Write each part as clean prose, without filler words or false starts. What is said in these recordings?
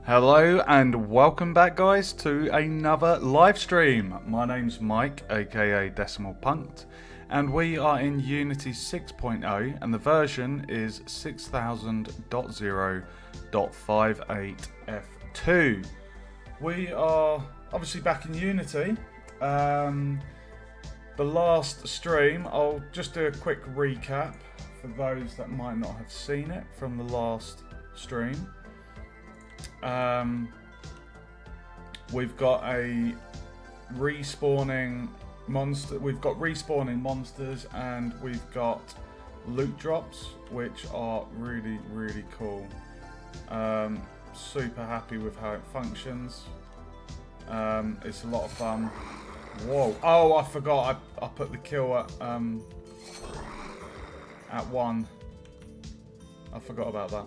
Hello and welcome back, guys, to another live stream. My name's Mike, aka Decimal Punked, and we are in Unity 6.0, and the version is 6000.0.58F2. We are obviously back in Unity. The last stream, I'll just do a quick recap for those that might not have seen it from the last stream. We've got a respawning monster. We've got respawning monsters, and we've got loot drops, which are really, really cool. Super happy with how it functions. It's a lot of fun. Whoa! Oh, I forgot. I put the kill at 1. I forgot about that.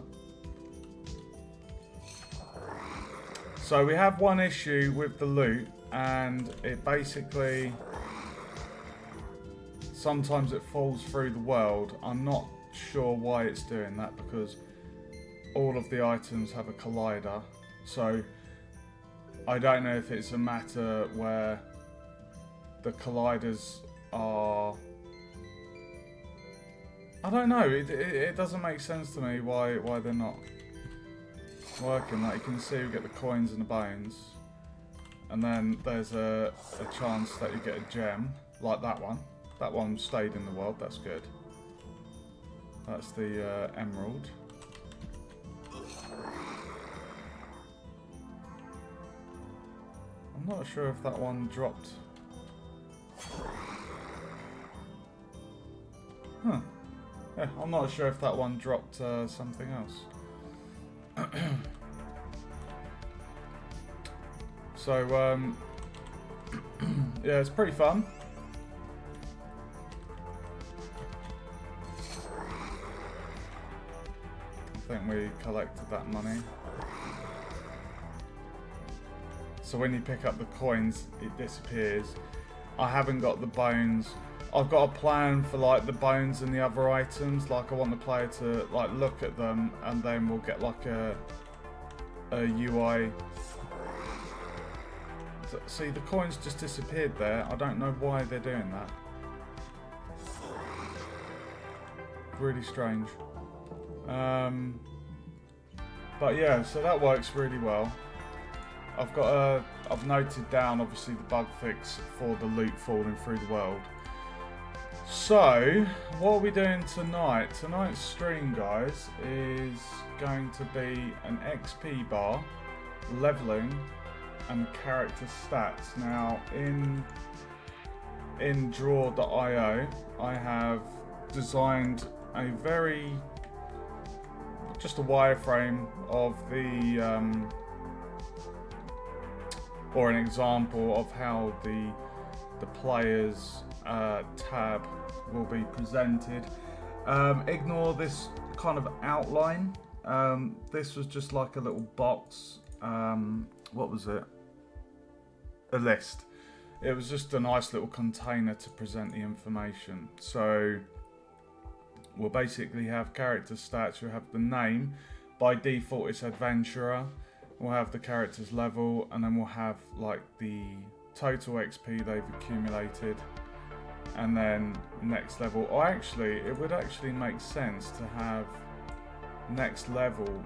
So we have one issue with the loot, and it basically sometimes it falls through the world. I'm not sure why it's doing that, because all of the items have a collider. So I don't know if it's a matter where the colliders are... I don't know. It doesn't make sense to me why they're not working. Like you can see, we get the coins and the bones, and then there's a chance that you get a gem, like that one. That one stayed in the world, that's good. That's the emerald. I'm not sure if that one dropped. Huh. Yeah, I'm not sure if that one dropped something else. So, yeah, it's pretty fun. I think we collected that money. So when you pick up the coins, it disappears. I haven't got the bones. I've got a plan for like the bones and the other items. Like I want the player to like look at them, and then we'll get like a UI. See, the coins just disappeared there. I don't know why they're doing that. Really strange. But yeah, so that works really well. I've noted down obviously the bug fix for the loot falling through the world. So, what are we doing tonight? Tonight's stream, guys, is going to be an XP bar, leveling, and character stats. Now, in draw.io, I have designed a just a wireframe of the, or an example of how the players tab will be presented. Ignore this kind of outline. This was just like a little box. What was it? A list. It was just a nice little container to present the information. So we'll basically have character stats. We'll have the name. By default, it's adventurer. We'll have the character's level, and then we'll have like the total XP they've accumulated, and then next level. Or actually, it would actually make sense to have next level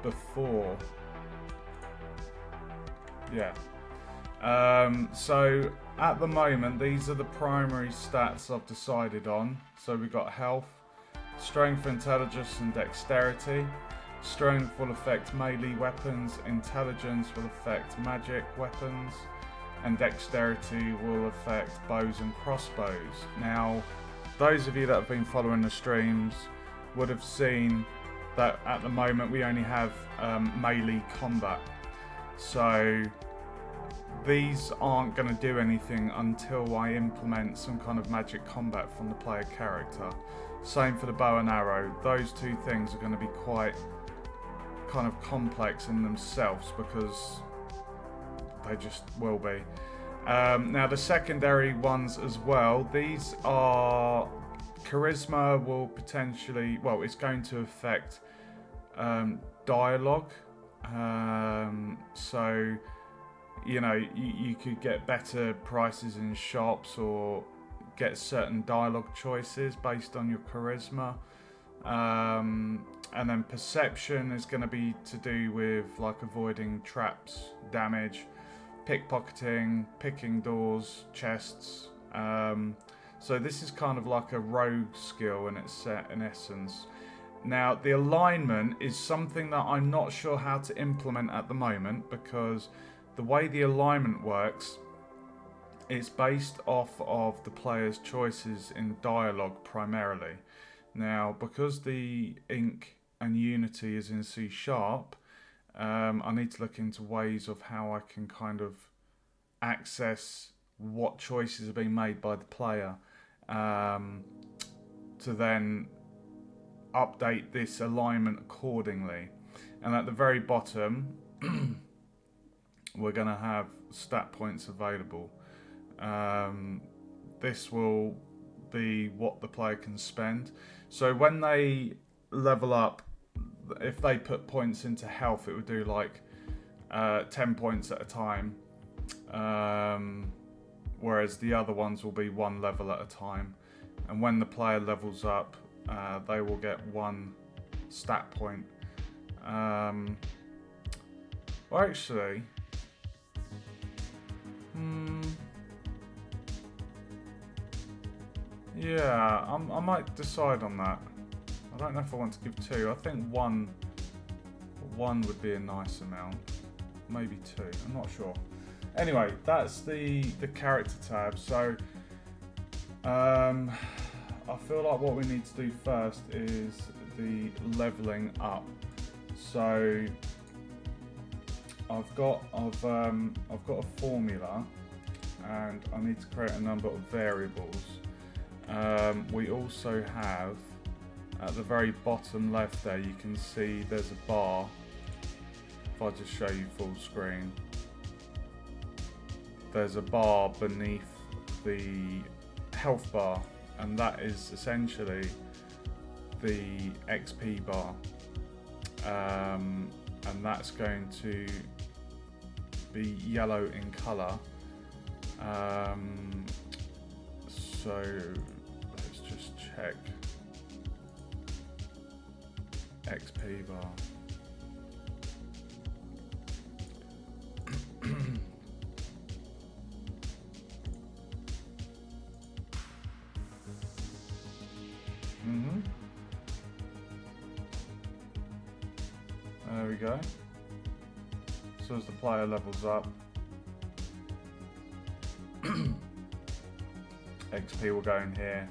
before. Yeah. So at the moment, these are the primary stats I've decided on. So we've got health, strength, intelligence, and dexterity. Strength will affect melee weapons, intelligence will affect magic weapons, and dexterity will affect bows and crossbows. Now, those of you that have been following the streams would have seen that at the moment we only have melee combat. So these aren't going to do anything until I implement some kind of magic combat from the player character. Same for the bow and arrow. Those two things are going to be quite kind of complex in themselves, because they just will be. Now the secondary ones as well, these are charisma will potentially, well, it's going to affect dialogue. So, you know, you could get better prices in shops or get certain dialogue choices based on your charisma. And then perception is going to be to do with like avoiding traps, damage, pickpocketing, picking doors, chests. So this is kind of like a rogue skill in its set in essence. Now the alignment is something that I'm not sure how to implement at the moment, because the way the alignment works, it's based off of the player's choices in dialogue primarily. Now, because the ink and Unity is in C#, I need to look into ways of how I can kind of access what choices are being made by the player, to then update this alignment accordingly. And at the very bottom, we're going to have stat points available. This will be what the player can spend. So when they level up, if they put points into health, it would do like 10 points at a time, whereas the other ones will be one level at a time. And when the player levels up, they will get one stat point. Well, actually, yeah, I might decide on that. I don't know if I want to give two. I think one would be a nice amount. Maybe two. I'm not sure. Anyway, that's the character tab. So I feel like what we need to do first is the leveling up. So I've got a formula, and I need to create a number of variables. We also have, at the very bottom left there, you can see there's a bar. If I just show you full screen, there's a bar beneath the health bar, and that is essentially the XP bar, and that's going to be yellow in colour. So let's just check XP bar. There we go. So as the player levels up, XP will go in here,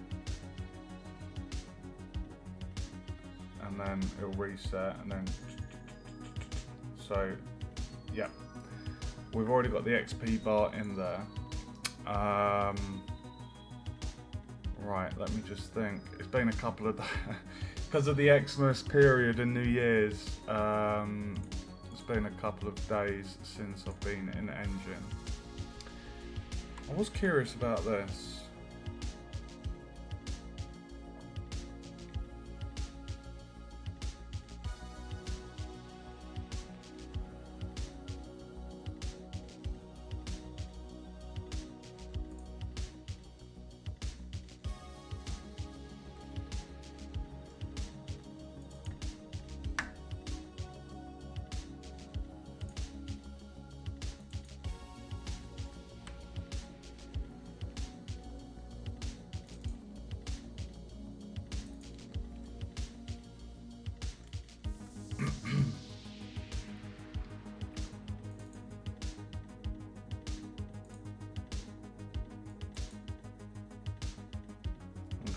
and then it'll reset, and then so yeah, we've already got the XP bar in there. Right, let me just think. It's been a couple of days because of the Xmas period and New Year's. It's been a couple of days since I've been in Engine. I was curious about this.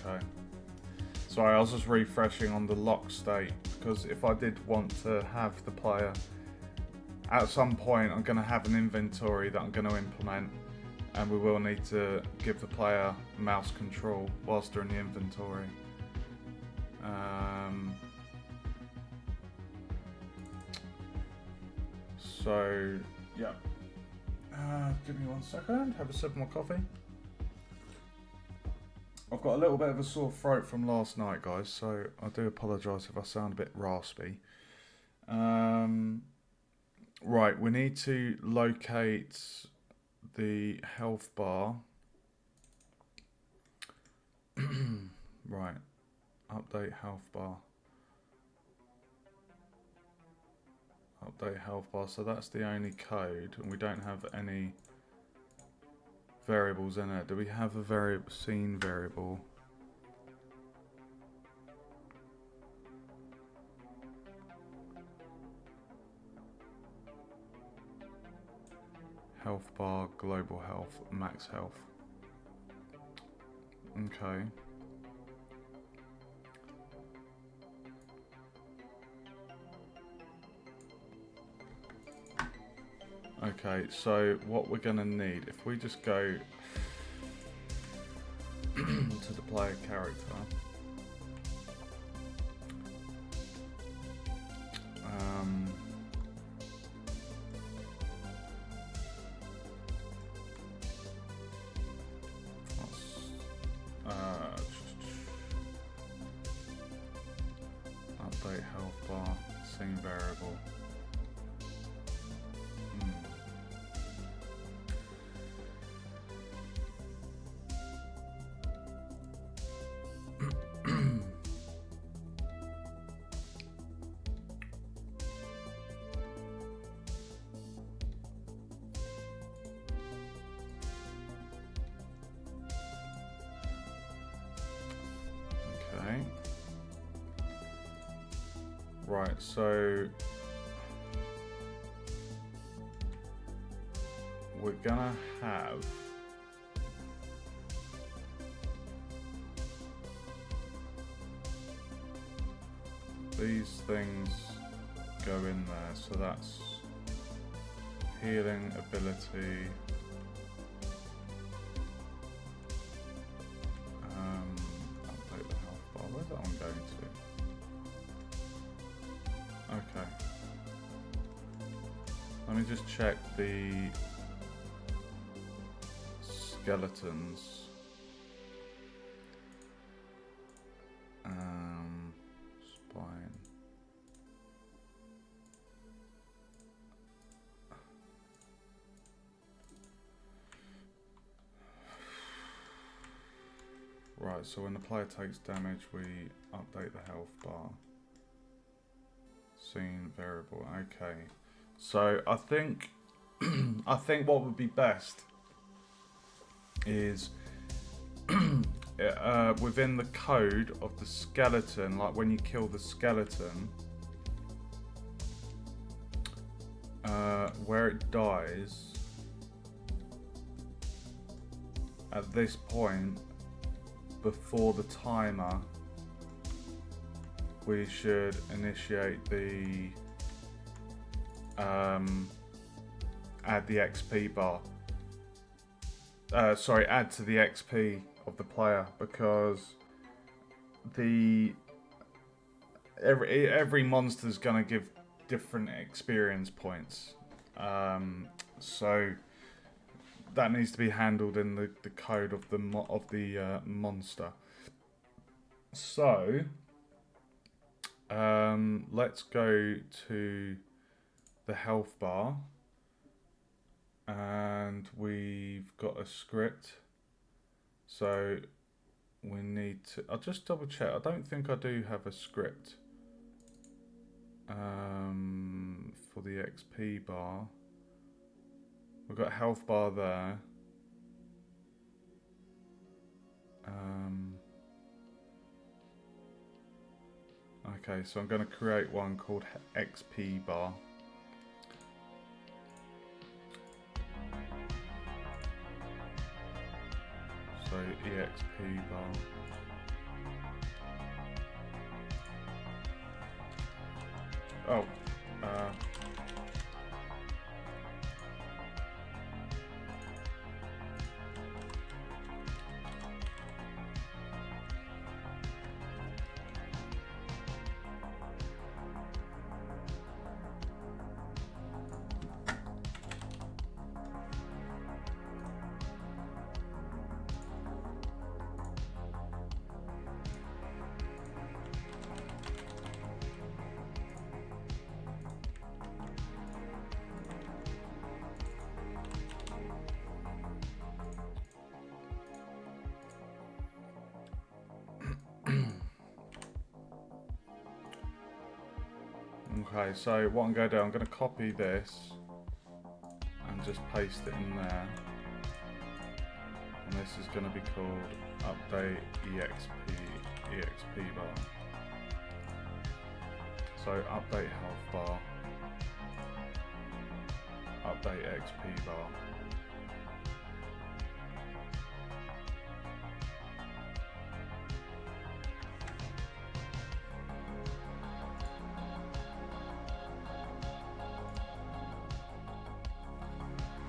Okay. Sorry, I was just refreshing on the lock state, because if I did want to have the player, at some point I'm going to have an inventory that I'm going to implement, and we will need to give the player mouse control whilst they're in the inventory. So, yeah. Give me 1 second, have a sip of my coffee. I've got a little bit of a sore throat from last night, guys, so I do apologise if I sound a bit raspy. Right, we need to locate the health bar. Right, update health bar. Update health bar, so that's the only code, and we don't have any variables in it. Do we have a scene variable? Health bar, global health, max health. Okay. Okay, so what we're gonna need, if we just go to the player character, update health bar, scene variable. Okay. Right, so we're gonna have these things go in there, so that's healing ability, update the health bar. Where's that one going to? Okay, let me just check the skeletons. Spine. Right, so when the player takes damage, we update the health bar. Scene variable. Okay, so I think I think what would be best is within the code of the skeleton, like when you kill the skeleton, where it dies, at this point, before the timer, we should initiate the add the XP bar. Sorry, add to the XP of the player, because every monster is gonna give different experience points. So that needs to be handled in the code of the monster. So let's go to the health bar, and we've got a script, so we need to, I'll just double check, I don't think I do have a script for the XP bar. We've got health bar there. Okay, so I'm going to create one called XP bar. So EXP bar. Oh, Okay, so what I'm going to do, I'm going to copy this and just paste it in there. And this is going to be called update exp bar. So update health bar, update XP bar.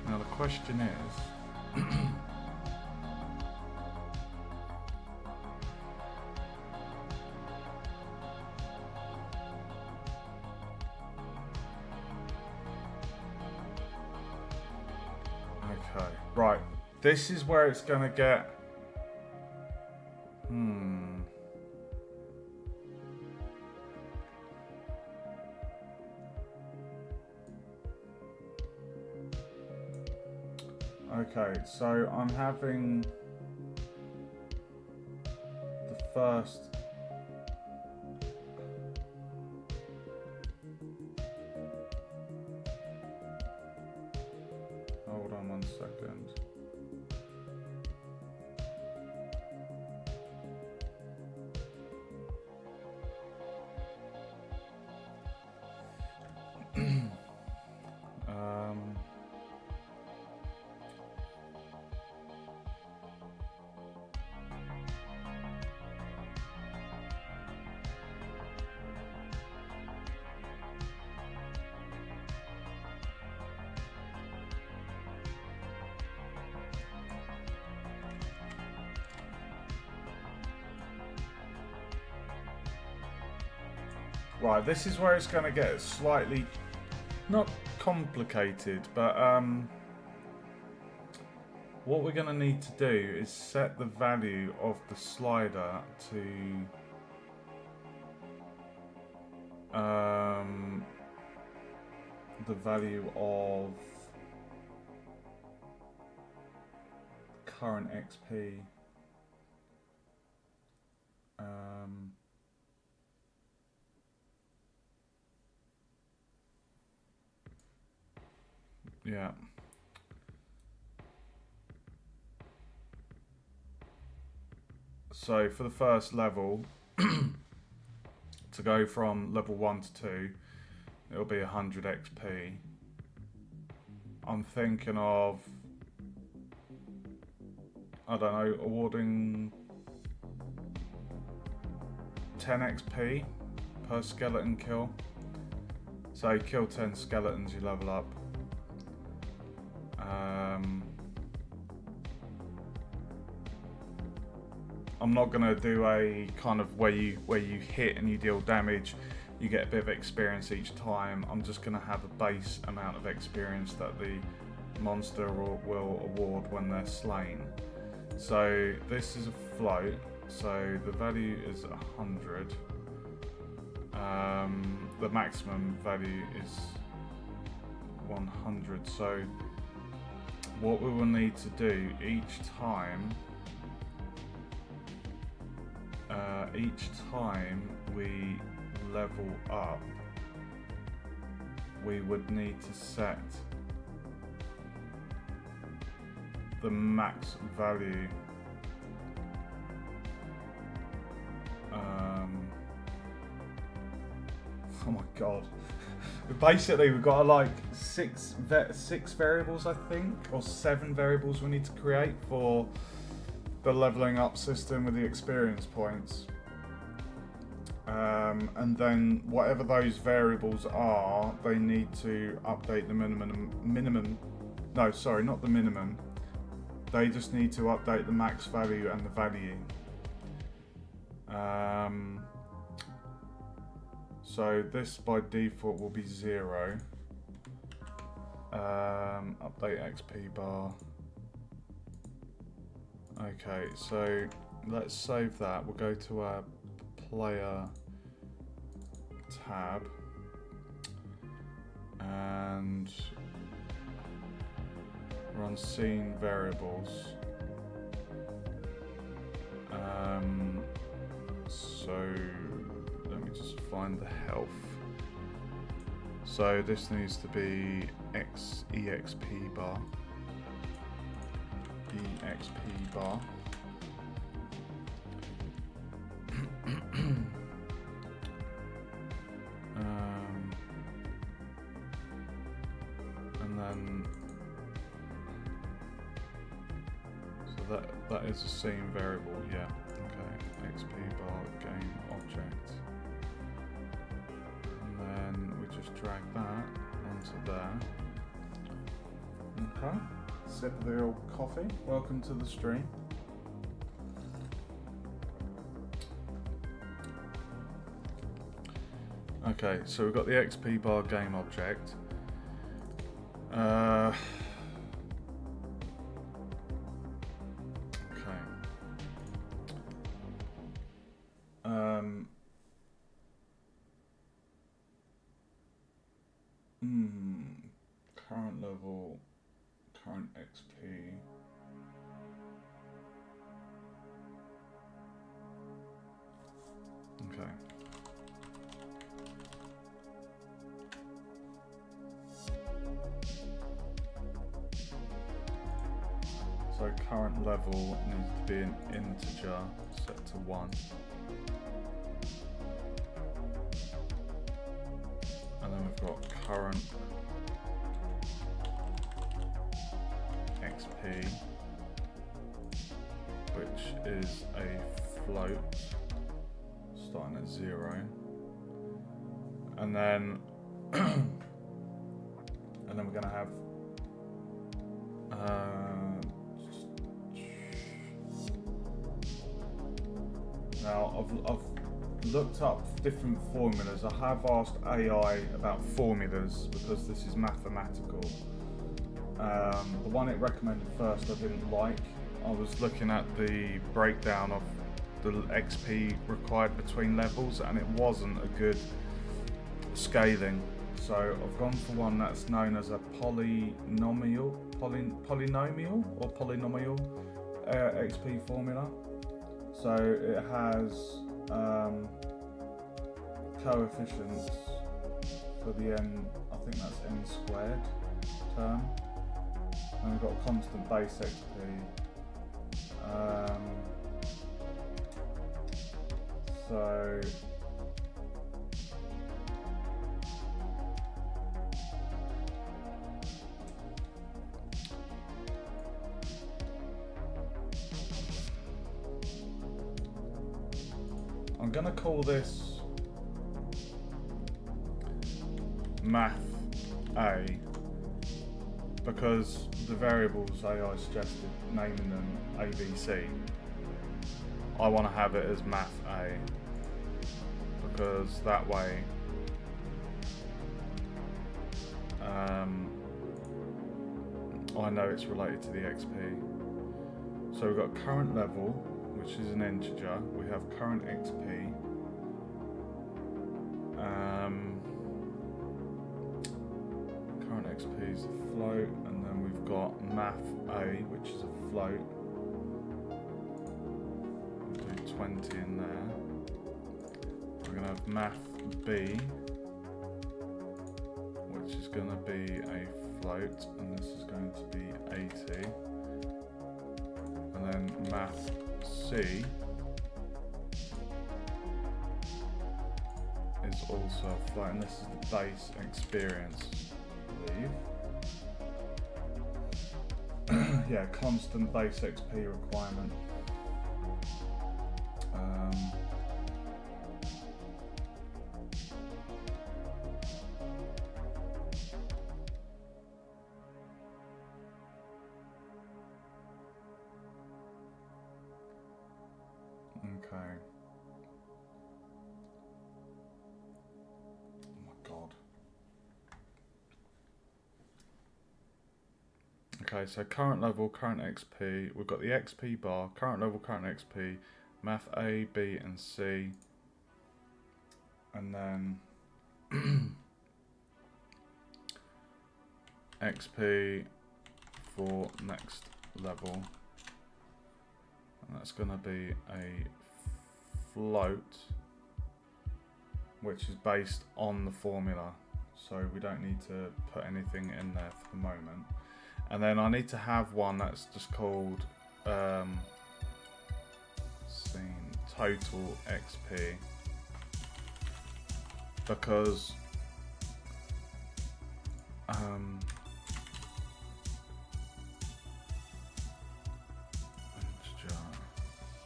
Now the question is, okay, right, this is where it's going to get, okay, so I'm having the first, hold on 1 second. Right, this is where it's going to get slightly, not complicated, but what we're going to need to do is set the value of the slider to the value of current XP. Yeah. So for the first level, to go from level 1 to 2, it'll be 100 XP. I'm thinking of, I don't know, awarding 10 XP per skeleton kill. So you kill 10 skeletons, you level up. I'm not gonna do a kind of where you hit and you deal damage, you get a bit of experience each time. I'm just gonna have a base amount of experience that the monster will award when they're slain. So this is a float, so the value is 100. The maximum value is 100. So what we will need to do each time we level up, we would need to set the max value. Oh my god. Basically, we've got like six variables, I think, or 7 variables we need to create for the leveling up system with the experience points. And then whatever those variables are, they need to update the minimum. No, sorry, not the minimum. They just need to update the max value and the value. So this by default will be 0. Update XP bar. Okay, so let's save that. We'll go to our player tab and run scene variables. So let me just find the health. So this needs to be EXP bar. EXP bar. And then so that is a scene variable, yeah. Okay, XP bar game object. And then we just drag that onto there. Okay. Sip of the old coffee. Welcome to the stream. Okay, so we've got the XP bar game object. Current level, current XP. Okay. So current level needs to be an integer set to 1. And then we've got current XP, which is a float starting at 0. And then we're gonna have now I've looked up different formulas. I have asked AI about formulas because this is mathematical. The one it recommended first I didn't like. I was looking at the breakdown of the XP required between levels and it wasn't a good scaling. So I've gone for one that's known as a polynomial XP formula. So it has coefficients for the n, I think that's n squared term. And we've got a constant base XP. So I'm gonna call this math A because the variables AI suggested naming them ABC. I want to have it as math A because that way I know it's related to the XP. So we've got current level, which is an integer. We have current XP. Current XP is a float, and then we've got math A, which is a float. We'll do 20 in there. We're going to have math B, which is going to be a float, and this is going to be 80. And then math C is also a float, and this is the base experience, I believe. Yeah, constant base XP requirement. Okay. Oh my god. Okay, so current level, current XP. We've got the XP bar, current level, current XP, math A, B, and C. And then XP for next level. And that's going to be a float, which is based on the formula. so we don't need to put anything in there for the moment. And then I need to have one that's just called scene total XP, because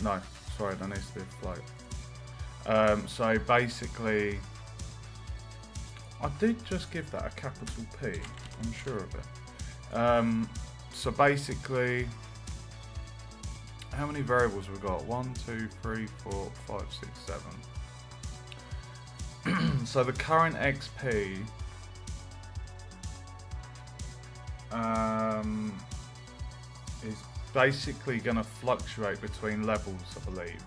no, sorry, there needs to be a float. So basically, I did just give that a capital P, I'm sure of it. So basically, how many variables have we got? 1, 2, 3, 4, 5, 6, 7. So the current XP is basically going to fluctuate between levels, I believe.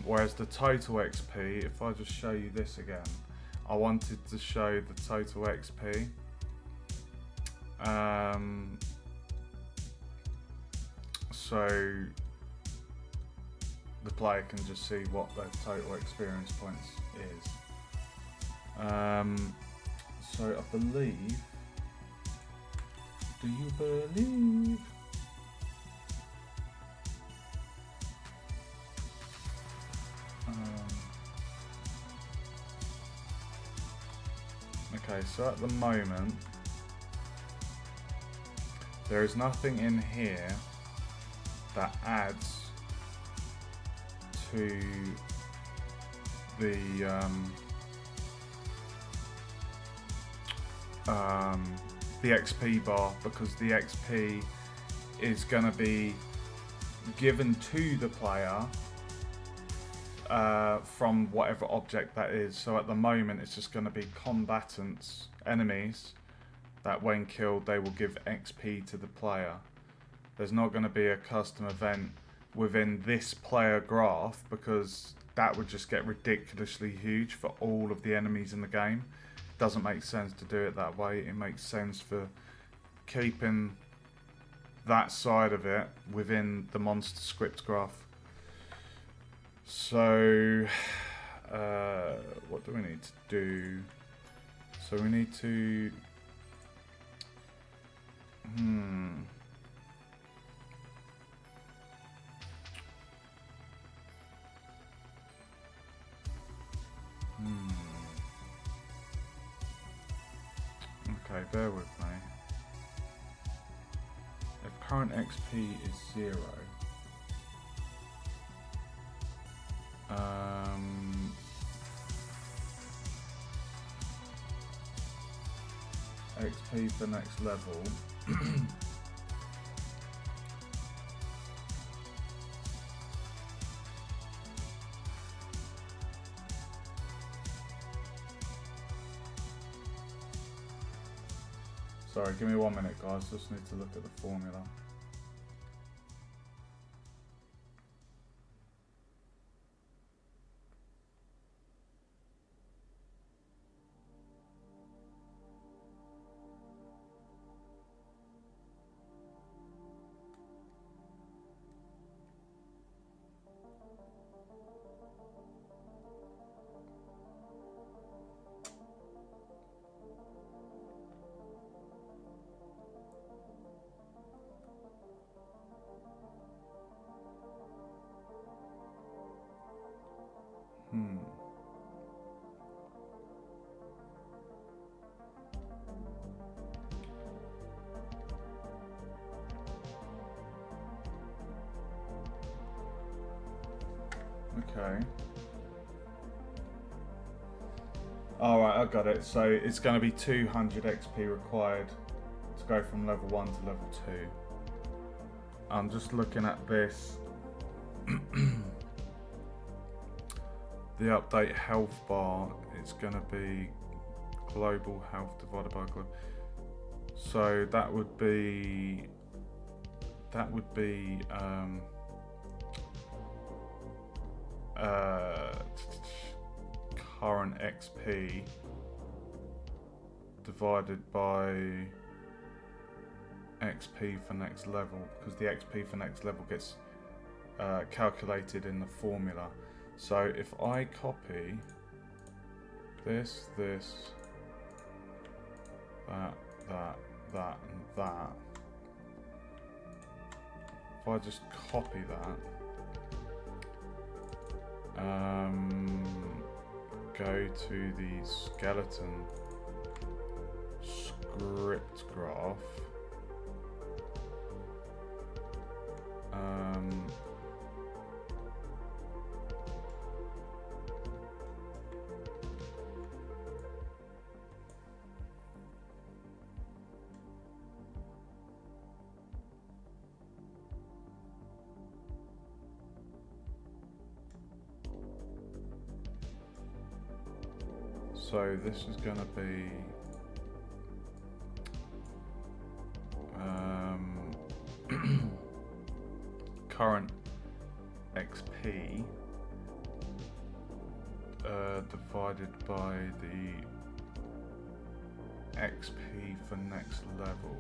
Whereas the total XP, if I just show you this again, I wanted to show the total XP. So the player can just see what their total experience points is. So I believe, do you believe? Okay, so at the moment, there is nothing in here that adds to the XP bar, because the XP is going to be given to the player from whatever object that is. So at the moment it's just going to be combatants, enemies, that when killed they will give XP to the player. There's not going to be a custom event within this player graph, because that would just get ridiculously huge for all of the enemies in the game. Doesn't make sense to do it that way. It makes sense for keeping that side of it within the monster script graph. So what do we need to do? So we need to okay, bear with me. If current XP is 0, XP for next level. Sorry, give me 1 minute, guys. Just need to look at the formula. Okay. Alright, I got it. So it's going to be 200 XP required to go from level 1 to level 2. I'm just looking at this. The update health bar, it's going to be global health divided by global. So that would be current XP divided by XP for next level, because the XP for next level gets calculated in the formula. So if I copy this, that, and that. If I just copy that, go to the skeleton script graph, so this is going to be current XP divided by the XP for next level.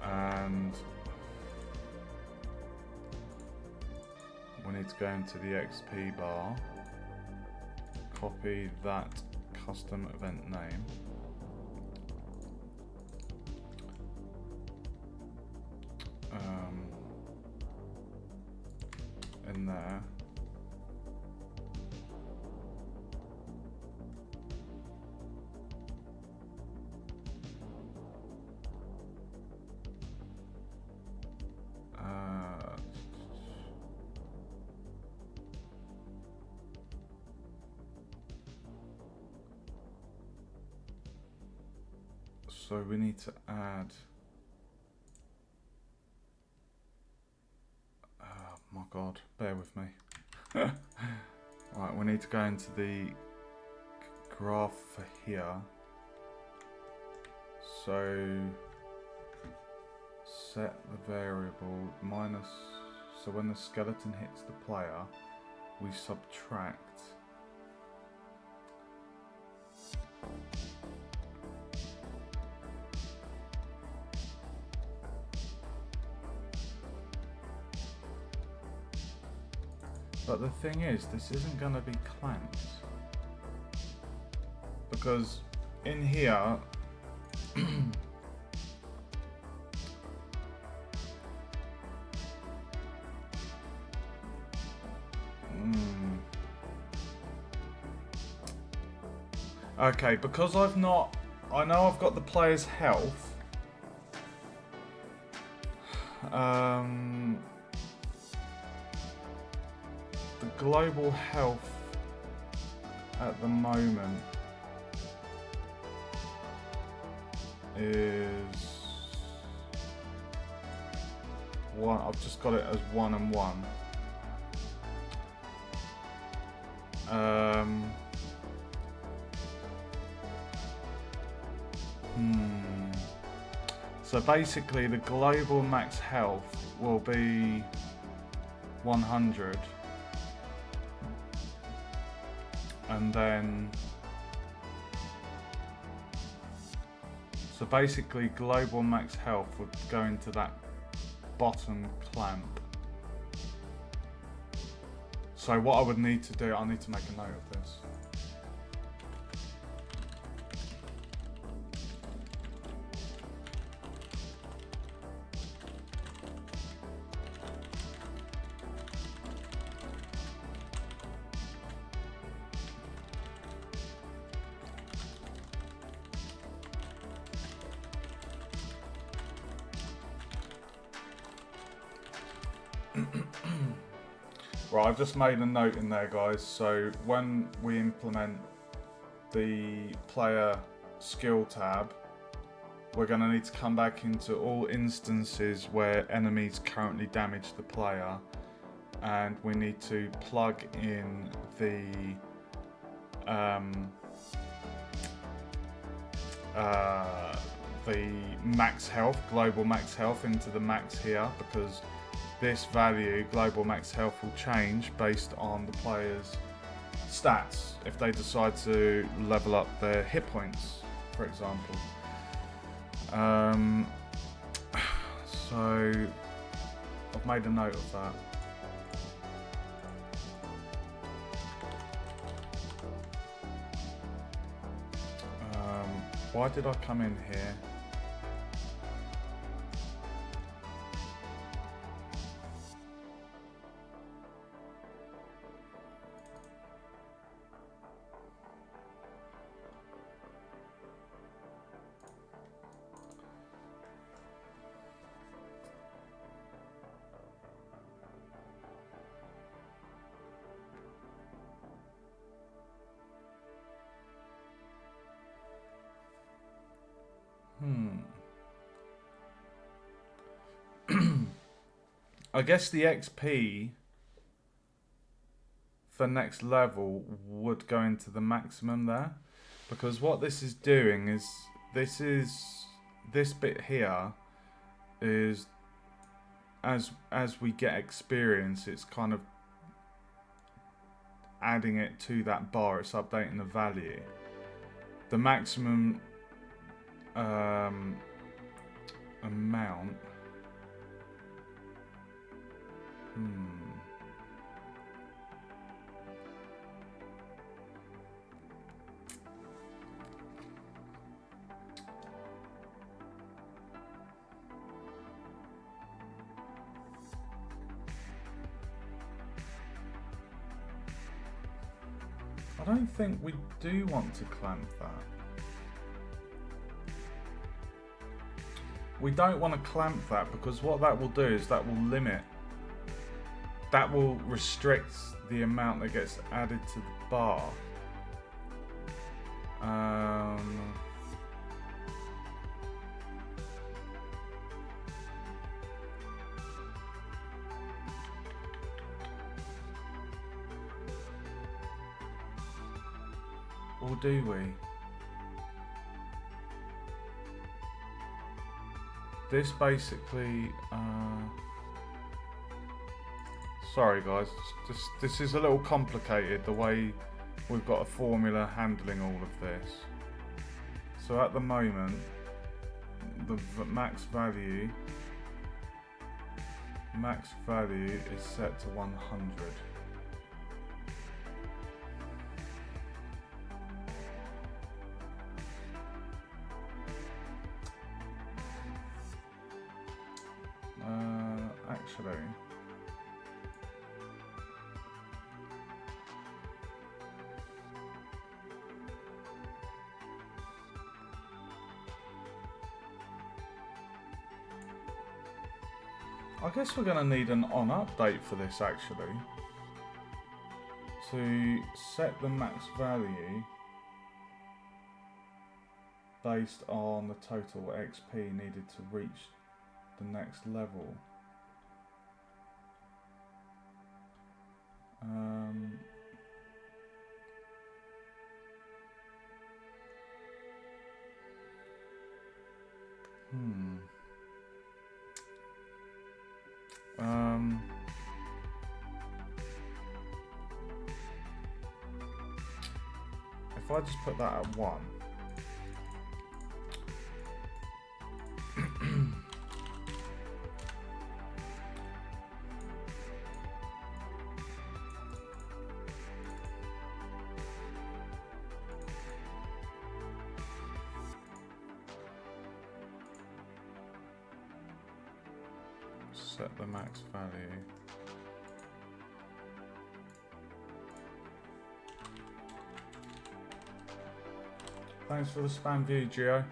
And we need to go into the XP bar, copy that custom event name, in there, so we need to add, oh my god, bear with me. Right, we need to go into the graph for here. So set the variable minus, so when the skeleton hits the player, we subtract but the thing is, this isn't going to be clamped, because in here okay, because I know I've got the player's health. The global health at the moment is 1. I've just got it as 1 and 1. So basically the global max health will be 100. And then, so basically global max health would go into that bottom clamp. So what I would need to do, I need to make a note of this. Right, I've just made a note in there, guys. So when we implement the player skill tab, we're going to need to come back into all instances where enemies currently damage the player, and we need to plug in the max health, global max health, into the max here, because this value, global max health, will change based on the player's stats if they decide to level up their hit points, for example. So I've made a note of that. Why did I come in here? I guess the XP for next level would go into the maximum there, because what this is doing is this bit here is as we get experience, it's kind of adding it to that bar. It's updating the value. The maximum amount. I don't think we do want to clamp that. We don't want to clamp that, because what that will do is that will limit, that will restrict the amount that gets added to the bar. Or do we? This basically, sorry guys, this is a little complicated, the way we've got a formula handling all of this. So at the moment, the max value is set to 100. Actually, I guess we're going to need an on update for this actually, to set the max value based on the total XP needed to reach the next level. If I just put that at 1. Set the max value. Thanks for the spam view, Gio.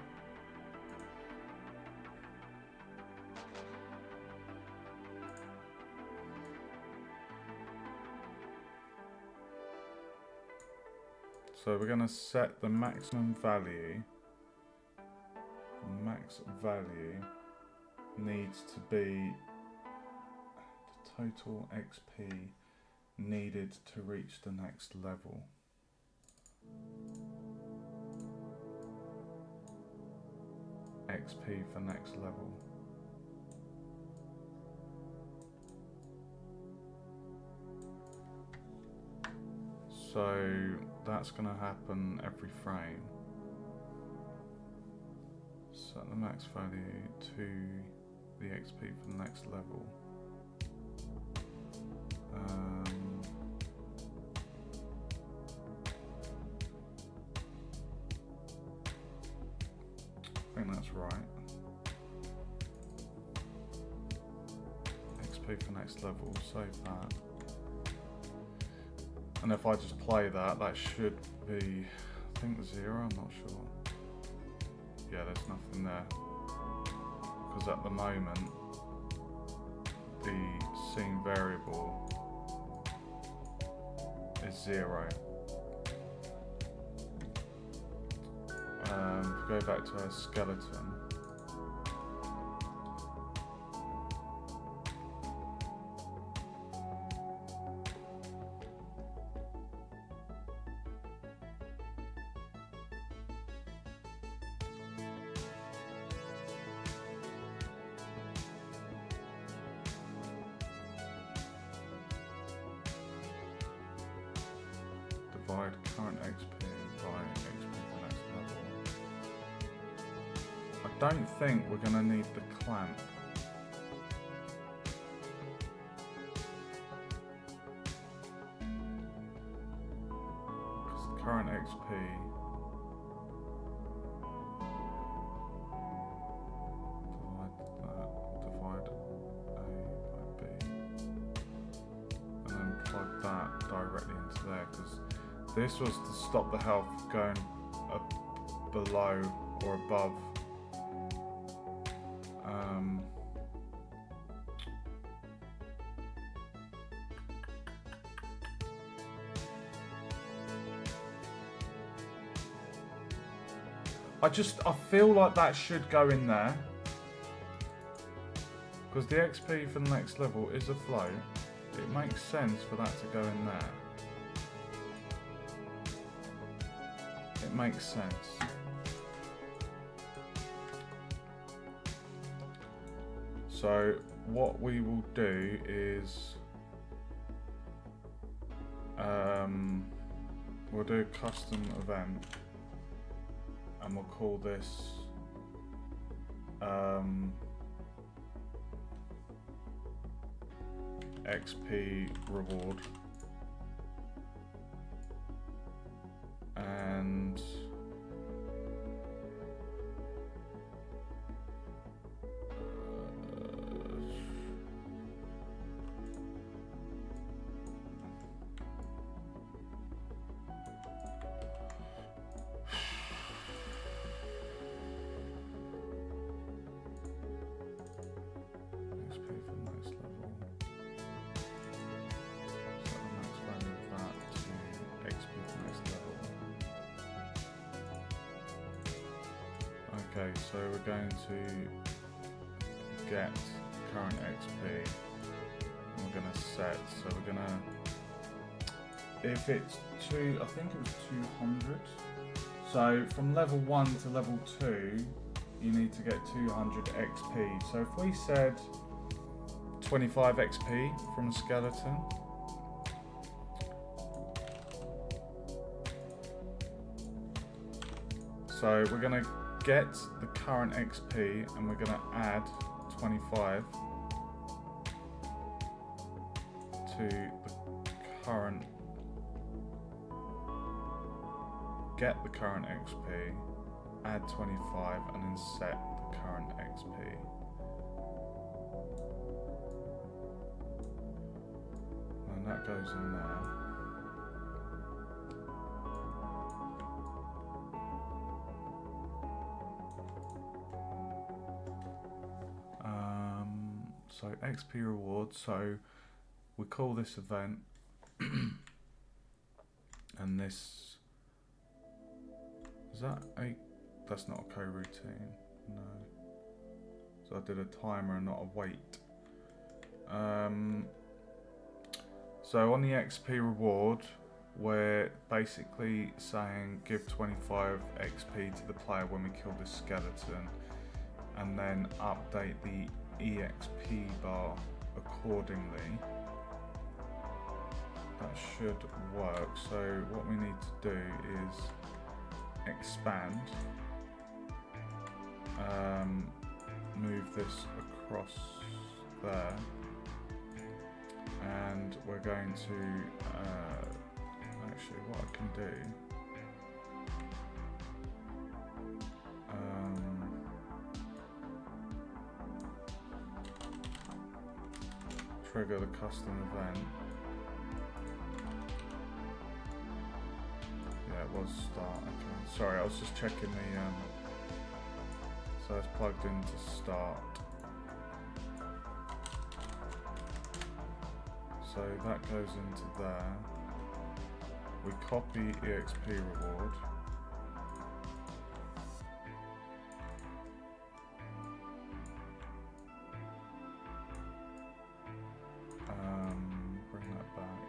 So we're going to set the maximum value. Max value needs to be the total XP needed to reach the next level. XP for next level. So that's going to happen every frame. Set the max value to the XP for the next level. I think that's right. XP for next level, save that. And if I just play that, that should be, I think 0, I'm not sure. Yeah, there's nothing there. Because at the moment, the scene variable is 0. If we go back to our skeleton, divide current XP by XP to the next level. I don't think we're going to need the clamp. Because the current XP divide A by B, and then plug that directly into there, because this was to stop the health going up below or above I feel like that should go in there, because the XP for the next level is a float. It makes sense for that to go in there. It makes sense. So what we will do is we'll do a custom event, and we'll call this XP reward, and okay, so we're going to get current XP, and we're going to set, so we're going to, if it's I think it was 200, so from level 1 to level 2, you need to get 200 XP. So if we said 25 XP from a skeleton, so we're going to get the current XP, and we're going to add 25 to the current, get the current XP, add 25, and then set the current XP. And that goes in there. So XP reward, so we call this event and this, is that that's not a coroutine, no. So I did a timer and not a wait. So on the XP reward, we're basically saying give 25 XP to the player when we kill this skeleton, and then update the EXP bar accordingly. that should work. So what we need to do is expand, move this across there, and we're going to actually what I can do, trigger the custom event. Yeah, it was start. Okay. Sorry, I was just checking the so it's plugged into start. So that goes into there. We copy EXP reward. Bring that back.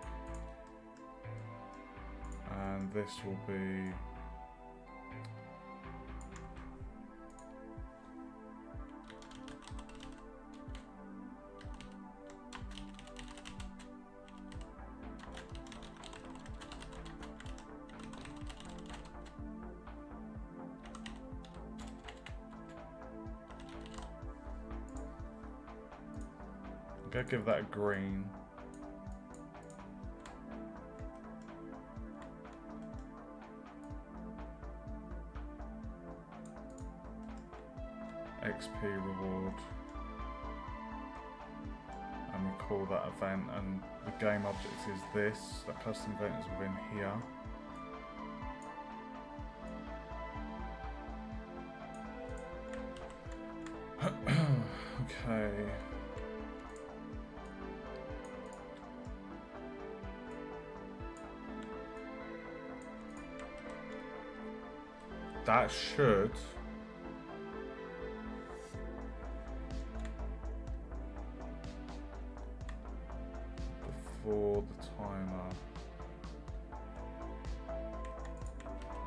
And this will be go give that a green. XP reward. And we call that event, and the game object is this. The custom event is within here. Okay. That should before the timer.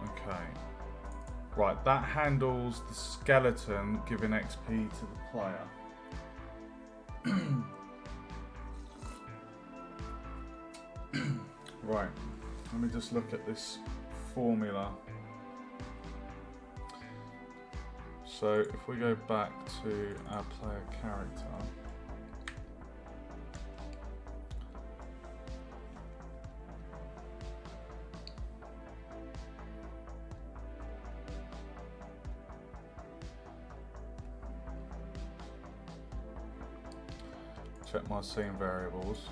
Okay. Right, that handles the skeleton giving XP to the player. Right, let me just look at this formula. So if we go back to our player character, check my scene variables.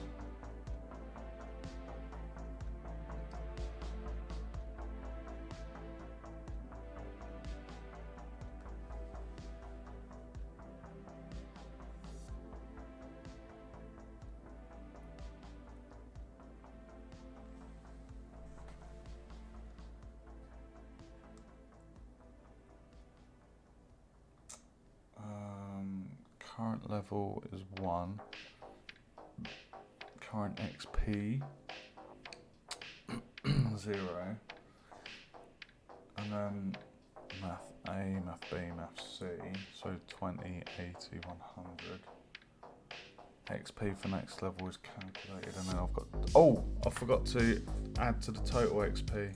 Current level is 1. Current XP 0. And then math A, math B, math C. So 20, 80, 100. XP for next level is calculated, and then I've got. Oh, I forgot to add to the total XP.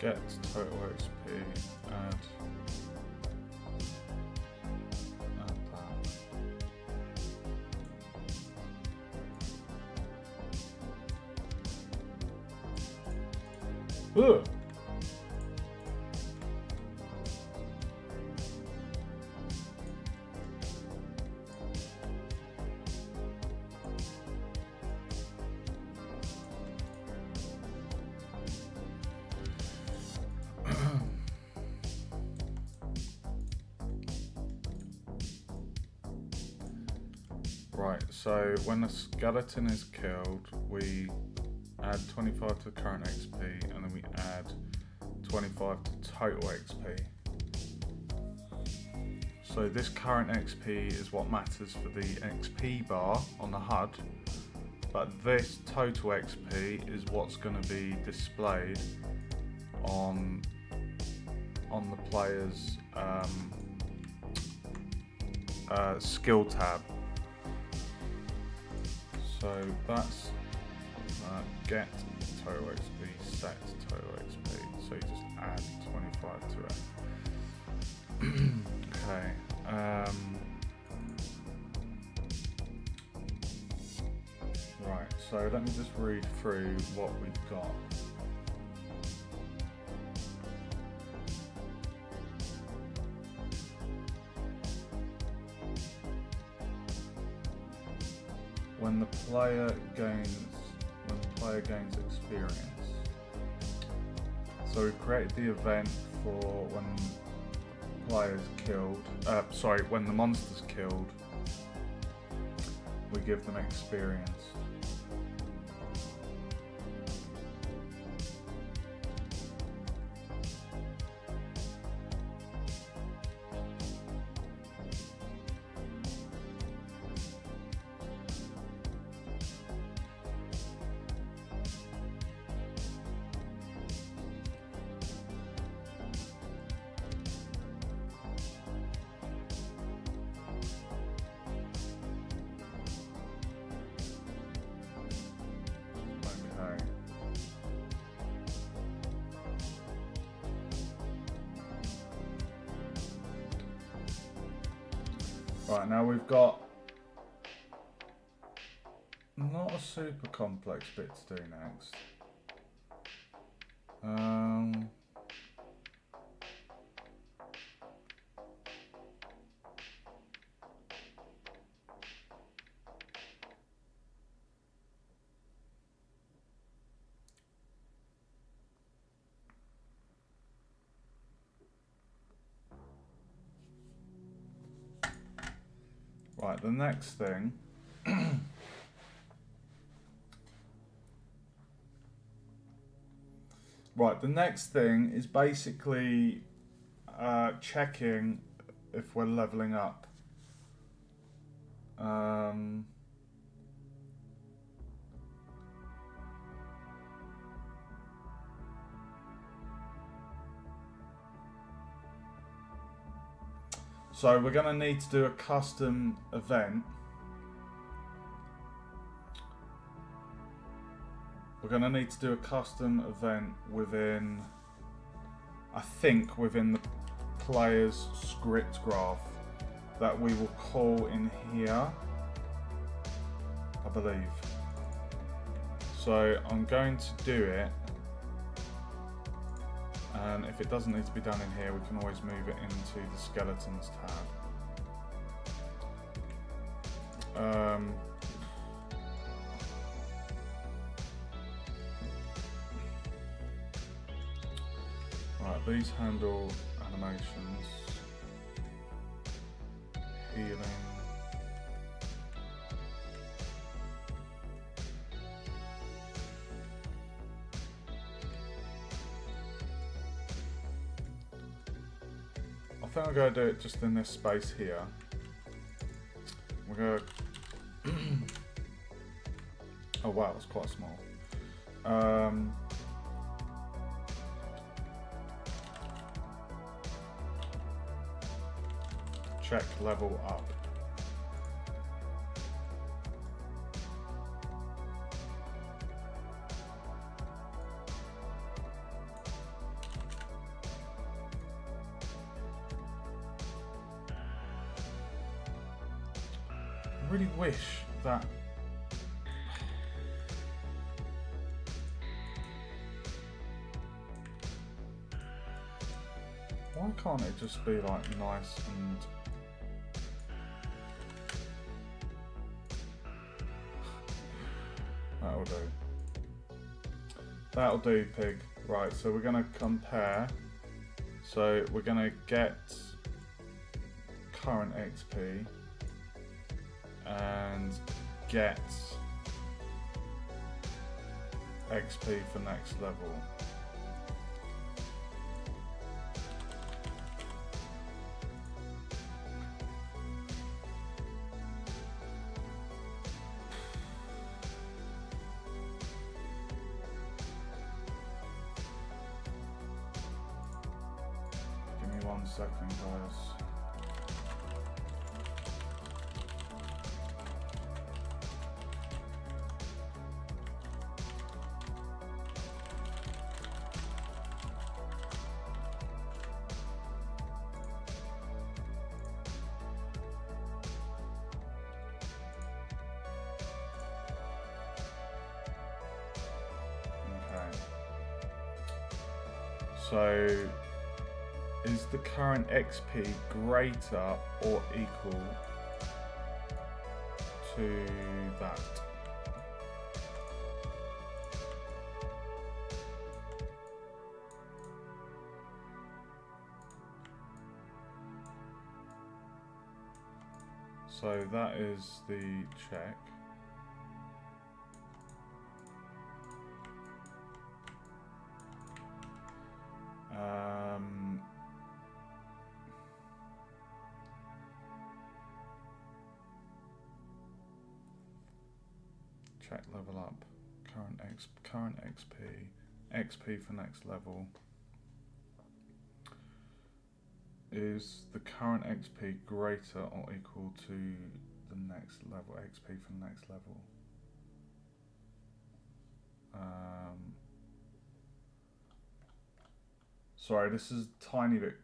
Get total XP, add that. Ugh. Right, so when a skeleton is killed, we add 25 to the current XP, and then we add 25 to total XP. So this current XP is what matters for the XP bar on the HUD, but this total XP is what's going to be displayed on the player's skill tab. So that's get total XP, set total XP. So you just add 25 to it. Okay. Right. So let me just read through what we've got. When the player gains experience. So we created the event for when the player's killed. When the monster's killed, we give them experience. Right, now we've got not a super complex bit to do next. Right, the next thing is basically checking if we're leveling up. So we're going to need to do a custom event. We're going to need to do a custom event within, I think, within the player's script graph that we will call in here, I believe. So I'm going to do it. And if it doesn't need to be done in here, we can always move it into the skeletons tab. Right, these handle animations, healing. I think I'm going to do it just in this space here. We're going to... oh wow, it's quite small. Check level up. really wish that... Why can't it just be like nice and... That'll do. That'll do, pig. Right, so we're going to compare. So we're going to get current XP and get XP for next level. Give me 1 second, guys. So, is the current XP greater or equal to that? So that is the check. Check level up, current XP for next level. Is the current XP greater or equal to the next level, XP for the next level? Sorry, this is a tiny bit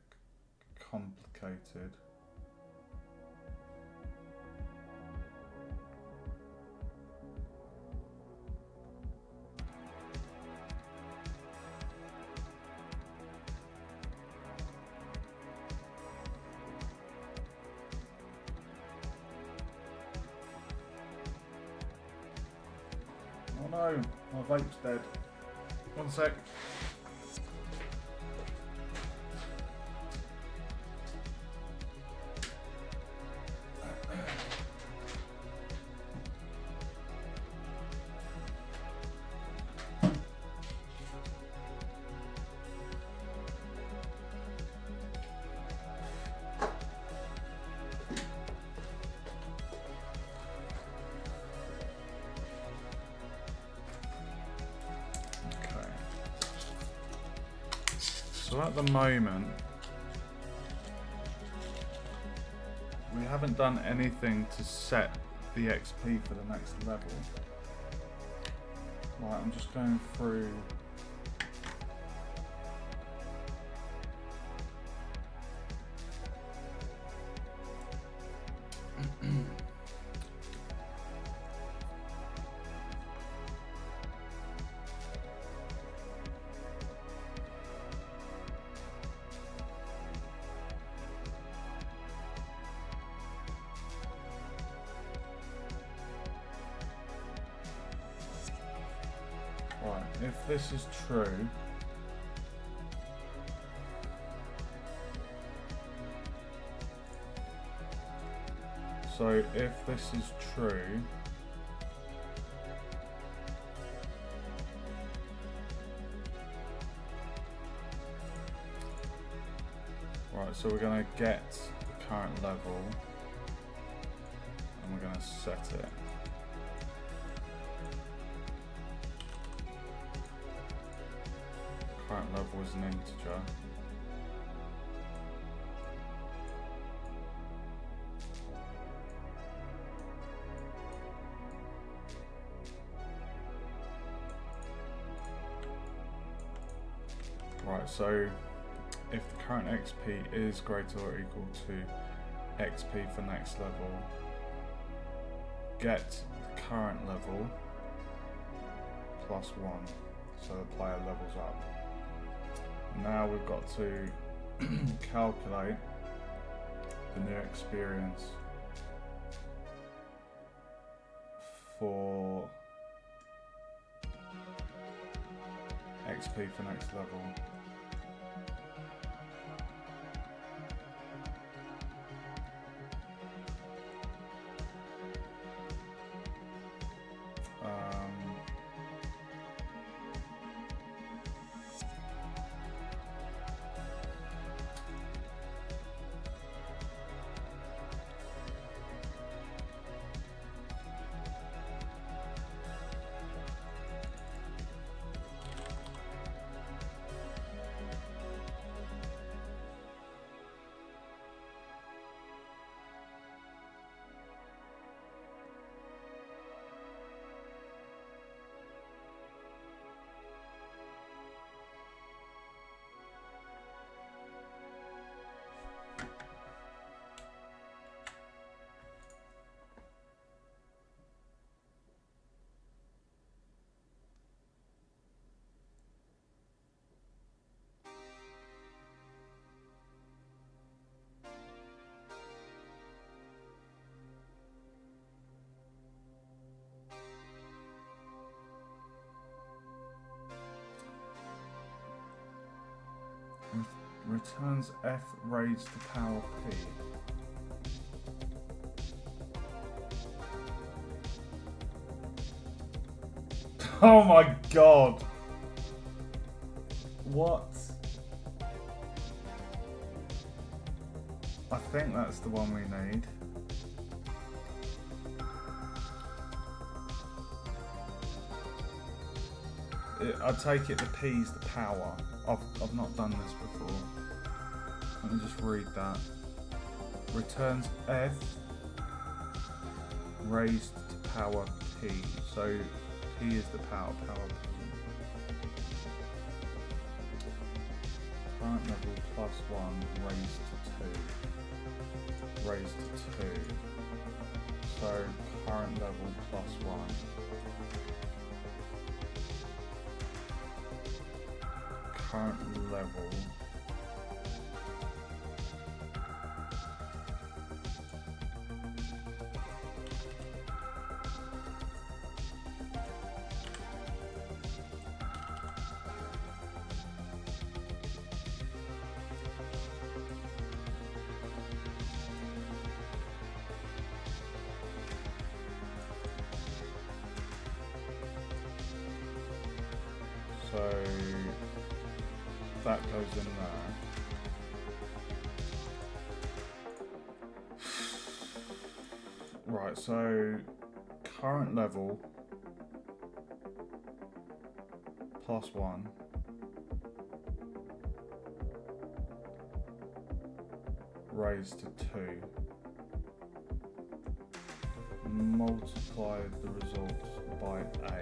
complicated. Oh no, my vape's dead. 1 sec. So at the moment, we haven't done anything to set the XP for the next level. Right, I'm just going through. Right, if this is true, so if this is true, right, so we're going to get the current level and we're going to set it. Current level is an integer. Right, so if the current XP is greater or equal to XP for next level, get the current level plus 1, so the player levels up. Now we've got to calculate the new experience for XP for next level. Returns F raised to power P. Oh my god! What? I think that's the one we need. I take it the P's the power. I've not done this before. Let me just read that. Returns F raised to power P. So P is the power P. Current level plus 1 raised to 2. Raised to 2. So current level plus 1. Current level so that goes in there. Right, so current level plus 1 raised to 2 multiply the results by A.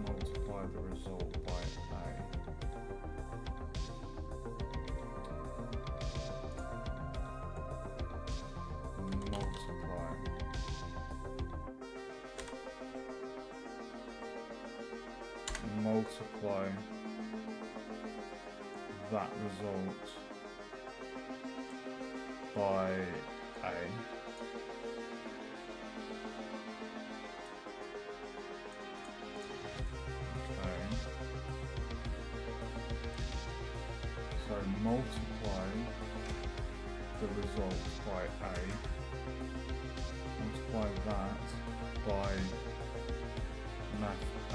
Multiply the result by A. Multiply that result by A. So multiply the result by A, multiply that by math A,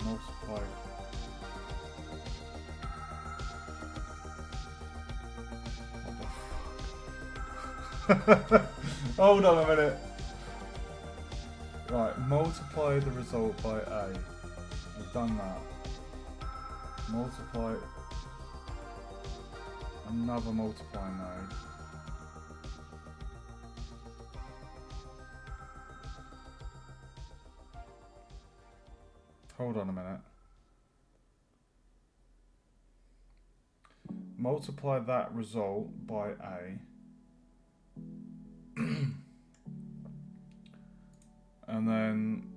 multiply what the fuck? Hold on a minute. Right, multiply the result by A. We've done that. Multiply another multiply node. Hold on a minute. multiply that result by A, and then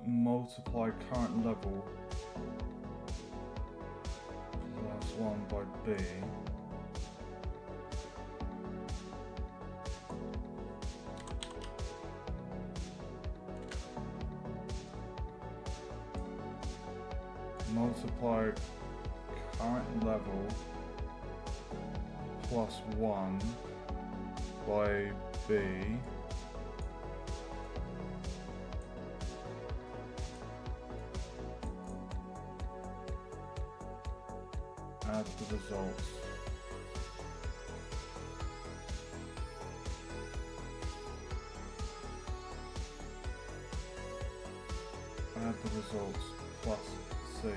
multiply current level plus 1 by B. Multiply current level plus 1 by B. Add the results. Add the results plus C.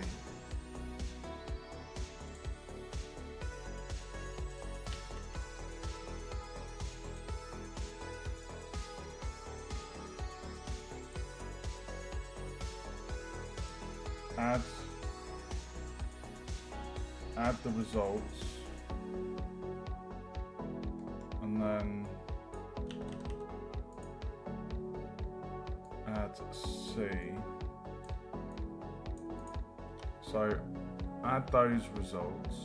Add the results, and then add C. So add those results.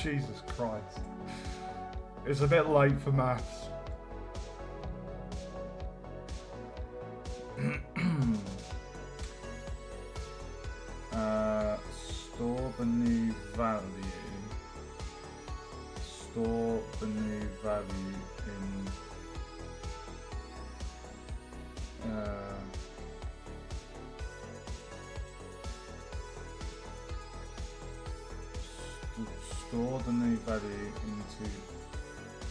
Jesus Christ. It's a bit late for maths. Store the new value. Store the new value in store the new value into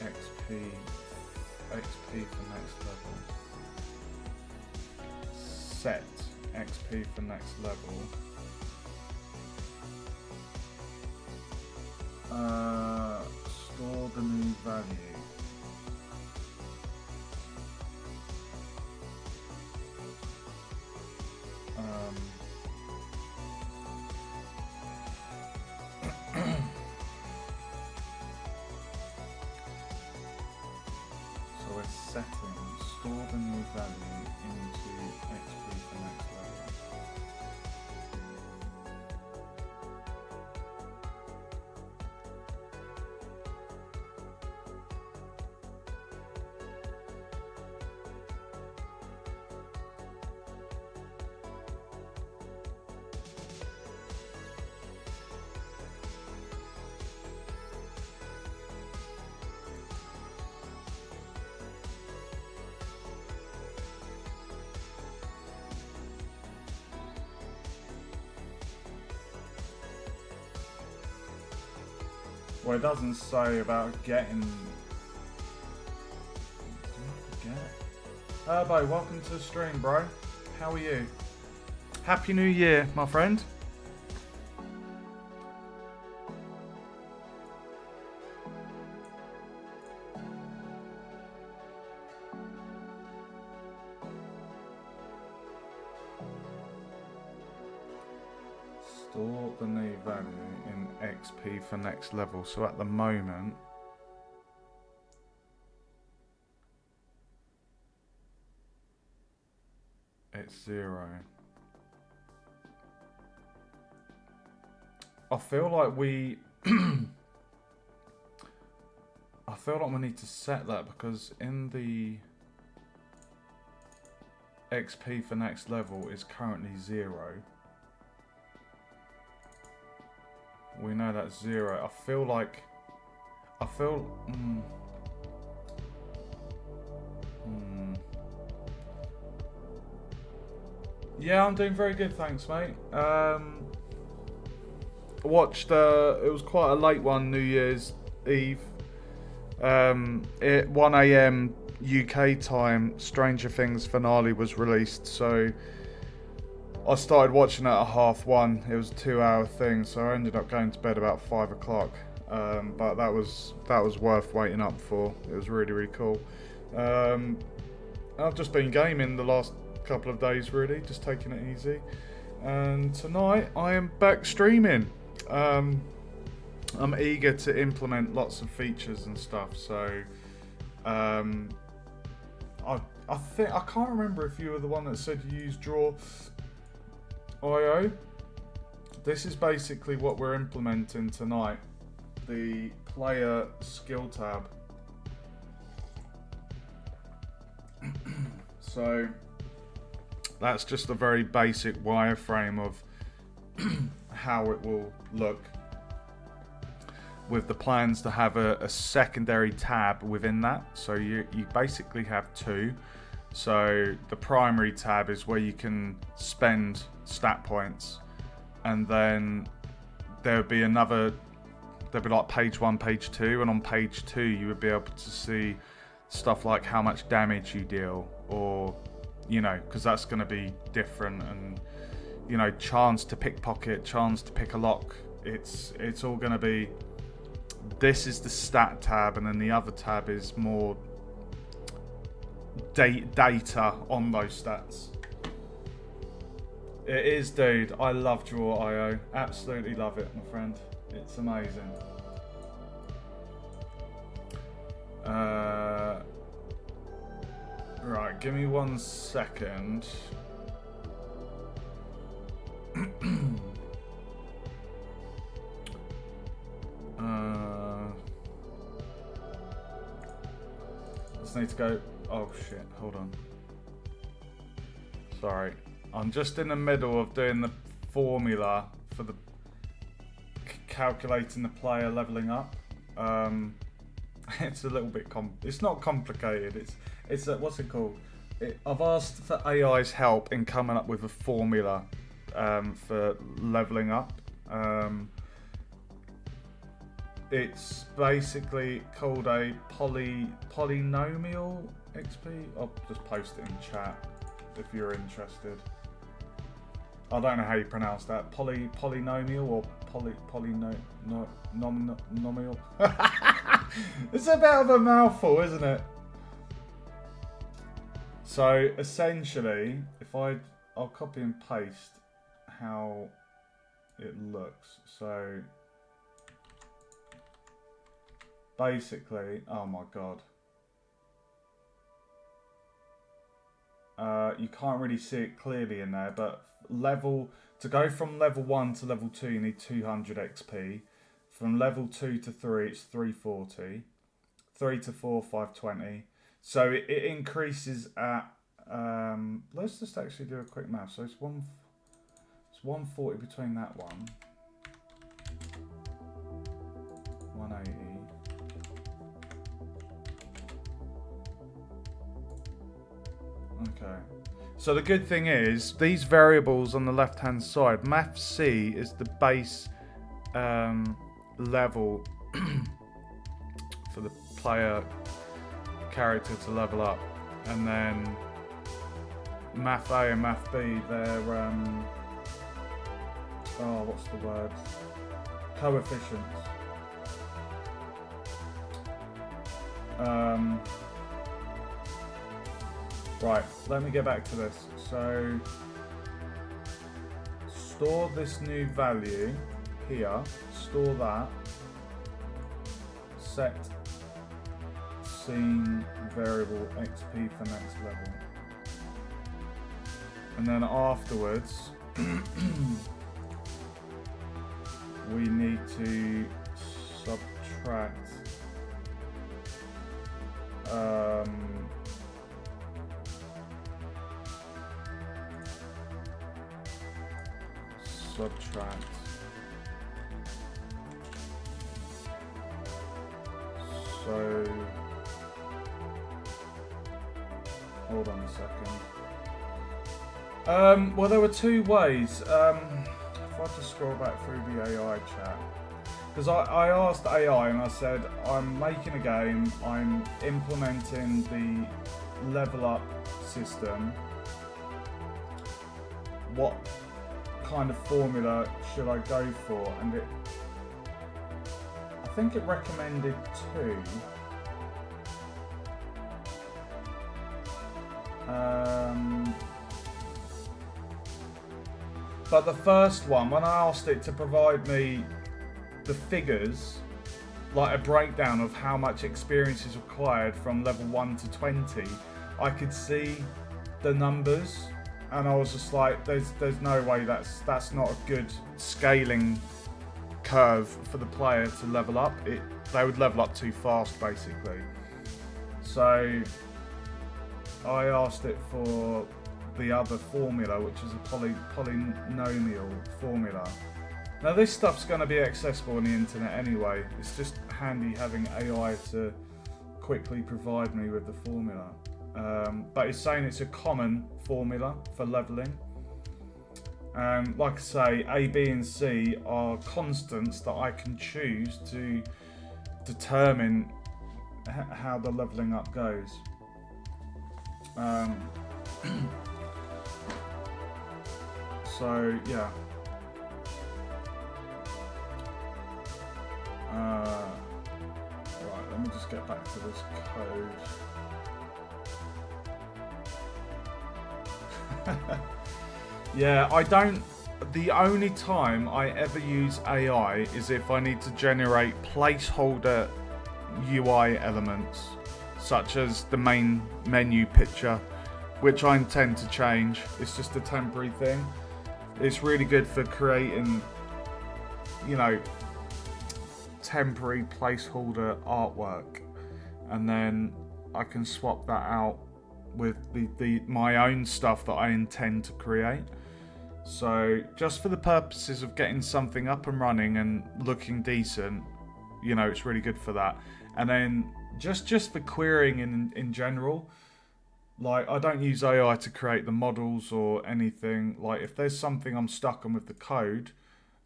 XP for next level. Set XP for next level. Store the new value. So we're setting, store the new value into XP for next level. Well, it doesn't say about getting. Do I have to get? Herbo, welcome to the stream, bro. How are you? Happy New Year, my friend. Store the new value in XP for next level. So at the moment, it's 0. I feel like we need to set that, because in the XP for next level is currently 0. We know that's 0. Yeah, I'm doing very good, thanks, mate. Watched, it was quite a late one, New Year's Eve. At 1 AM UK time, Stranger Things finale was released, so I started watching it at 1:30. It was a 2-hour thing, so I ended up going to bed about 5 o'clock. but that was worth waiting up for. It was really, really cool. I've just been gaming the last couple of days, really, just taking it easy. And tonight I am back streaming. I'm eager to implement lots of features and stuff. So I think I can't remember if you were the one that said you use Draw.io. This is basically what we're implementing tonight. The player skill tab. So that's just a very basic wireframe of how it will look, with the plans to have a secondary tab within that. So you basically have two. So the primary tab is where you can spend stat points, and then there'll be like page 1, page 2, and on page 2 you would be able to see stuff like how much damage you deal, or because that's going to be different, and chance to pickpocket, chance to pick a lock. It's all going to be. This is the stat tab, and then the other tab is more data on those stats. It is, dude. I love Draw.io. Absolutely love it, my friend. It's amazing. Right, give me 1 second. Just need to go. Oh shit, hold on. Sorry. I'm just in the middle of doing the formula for the calculating the player leveling up. It's a little bit it's not complicated. It's what's it called? I've asked for AI's help in coming up with a formula for leveling up. It's basically called a polynomial XP. I'll just post it in chat if you're interested. I don't know how you pronounce that. Polynomial or polynomial. It's a bit of a mouthful, isn't it? So essentially, if I'll copy and paste how it looks. So basically, oh my god. You can't really see it clearly in there, but to go from level 1 to level 2, you need 200 XP. From level 2 to 3, it's 340. 3 to 4, 520. So it increases at. Let's just actually do a quick math. So it's 140 between that one. 180. Okay. So the good thing is, these variables on the left-hand side, Math C is the base level for the player character to level up, and then Math A and Math B, they're what's the word? Coefficients. Right, let me get back to this. So, store this new value here, store that, set scene variable XP for next level. And then afterwards, we need to subtract so hold on a second. Well, there were two ways. If I just scroll back through the AI chat, because I asked AI and I said, I'm making a game, I'm implementing the level up system, what kind of formula should I go for? And I think it recommended 2. But the first one, when I asked it to provide me the figures, like a breakdown of how much experience is required from level 1 to 20, I could see the numbers, and I was just like, there's no way that's not a good scaling curve for the player to level up. They would level up too fast, basically. So I asked it for the other formula, which is a polynomial formula. Now this stuff's going to be accessible on the internet anyway. It's just handy having AI to quickly provide me with the formula. But it's saying it's a common formula for leveling. Like I say, A, B and C are constants that I can choose to determine how the leveling up goes. So yeah. Right, let me just get back to this code. Yeah, I don't. The only time I ever use AI is if I need to generate placeholder UI elements, such as the main menu picture, which I intend to change. It's just a temporary thing. It's really good for creating, you know, temporary placeholder artwork, and then I can swap that out with my own stuff that I intend to create. So just for the purposes of getting something up and running and looking decent, you know, it's really good for that. And then just for querying in general, like I don't use AI to create the models or anything. Like if there's something I'm stuck on with the code,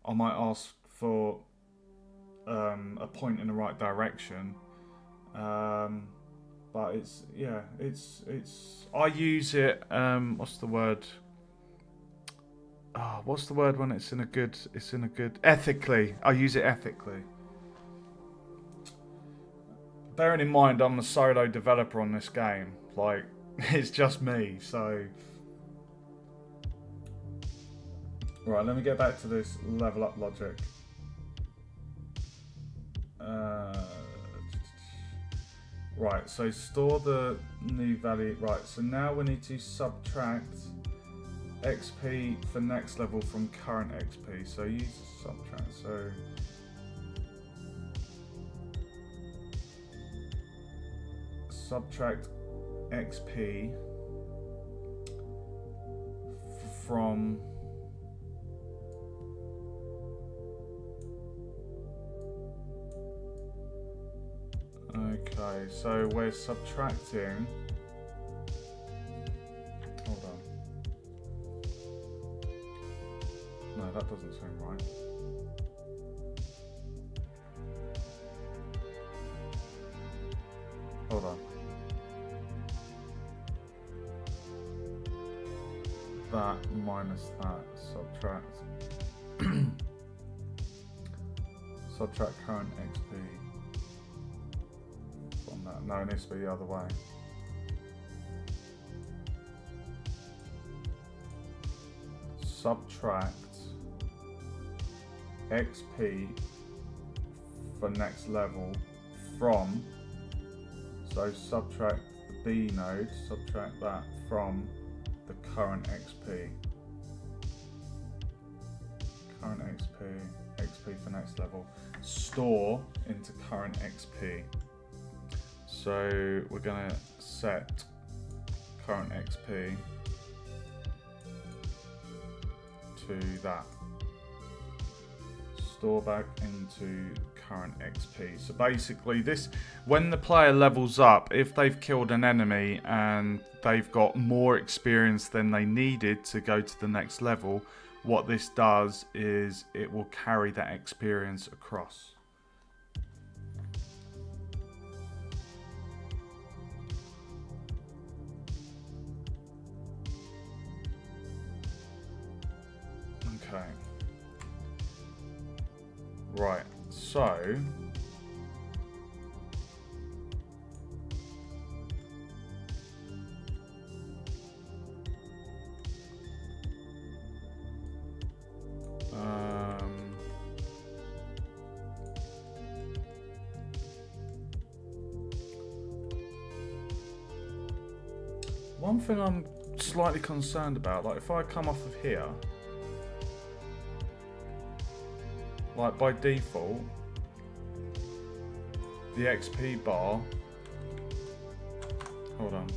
I might ask for a point in the right direction. But it's I use it, what's the word? Oh, what's the word when it's in a good ethically. I use it ethically. Bearing in mind I'm a solo developer on this game, like it's just me, so right, let me get back to this level up logic. Right, so store the new value. Right, so now we need to subtract XP for next level from current XP. So use subtract. So subtract XP from okay, so we're subtracting. Hold on. No, that doesn't seem right. Hold on. That minus that, subtract. Subtract current XP from that. No, it needs to be the other way. Subtract XP for next level from, so subtract the B node, subtract that from the current XP. Current XP for next level. Store into current XP. So we're going to set current XP to that. Store back into current XP. So basically this, when the player levels up, if they've killed an enemy and they've got more experience than they needed to go to the next level, what this does is it will carry that experience across. Okay. Right, so One thing I'm slightly concerned about, like if I come off of here, like by default, the XP bar, hold on.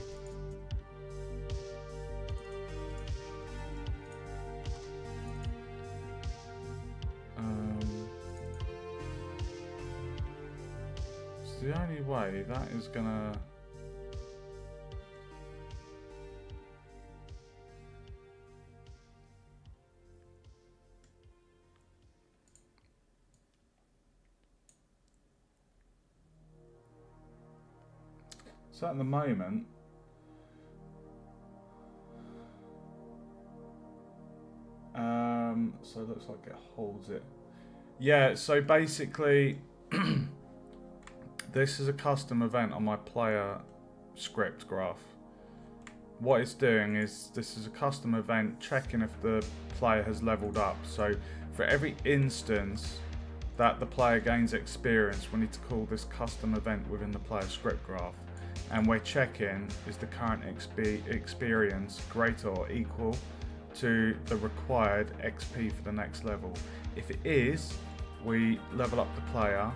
It's the only way that is gonna... So at the moment, so it looks like it holds it. Yeah, so basically, this is a custom event on my player script graph. What it's doing is, this is a custom event checking if the player has leveled up. So for every instance that the player gains experience, we need to call this custom event within the player script graph. And we're checking, is the current experience greater or equal to the required XP for the next level. If it is, we level up the player,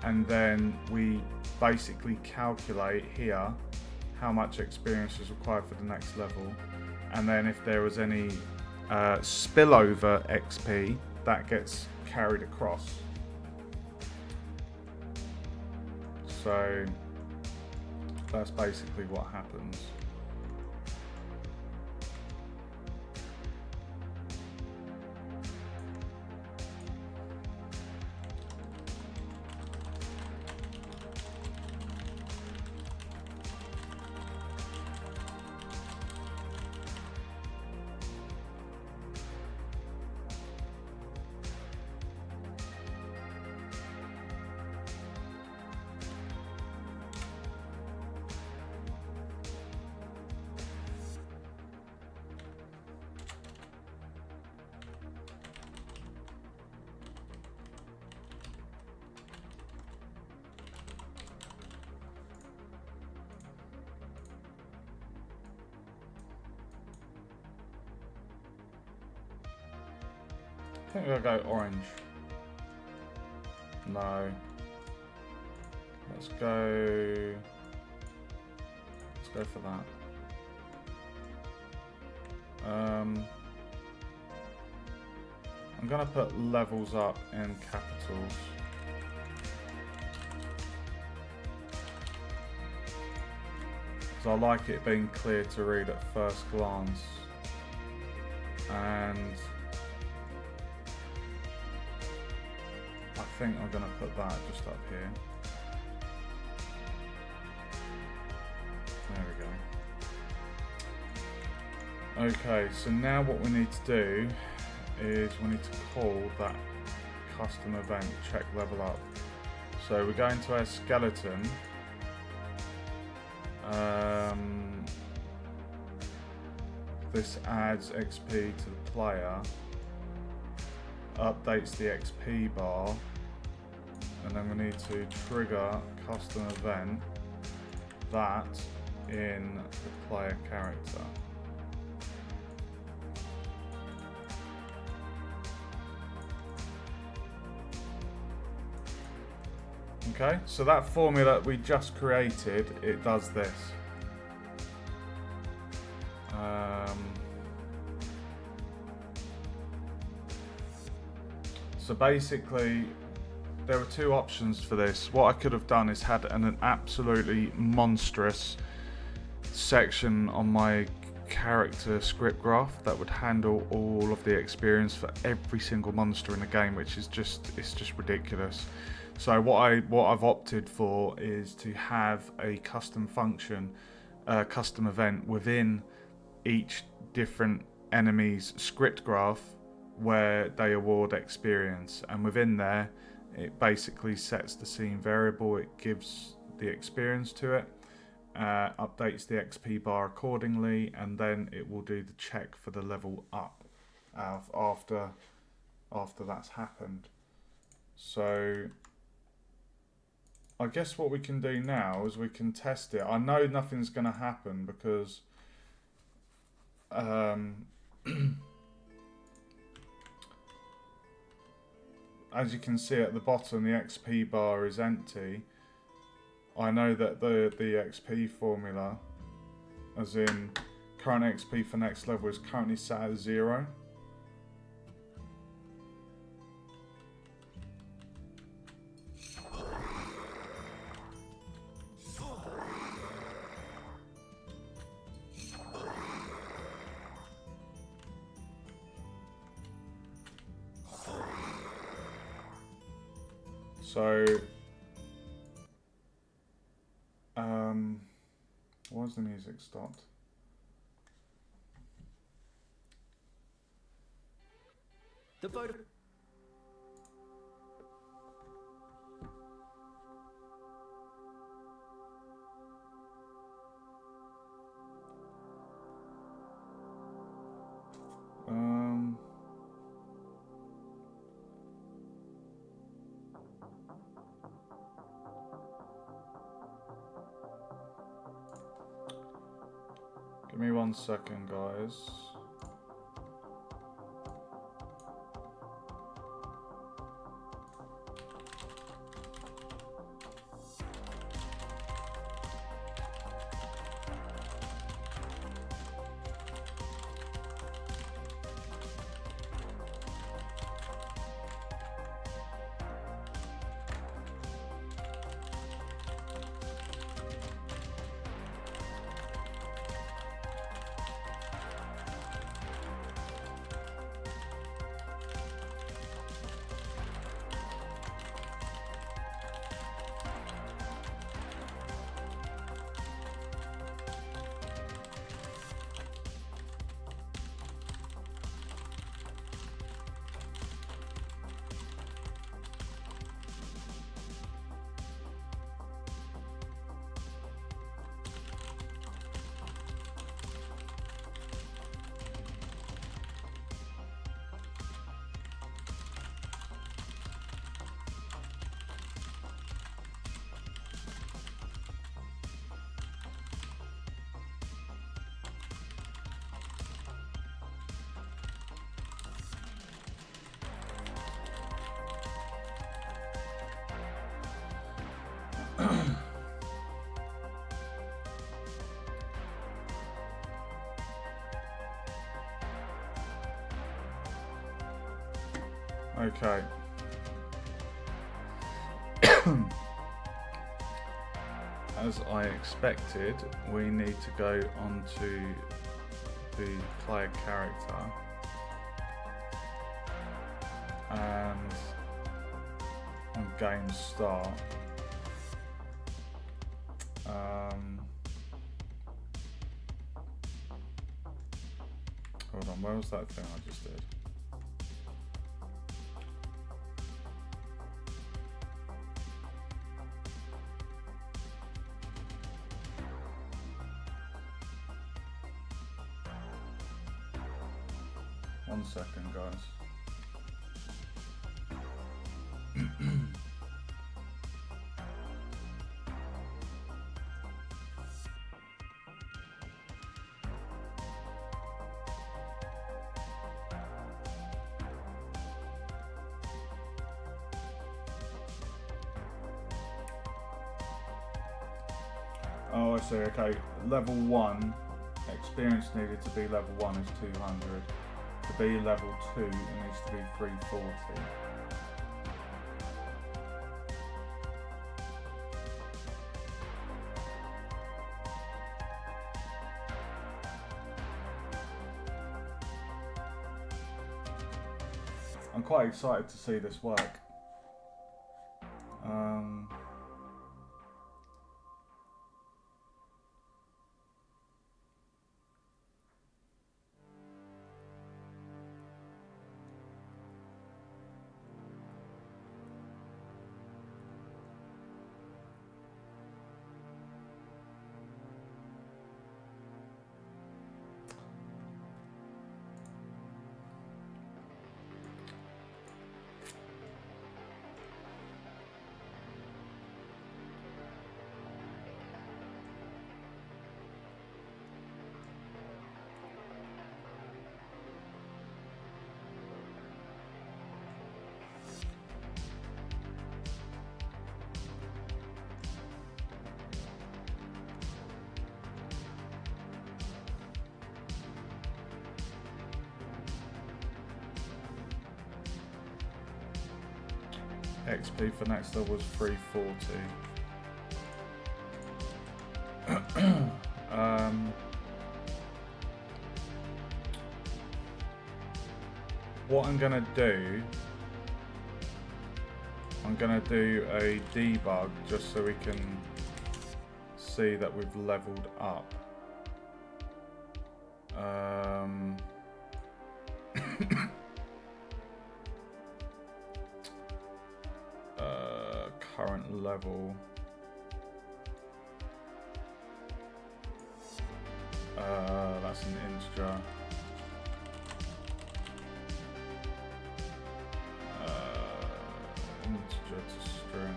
and then we basically calculate here how much experience is required for the next level. And then if there was any spillover XP, that gets carried across. So that's basically what happens. I think we'll go orange. No. Let's go for that. I'm gonna put levels up in capitals. Because I like it being clear to read at first glance. And I think I'm going to put that just up here. There we go. Okay, so now what we need to do is we need to call that custom event check level up. So we go into our skeleton. This adds XP to the player, updates the XP bar, and then we need to trigger custom event that in the player character. Okay, so that formula we just created, it does this. So basically, there were two options for this. What I could have done is had an absolutely monstrous section on my character script graph that would handle all of the experience for every single monster in the game, which is it's just ridiculous. So what I've opted for is to have a custom function, custom event within each different enemy's script graph where they award experience, and within there it basically sets the scene variable, it gives the experience to it, updates the XP bar accordingly, and then it will do the check for the level up after that's happened. So I guess what we can do now is we can test it. I know nothing's going to happen because as you can see at the bottom, the XP bar is empty. I know that the XP formula, as in current XP for next level, is currently set at 0. So, why has the music stopped? The vote. Give me 1 second, guys. Okay. As I expected, we need to go onto the player character and on game start. Hold on, where was that thing I just did? One second, guys. Oh, I see, okay. Level 1, experience needed to be level 1 is 200. To be level 2, it needs to be 340. I'm quite excited to see this work. XP for next level was 340. What I'm gonna do, I'm gonna do a debug just so we can see that we've leveled up. Current level. That's an integer. Integer to string.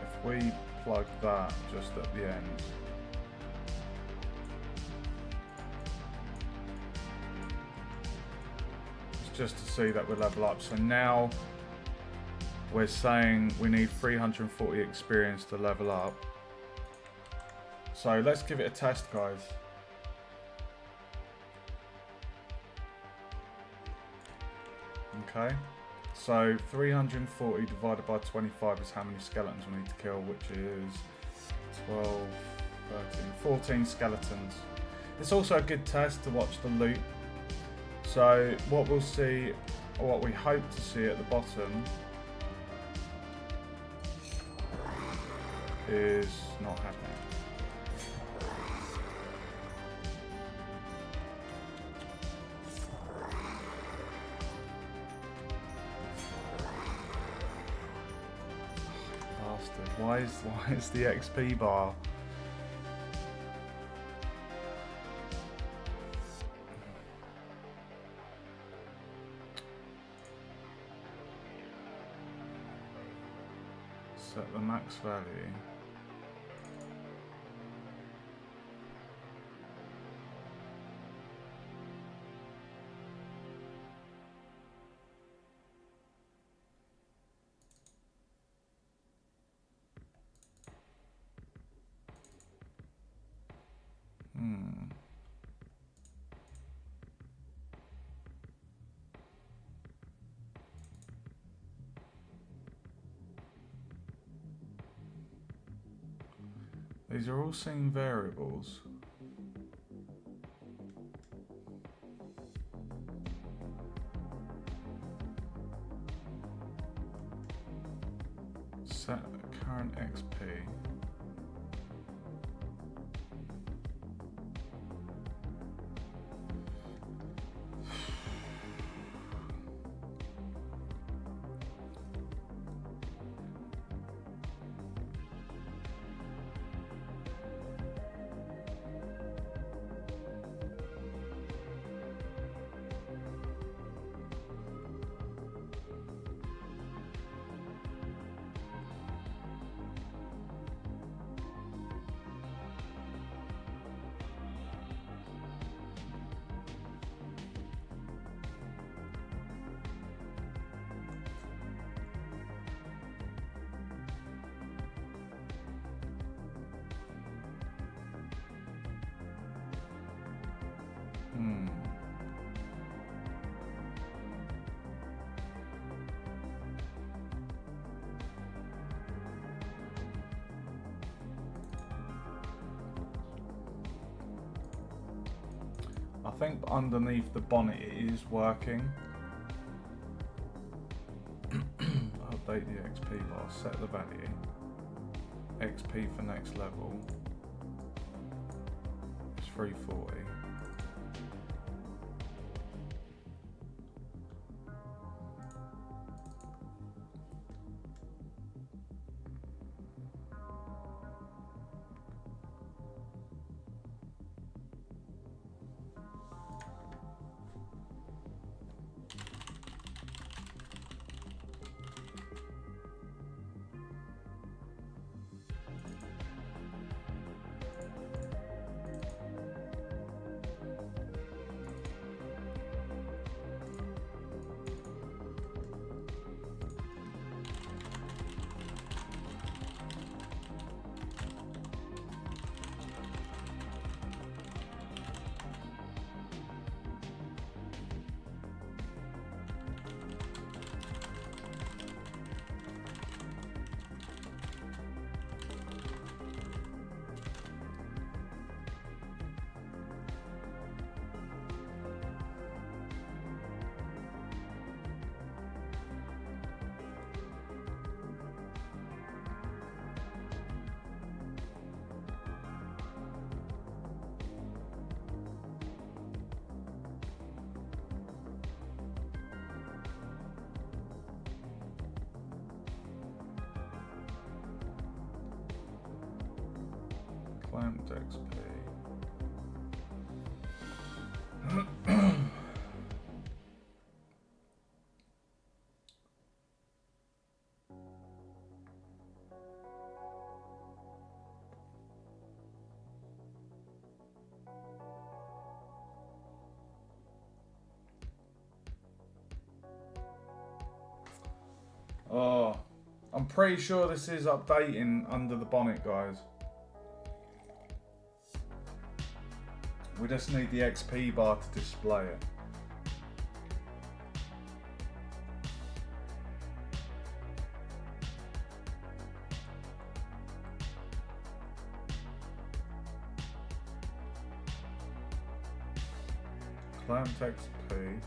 If we plug that just at the end. Just to see that we level up. So now we're saying we need 340 experience to level up. So let's give it a test, guys. Okay, so 340 divided by 25 is how many skeletons we need to kill, which is 12, 13, 14 skeletons. It's also a good test to watch the loot. So what we'll see, or what we hope to see at the bottom, is not happening. Bastard, why is the XP bar? Set the max value. These are all same variables. Set current XP. I think underneath the bonnet it is working. Update the XP bar, set the value. XP for next level is 340. Clamped XP. Oh, I'm pretty sure this is updating under the bonnet, guys. We just need the XP bar to display it. Clamped XP.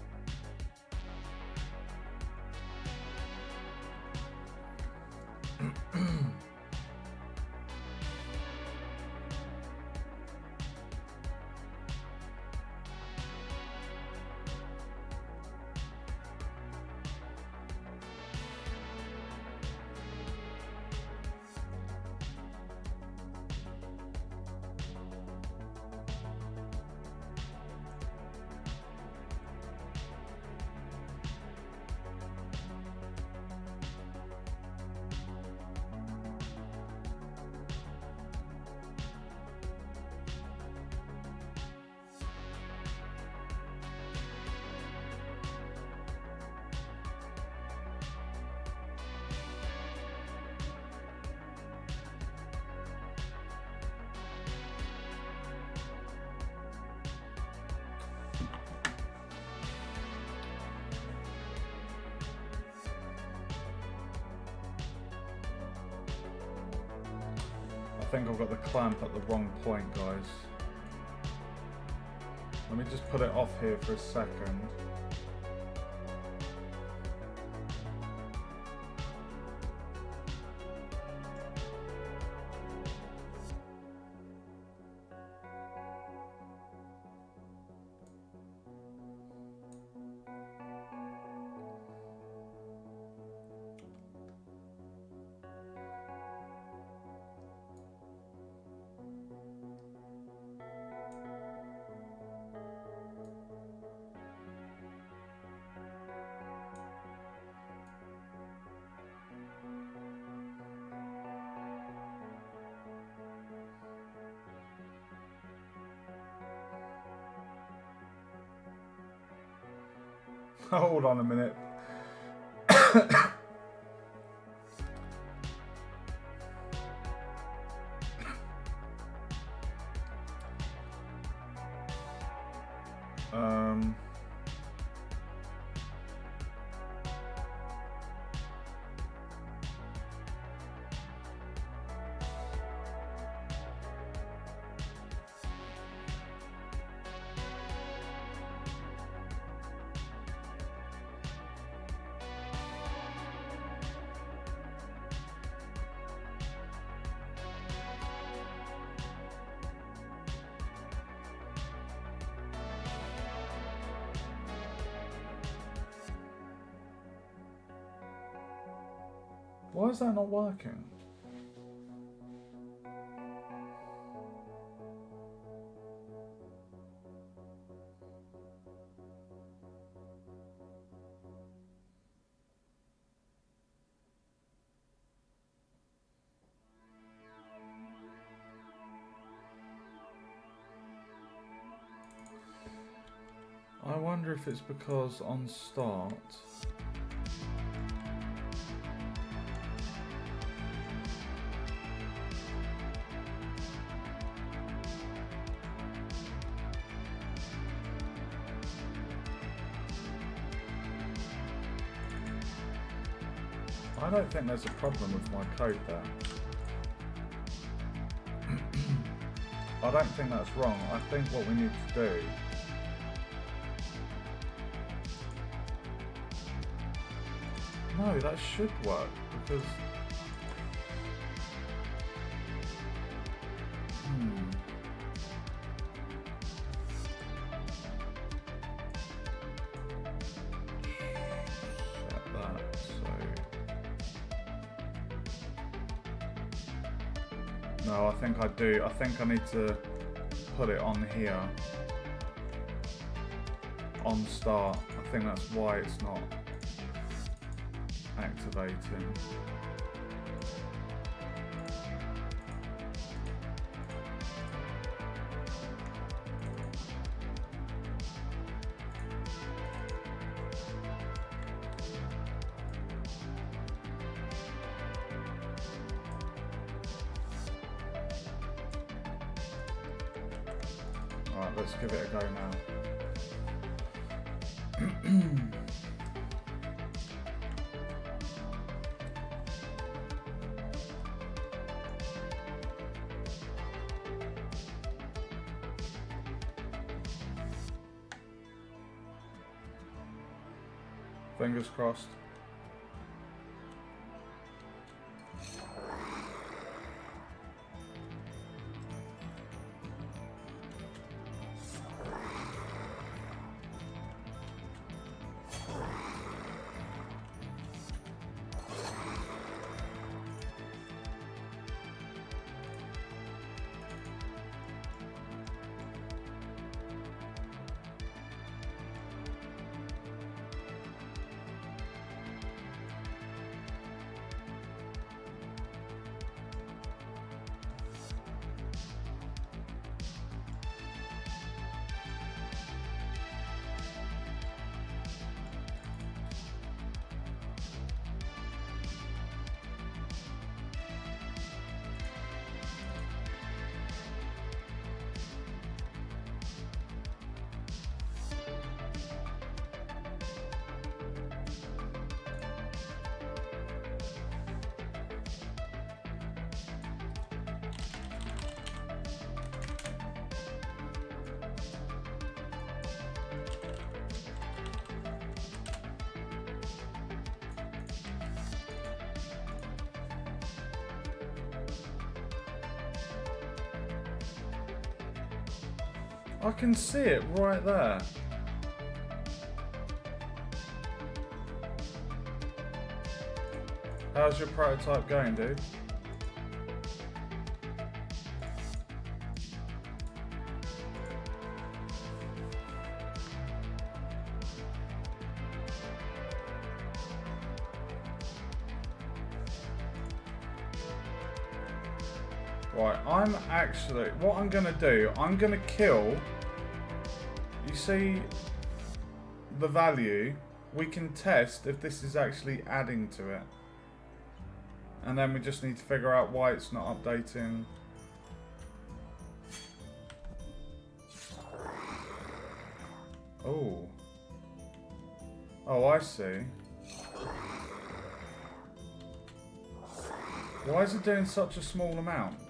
I think I've got the clamp at the wrong point, guys. Let me just put it off here for a second. Hold on a minute. Why is that not working? I wonder if it's because on start I don't think there's a problem with my code there. I don't think that's wrong. I think what we need to do no, that should work because set that so No, I think I do. I think I need to put it on here. On start. I think that's why it's not activating. Alright, let's give it a go now. Fingers crossed. I can see it right there. How's your prototype going, dude? Right, I'm actually, what I'm gonna do, I'm gonna kill, you see the value, we can test if this is actually adding to it. And then we just need to figure out why it's not updating. Oh. Oh, I see. Why is it doing such a small amount?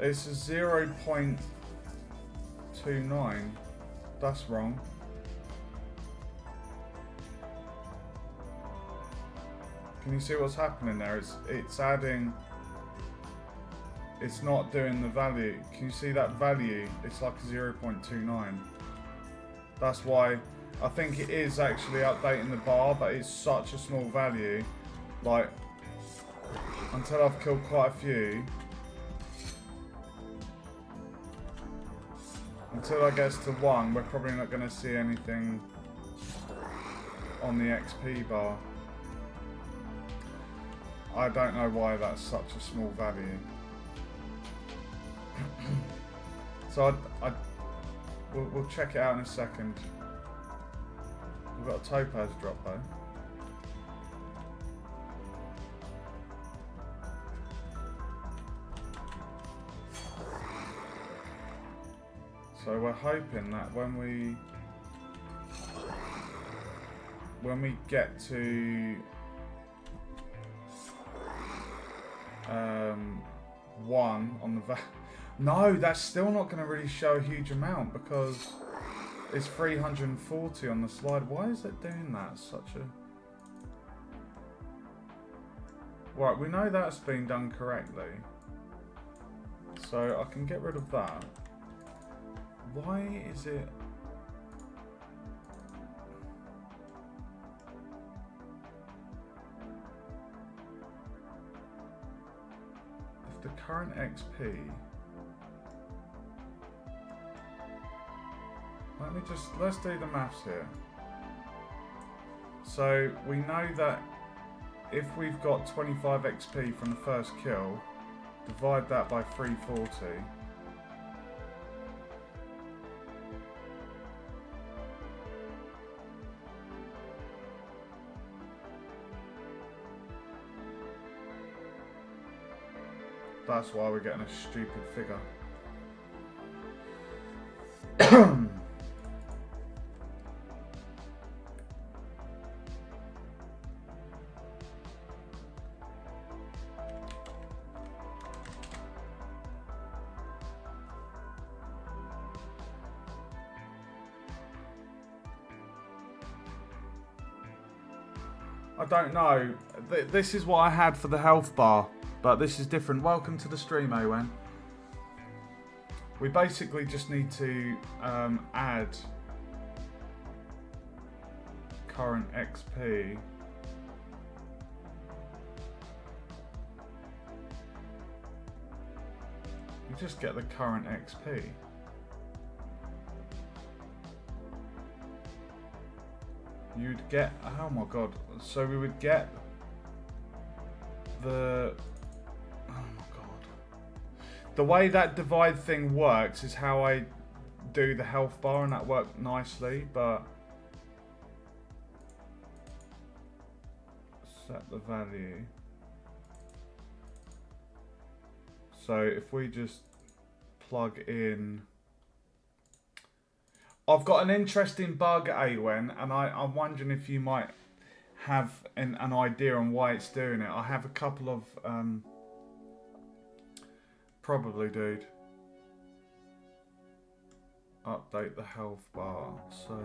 It's a 0.29. That's wrong. Can you see what's happening there? It's adding. It's not doing the value. Can you see that value? It's like 0.29. That's why I think it is actually updating the bar, but it's such a small value. Like, until I've killed quite a few. Until I get to 1, we're probably not going to see anything on the XP bar. I don't know why that's such a small value. So we'll check it out in a second. We've got a topaz drop though. So we're hoping that when we get to 1 on the no, that's still not going to really show a huge amount because it's 340 on the slide. Why is it doing that? Such a right. We know that's been done correctly, so I can get rid of that. Why is it? the current XP... let's do the maths here. So we know that if we've got 25 XP from the first kill, divide that by 340. That's why we're getting a stupid figure. I don't know. This is what I had for the health bar, but this is different. Welcome to the stream, Owen. We basically just need to add current XP. You just get the current XP. You'd get, oh my god, so we would get the, oh my god. The way that divide thing works is how I do the health bar, and that worked nicely, but set the value. So if we just plug in, I've got an interesting bug, Awen, and I'm wondering if you might have an idea on why it's doing it. I have a couple of... probably, dude. Update the health bar. So...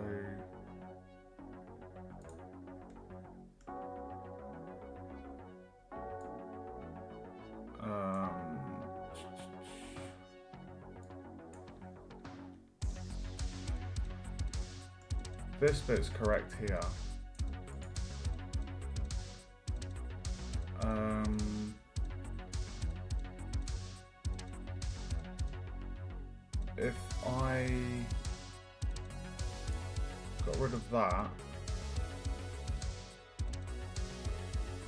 this bit's correct here. If I got rid of that,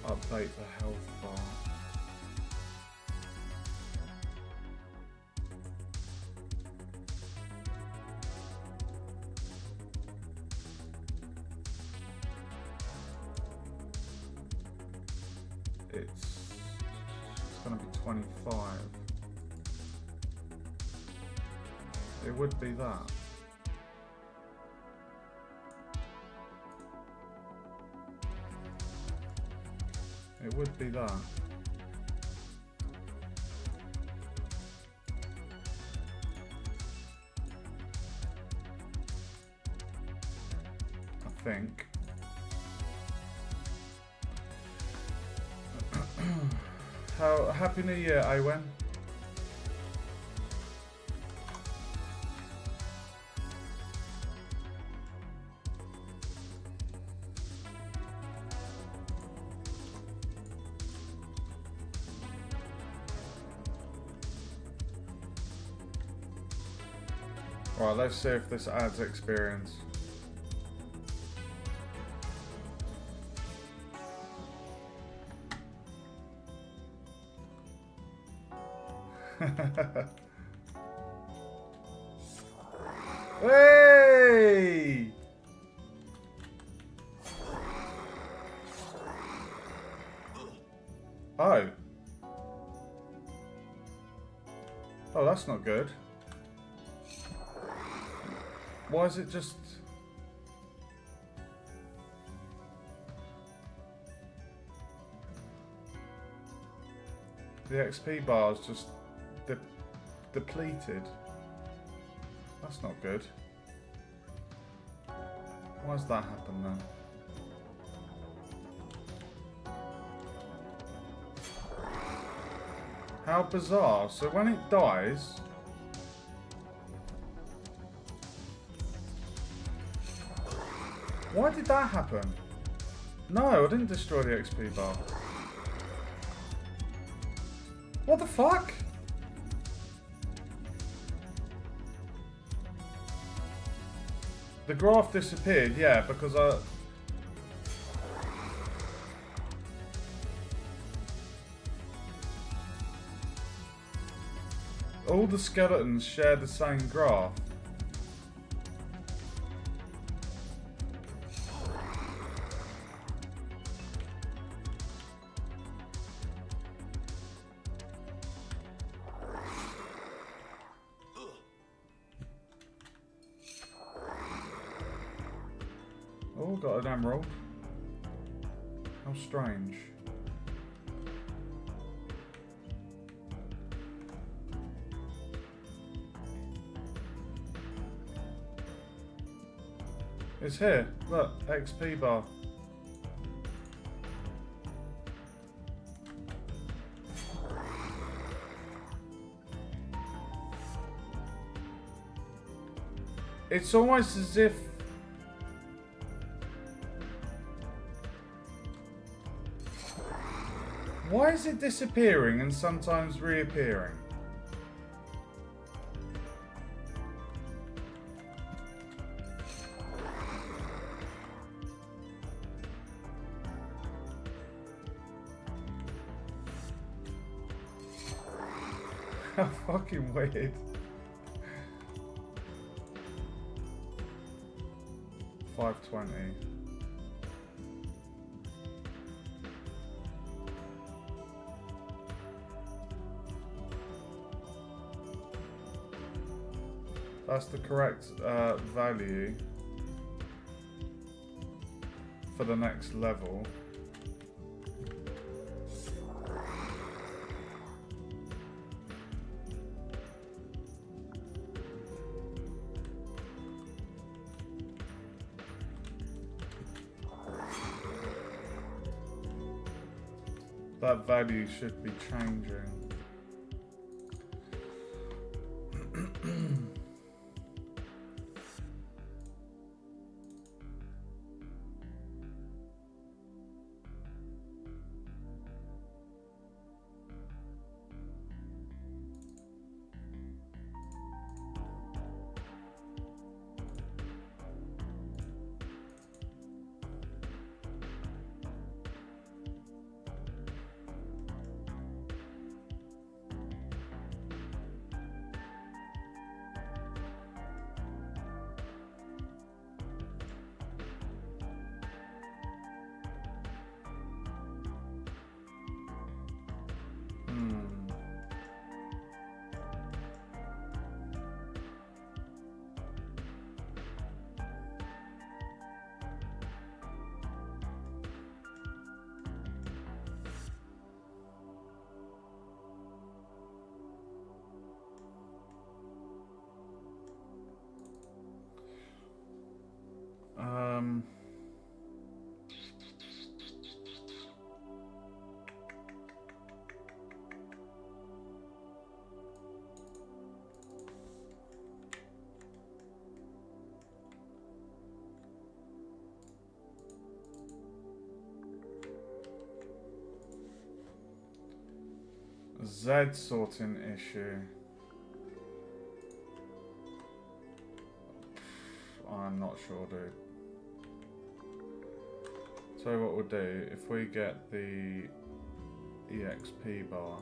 update the health bar. It's going to be 25. It would be that. It would be that. I think. Happy New Year, Owen. Right, let's see if this adds experience. Hey! Oh. Oh, that's not good. Why is it just... the XP bar is just depleted. That's not good. Why has that happened then? How bizarre. So when it dies... why did that happen? No, I didn't destroy the XP bar. What the fuck? The graph disappeared, yeah, because I... All the skeletons share the same graph. Oh, got an emerald. How strange. It's here. Look, XP bar. It's almost as if... Why is it disappearing and sometimes reappearing? How fucking weird. $5.20. That's the correct value for the next level. That value should be changing. Z sorting issue. I'm not sure, dude. So what we'll do, if we get the EXP bar.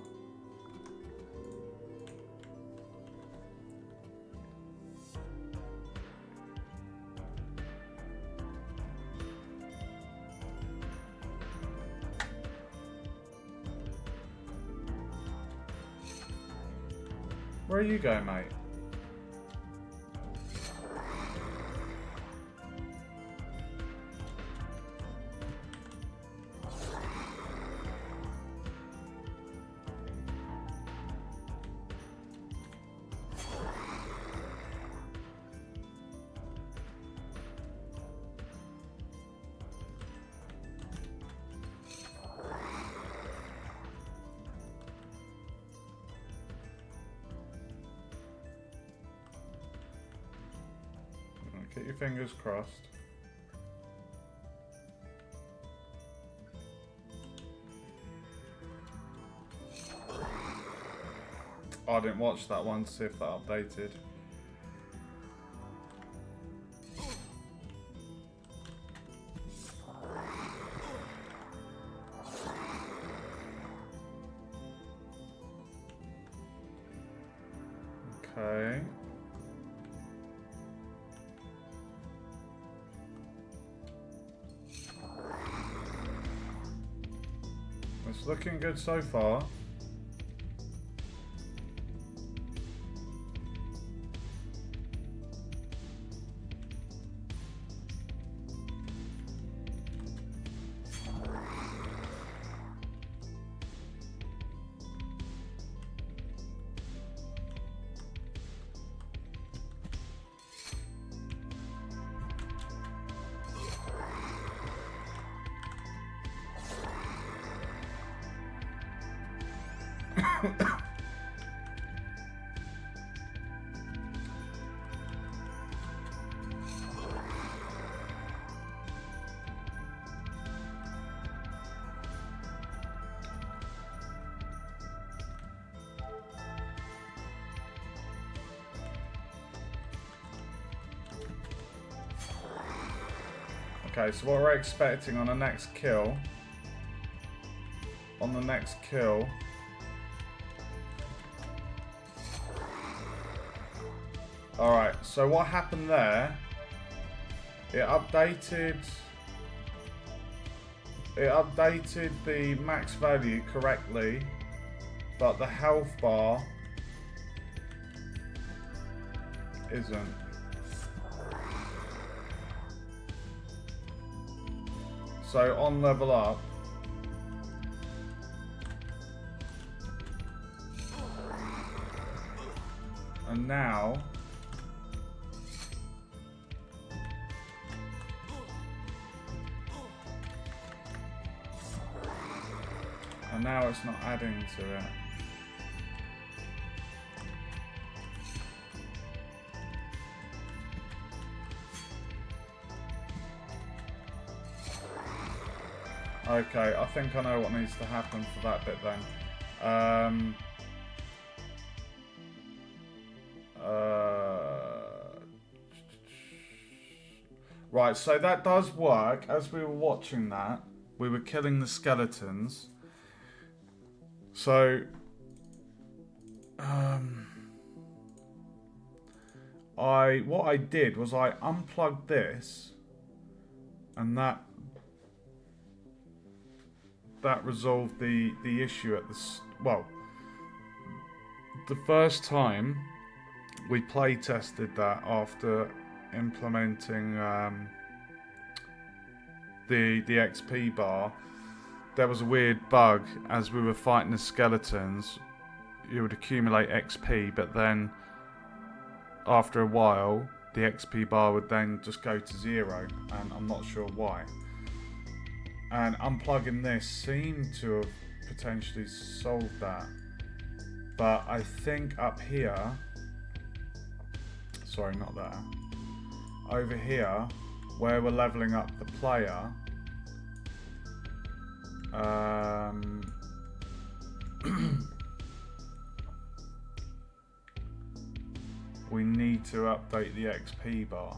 Where you go, mate? Get your fingers crossed. I didn't watch that one to see if that updated. Okay. It's looking good so far. Okay, so what we're expecting on the next kill. On the next kill. Alright, so what happened there? It updated the max value correctly, but the health bar isn't. So on level up, and now it's not adding to it. Okay, I think I know what needs to happen for that bit then. Right, so that does work. As we were watching that, we were killing the skeletons. So, what I did was I unplugged this, and that resolved the issue at the the first time we play tested that after implementing the XP bar. There was a weird bug as we were fighting the skeletons. You would accumulate XP, but then after a while the XP bar would then just go to 0, and I'm not sure why. And unplugging this seemed to have potentially solved that. But I think up here, sorry, not there, over here, where we're leveling up the player, we need to update the XP bar.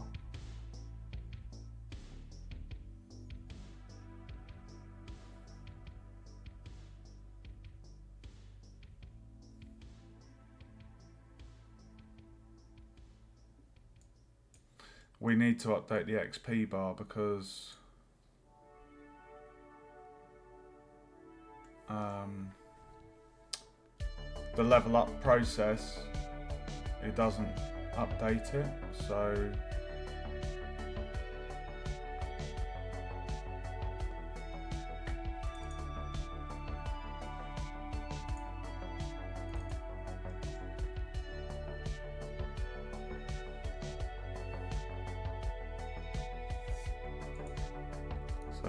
We need to update the XP bar because the level up process, it doesn't update it, so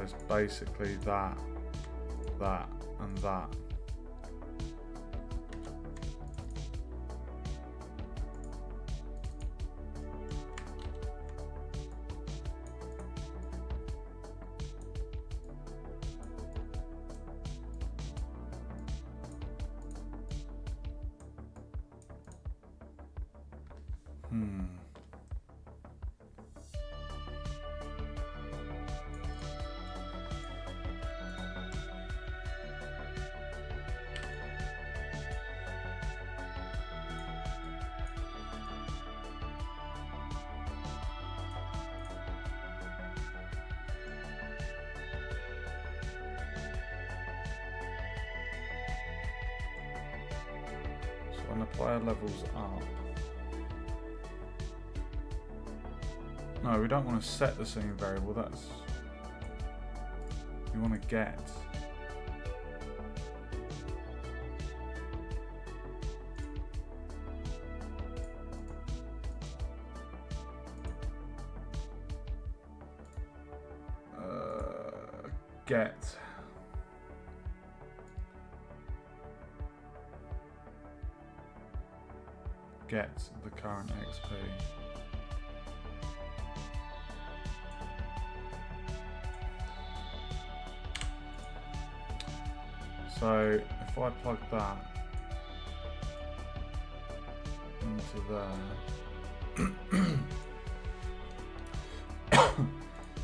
it's basically that, and that. When the player levels up. No, we don't want to set the scene variable, that's... We want to get. Get. Get the current XP. So if I plug that into there.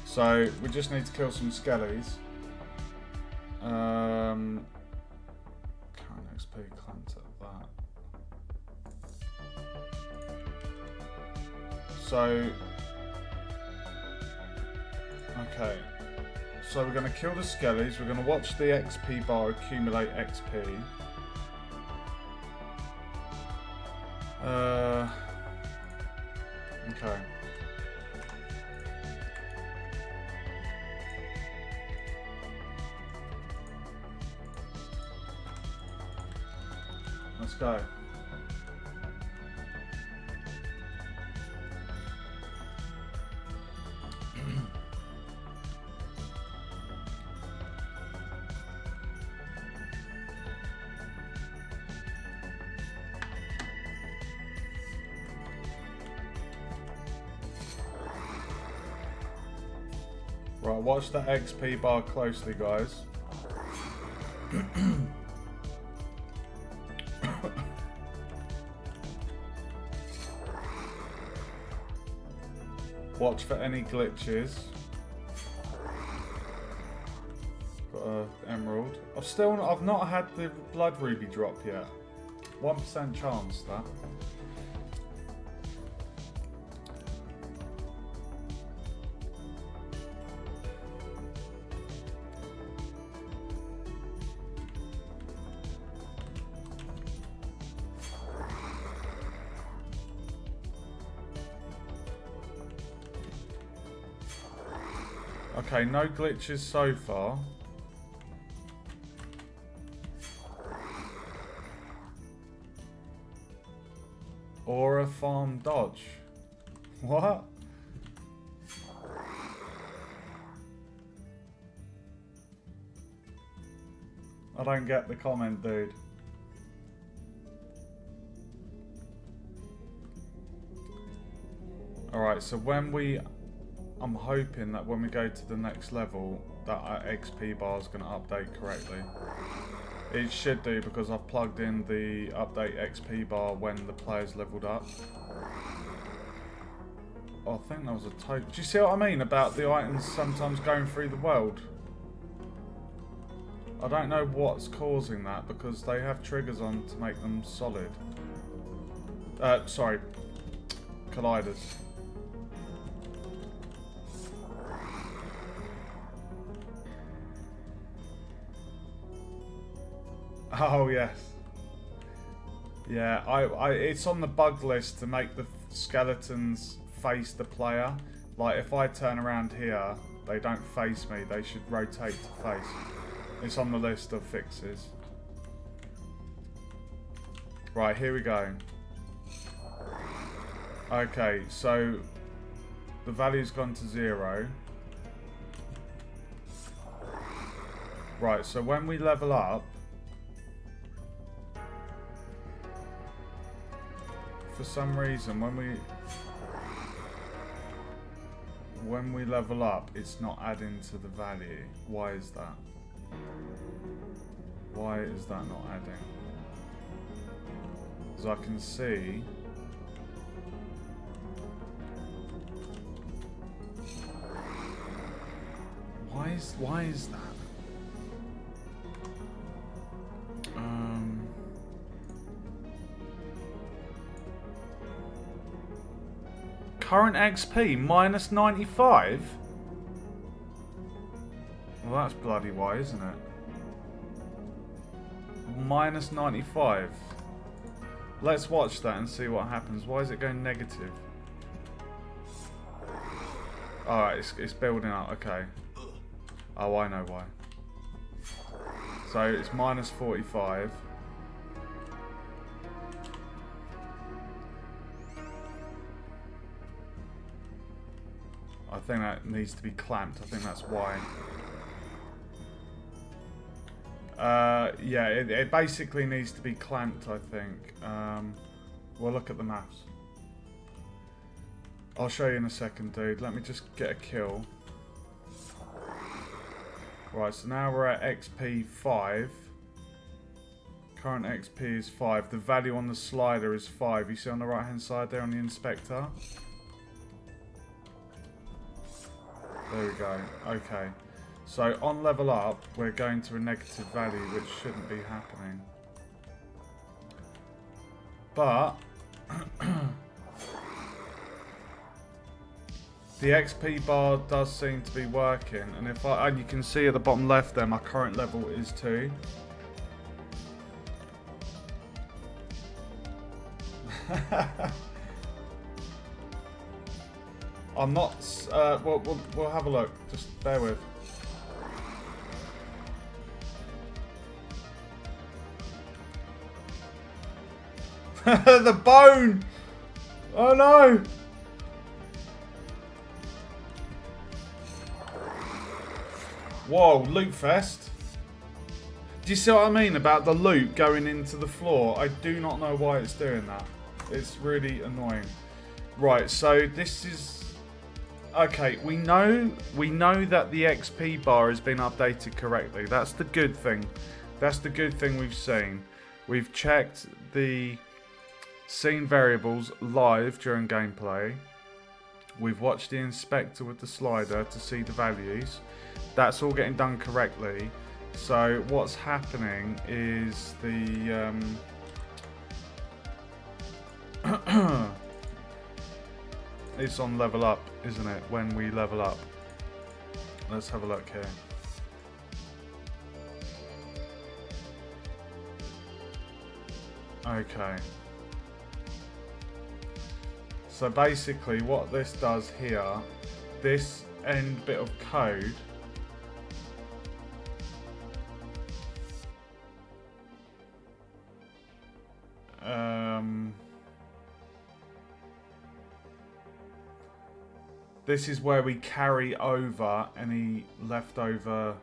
So we just need to kill some skellies. Current XP clamped at that. So, okay. So we're going to kill the skellies. We're going to watch the XP bar accumulate XP. Okay. Let's go. Right, watch the XP bar closely, guys. Watch for any glitches. Got an emerald. I've not had the blood ruby drop yet. 1% chance that. Okay, no glitches so far. Or a farm dodge. What? I don't get the comment, dude. Alright, so I'm hoping that when we go to the next level, that our XP bar is going to update correctly. It should do because I've plugged in the update XP bar when the player's leveled up. Oh, I think that was a token. Do you see what I mean about the items sometimes going through the world? I don't know what's causing that because they have triggers on to make them solid. Sorry, colliders. Oh yes. Yeah, it's on the bug list to make the skeletons face the player. Like if I turn around here, they don't face me, they should rotate to face. It's on the list of fixes. Right, here we go. Okay, so the value's gone to 0. Right, so when we level up, for some reason, when we level up, it's not adding to the value. Why is that? Why is that not adding? As I can see, Why is that? Current XP minus 95? Well, that's bloody why, isn't it? Minus 95. Let's watch that and see what happens. Why is it going negative? Alright, it's building up. Okay. Oh, I know why. So it's minus 45. I think that needs to be clamped. I think that's why. Yeah, it basically needs to be clamped, I think. We'll look at the maths. I'll show you in a second, dude. Let me just get a kill. Right, so now we're at XP 5. Current XP is 5. The value on the slider is 5. You see on the right hand side there on the inspector? There we go. Okay. So on level up, we're going to a negative value, which shouldn't be happening. But the XP bar does seem to be working, and and you can see at the bottom left there, my current level is 2. I'm not. We'll have a look. Just bear with. The bone! Oh no! Whoa, loot fest. Do you see what I mean about the loot going into the floor? I do not know why it's doing that. It's really annoying. Right, so this is... Okay, we know that the XP bar has been updated correctly. That's the good thing. That's the good thing we've seen. We've checked the scene variables live during gameplay. We've watched the inspector with the slider to see the values. That's all getting done correctly. So what's happening is the it's on level up, isn't it? When we level up. Let's have a look here. Okay. So basically what this does here, this end bit of code this is where we carry over any leftover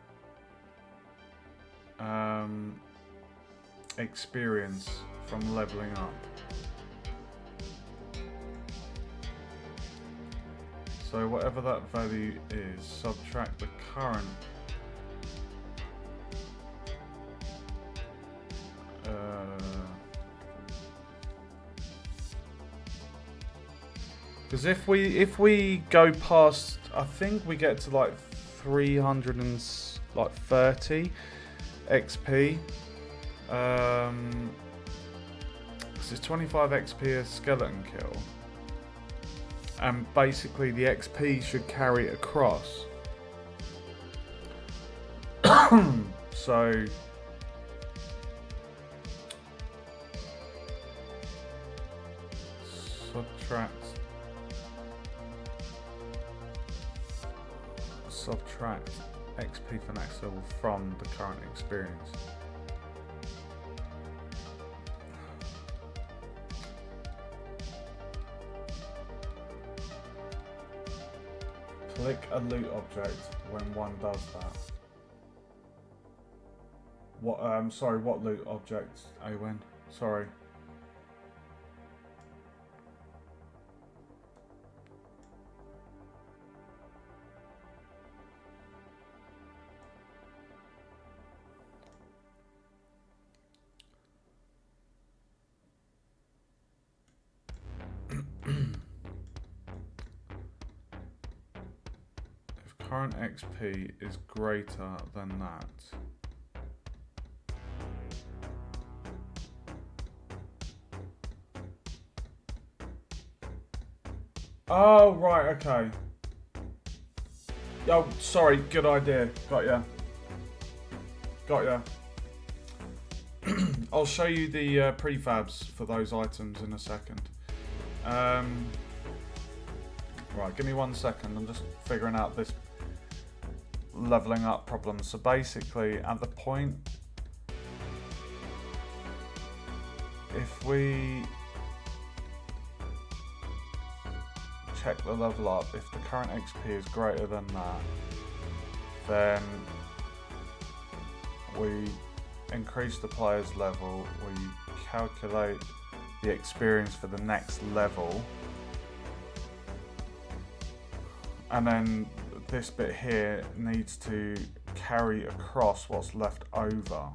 experience from leveling up. So whatever that value is, subtract the current because if we go past, I think we get to like 330 XP. Because it's 25 XP a skeleton kill. And basically the XP should carry across. So subtract XP for next level from the current experience. Click a loot object when one does that. What? Sorry. What loot object, Awen? Sorry. current XP is greater than that. Oh, right, okay. Oh, sorry, good idea. Got ya. Got ya. I'll show you the prefabs for those items in a second. Right, give me 1 second. I'm just figuring out this leveling up problem. So basically, at the point, if we check the level up, if the current XP is greater than that, then we increase the player's level, we calculate the experience for the next level, and then this bit here needs to carry across what's left over.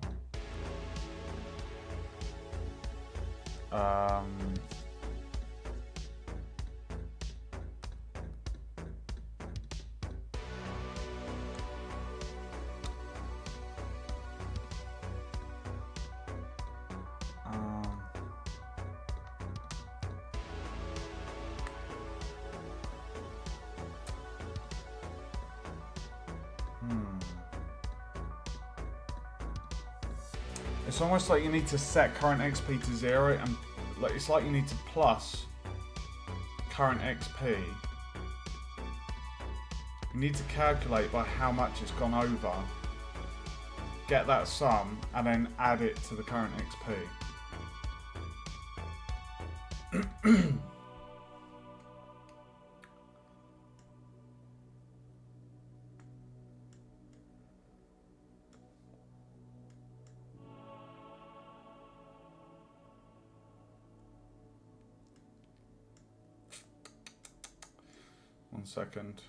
It's almost like you need to set current XP to 0, and it's like you need to plus current XP. You need to calculate by how much it's gone over, get that sum, and then add it to the current XP. One second.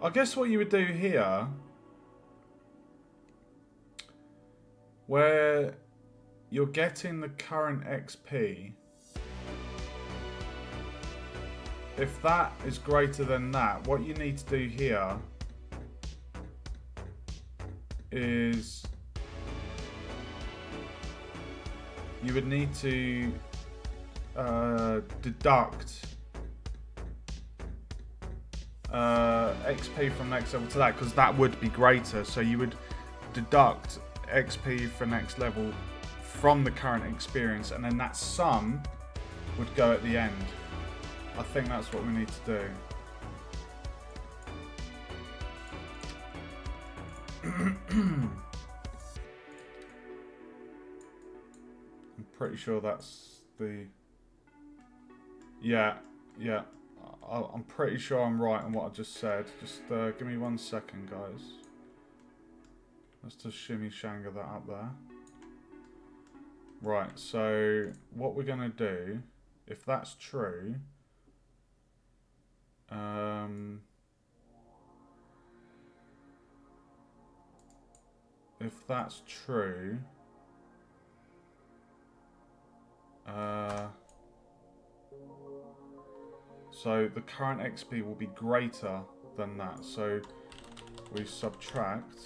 I guess what you would do here, where you're getting the current XP, if that is greater than that, what you need to do here is you would need to deduct XP from next level to that, because that would be greater. So you would deduct XP for next level from the current experience, and then that sum would go at the end. I think that's what we need to do. I'm pretty sure that's the... Yeah. I'm pretty sure I'm right on what I just said. Just give me 1 second, guys. Let's just shimmy shanga that up there. Right, so what we're going to do, if that's true... if that's true... so the current XP will be greater than that. So we subtract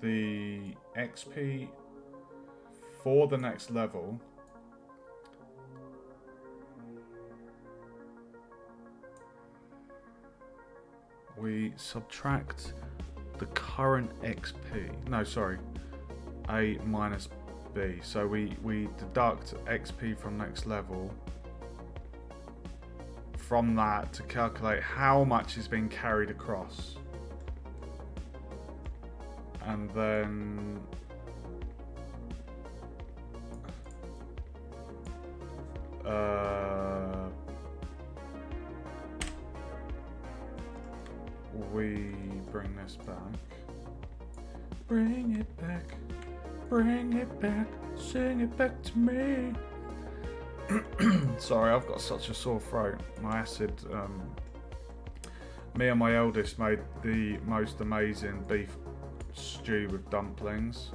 the XP for the next level. We subtract the current XP. No, sorry. A minus B. So we deduct XP from next level from that to calculate how much is being carried across. And then we bring this back. Bring it back. Bring it back. Sing it back to me. Sorry, I've got such a sore throat. My acid, me and my eldest made the most amazing beef stew with dumplings,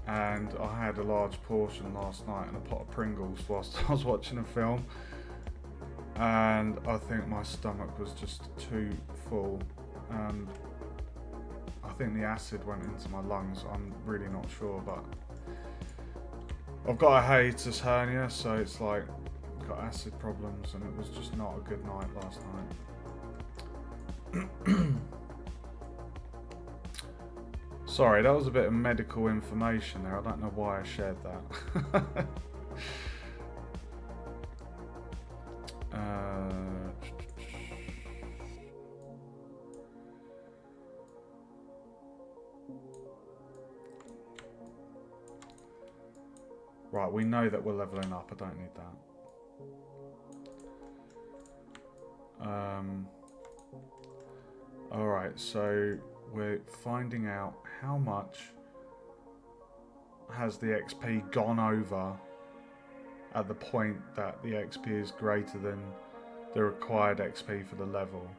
and I had a large portion last night and a pot of Pringles whilst I was watching a film, and I think my stomach was just too full, and I think the acid went into my lungs. I'm really not sure, but I've got a hiatus hernia, so it's like got acid problems, and it was just not a good night last night. Sorry, that was a bit of medical information there. I don't know why I shared that. Right, we know that we're leveling up. I don't need that. Alright, so we're finding out how much has the XP gone over at the point that the XP is greater than the required XP for the level.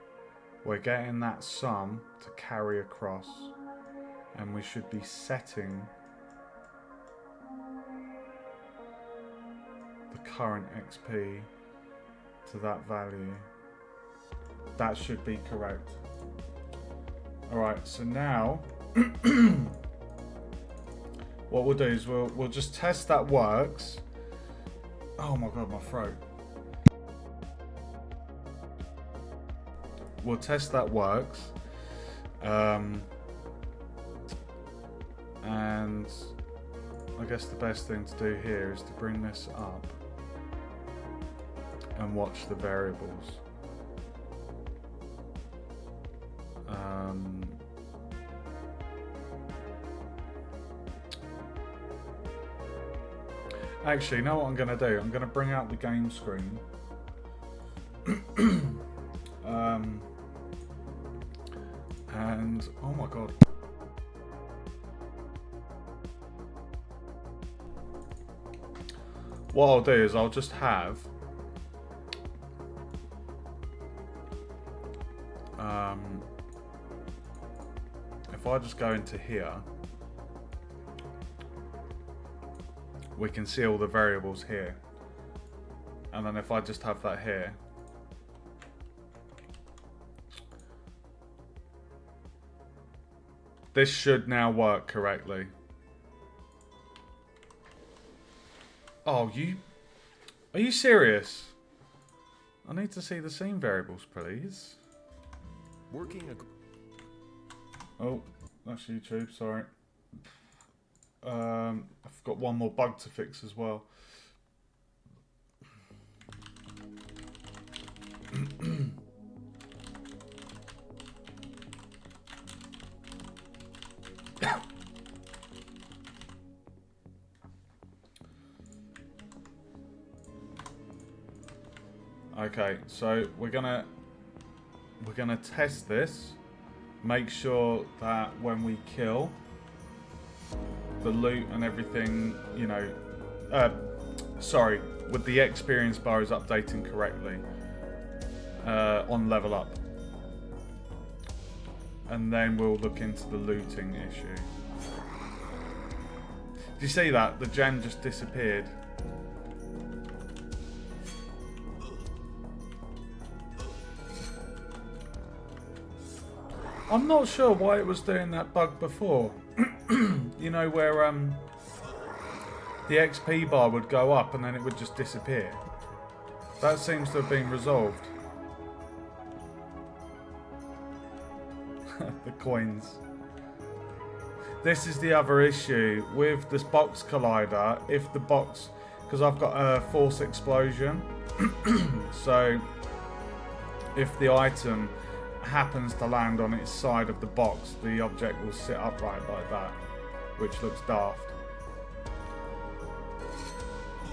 We're getting that sum to carry across, and we should be setting the current XP to that value. That should be correct. Alright, so now what we'll do is we'll just test that works. Oh my god, my throat. We'll test that works. And I guess the best thing to do here is to bring this up and watch the variables. Actually, you know what I'm going to do? I'm going to bring out the game screen. And, oh my god. What I'll do is I'll just have if I just go into here, we can see all the variables here, and then if I just have that here, this should now work correctly. Oh, are you serious? I need to see the scene variables, please. Oh, that's YouTube, sorry. I've got one more bug to fix as well. Okay, so we're gonna test this, make sure that when we kill, the loot and everything, you know, sorry, with the experience bar is updating correctly on level up, and then we'll look into the looting issue. Did you see that? The gem just disappeared. I'm not sure why it was doing that bug before. You know, where the XP bar would go up and then it would just disappear. That seems to have been resolved. The coins. This is the other issue with this box collider. If the box, because I've got a force explosion, so if the item happens to land on its side of the box, the object will sit upright like that, which looks daft.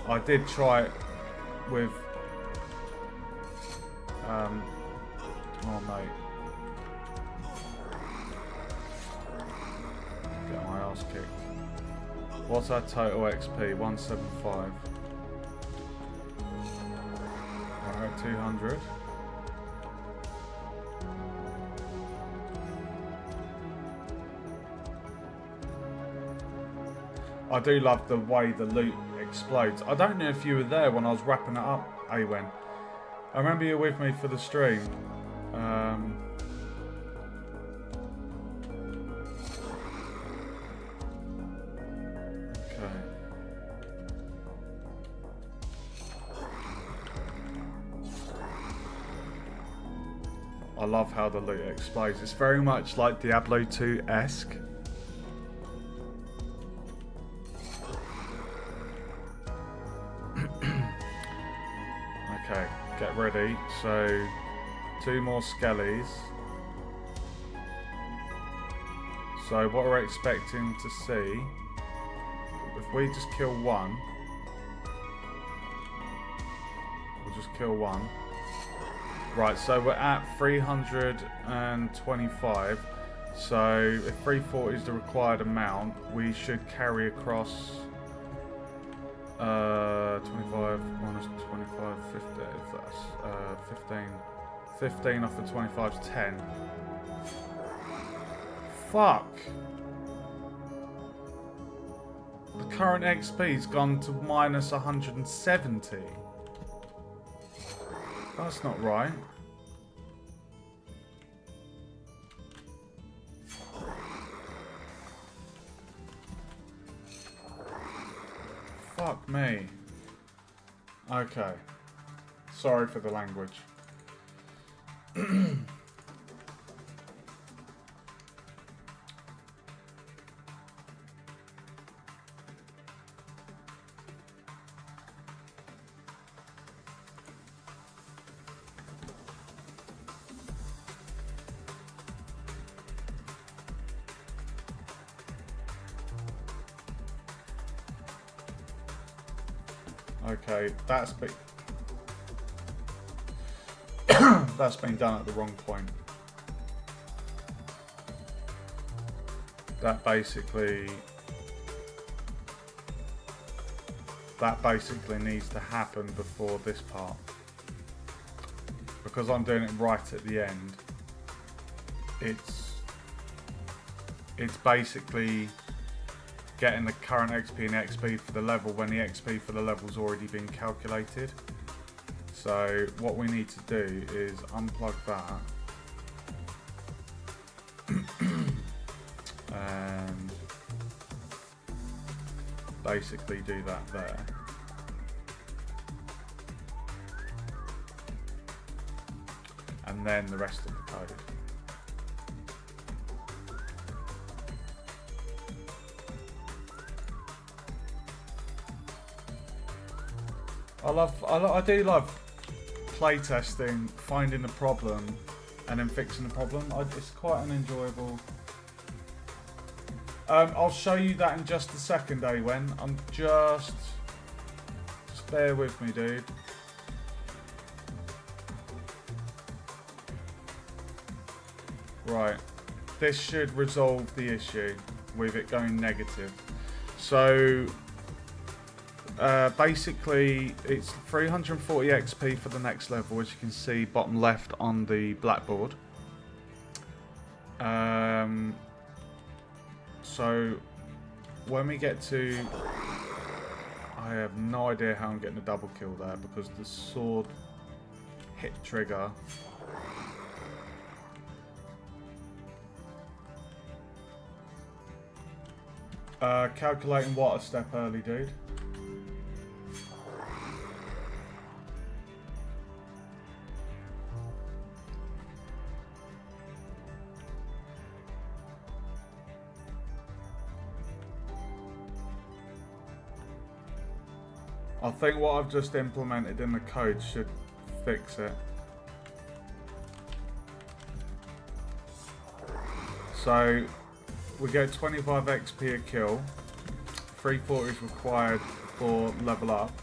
I did try it with oh mate, get my ass kicked. What's our total XP? 175. Alright, 200. I do love the way the loot explodes. I don't know if you were there when I was wrapping it up, Awen. I remember you were with me for the stream. Okay. I love how the loot explodes. It's very much like Diablo 2-esque. Okay, get ready. So, 2 more skellies. So what we're expecting to see, if we just kill one, we'll just kill one. Right, so we're at 325. So if 340 is the required amount, we should carry across 25 minus 25, 50, that's 15 off the 25 is 10. Fuck! The current XP's gone to minus 170. That's not right. Fuck me. Okay. Sorry for the language. Okay, that's been done at the wrong point. That basically needs to happen before this part. Because I'm doing it right at the end. It's basically getting the current XP and XP for the level when the XP for the level's already been calculated. So what we need to do is unplug that and basically do that there. And then the rest of the code. I do love playtesting, finding the problem, and then fixing the problem. It's quite an enjoyable. I'll show you that in just a second, Awen. I'm just bear with me, dude. Right, this should resolve the issue with it going negative. So. Basically, it's 340 XP for the next level, as you can see bottom left on the blackboard. So when we get to, I have no idea how I'm getting a double kill there because the sword hit trigger. Calculating what a step early, dude. I think what I've just implemented in the code should fix it. So we get 25 XP a kill. 340 is required for level up.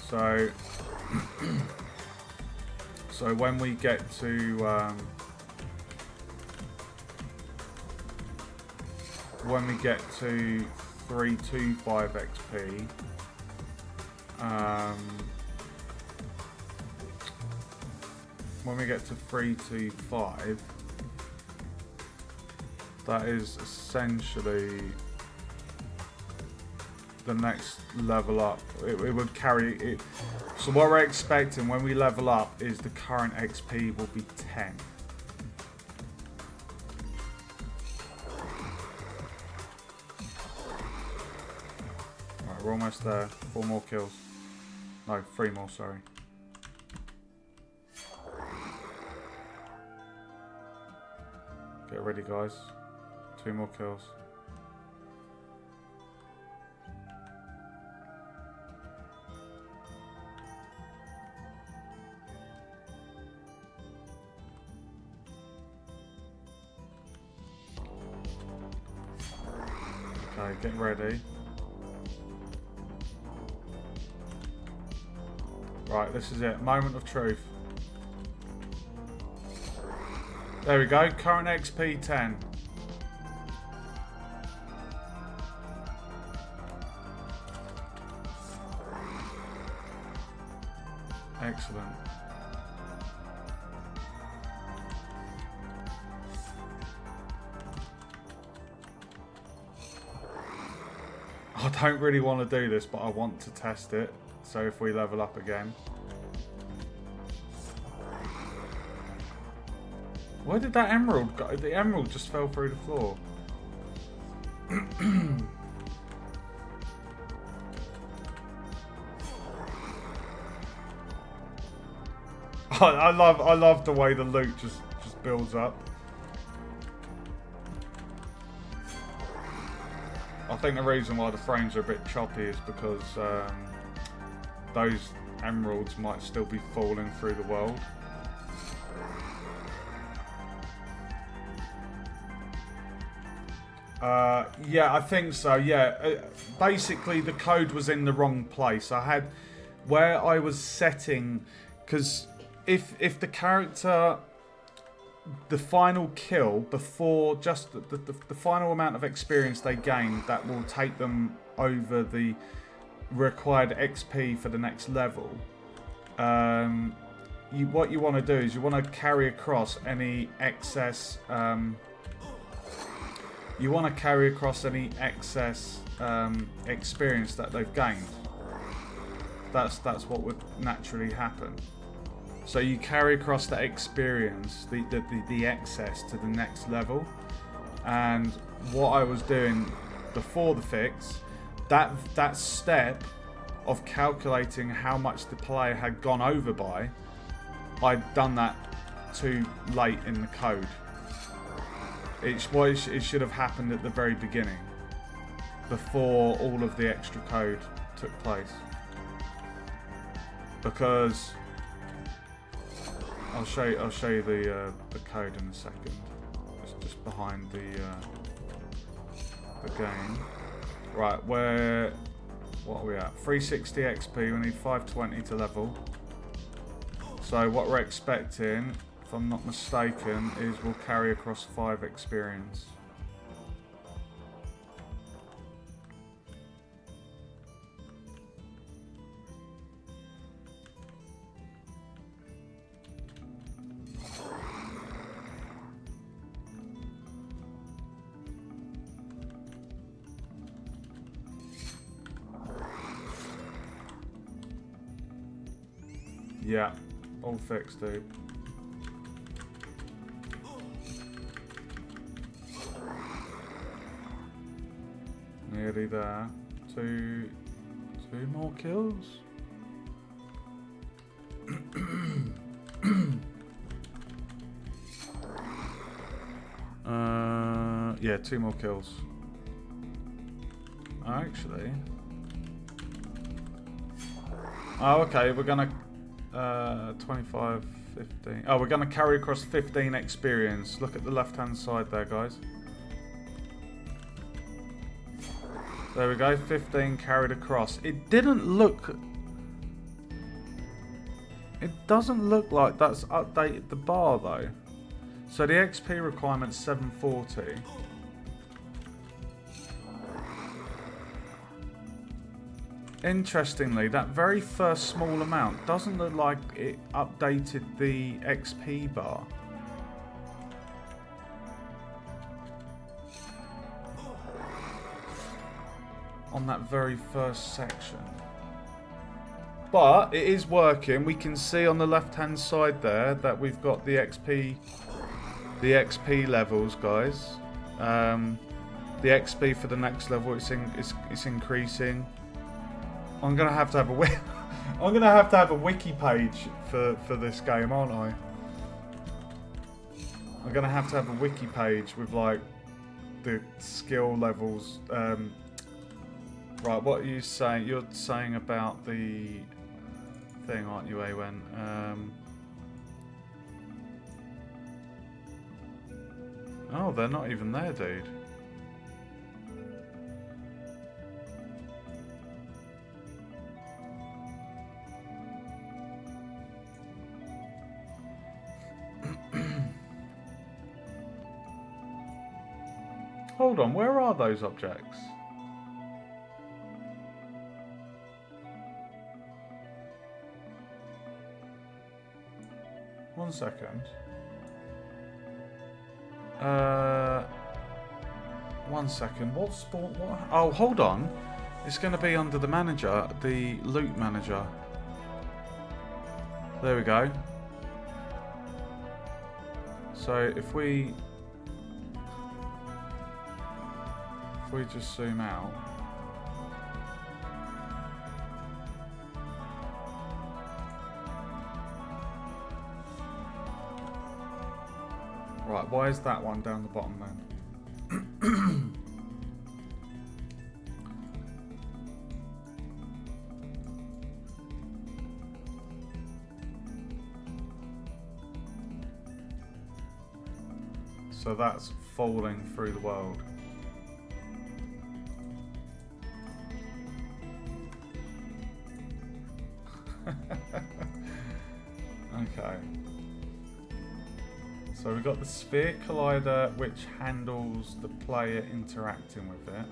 So so when we get to 325 XP, when we get to 325, that is essentially the next level up. It would carry it. So what we're expecting when we level up is the current XP will be 10. Alright, we're almost there. 4 more kills. No, 3 more, sorry. Get ready, guys. 2 more kills. Okay, get ready. Right, this is it. Moment of truth. There we go. Current XP 10. Excellent. I don't really want to do this, but I want to test it. So if we level up again. Where did that emerald go? The emerald just fell through the floor. I love the way the loot just builds up. I think the reason why the frames are a bit choppy is because those emeralds might still be falling through the world. Yeah, I think so, yeah. Basically, the code was in the wrong place. I had... Where I was setting... Because if the character... The final kill, before just the final amount of experience they gain, that will take them over the required XP for the next level. What you want to do is you want to carry across any excess... You want to carry across any excess experience that they've gained. That's what would naturally happen. So you carry across that experience, the excess, to the next level. And what I was doing before the fix, that step of calculating how much the player had gone over by, I'd done that too late in the code. It should have happened at the very beginning, before all of the extra code took place. Because I'll show you the code in a second. It's just behind the game. Right, what are we at? 360 XP. We need 520 to level. So what we're expecting, if I'm not mistaken, is we'll carry across 5 experience. Yeah, all fixed, dude. Nearly there. Two more kills. Yeah, 2 more kills. Actually. Oh, okay. We're gonna 25, 15. Oh, we're gonna carry across 15 experience. Look at the left-hand side there, guys. There we go, 15 carried across. It didn't look... It doesn't look like that's updated the bar, though. So the XP requirement's 740. Interestingly, that very first small amount doesn't look like it updated the XP bar. on that very first section. But it is working. We can see on the left-hand side there that we've got the XP levels, guys. The XP for the next level, it's increasing. I'm gonna have to have a I'm gonna have to have a wiki page for this game, aren't I? I'm gonna have to have a wiki page with like the skill levels. Right, what are you saying? You're saying about the thing, aren't you, Awen? Oh, they're not even there, dude. Hold on, where are those objects? One second. One second. What sport? What? Oh, hold on. It's going to be under the manager, the loot manager. There we go. So if we just zoom out. Right, why is that one down the bottom then? So that's falling through the world. Okay. So we've got the Sphere Collider, which handles the player interacting with it.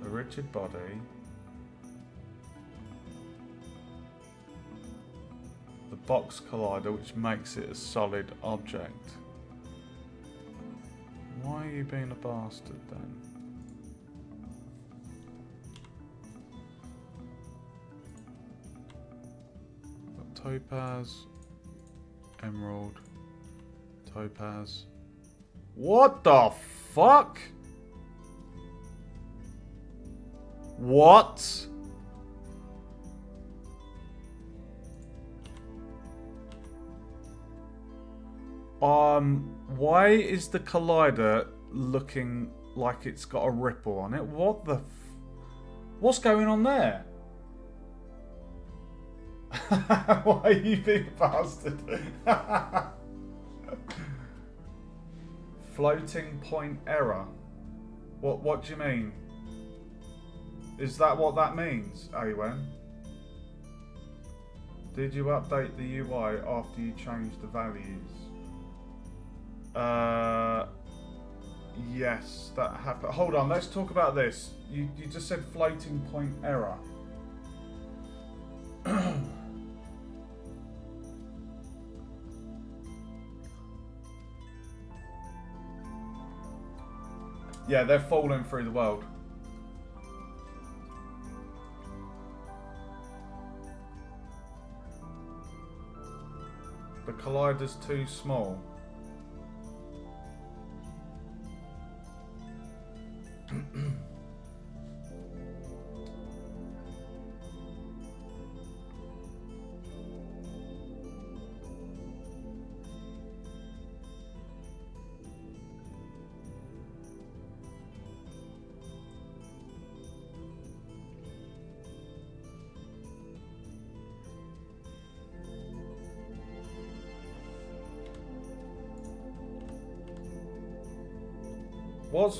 The rigid body. The Box Collider, which makes it a solid object. Why are you being a bastard then? Got Topaz, Emerald, Topaz. What the fuck? What? Why is the Collider looking like it's got a ripple on it? What the what's going on there? Why are you being a bastard? Floating point error. What do you mean? Is that what that means, Awen? Did you update the UI after you changed the values? Yes, that happened. Hold on, let's talk about this. You just said floating point error. Yeah, they're falling through the world. The Collider's too small. What's...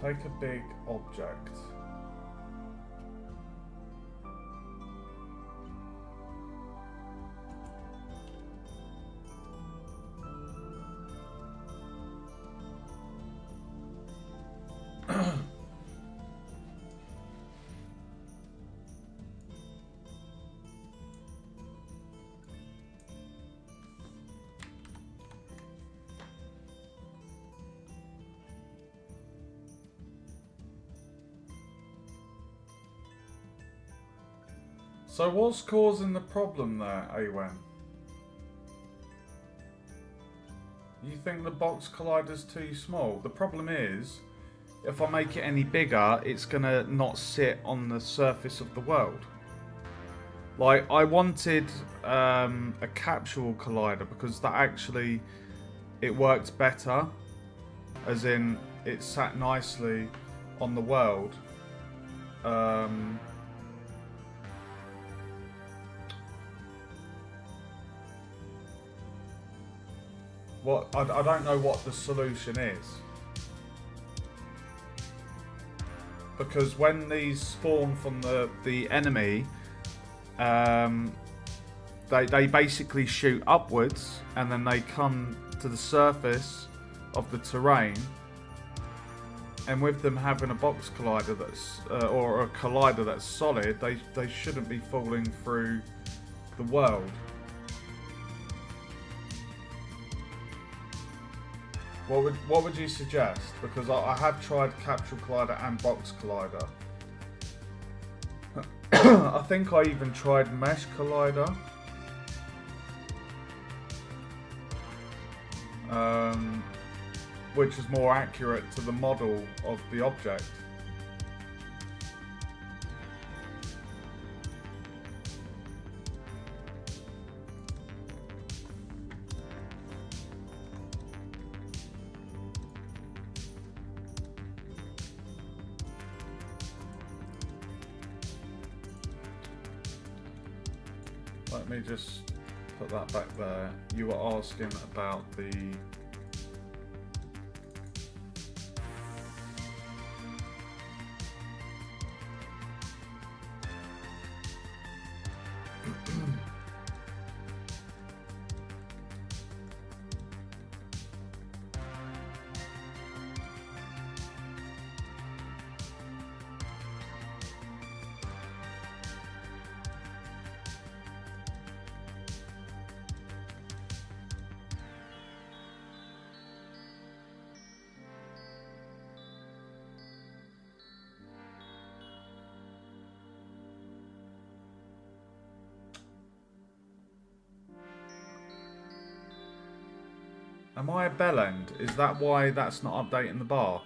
take a big object. So what's causing the problem there, Awen? You think the box collider's too small? The problem is, if I make it any bigger, it's gonna not sit on the surface of the world. Like, I wanted a capsule collider because that actually, it worked better. As in, it sat nicely on the world. I don't know what the solution is. Because when these spawn from the enemy, they basically shoot upwards and then they come to the surface of the terrain. And with them having a box collider that's or a collider that's solid, they shouldn't be falling through the world. What would you suggest? Because I have tried capsule collider and box collider. I think I even tried mesh collider. Which is more accurate to the model of the object. Let me just put that back there. You were asking about the... Am I a bell end? Is that why that's not updating the bar?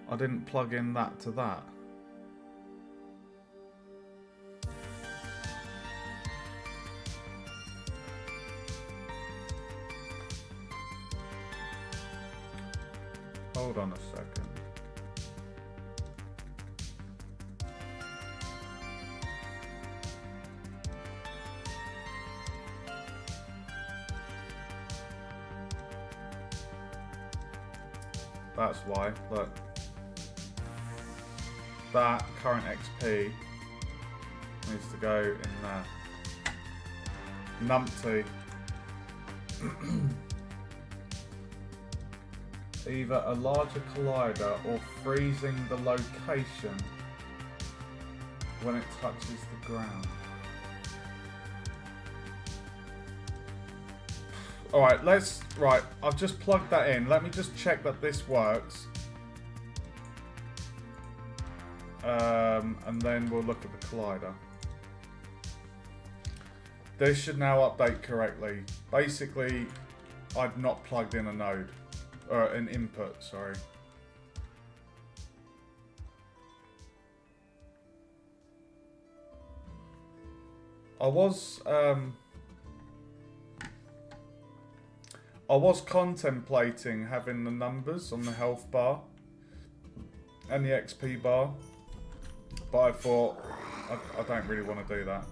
I didn't plug in that to that. Hold on a second. That's why, look. That current XP needs to go in there. Numpty. Either a larger collider or freezing the location when it touches the ground. Alright, right, I've just plugged that in. Let me just check that this works. And then we'll look at the collider. This should now update correctly. Basically, I've not plugged in a node. Or an input, sorry. I was contemplating having the numbers on the health bar and the XP bar, but I thought I don't really want to do that.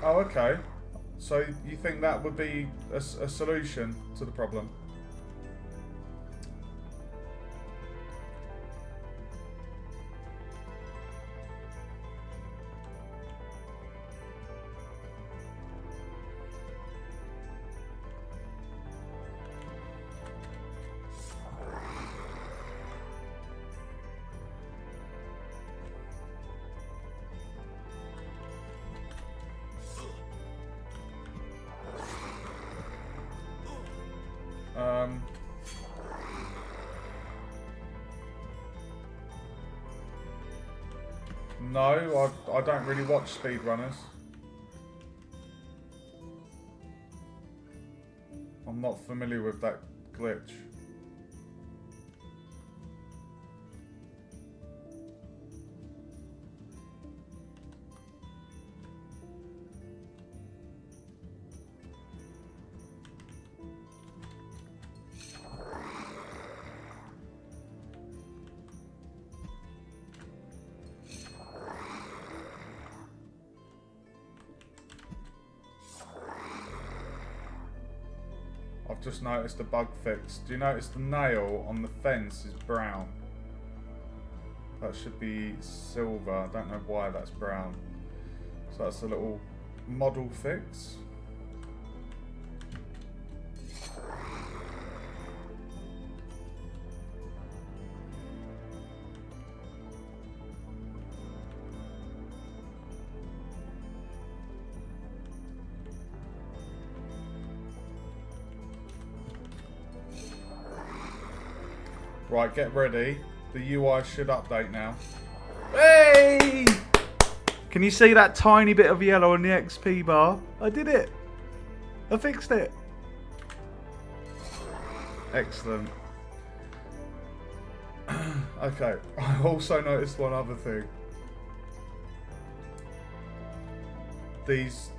Oh, okay. So you think that would be a solution to the problem? No, I don't really watch speedrunners. I'm not familiar with that glitch. I've just noticed a bug fix. Do you notice the nail on the fence is brown? That should be silver. I don't know why that's brown. So that's a little model fix. Right, get ready. The UI should update now. Hey! Can you see that tiny bit of yellow on the XP bar? I did it. I fixed it. Excellent. Okay, I also noticed one other thing. These,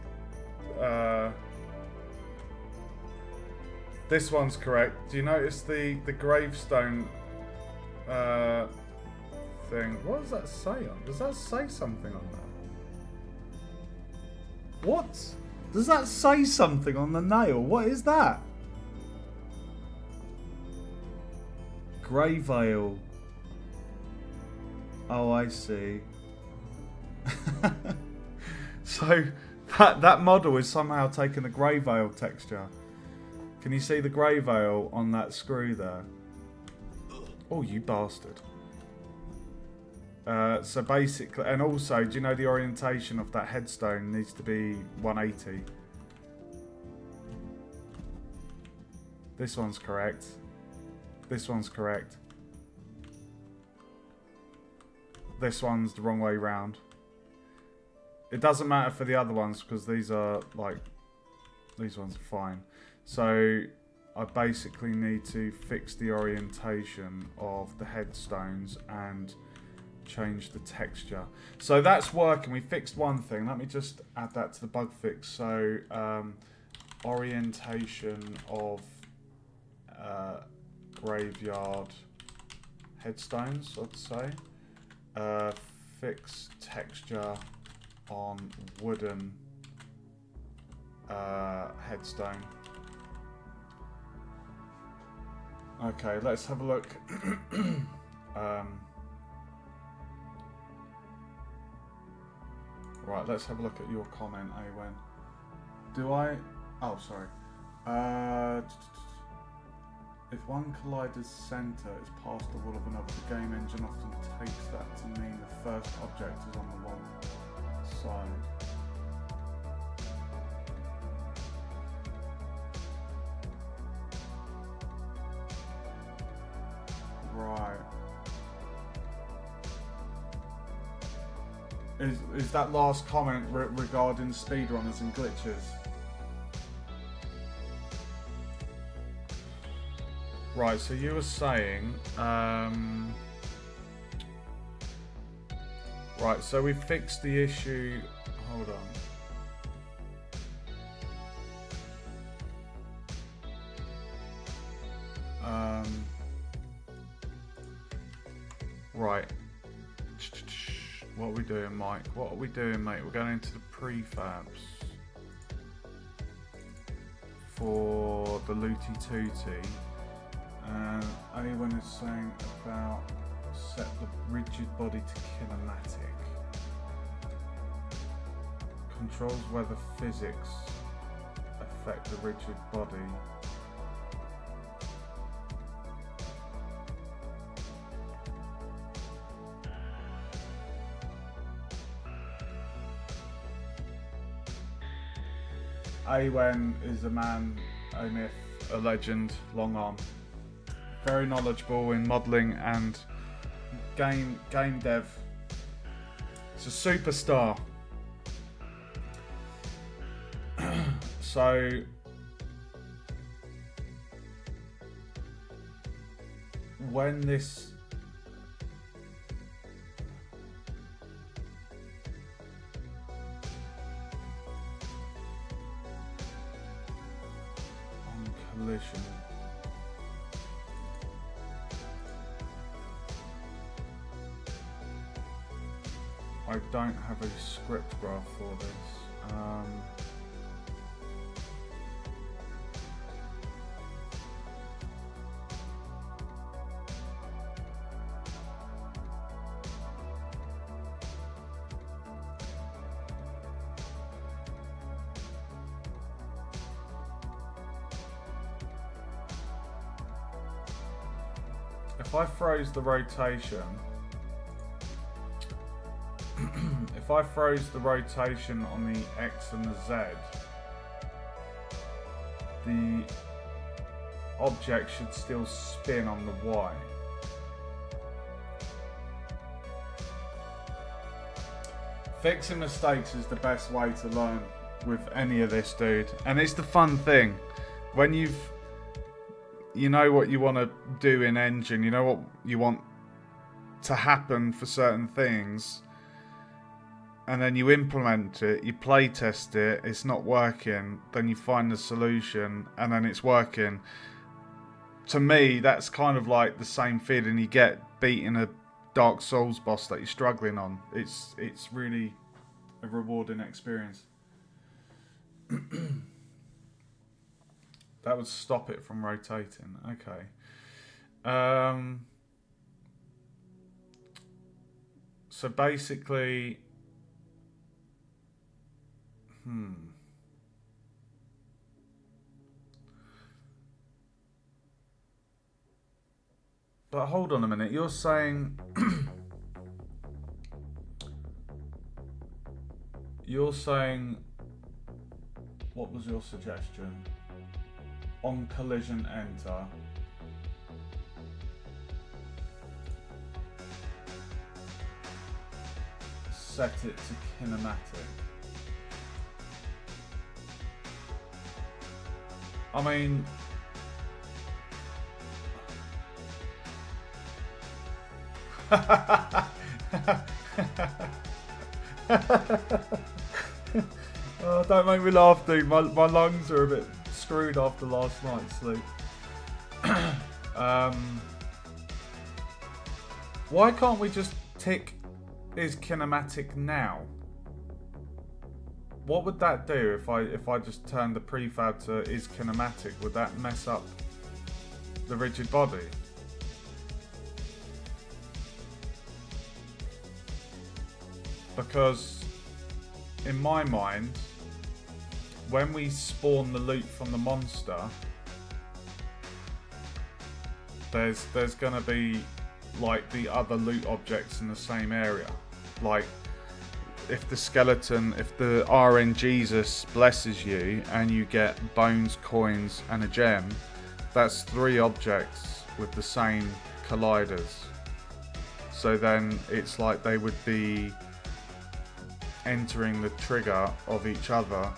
this one's correct. Do you notice the gravestone thing? What does that say on? Does that say something on that? What? Does that say something on the nail? What is that? Grey Veil. Oh, I see. So that model is somehow taking the Grey Veil texture. Can you see the Grey Veil on that screw there? Oh, you bastard. So basically, and also, do you know the orientation of that headstone needs to be 180? This one's correct. This one's correct. This one's the wrong way round. It doesn't matter for the other ones because these are like, these ones are fine. So I basically need to fix the orientation of the headstones and change the texture. So that's working. We fixed one thing. Let me just add that to the bug fix. So orientation of graveyard headstones, I'd say. Fix texture on wooden headstone. Okay, let's have a look. Right, let's have a look at your comment, Awen. Do I? Oh, sorry. If one collider's center is past the wall of another, the game engine often takes that to mean the first object is on the wrong side. Right. Is that last comment regarding speedrunners and glitches? Right, so you were saying, right, so we fixed the issue, hold on. Right. What are we doing, Mike? What are we doing, mate? We're going into the prefabs. for the Looty Tooty. And A1 is saying about set the rigid body to kinematic. Controls whether physics affect the rigid body. Awen is a man, a myth, a legend, long arm. Very knowledgeable in modelling and game dev. It's a superstar. So when this on collision, I don't have a script graph for this. If I froze the rotation, if I froze the rotation on the X and the Z, the object should still spin on the Y. Fixing mistakes is the best way to learn with any of this, dude. And it's the fun thing. When you know what you want to do in Engine, you know what you want to happen for certain things, and then you implement it, you play test it, it's not working, then you find the solution, and then it's working. To me, that's kind of like the same feeling you get beating a Dark Souls boss that you're struggling on. It's really a rewarding experience. That would stop it from rotating. Okay. So basically, But hold on a minute. You're saying what was your suggestion? On collision, enter. Set it to kinematic. I mean, oh, don't make me laugh, dude. My lungs are a bit screwed after last night's sleep. Why can't we just tick is kinematic now? What would that do if I just turned the prefab to is kinematic? Would that mess up the rigid body? Because in my mind, when we spawn the loot from the monster, there's gonna be like the other loot objects in the same area. Like if the RN Jesus blesses you and you get bones, coins and a gem, that's 3 objects with the same colliders. So then it's like they would be entering the trigger of each other.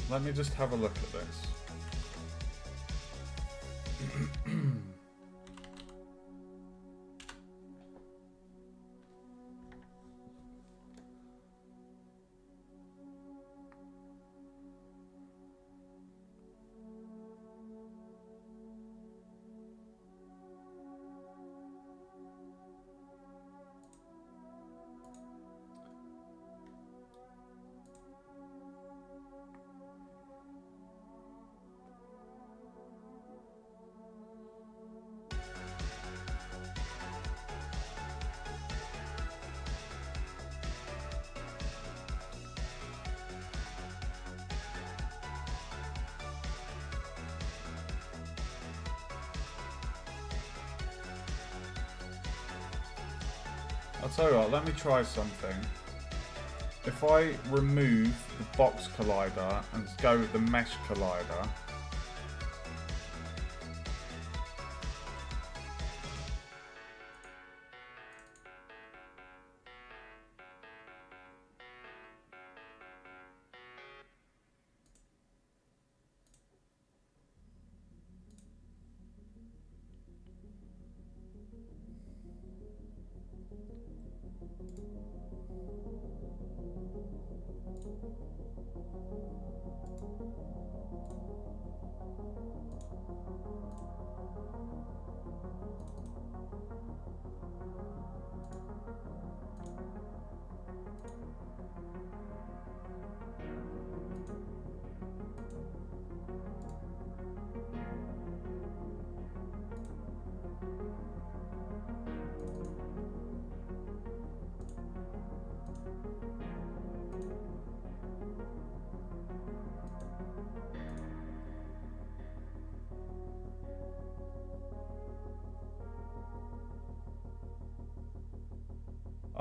Let me just have a look at this. I'll tell you what, let me try something. If I remove the box collider and go with the mesh collider,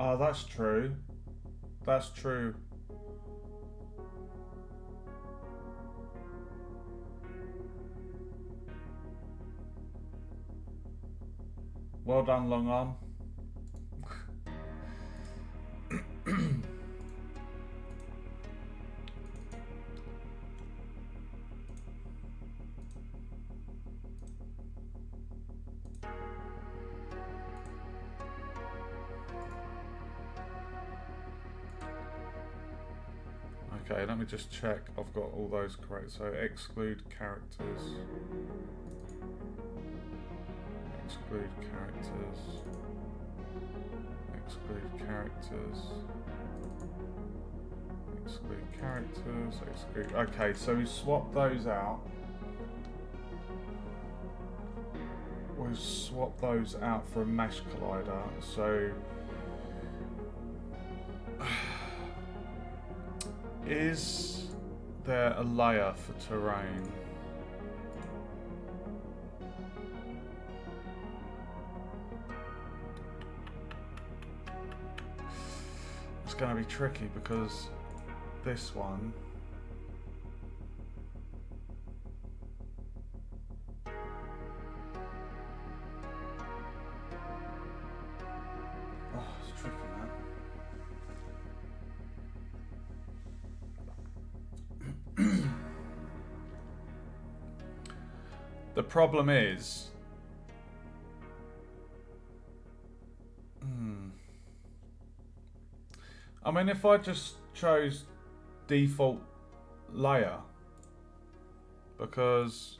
oh, that's true. That's true. Well done, long arm. Okay, let me just check I've got all those correct. So exclude characters. Exclude characters. Exclude characters. Exclude characters. Exclude. Okay, so we swap those out. We'll swap those out for a mesh collider. So is there a layer for terrain? It's going to be tricky because this one it's tricky, man. The problem is I mean, if I just chose default layer, because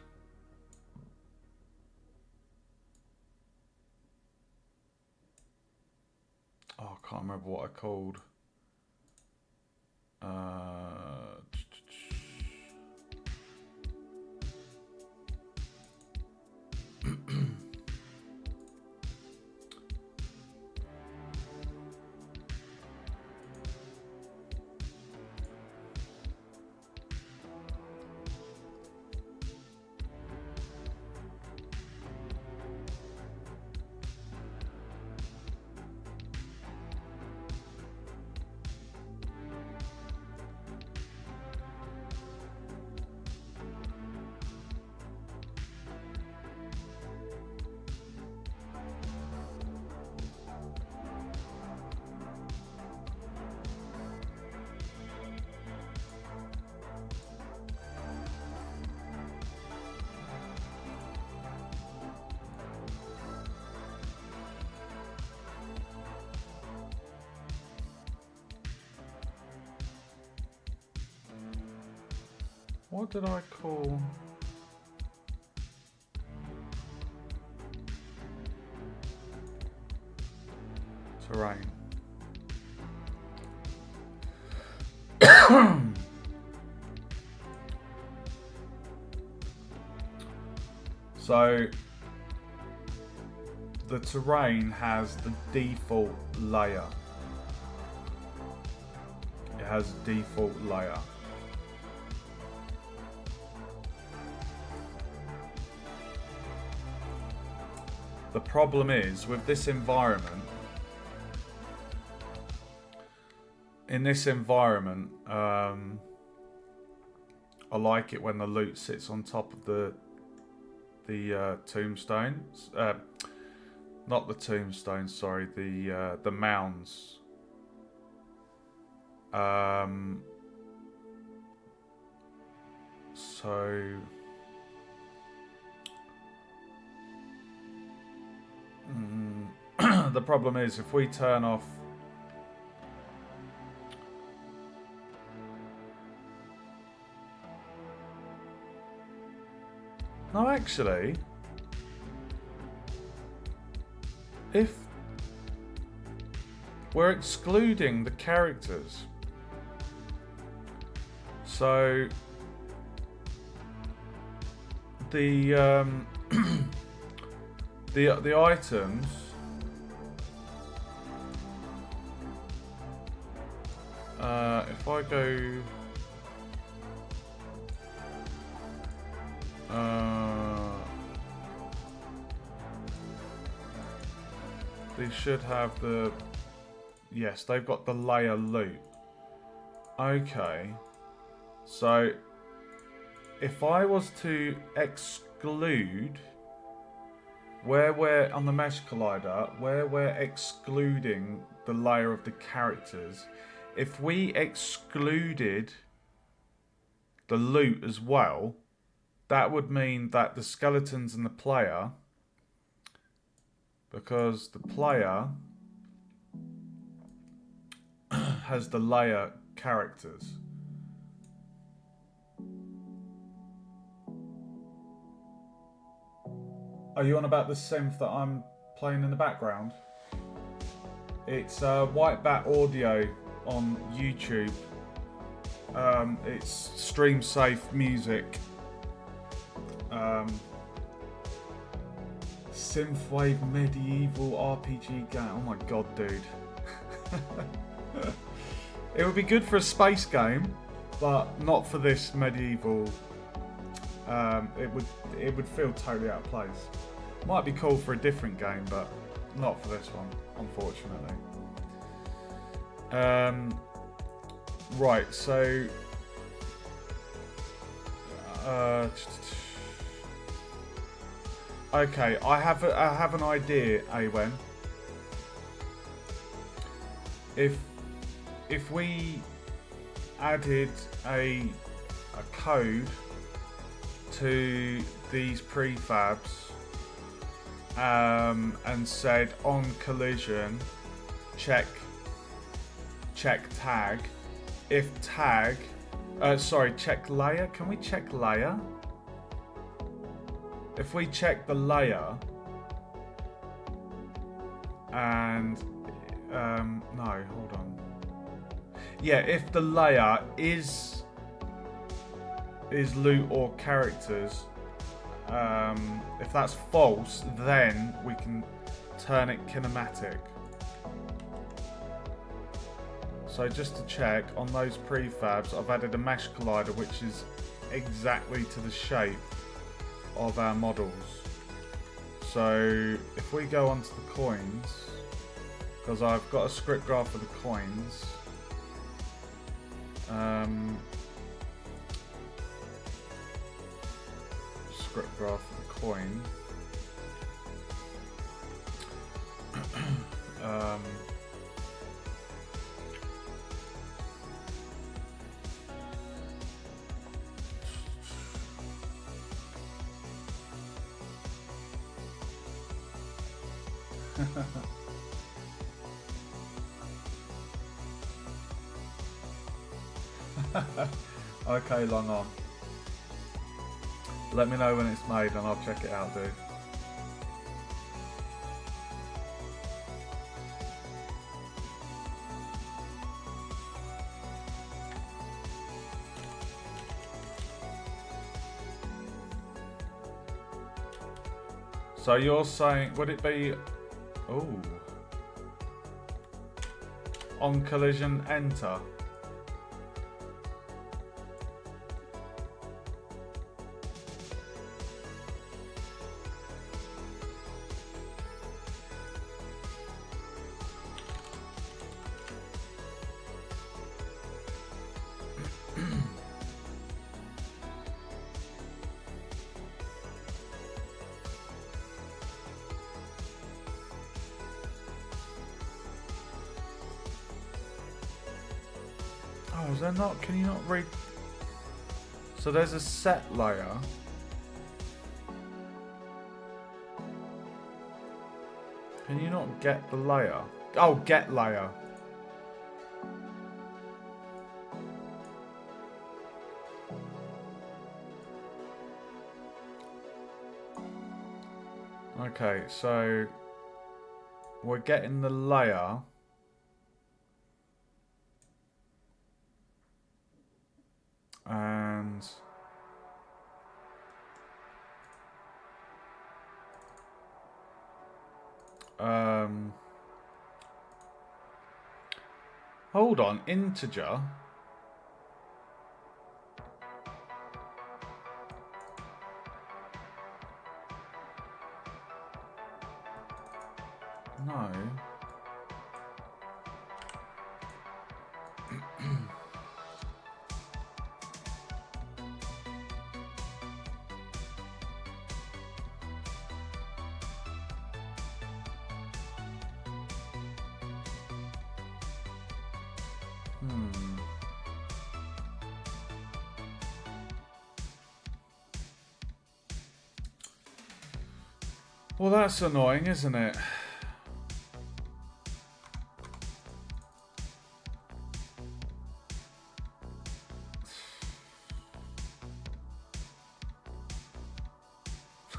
I can't remember what I called. What did I call? Terrain. So the terrain has the default layer. It has a default layer. The problem is with this environment, in this environment, I like it when the loot sits on top of the tombstones. Not the tombstones, sorry, the mounds. So the problem is if we turn off no, actually, if we're excluding the characters, so the the items if I go they should have the yes, they've got the layer loot. Okay, so if I was to exclude where we're on the mesh collider, where we're excluding the layer of the characters, if we excluded the loot as well, that would mean that the skeletons and the player, because the player has the layer characters. Are you on about the synth that I'm playing in the background? It's White Bat Audio on YouTube. It's stream safe music. Synthwave medieval RPG game. Oh my god, dude. It would be good for a space game, but not for this medieval. It would feel totally out of place. Might be cool for a different game, but not for this one, unfortunately. Right, so okay, I have an idea, Awen. If we added a code to these prefabs and said on collision check tag, if tag check layer, can we check layer? If we check the layer and no, hold on. Yeah, if the layer is loot or characters, if that's false, then we can turn it kinematic. So just to check, on those prefabs, I've added a mesh collider which is exactly to the shape of our models. So if we go onto the coins, because I've got a script graph for the coins, script graph for the coin. Okay, long on. Let me know when it's made and I'll check it out, dude. So you're saying, would it be, ooh, on collision enter? Oh, is there not? Can you not read? So there's a set layer. Can you not get the layer? Oh, get layer. Okay, so we're getting the layer. And hold on, integer. No. Well, that's annoying, isn't it?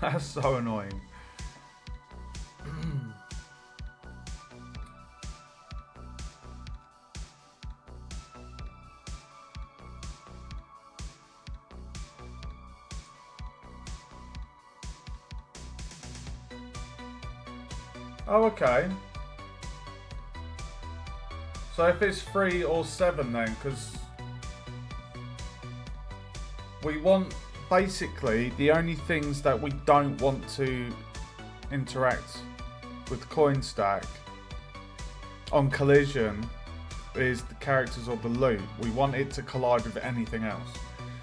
That's so annoying. Oh, okay. So if it's 3 or 7 then, because we want, basically, the only things that we don't want to interact with coin stack on collision is the characters or the loot. We want it to collide with anything else.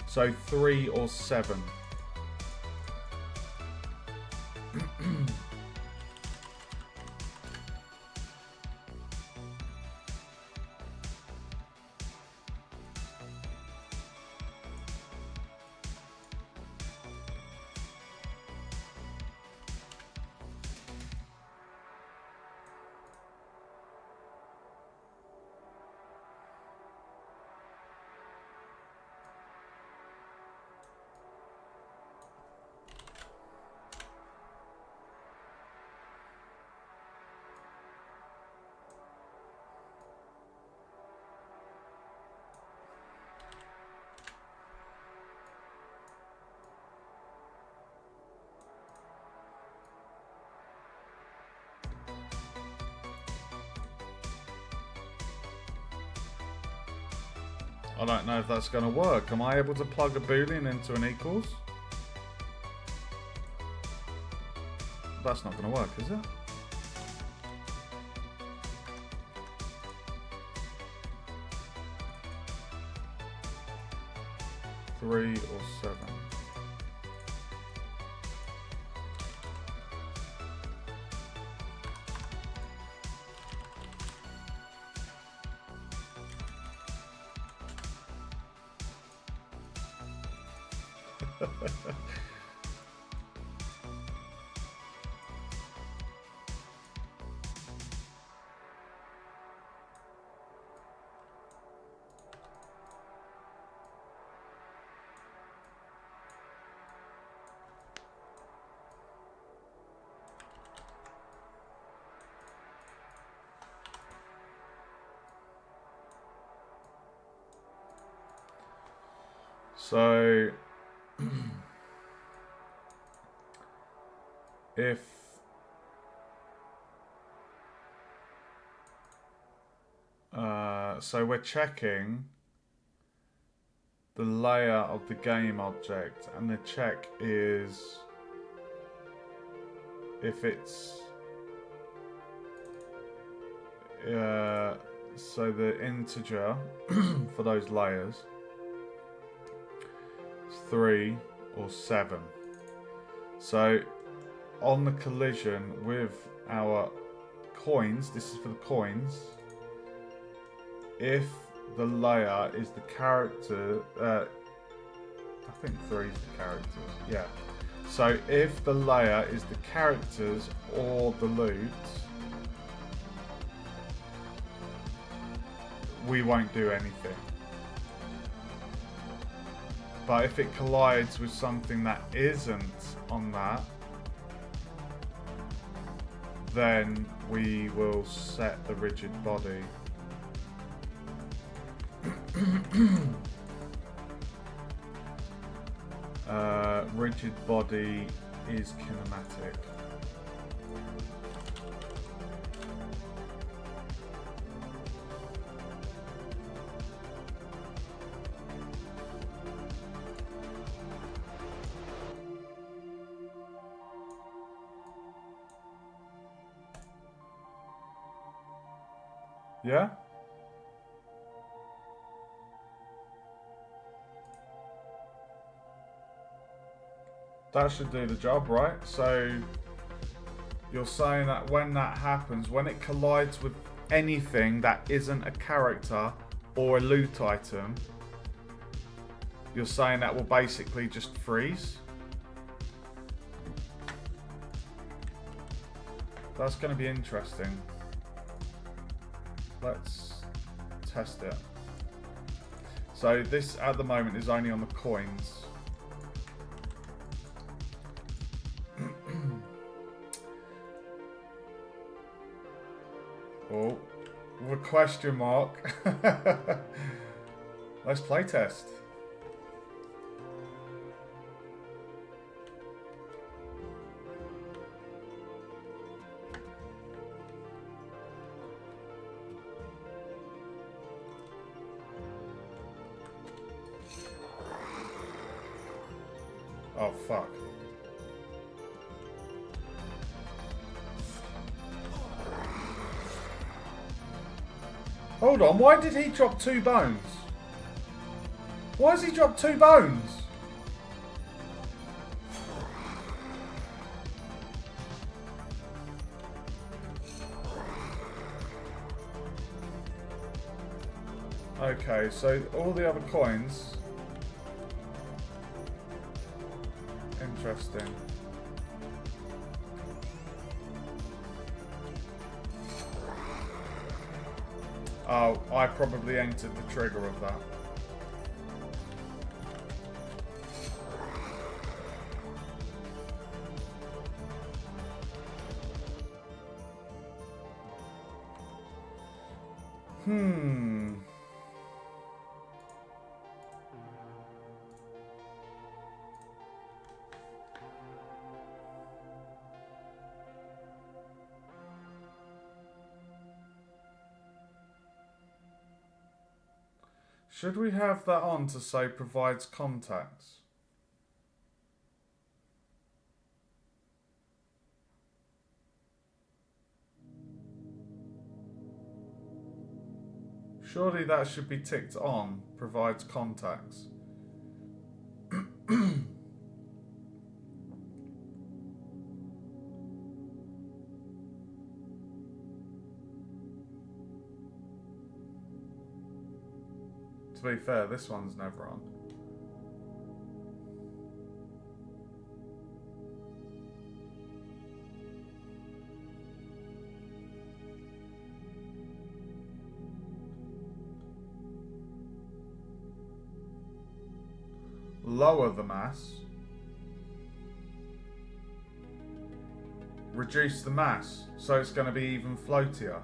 So 3 or 7. I don't know if that's going to work. Am I able to plug a boolean into an equals? That's not going to work, is it? Three or 7. So if so we're checking the layer of the game object, and the check is if it's so the integer for those layers is 3 or 7. So on the collision with our coins, this is for the coins, if the layer is the character, I think 3 is the characters, yeah. So if the layer is the characters or the loot, we won't do anything. But if it collides with something that isn't on that, then we will set the rigid body. Rigid body is kinematic. Yeah? That should do the job, right? So you're saying that when that happens, when it collides with anything that isn't a character or a loot item, you're saying that will basically just freeze? That's going to be interesting. Let's test it. So this at the moment is only on the coins. Oh, with a question mark. Let's play test. Oh, fuck. Hold on, why did he drop 2 bones? Why has he dropped 2 bones? Okay, so all the other coins... Interesting. Oh, I probably entered the trigger of that. Should we have that on to say provides contacts? Surely that should be ticked on, provides contacts. To be fair, this one's never on. Lower the mass. Reduce the mass, so it's going to be even floatier.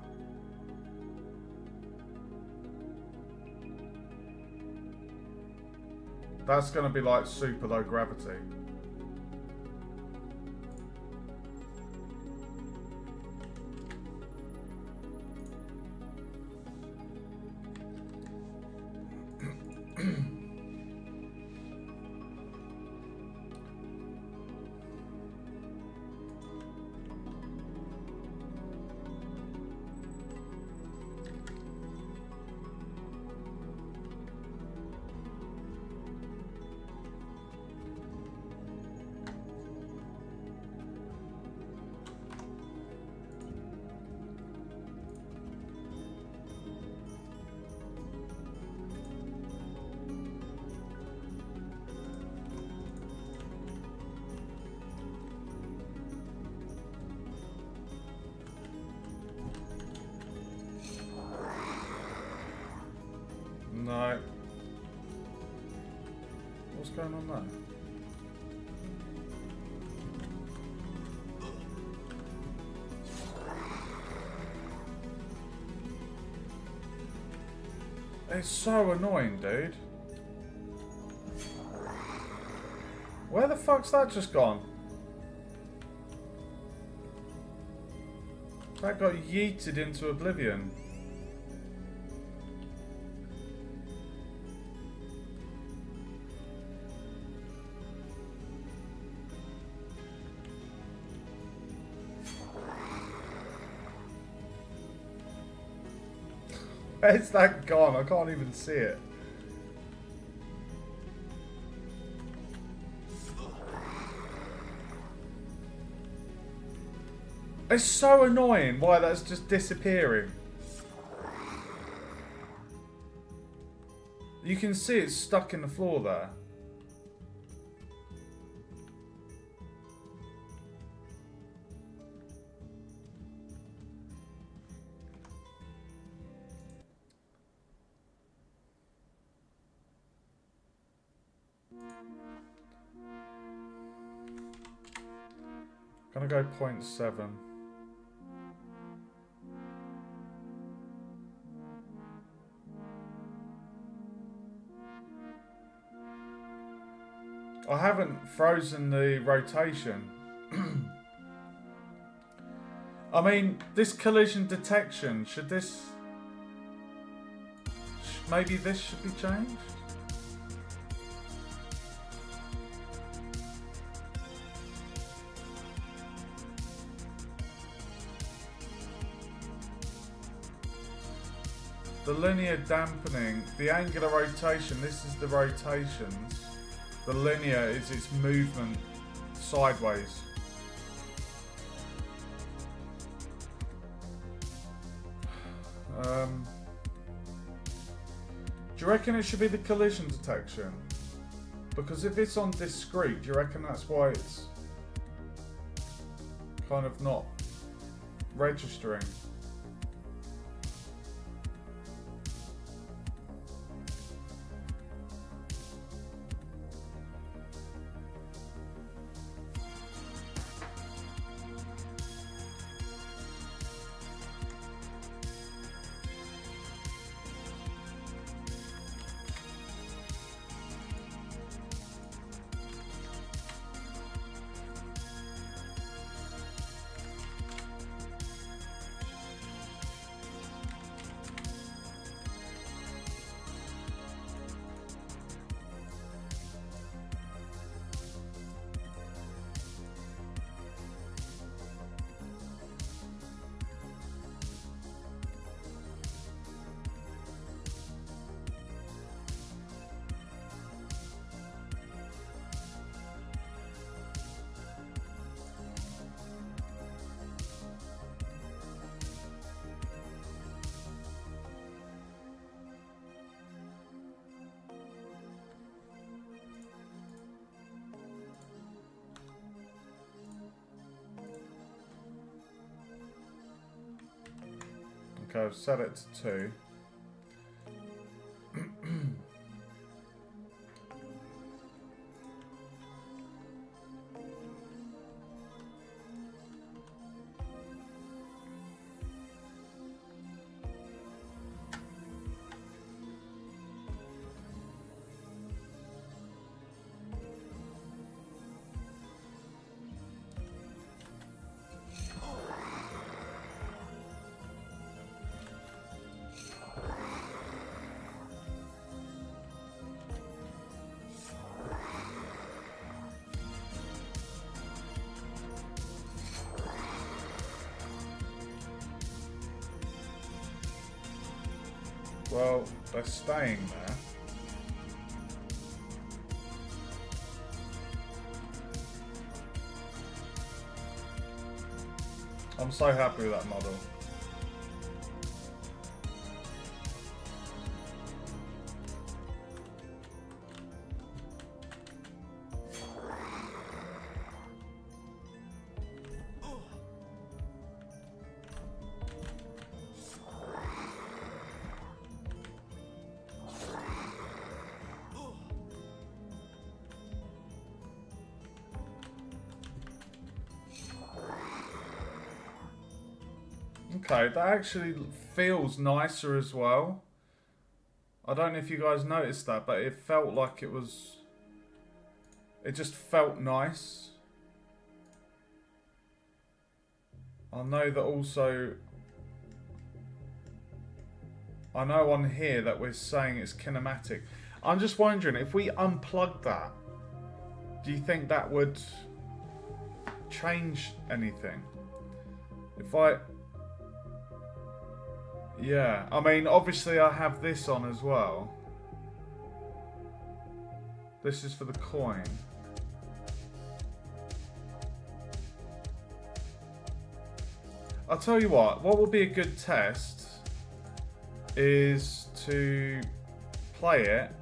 That's going to be like super low gravity. What's going on there? It's so annoying, dude. Where the fuck's that just gone? That got yeeted into oblivion. Where's that gone? I can't even see it. It's so annoying why that's just disappearing. You can see it's stuck in the floor there. Gonna go 0.7. I haven't frozen the rotation. I mean, this collision detection, should this... Maybe this should be changed? The linear dampening, the angular rotation, this is the rotations. The linear is its movement sideways. Do you reckon it should be the collision detection? Because if it's on discrete, do you reckon that's why it's kind of not registering? Okay, I've set it to 2. Well, they're staying there. I'm so happy with that model. Okay, that actually feels nicer as well. I don't know if you guys noticed that, but it felt like it was... It just felt nice. I know that also... I know on here that we're saying it's kinematic. I'm just wondering, if we unplug that, do you think that would change anything? If I... Yeah, I mean, obviously I have this on as well. This is for the coin. I'll tell you what would be a good test is to play it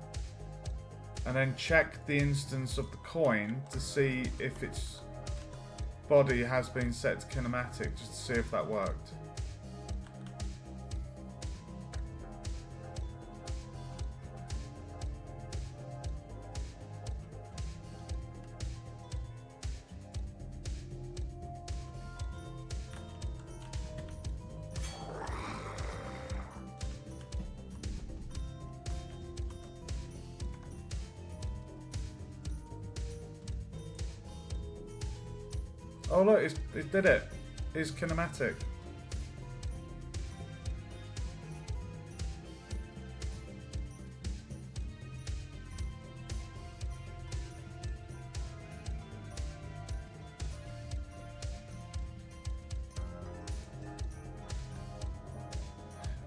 and then check the instance of the coin to see if its body has been set to kinematic, just to see if that worked. Oh look, it did it. It's kinematic.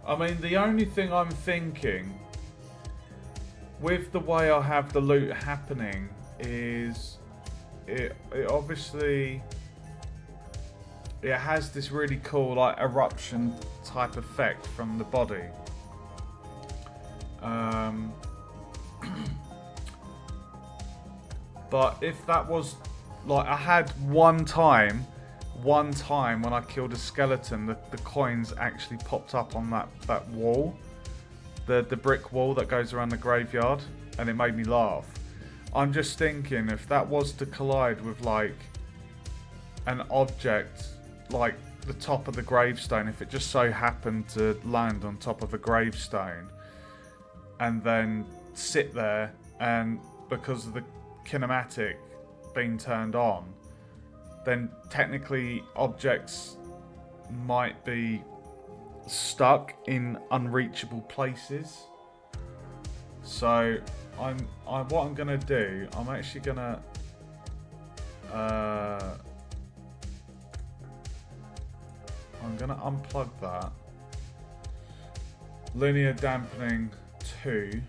I mean, the only thing I'm thinking with the way I have the loot happening is it obviously... It has this really cool like eruption type effect from the body. But if that was like, I had one time when I killed a skeleton, the coins actually popped up on that wall, the brick wall that goes around the graveyard, and it made me laugh. I'm just thinking, if that was to collide with like an object like the top of the gravestone, if it just so happened to land on top of a gravestone and then sit there, and because of the kinematic being turned on, then technically objects might be stuck in unreachable places. So what I'm gonna do, I'm actually gonna I'm gonna unplug that. Linear dampening 2.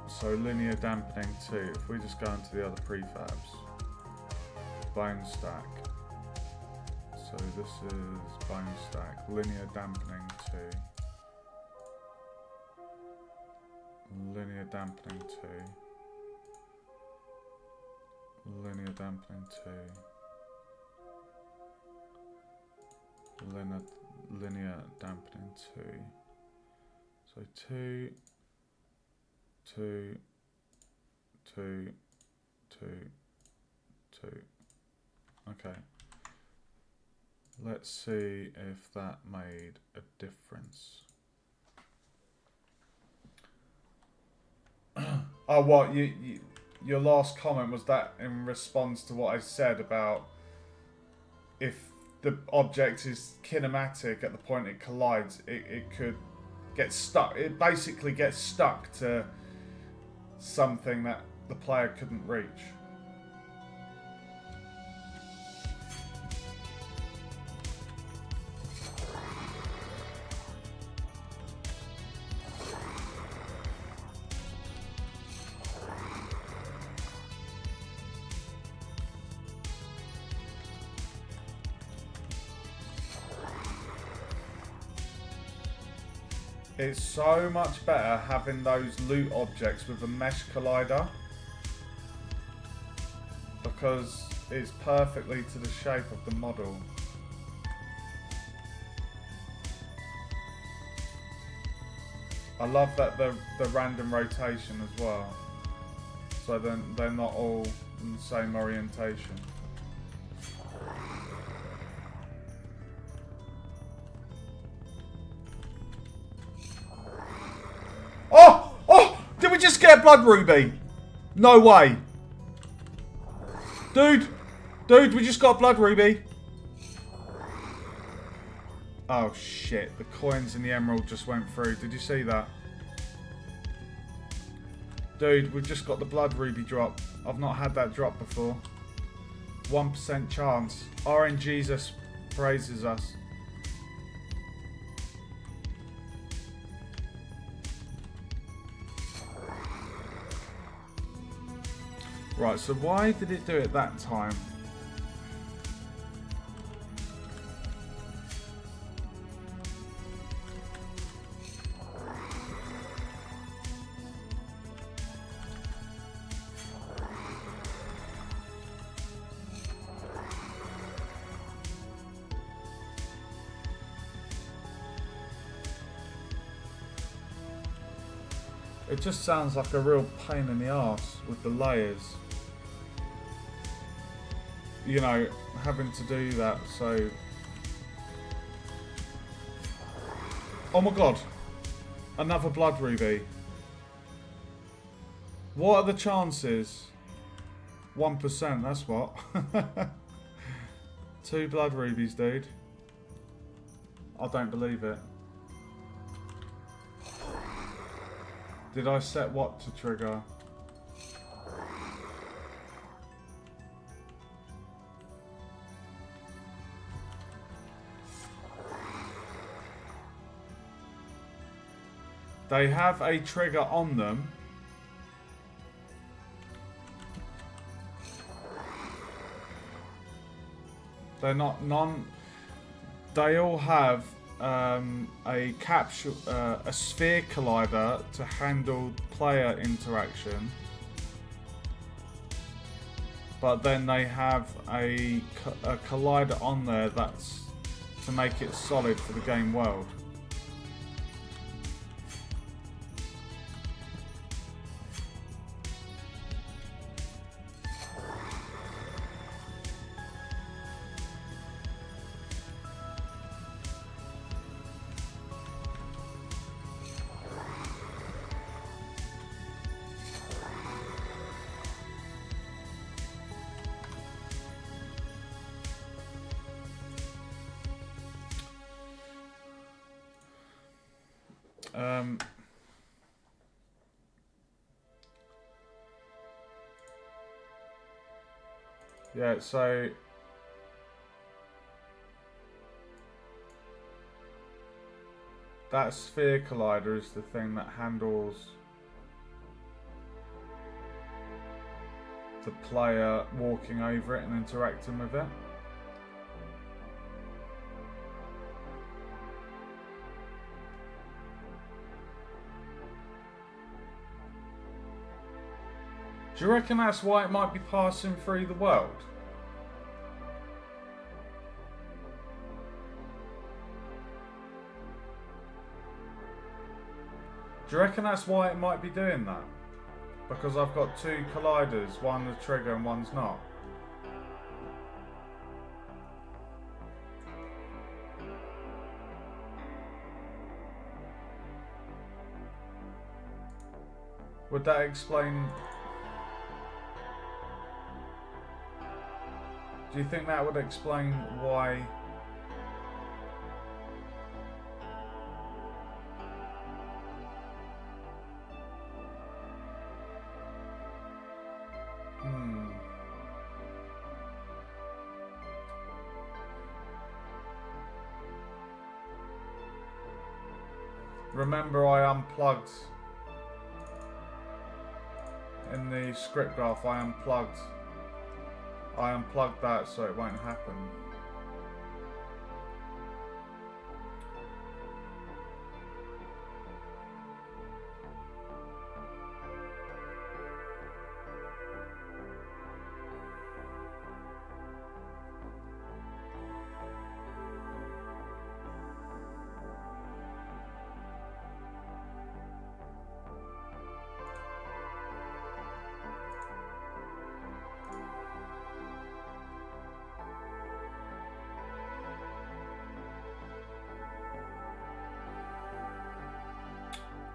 So linear dampening 2. If we just go into the other prefabs, bone stack. So this is bone stack. Linear dampening 2. Linear dampening 2. Linear dampening 2. Linear dampening 2. So 2, 2, 2, 2, 2. Okay. Let's see if that made a difference. Oh, what your last comment was that in response to what I said about if the object is kinematic at the point it collides, it could get stuck. It basically gets stuck to something that the player couldn't reach. It's so much better having those loot objects with a mesh collider, because it's perfectly to the shape of the model. I love that the random rotation as well, so then they're not all in the same orientation. Oh! Oh! Did we just get a blood ruby? No way. Dude! Dude, we just got a blood ruby. Oh shit, the coins in the emerald just went through. Did you see that? Dude, we've just got the blood ruby drop. I've not had that drop before. 1% chance. RN Jesus praises us. Right, so why did it do it that time? It just sounds like a real pain in the arse with the layers. You know, having to do that, so... Oh my god! Another blood ruby. What are the chances? 1%, that's what. 2 blood rubies, dude. I don't believe it. Did I set what to trigger? They have a trigger on them. They're not none. They all have a capsule, a sphere collider to handle player interaction. But then they have a collider on there that's to make it solid for the game world. Yeah, so that sphere collider is the thing that handles the player walking over it and interacting with it. Do you reckon that's why it might be passing through the world? Do you reckon that's why it might be doing that? Because I've got 2 colliders, one the trigger and one's not. Would that explain... Do you think that would explain why... Remember, I unplugged in the script graph. I unplugged that so it won't happen.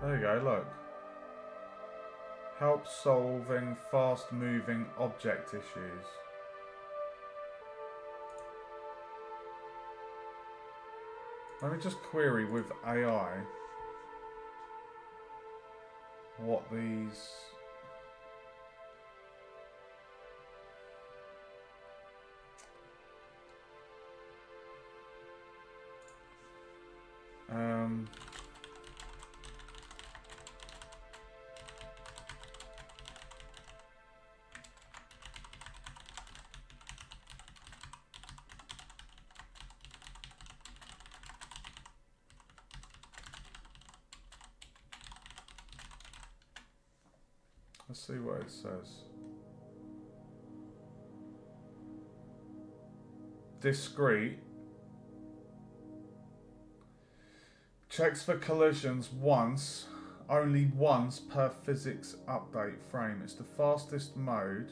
There you go, look. Help solving fast-moving object issues. Let me just query with AI what these... let's see what it says. Discrete. Checks for collisions once, only once per physics update frame. It's the fastest mode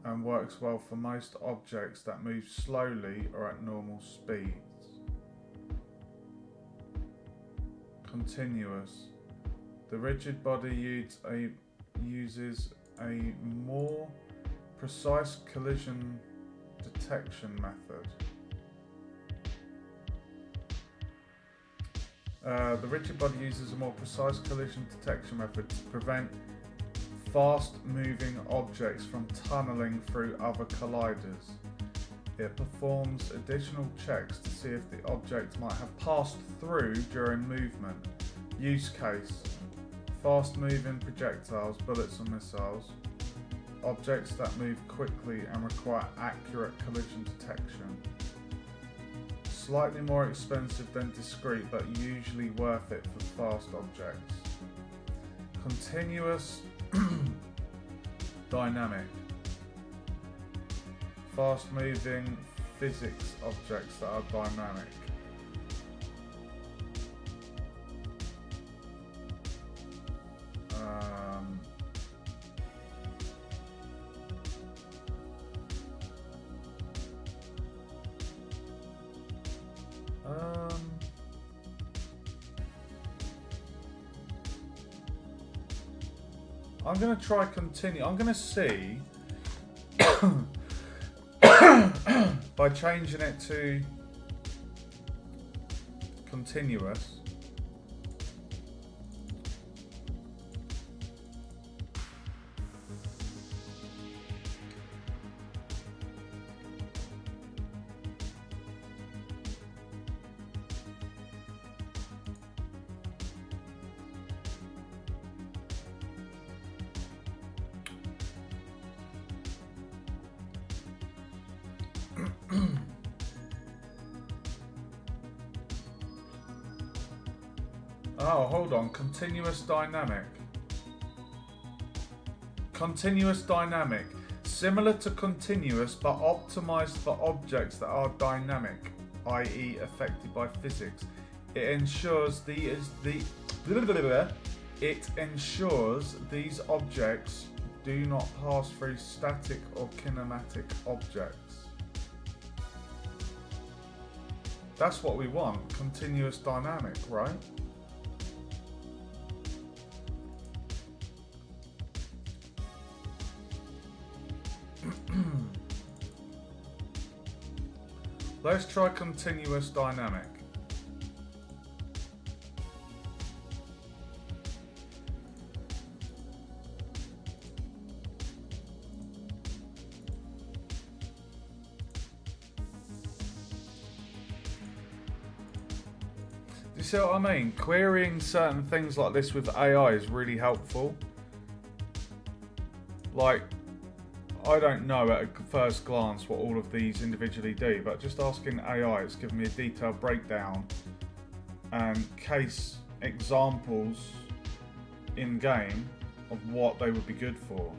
and works well for most objects that move slowly or at normal speeds. Continuous. The rigid body uses a more precise collision detection method. The rigid body uses a more precise collision detection method to prevent fast-moving objects from tunneling through other colliders. It performs additional checks to see if the object might have passed through during movement. Use case: fast-moving projectiles, bullets and missiles, objects that move quickly and require accurate collision detection. Slightly more expensive than discrete, but usually worth it for fast objects. Continuous dynamic. Fast moving physics objects that are dynamic. I'm going to try continue. I'm going to see by changing it to continuous. Oh, hold on. Continuous dynamic. Continuous dynamic. Similar to continuous, but optimized for objects that are dynamic, i.e. affected by physics. It ensures it ensures these objects do not pass through static or kinematic objects. That's what we want. Continuous dynamic, right? Let's try continuous dynamic. Do you see what I mean? Querying certain things like this with AI is really helpful. Like, I don't know at a first glance what all of these individually do, but just asking AI, it's given me a detailed breakdown and case examples in game of what they would be good for.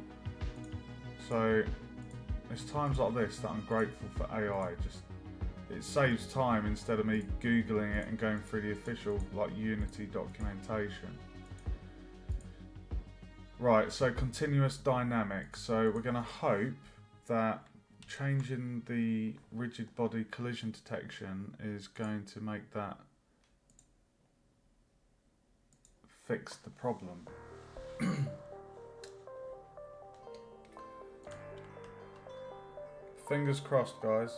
So it's times like this that I'm grateful for AI. Just it saves time instead of me Googling it and going through the official like Unity documentation. Right, so continuous dynamic. So we're going to hope that changing the rigid body collision detection is going to make that fixed the problem. Fingers crossed, guys.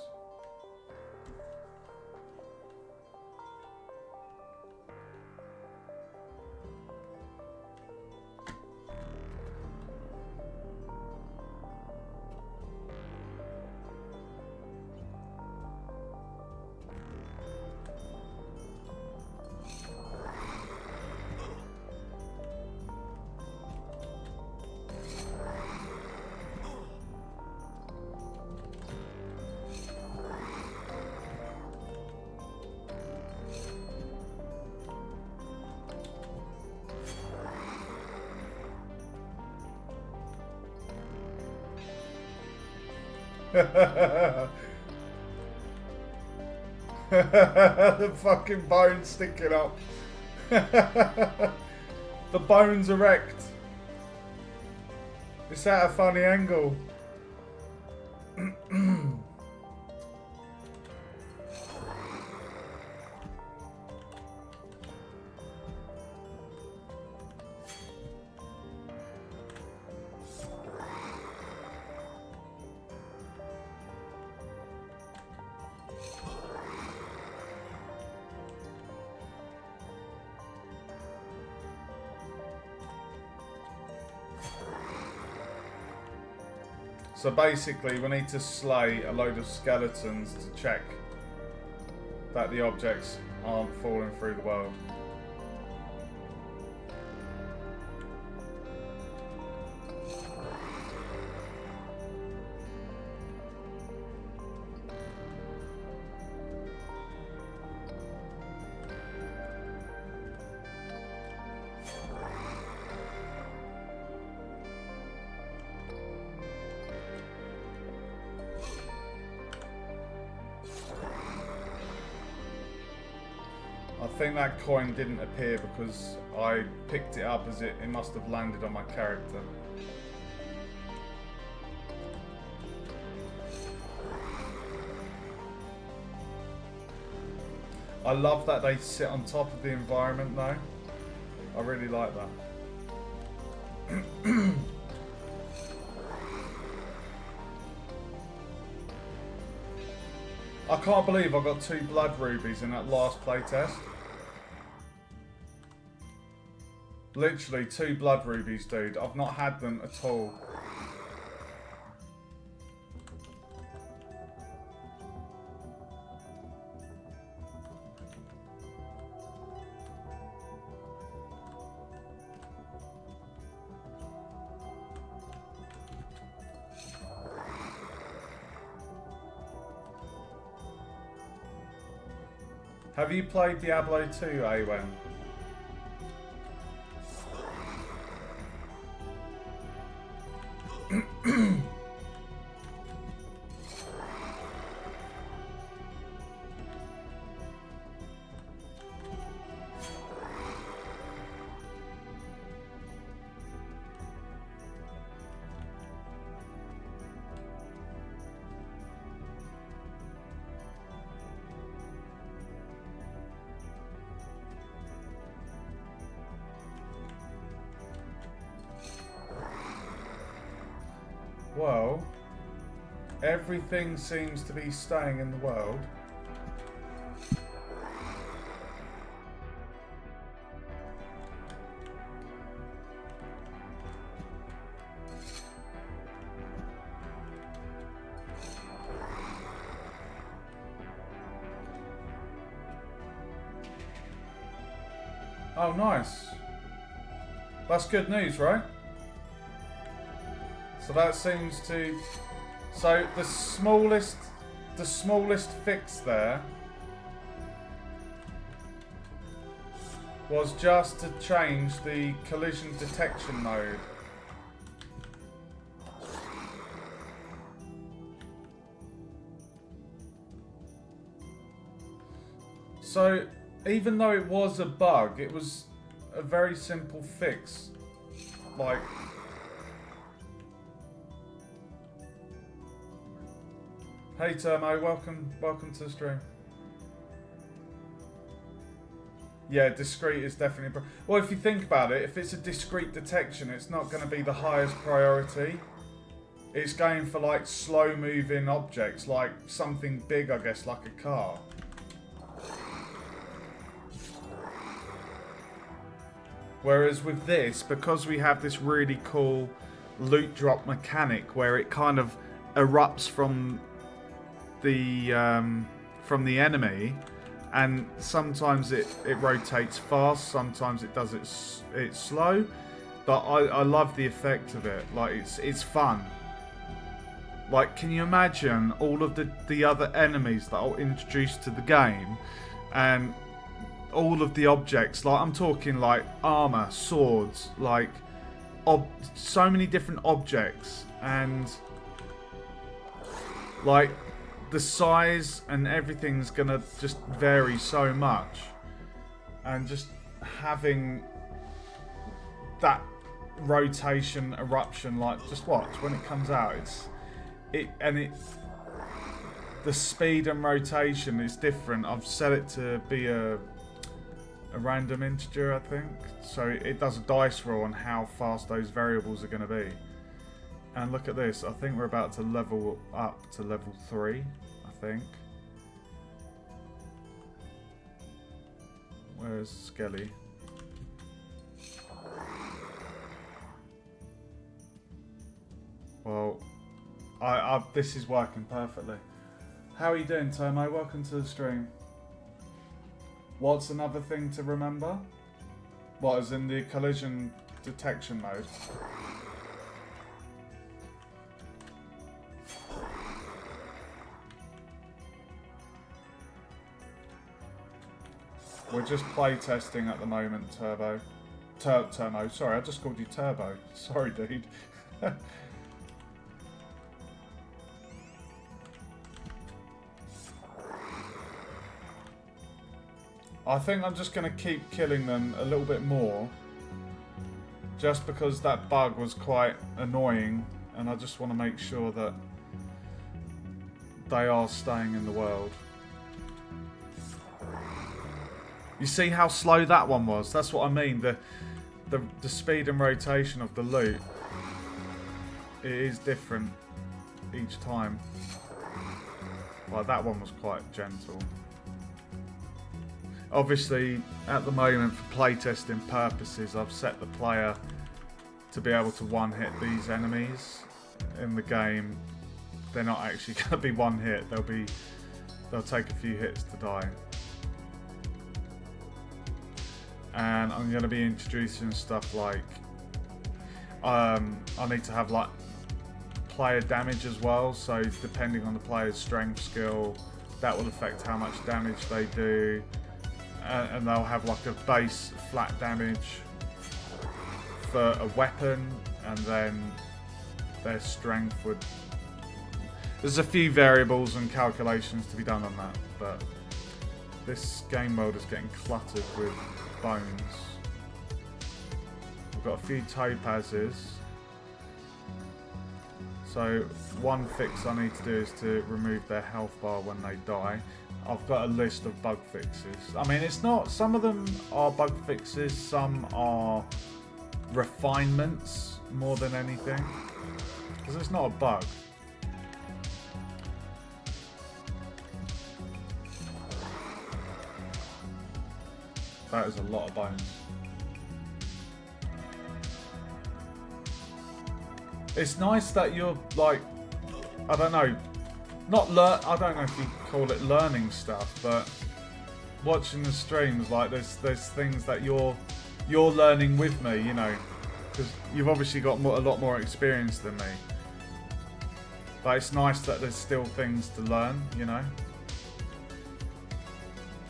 The fucking bone's sticking up. The bone's erect. It's at a funny angle. So basically we need to slay a load of skeletons to check that the objects aren't falling through the world. I think that coin didn't appear because I picked it up as it must have landed on my character. I love that they sit on top of the environment though. I really like that. I can't believe I got 2 blood rubies in that last playtest. Literally 2 blood rubies, dude. I've not had them at all. Have you played Diablo 2, Awen? Well, everything seems to be staying in the world. Oh, nice. That's good news, right? So that seems to... So the smallest fix there was just to change the collision detection mode. So even though it was a bug, it was a very simple fix. Like... Hey Termo, welcome to the stream. Yeah, discreet is definitely... Well, if you think about it, if it's a discreet detection, it's not going to be the highest priority. It's going for, like, slow-moving objects, like something big, I guess, like a car. Whereas with this, because we have this really cool loot drop mechanic where it kind of erupts from the enemy, and sometimes it rotates fast, sometimes it does it slow, but I love the effect of it. Like, it's fun. Like, can you imagine all of the other enemies that are introduced to the game, and all of the objects, like I'm talking like armor, swords, like so many different objects, and like the size and everything's gonna just vary so much, and just having that rotation eruption, like, just watch when it comes out, the speed and rotation is different. I've set it to be a random integer, I think, so it does a dice roll on how fast those variables are going to be. And look at this, I think we're about to level up to level 3, I think. Where's Skelly? Well, this is working perfectly. How are you doing, Tomo? Welcome to the stream. What's another thing to remember? What, is in the collision detection mode? We're just playtesting at the moment, Turbo. Turbo, sorry, I just called you Turbo. Sorry, dude. I think I'm just going to keep killing them a little bit more, just because that bug was quite annoying, and I just want to make sure that they are staying in the world. You see how slow that one was? That's what I mean. The speed and rotation of the loot, it is different each time. Like, that one was quite gentle. Obviously, at the moment, for playtesting purposes, I've set the player to be able to one-hit these enemies in the game. They're not actually going to be one hit. They'll take a few hits to die. And I'm going to be introducing stuff like I need to have like player damage as well. So depending on the player's strength skill, that will affect how much damage they do. And they'll have like a base flat damage for a weapon, and then their strength would... There's a few variables and calculations to be done on that, but this game mode is getting cluttered with bones. We've got a few topazes. So one fix I need to do is to remove their health bar when they die. I've got a list of bug fixes. I mean, it's not... Some of them are bug fixes, some are refinements more than anything. Because it's not a bug. That is a lot of bones. It's nice that you're, like, I don't know, I don't know if you call it learning stuff, but watching the streams, like, there's things that you're learning with me, you know, because you've obviously got a lot more experience than me. But it's nice that there's still things to learn, you know.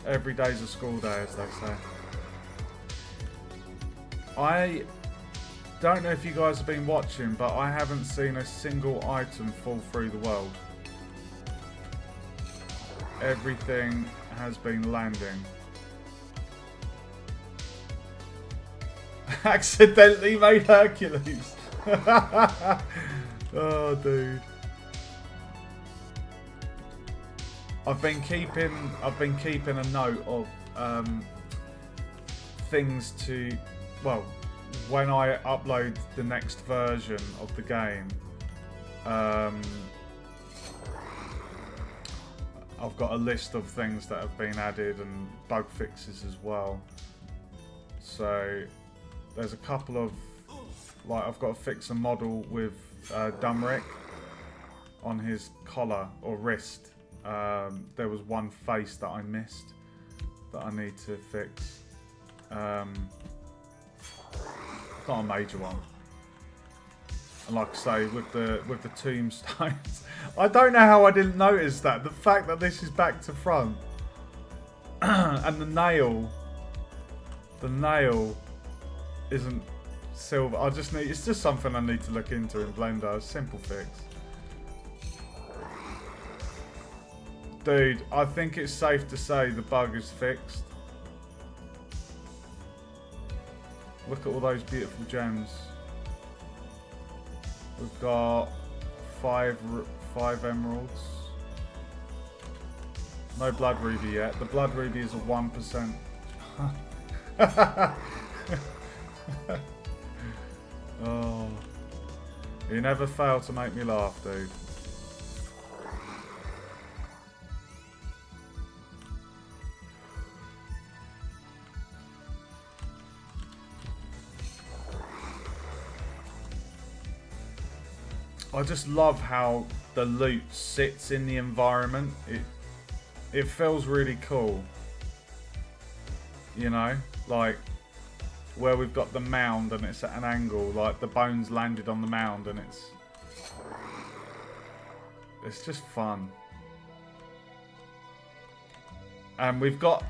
Every day's a school day, as they say. I don't know if you guys have been watching, but I haven't seen a single item fall through the world. Everything has been landing. Accidentally made Hercules. Oh, dude. I've been keeping a note of things to, well, when I upload the next version of the game, I've got a list of things that have been added and bug fixes as well. So there's a couple of, like, I've got to fix a model with Dumrick on his collar or wrist. There was one face that I missed that I need to fix. Not a major one. And like I say, with the tombstones, I don't know how I didn't notice that. The fact that this is back to front and the nail isn't silver. It's just something I need to look into in Blender. A simple fix. Dude, I think it's safe to say the bug is fixed. Look at all those beautiful gems. We've got five emeralds. No blood ruby yet. The blood ruby is a 1%. Oh, you never fail to make me laugh, dude. I just love how the loot sits in the environment. It feels really cool. You know, like where we've got the mound and it's at an angle, like the bones landed on the mound and it's just fun. And we've got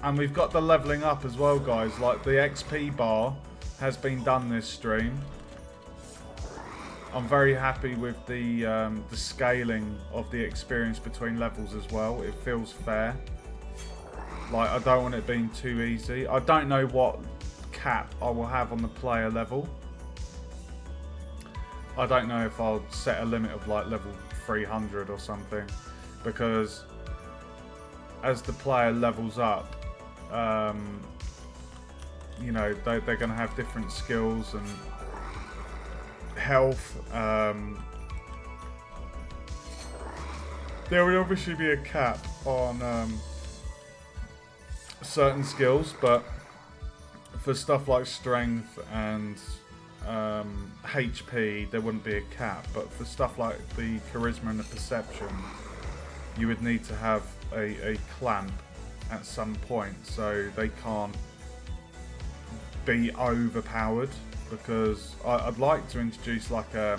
the leveling up as well, guys. Like the XP bar has been done this stream. I'm very happy with the scaling of the experience between levels as well. It feels fair. Like, I don't want it being too easy. I don't know what cap I will have on the player level. I don't know if I'll set a limit of like level 300 or something, because as the player levels up, you know, they're going to have different skills and health. There will obviously be a cap on certain skills, but for stuff like strength and HP, there wouldn't be a cap. But for stuff like the charisma and the perception, you would need to have a clamp at some point, so they can't be overpowered. Because I'd like to introduce like a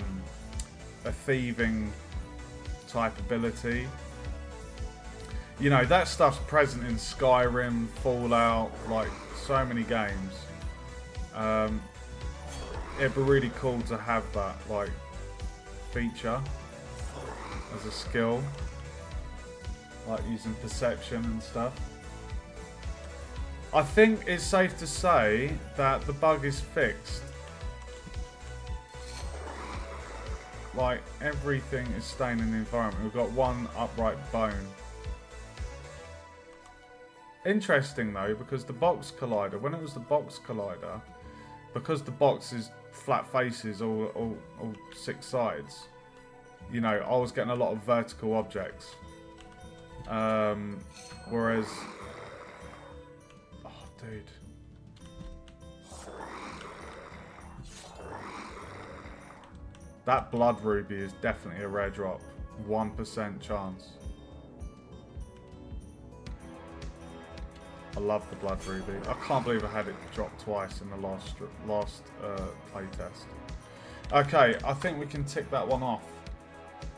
thieving type ability. You know, that stuff's present in Skyrim, Fallout, like so many games. It'd be really cool to have that like feature as a skill, like using perception and stuff. I think it's safe to say that the bug is fixed. Like, everything is staying in the environment. We've got one upright bone. Interesting though, because the box collider, when it was the box collider, because the box is flat faces all 6 sides, you know, I was getting a lot of vertical objects. Whereas, oh dude. That blood ruby is definitely a rare drop. 1% chance. I love the blood ruby. I can't believe I had it drop twice in the last playtest. Okay, I think we can tick that one off.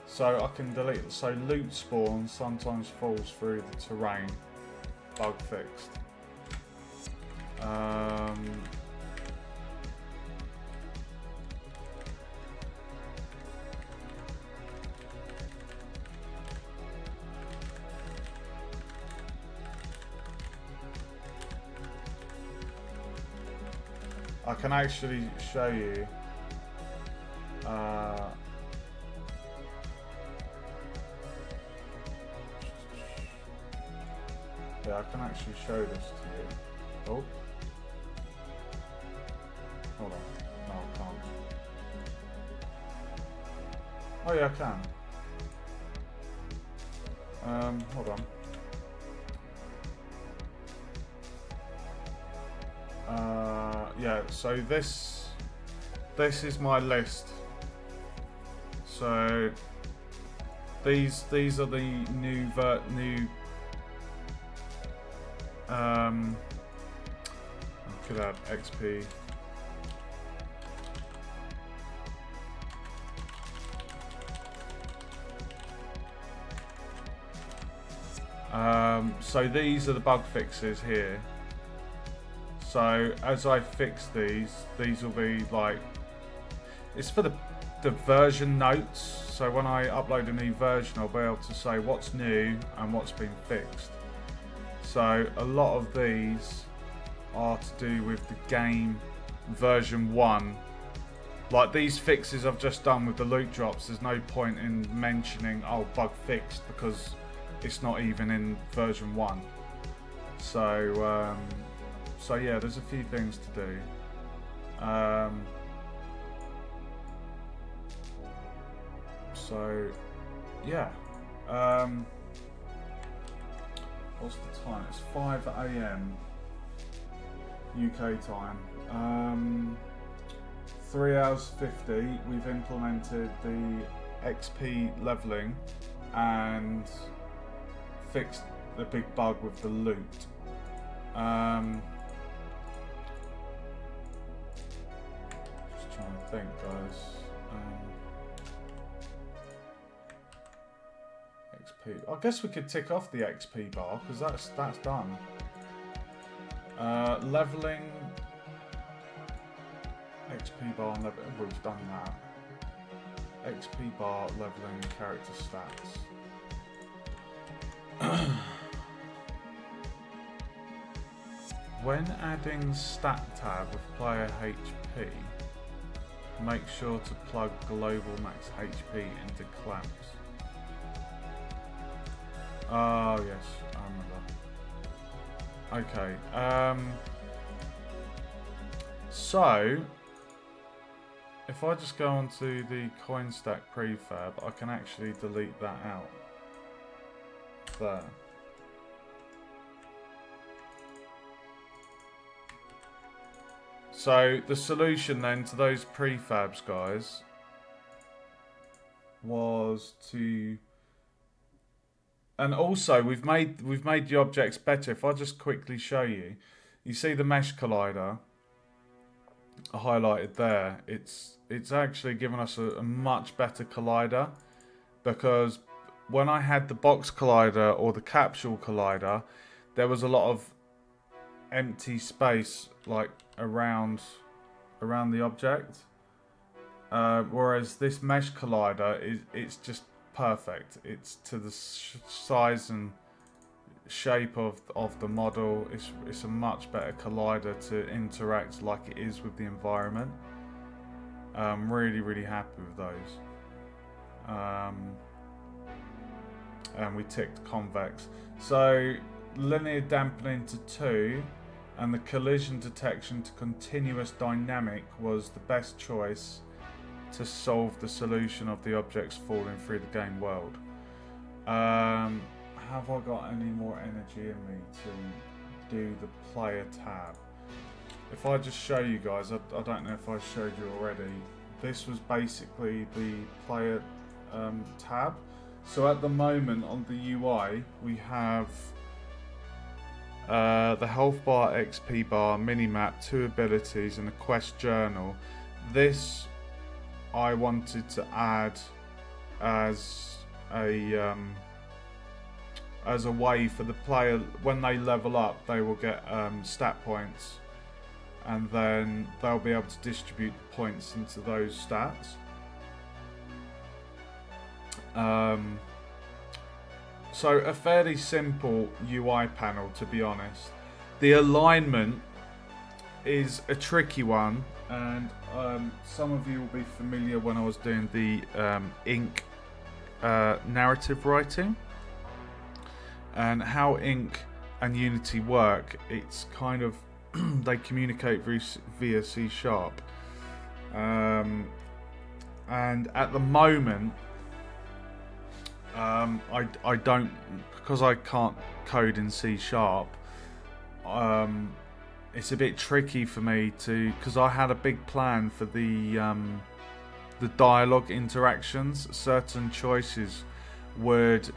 So I can delete it. So loot spawn sometimes falls through the terrain. Bug fixed. I can actually show you yeah, I can actually show this to you. Oh, Hold on. No, I can't. Oh yeah, I can. Hold on. Yeah, so this is my list. So these are the new I could add XP. So these are the bug fixes here. So as I fix these will be like, it's for the version notes. So when I upload a new version, I'll be able to say what's new and what's been fixed. So a lot of these are to do with the game version 1. Like these fixes I've just done with the loot drops, there's no point in mentioning, oh, bug fixed, because it's not even in version 1. So so yeah, there's a few things to do. So yeah, what's the time? It's 5 AM UK time. 3 hours 50. We've implemented the XP leveling and fixed the big bug with the loot. Just trying to think, guys. XP. I guess we could tick off the XP bar because that's done. Leveling. XP bar and level. We've done that. XP bar, leveling, character stats. When adding stat tab with player HP, make sure to plug global max HP into clamps. Oh yes, I remember. Okay. So if I just go onto the CoinStack prefab, I can actually delete that out. There. So the solution then to those prefabs, guys, was to, and also we've made the objects better. If I just quickly show you, you see the mesh collider highlighted there. It's actually given us a much better collider, because when I had the box collider or the capsule collider, there was a lot of empty space like around the object, whereas this mesh collider it's just perfect. It's to the size and shape of the model. It's a much better collider to interact like it is with the environment. I'm really happy with those. And we ticked convex. So linear dampening to 2 and the collision detection to continuous dynamic was the best choice to solve the solution of the objects falling through the game world. Have I got any more energy in me to do the player tab? If I just show you guys, I don't know if I showed you already, this was basically the player tab. So at the moment on the UI we have the health bar, XP bar, minimap, 2 abilities and a quest journal. This I wanted to add as a way for the player, when they level up they will get stat points, and then they'll be able to distribute the points into those stats. So a fairly simple UI panel, to be honest. The alignment is a tricky one, and some of you will be familiar when I was doing the Ink narrative writing and how Ink and Unity work. It's kind of they communicate via C sharp. And at the moment, I don't, because I can't code in C sharp. It's a bit tricky for me to, because I had a big plan for the dialogue interactions. Certain choices would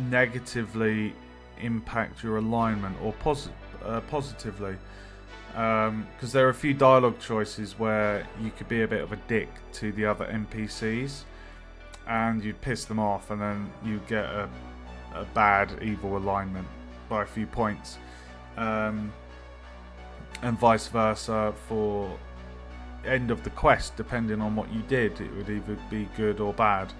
negatively impact your alignment, or positively, because there are a few dialogue choices where you could be a bit of a dick to the other NPCs and you'd piss them off, and then you get a bad evil alignment by a few points, and vice versa for end of the quest. Depending on what you did, it would either be good or bad.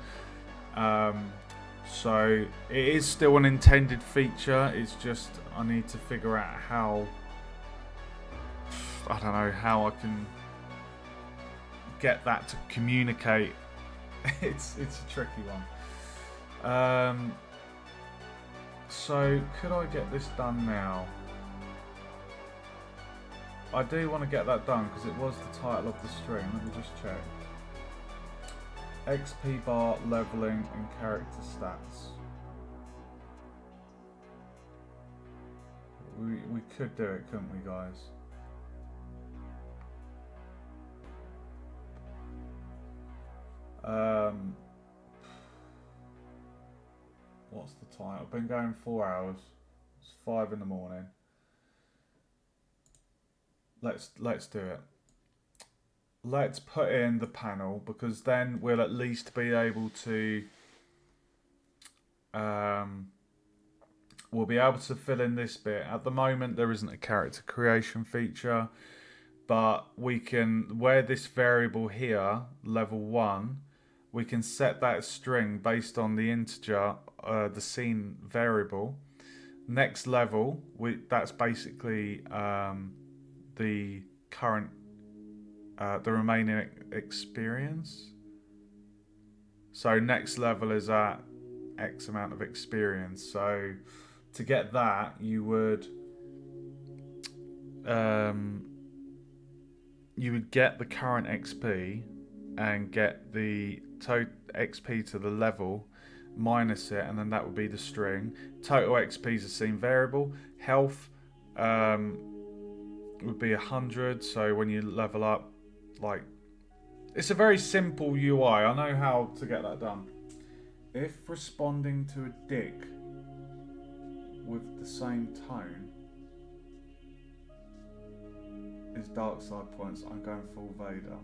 So it is still an intended feature. It's just I need to figure out how, I don't know, how I can get that to communicate. It's a tricky one. So could I get this done now? I do want to get that done because it was the title of the stream. Let me just check. XP bar, leveling, and character stats. We could do it, couldn't we, guys? What's the time? I've been going 4 hours. It's 5 in the morning. Let's do it. Let's put in the panel, because then we'll at least be able to we'll be able to fill in this bit. At the moment there isn't a character creation feature, but we can, where this variable here, level 1, we can set that string based on the integer, the scene variable. Next level, that's basically the current, the remaining experience. So next level is at X amount of experience. So to get that, you would get the current XP and get the total XP to the level, minus it, and then that would be the string. Total XP is a scene variable. Health would be 100. So when you level up, like, it's a very simple UI. I know how to get that done. If responding to a dick with the same tone is dark side points, I'm going full Vader.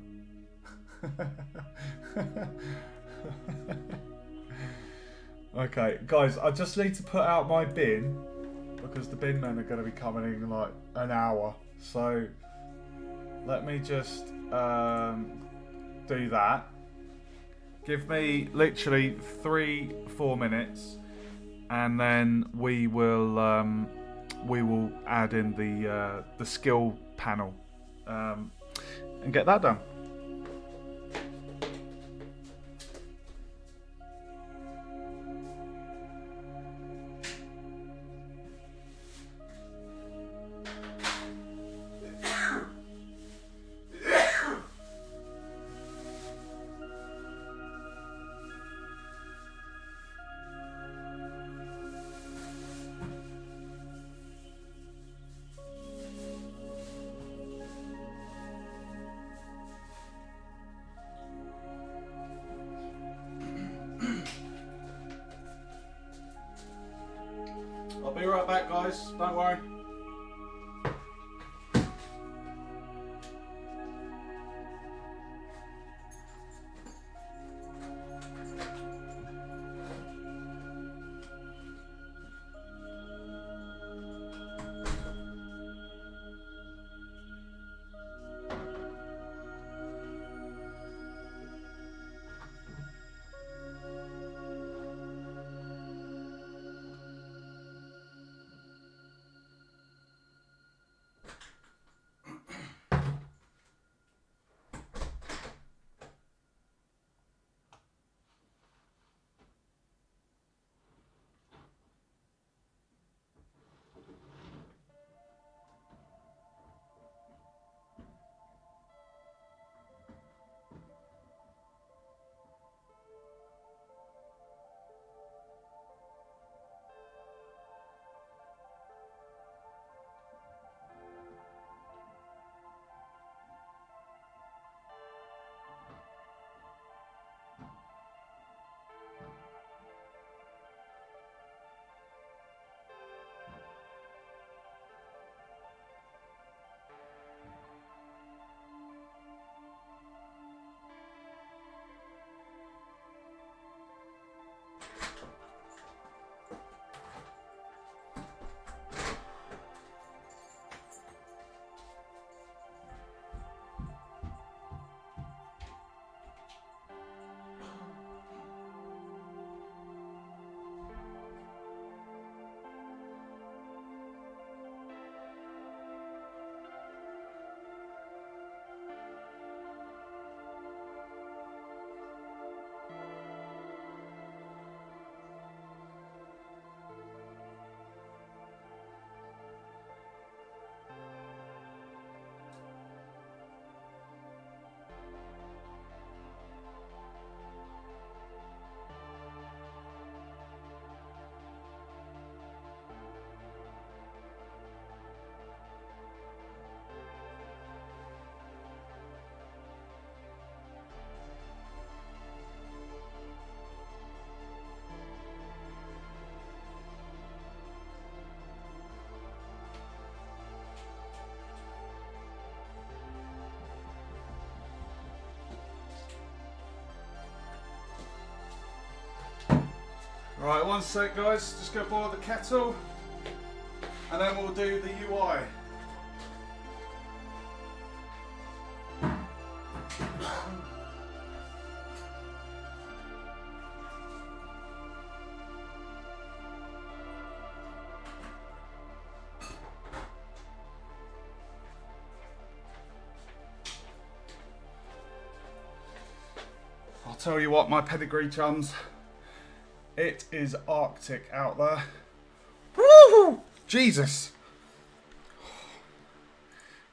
Okay, guys, I just need to put out my bin because the bin men are going to be coming in like an hour. So let me just do that. Give me literally 3-4 minutes, and then we will add in the skill panel and get that done. I'll be right back, guys. Don't worry. Right, one sec guys, just go boil the kettle and then we'll do the UI. I'll tell you what, my pedigree chums, it is Arctic out there. Woo! Jesus!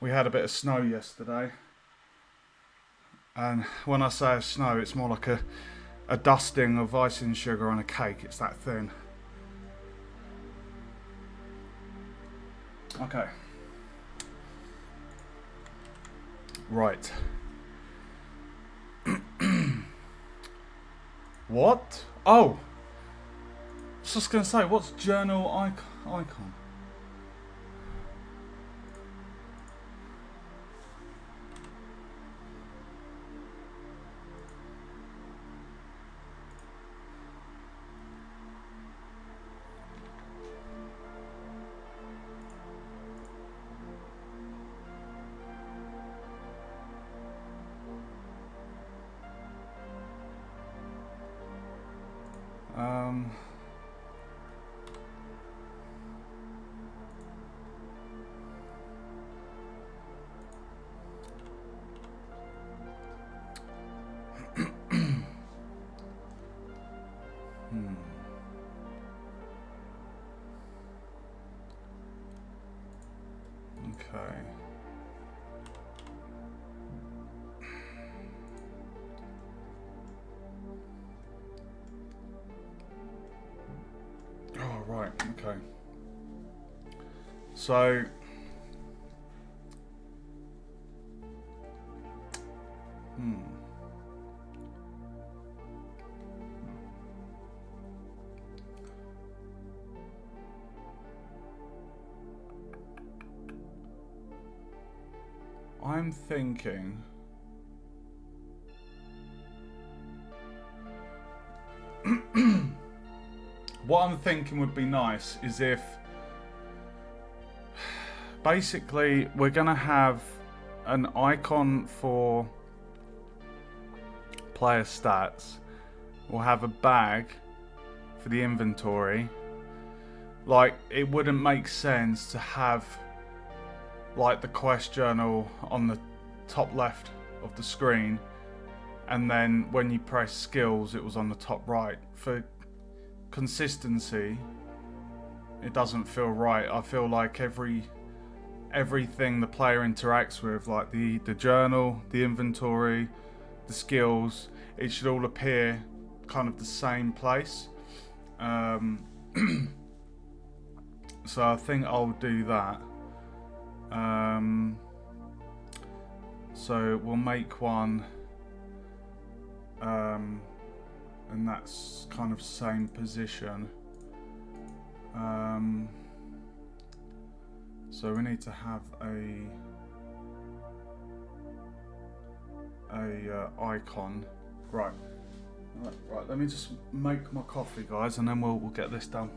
We had a bit of snow yesterday. And when I say snow, it's more like a dusting of icing sugar on a cake. It's that thin. Okay. Right. What? Oh! I was just going to say, what's journal icon? Okay. Oh, right, okay. So, I'm thinking what I'm thinking would be nice is if basically we're gonna have an icon for player stats. We'll have a bag for the inventory. Like, it wouldn't make sense to have like the quest journal on the top left of the screen and then when you press skills it was on the top right. For consistency it doesn't feel right. I feel like everything the player interacts with, like the journal, the inventory, the skills, it should all appear kind of the same place. So I think I'll do that. So we'll make one and that's kind of same position. So we need to have a icon. Right, let me just make my coffee guys and then we'll get this done.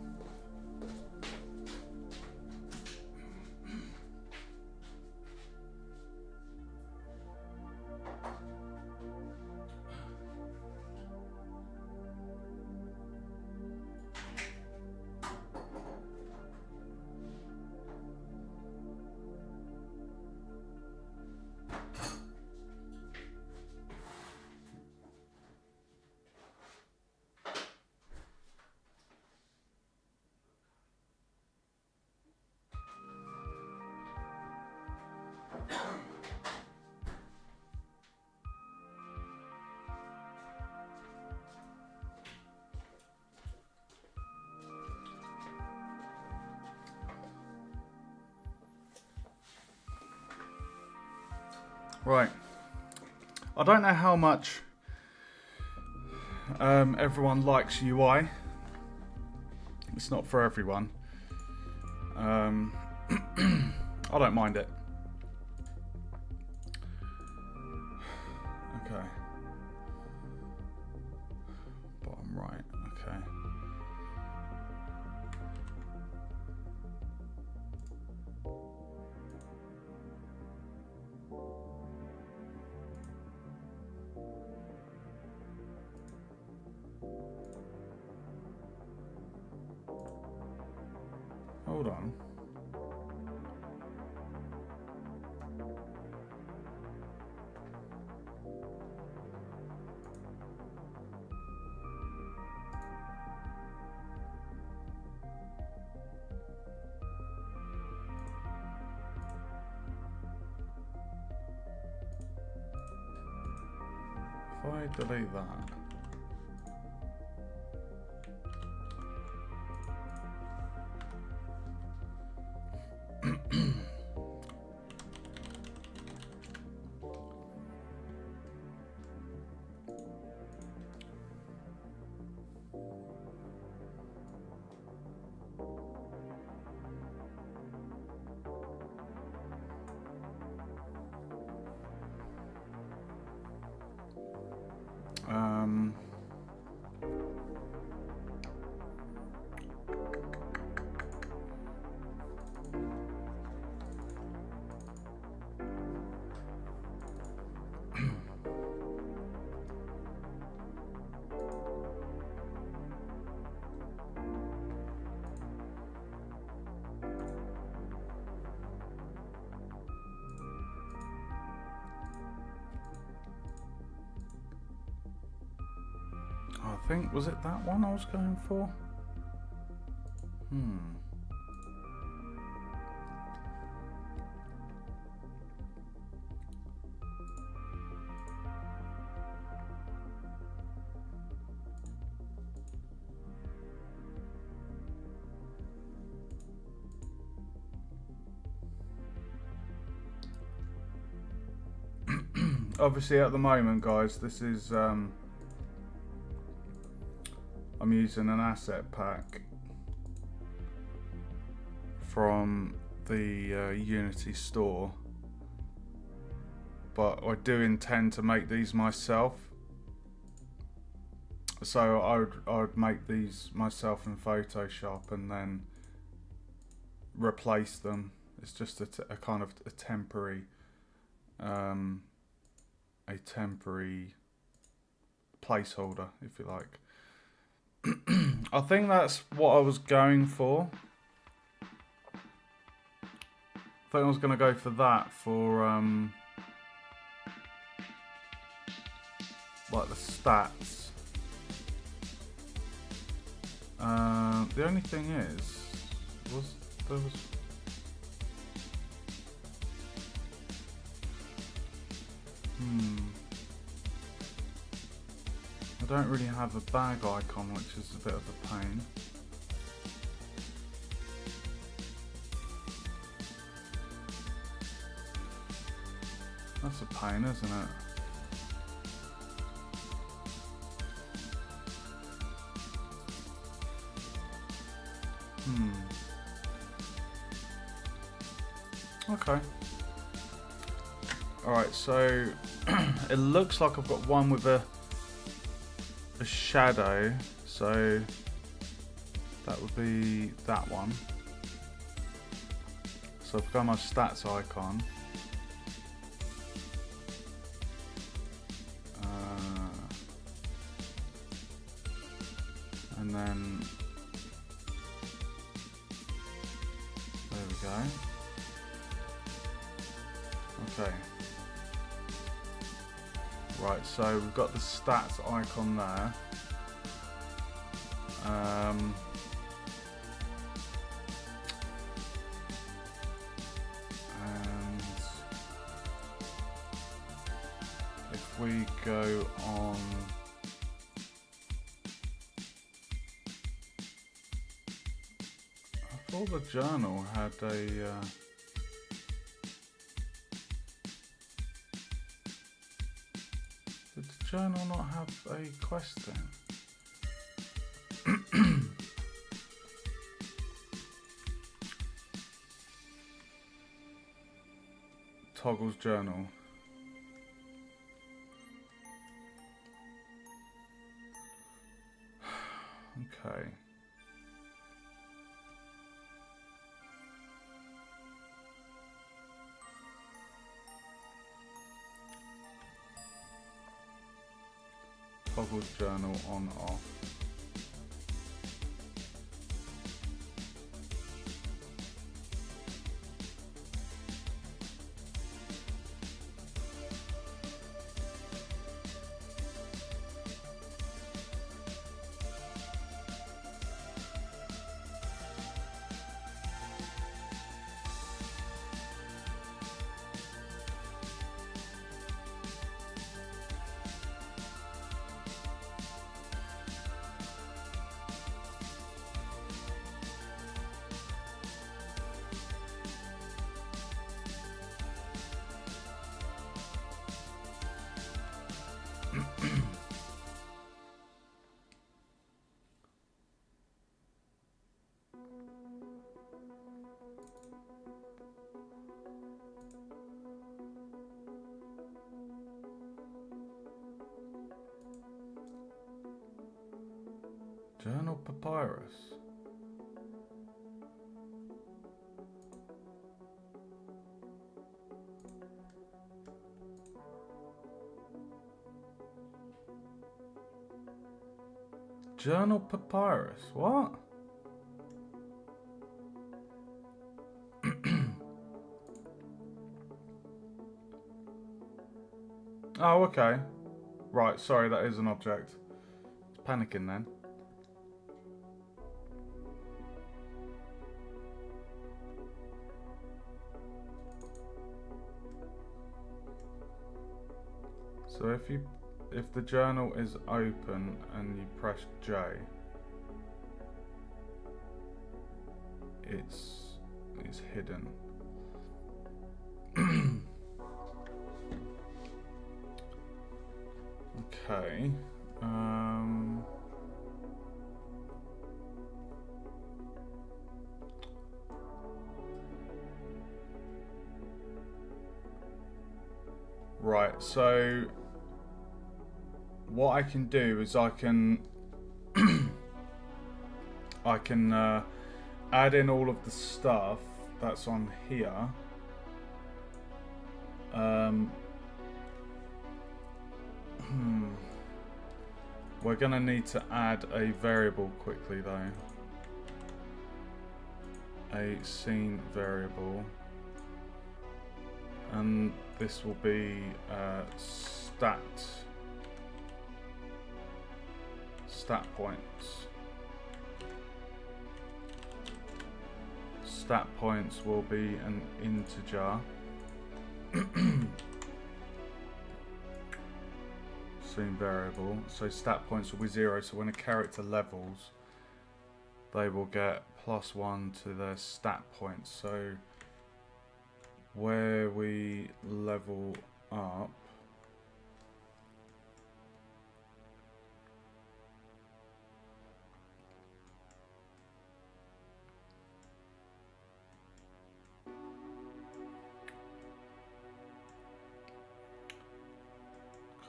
Right, I don't know how much everyone likes UI. It's not for everyone. I don't mind it. Okay. Bottom right, okay. hold on. If I delete that. Um, I think, was it that one I was going for? Obviously at the moment, guys, this is I'm using an asset pack from the Unity store, but I do intend to make these myself. So I would make these myself in Photoshop and then replace them. It's just a kind of a temporary placeholder, if you like. I think that's what I was going for. I think I was going to go for that for like the stats. The only thing is, there was I don't really have a bag icon, which is a bit of a pain. That's a pain, isn't it? Okay. Alright, so it looks like I've got one with a shadow, so that would be that one. So I've got my stats icon. And then there we go. Okay. Right, so we've got the stats icon there. And if we go on I thought the journal had a did the journal not have a quest thing? Toggle's journal. Okay. Toggle's journal on off. Journal papyrus. Journal papyrus. What? Oh, okay. Right, sorry, that is an object. It's panicking then. So if the journal is open and you press J, it's hidden. Okay. Right, so what I can do is I can add in all of the stuff that's on here. We're gonna need to add a variable quickly though. A scene variable. And this will be stat points. Stat points will be an integer. Scene variable. So stat points will be 0. So when a character levels, they will get +1 to their stat points. So where we level up,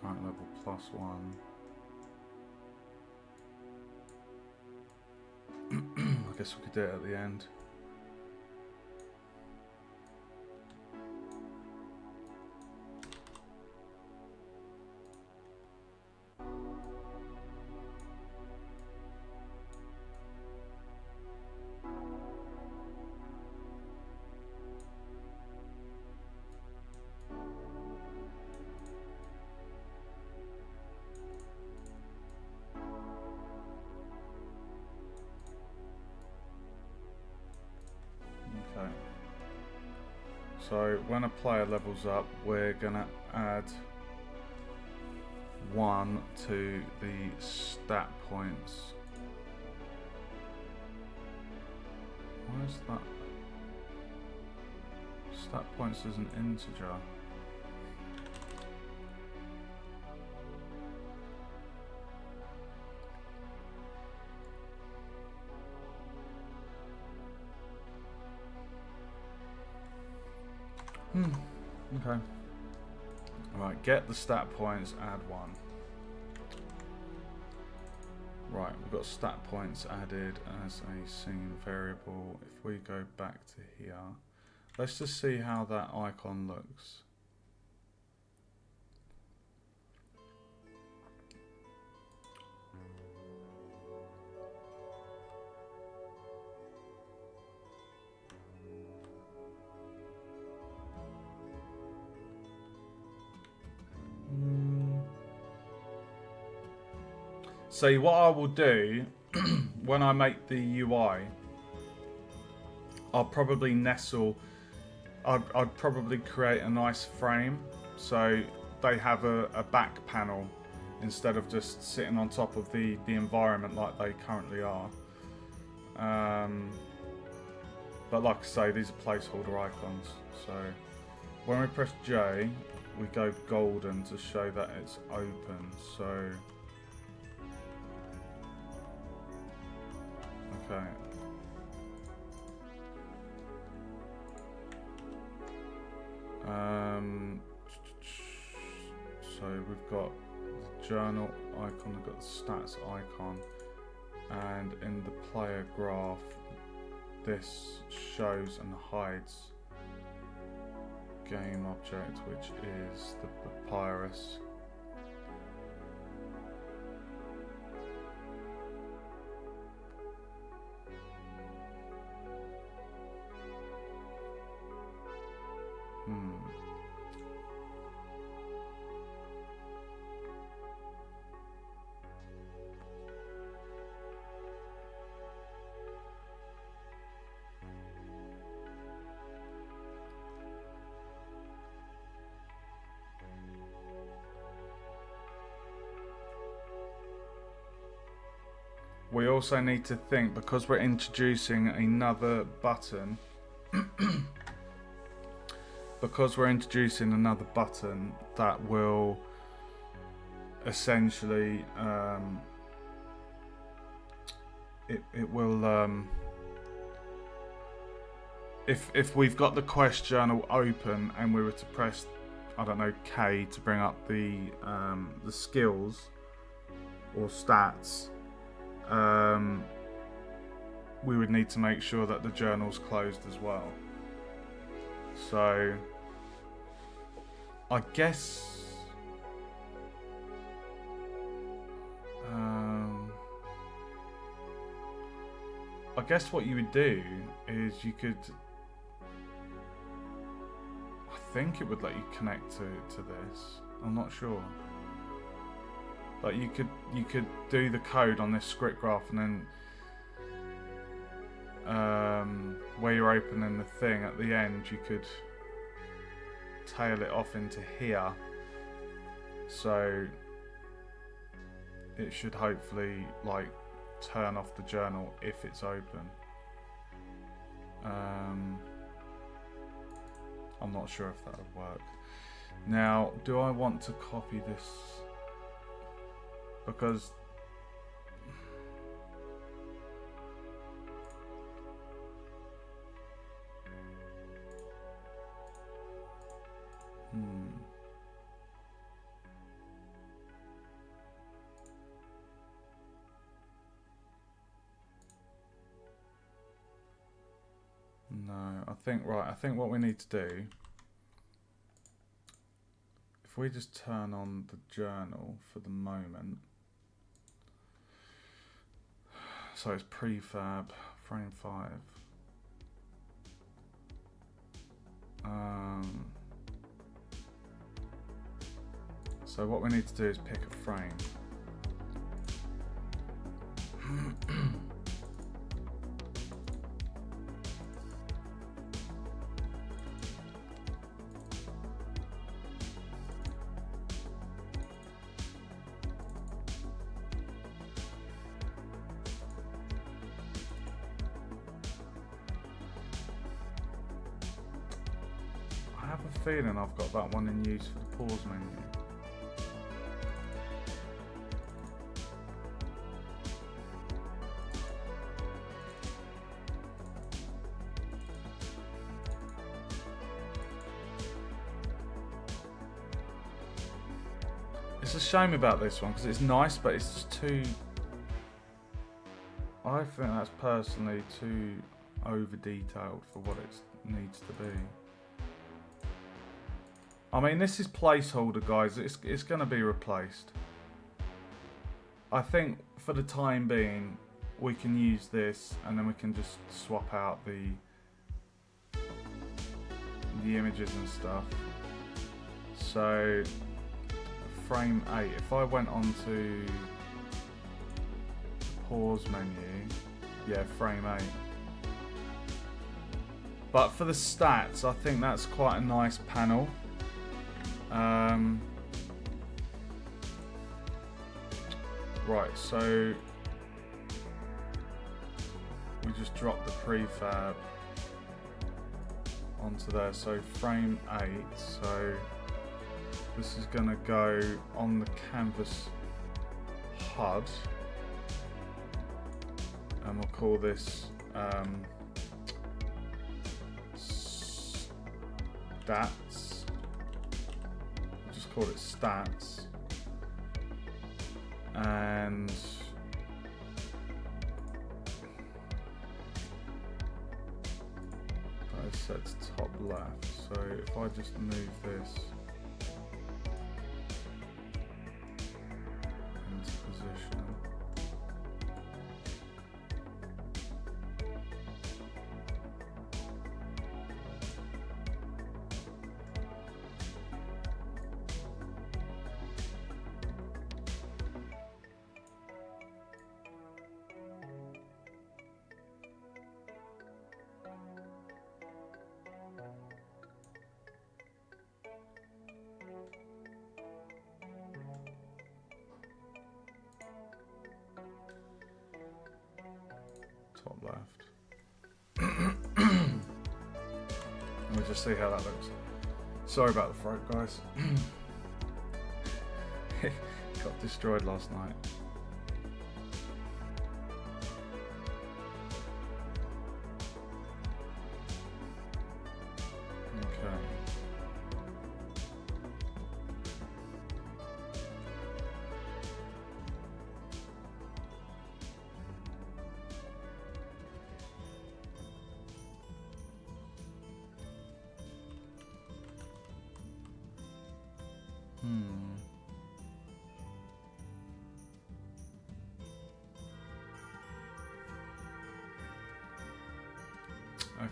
current level +1. I guess we could do it at the end. Okay. So when a player levels up, we're gonna add 1 to the stat points. Why is that? Stat points is an integer. Okay. Right, get the stat points, add 1. Right, we've got stat points added as a scene variable. If we go back to here, let's just see how that icon looks. So what I will do when I make the UI, I'll probably I'd probably create a nice frame so they have a back panel instead of just sitting on top of the environment like they currently are. But like I say, these are placeholder icons. So when we press J, we go golden to show that it's open. So okay. So we've got the journal icon, we've got the stats icon, and in the player graph this shows and hides game object, which is the papyrus. We also need to think, because we're introducing another button, that will essentially it will if we've got the quest journal open and we were to press, I don't know, K to bring up the skills or stats, we would need to make sure that the journal's closed as well. So I guess what you would do is you could, I think it would let you connect to this. I'm not sure. Like you could do the code on this script graph, and then where you're opening the thing at the end, you could tail it off into here. So it should hopefully like turn off the journal if it's open. I'm not sure if that would work. Now, do I want to copy this? Because no, I think what we need to do, if we just turn on the journal for the moment, so it's prefab frame 5. So what we need to do is pick a frame. I have a feeling I've got that one in use for the pause menu. It's a shame about this one because it's nice, but it's just too. I think that's personally too over detailed for what it needs to be. I mean, this is placeholder, guys. It's going to be replaced. I think for the time being, we can use this, and then we can just swap out the images and stuff. So. Frame 8, if I went on to the pause menu, yeah, frame 8. But for the stats, I think that's quite a nice panel. Right, so we just drop the prefab onto there, so frame 8, so this is going to go on the canvas HUD, and we'll call this stats. We'll just call it stats, and set to top left. So if I just move this into position. Top left. We'll just see how that looks. Sorry about the throat, guys. Got destroyed last night. Okay.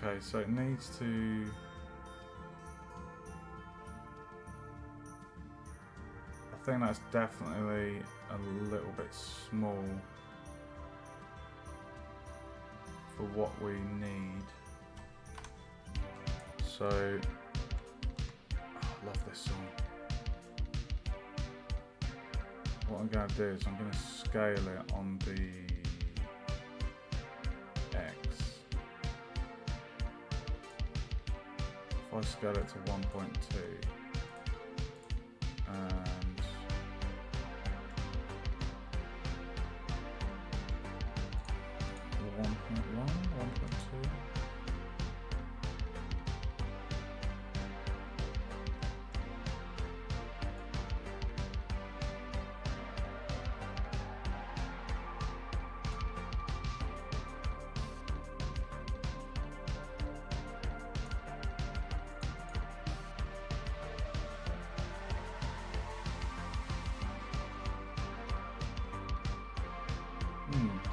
Okay, so it needs to... I think that's definitely a little bit small for what we need. So, I love this song. What I'm going to do is I'm going to scale it on the X. If I scale it to 1.2 and 1.1, 1.2.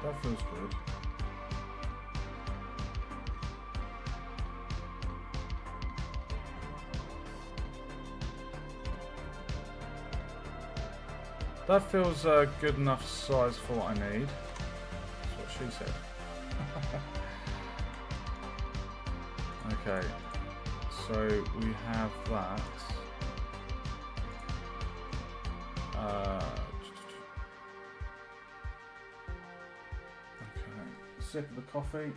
That feels good. That feels a good enough size for what I need. That's what she said. Okay, so we have that. Sip of the coffee.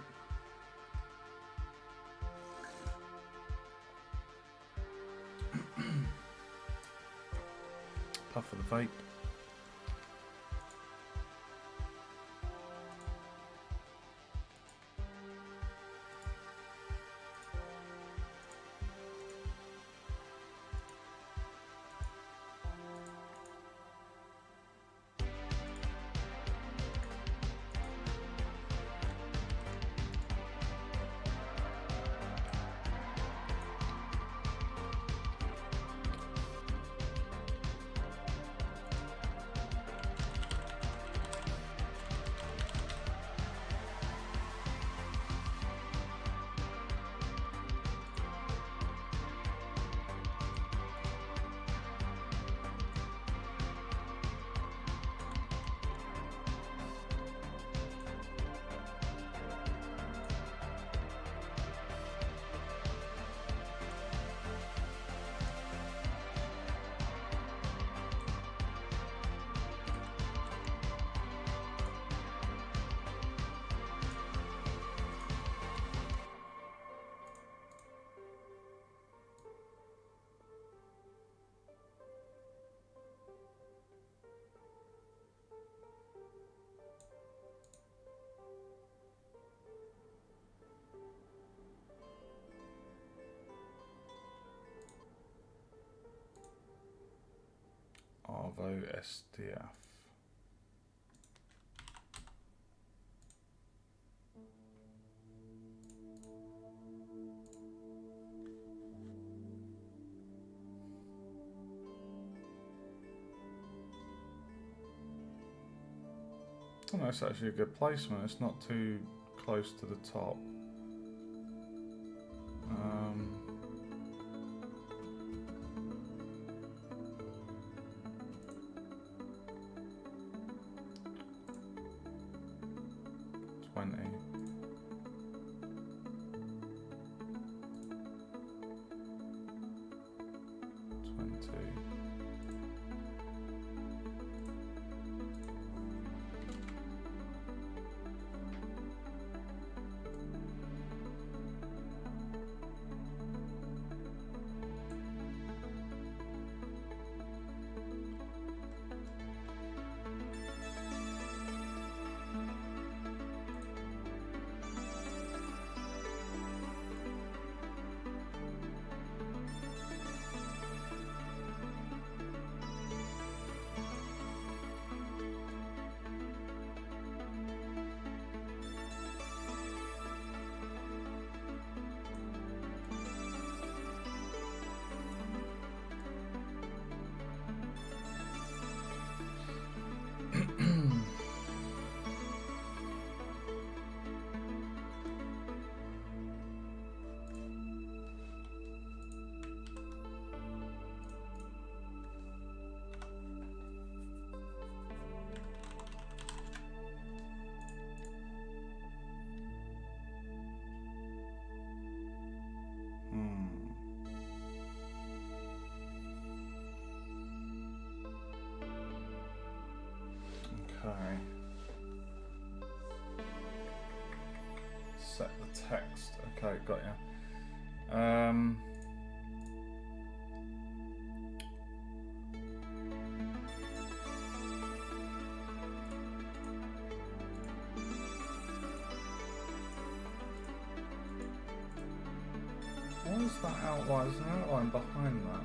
Puff of the vape. Arvo SDF. Oh, that's actually a good placement. It's not too close to the top. Um, $20. Okay. Set the text. Okay, got ya. What is that outline? There's an outline behind that.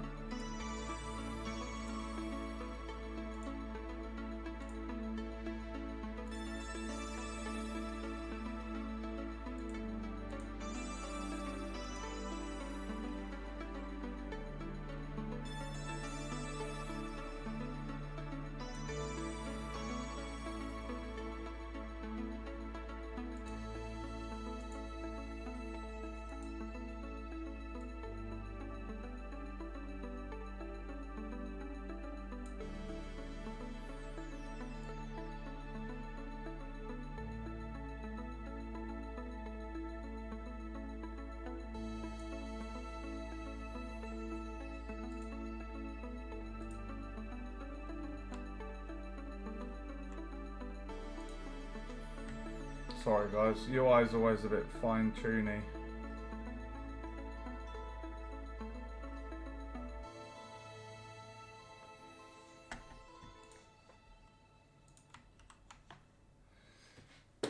Sorry guys, UI is always a bit fine-tuny.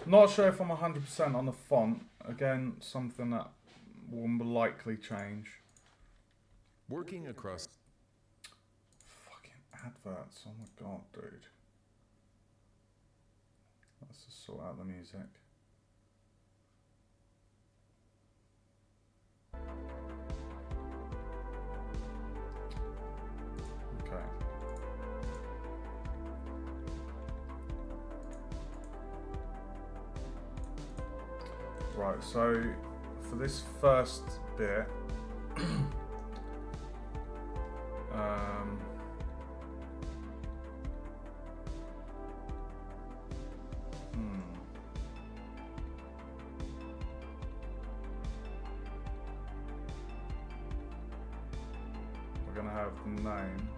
Not sure if I'm 100% on the font. Again, something that will likely change. Working across. Fucking adverts, oh my god, dude. Let's just sort out the music. Okay. Right, so for this first bit, we're gonna have the name.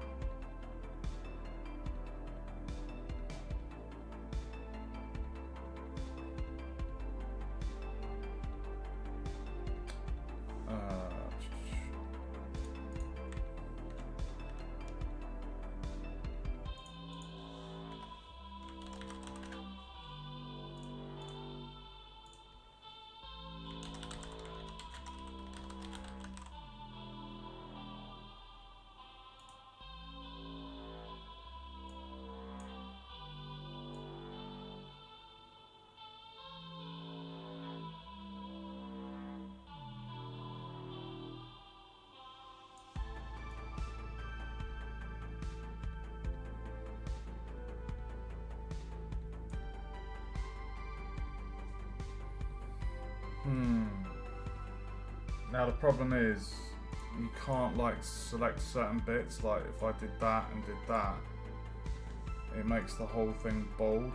Now the problem is you can't like select certain bits, like if I did that and did that, it makes the whole thing bold.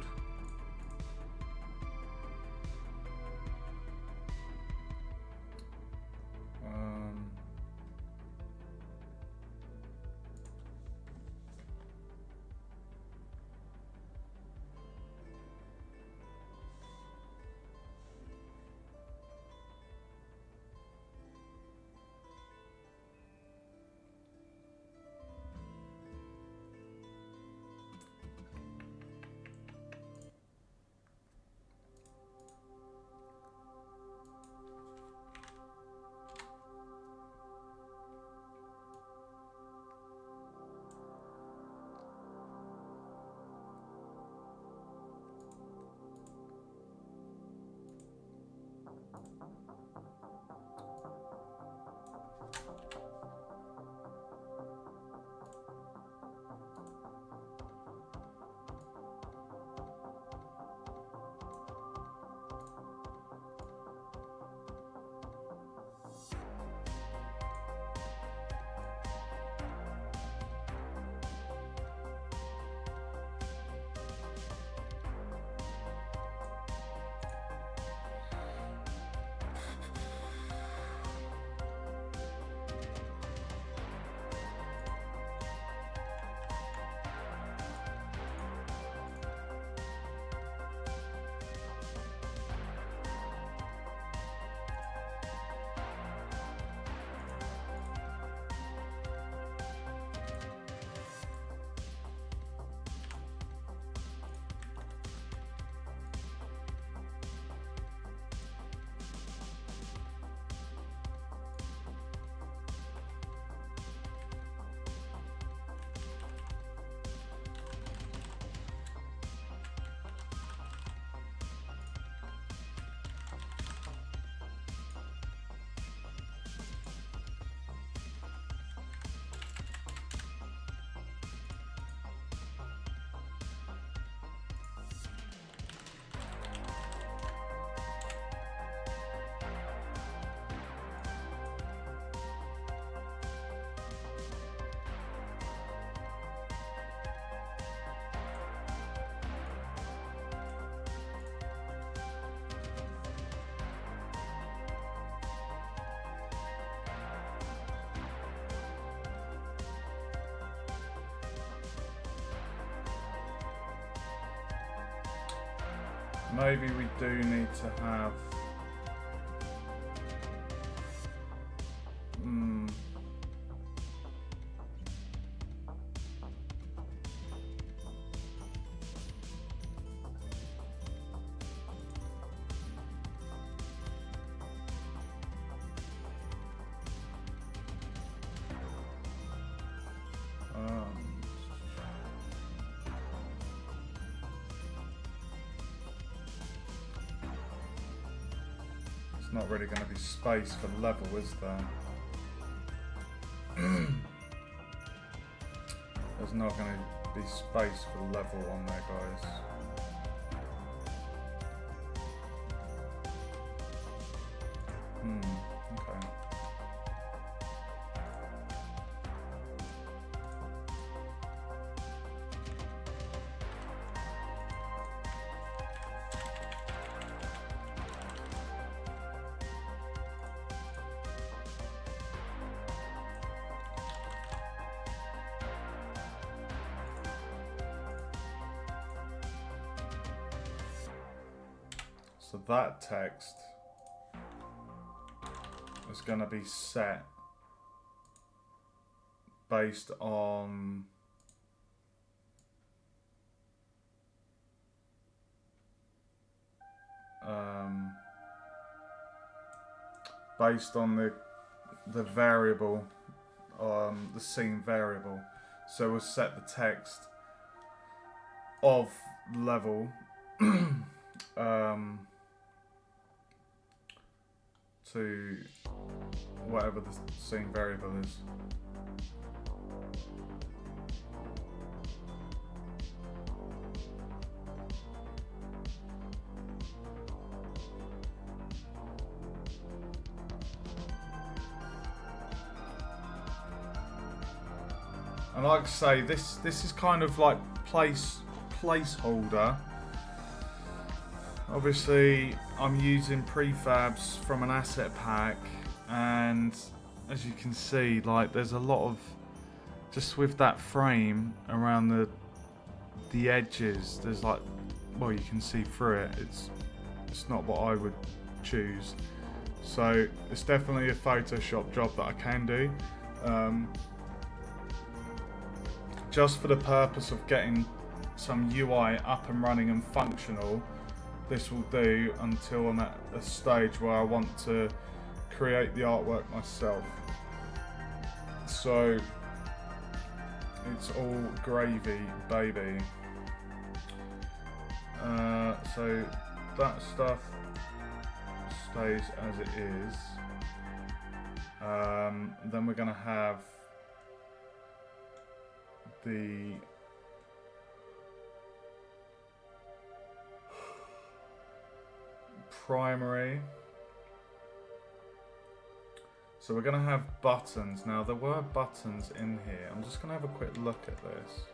Maybe we do need to have not really going to be space for level, is there? There's not going to be space for level on there, guys. Okay. So that text is going to be set based on the variable, the scene variable. So we'll set the text of level to whatever the scene variable is. And like I say, this is kind of like placeholder. Obviously, I'm using prefabs from an asset pack, and as you can see, like there's a lot of just with that frame around the edges. There's like, well, you can see through it. It's not what I would choose. So it's definitely a Photoshop job that I can do. Just for the purpose of getting some UI up and running and functional, this will do until I'm at a stage where I want to create the artwork myself. So it's all gravy, baby. So that stuff stays as it is. Then we're gonna have the primary. So we're gonna have buttons. Now there were buttons in here. I'm just gonna have a quick look at this.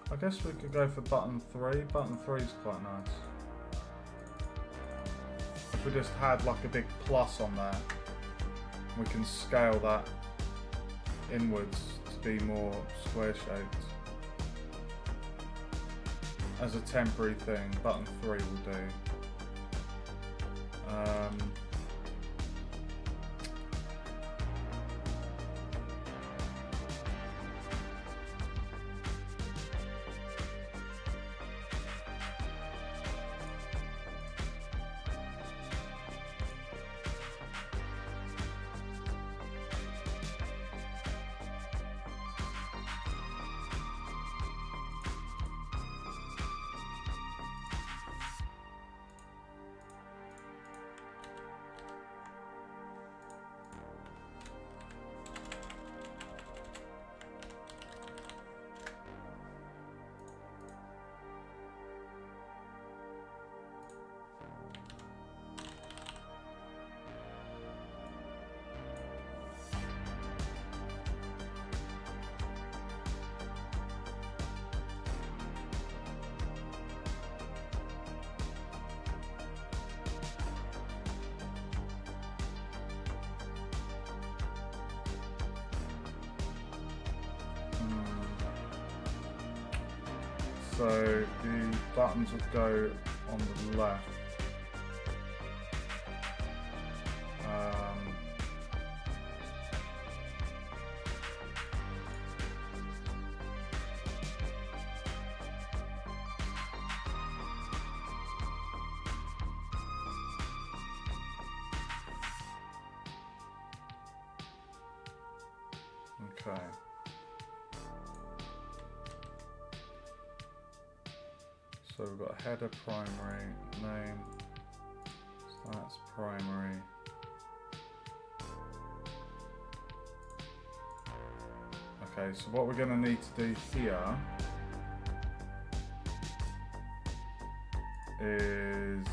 I guess we could go for button 3. Button 3 is quite nice. If we just had like a big plus on there, we can scale that inwards to be more square shaped. As a temporary thing, button 3 will do. So the buttons would go on the left. Okay. So we've got header primary, name, stats primary. Okay, so what we're going to need to do here is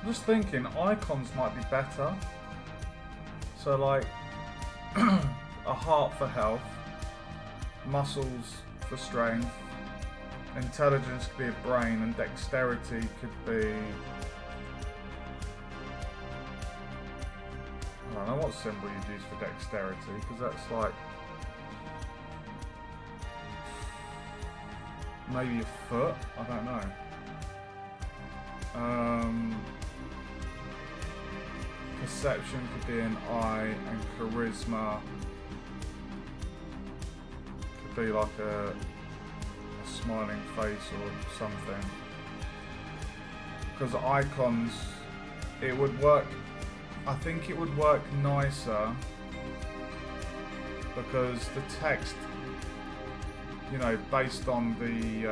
I'm just thinking icons might be better. So like a heart for health, muscles for strength, intelligence could be a brain, and dexterity could be... I don't know what symbol you'd use for dexterity, because that's like... maybe a foot? I don't know. Perception could be an eye, and charisma could be like a smiling face or something. Because icons, it would work, I think it would work nicer because the text, you know, based on the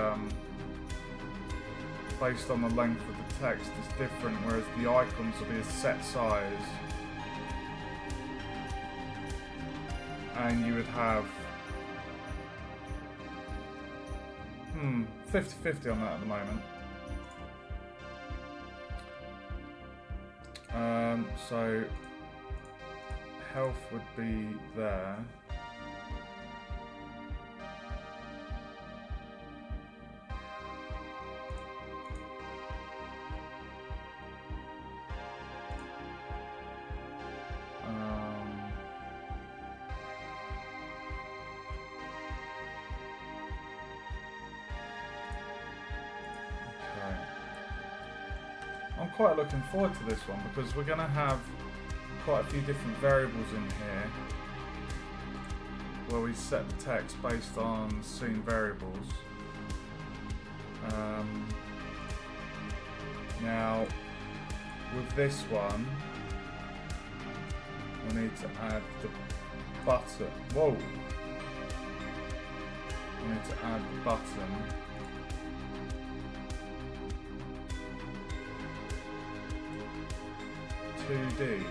length of the text is different, whereas the icons will be a set size, and you would have 50-50 on that at the moment. So health would be there. I'm quite looking forward to this one because we're going to have quite a few different variables in here where we set the text based on scene variables. Now with this one we need to add the button. Whoa! I need to add the button. $2D.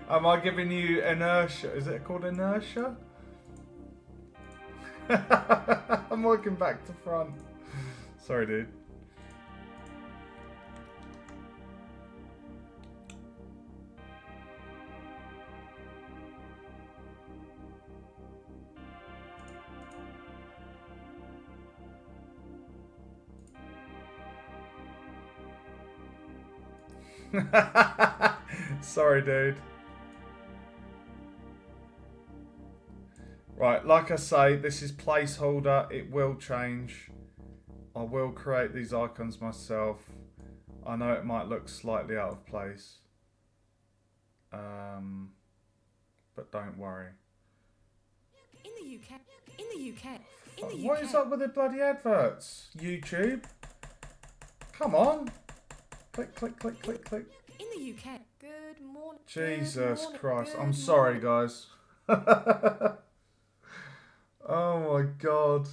Am I giving you inertia? Is it called inertia? I'm working back to front. Sorry, dude. Sorry, dude. Right, like I say, this is placeholder. It will change. I will create these icons myself. I know it might look slightly out of place. But don't worry. In the UK. In the UK. In the UK. What is up with the bloody adverts? YouTube? Come on. Click, click, click, click, click. In the UK. Good morning. Jesus Good morning. Christ. Good I'm sorry, guys. Oh my god.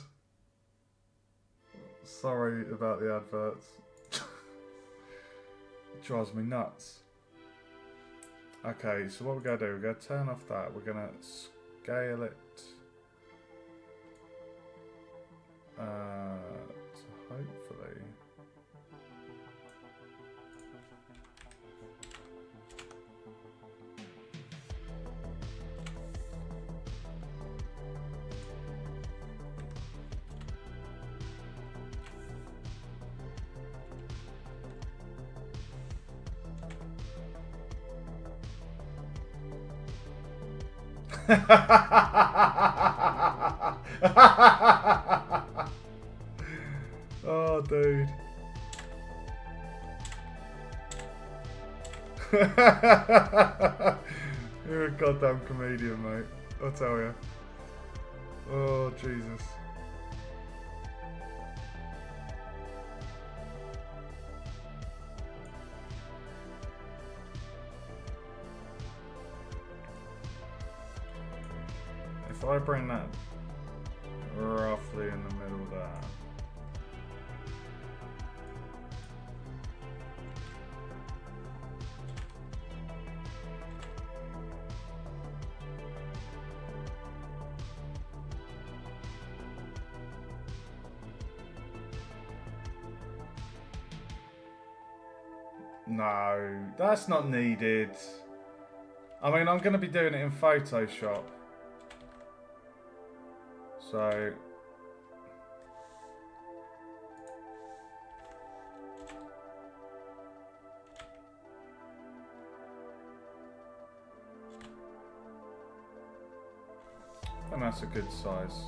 Sorry about the adverts. It drives me nuts. Okay, so what we're going to do, we're going to turn off that. We're going to scale it. So hopefully... Oh, dude. You're a goddamn comedian, mate. I'll tell you. Oh, Jesus. If I bring that roughly in the middle there. No, that's not needed. I mean, I'm going to be doing it in Photoshop. So... and that's a good size.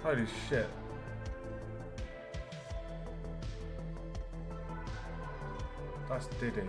Holy shit. That's Diddy.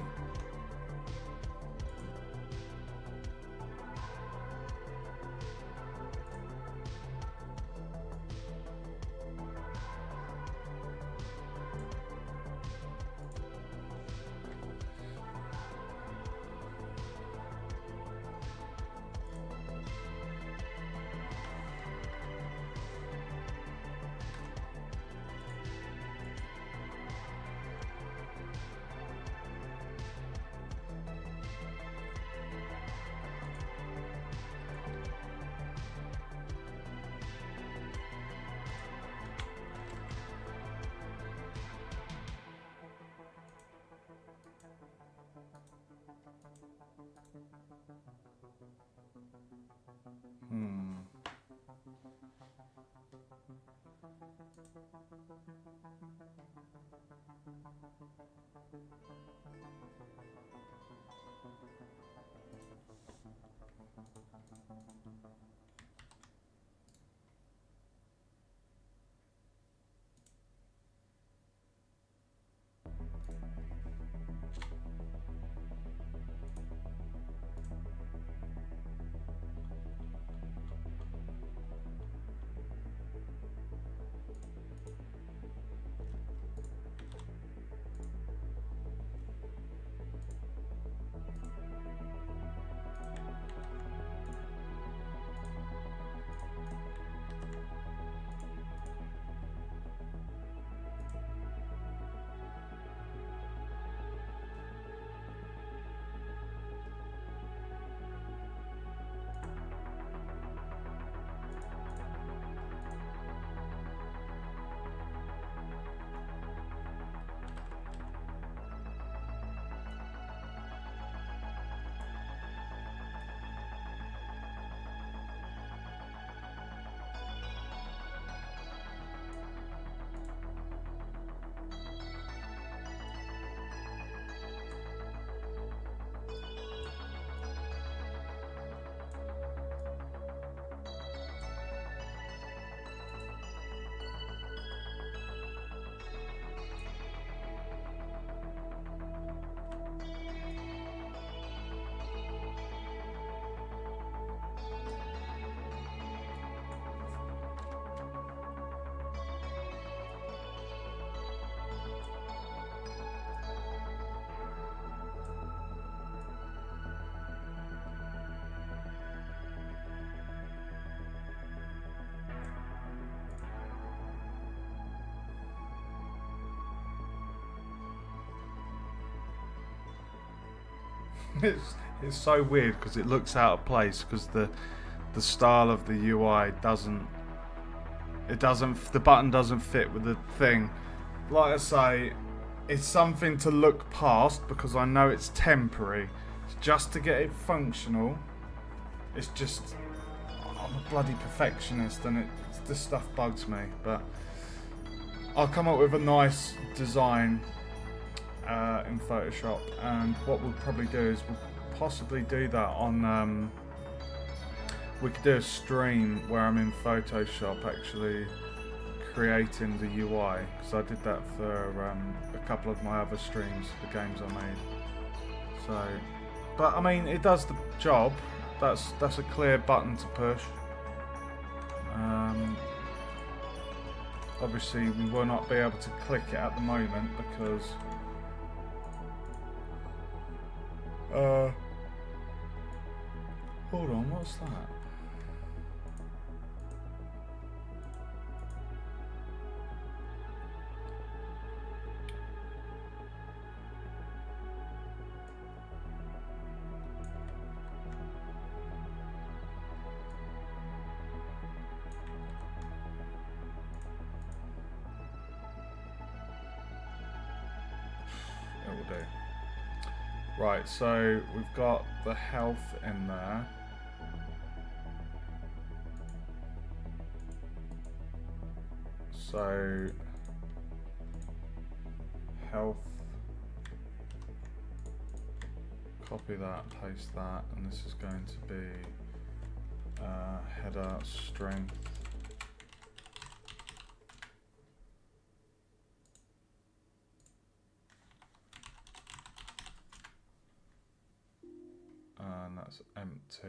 It's so weird because it looks out of place because the style of the UI the button doesn't fit with the thing. Like I say, it's something to look past because I know it's temporary. It's just to get it functional. It's just, I'm a bloody perfectionist and this stuff bugs me, but I'll come up with a nice design in Photoshop, and what we'll probably do is we'll possibly do that on we could do a stream where I'm in Photoshop actually creating the UI, because I did that for a couple of my other streams, the games I made. So, but I mean, it does the job. That's a clear button to push. Obviously we will not be able to click it at the moment because hold on, what's that? It will do. Right, so we've got the health in there. So health, copy that, paste that, and this is going to be header strength. And that's empty.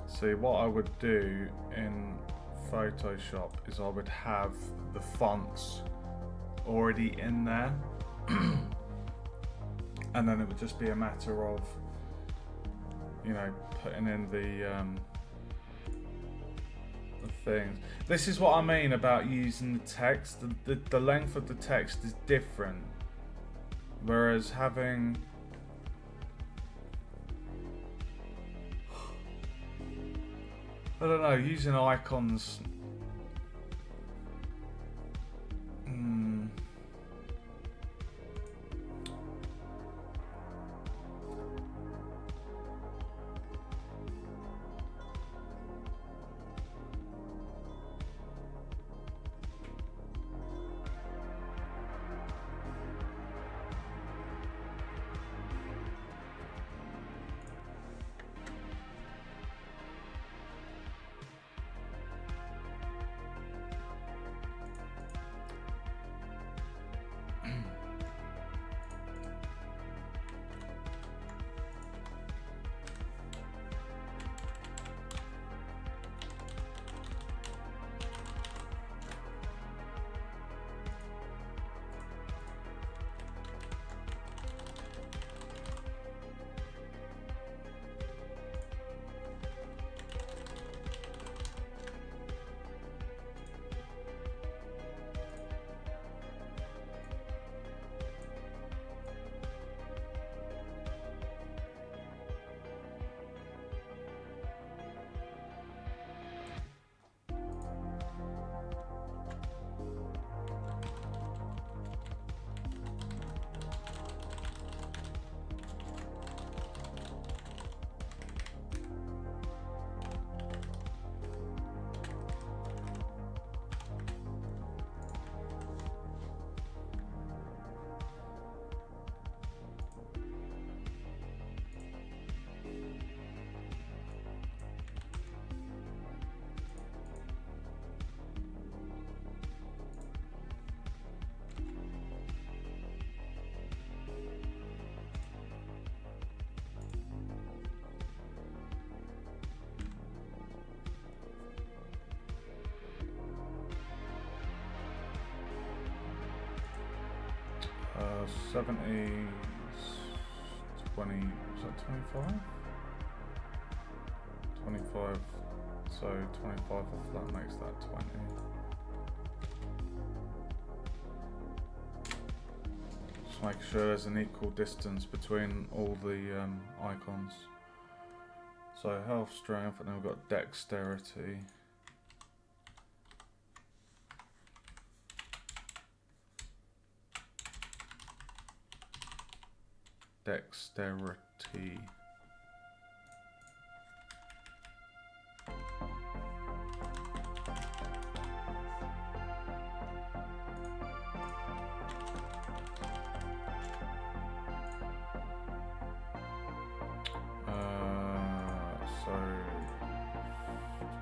See, what I would do in Photoshop is I would have the fonts already in there and then it would just be a matter of, you know, putting in the things. This is what I mean about using the text. The length of the text is different, whereas having I don't know, using icons. 70, 20, is that 25? 25, so 25 off that makes that 20. Just make sure there's an equal distance between all the icons. So health, strength, and then we've got dexterity. Dexterity. So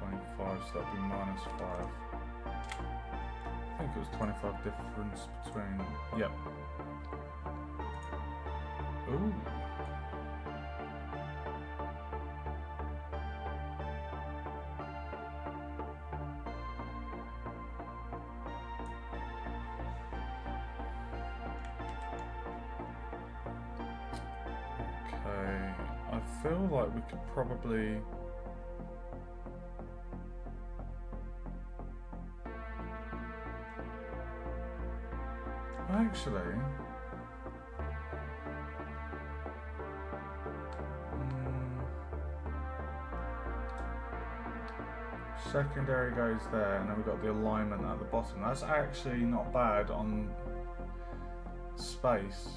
25, so that'd be -5. I think it was 25 difference between, yep. Ooh. Okay, I feel like we could probably actually secondary goes there, and then we've got the alignment at the bottom. That's actually not bad on space.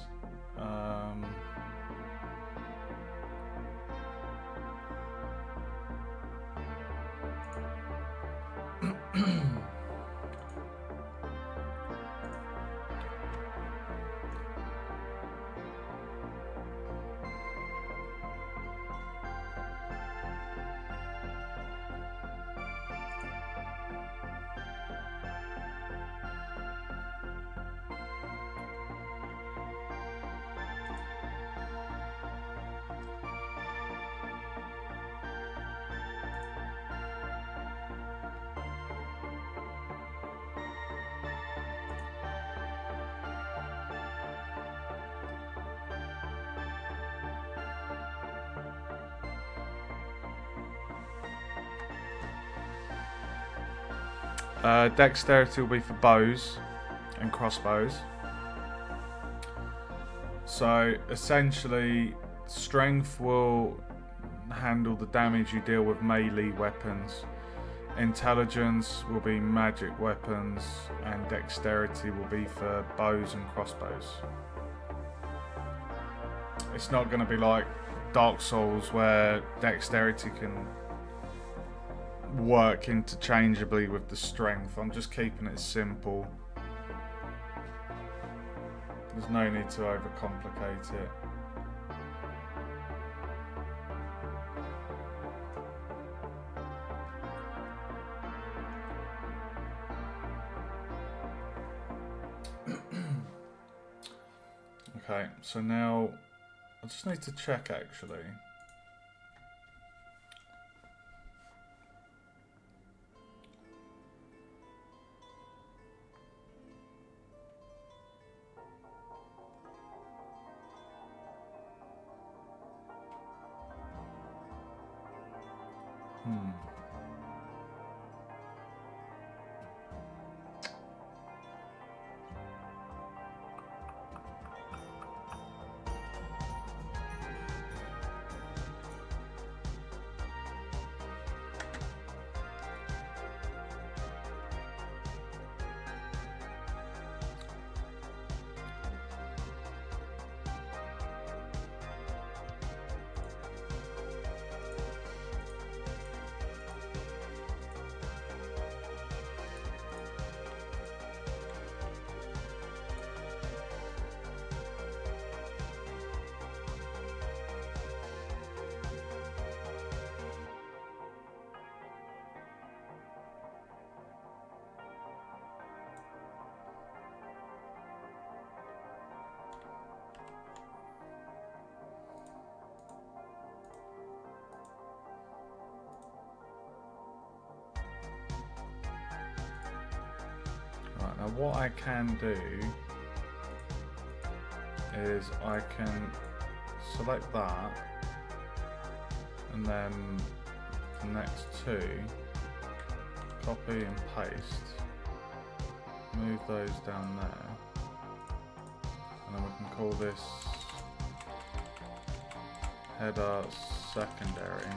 Dexterity will be for bows and crossbows. So essentially, strength will handle the damage you deal with melee weapons. Intelligence will be magic weapons, and dexterity will be for bows and crossbows. It's not going to be like Dark Souls where dexterity can work interchangeably with the strength. I'm just keeping it simple. There's no need to overcomplicate it. Okay, so now I just need to check actually. Right, now what I can do is I can select that, and then the next two, copy and paste, move those down there, and then we can call this header secondary,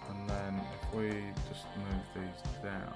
and then if we just move these down,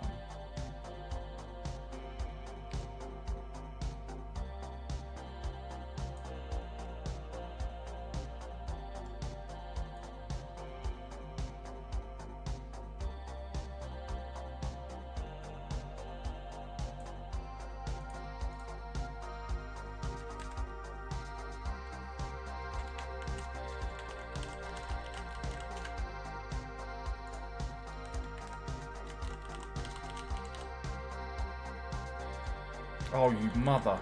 oh, you mother.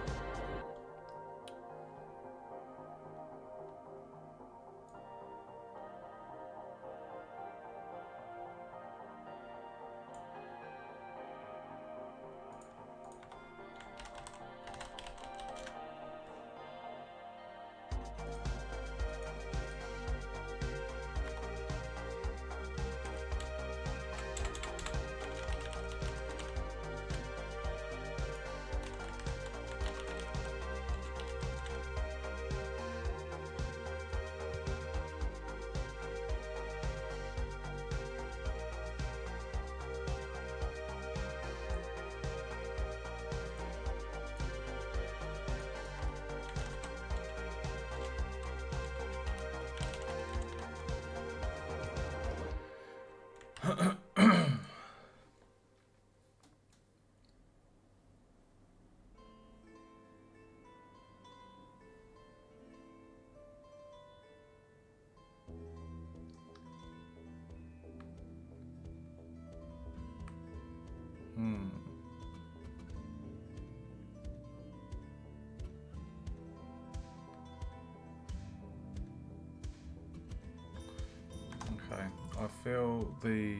Okay, I feel the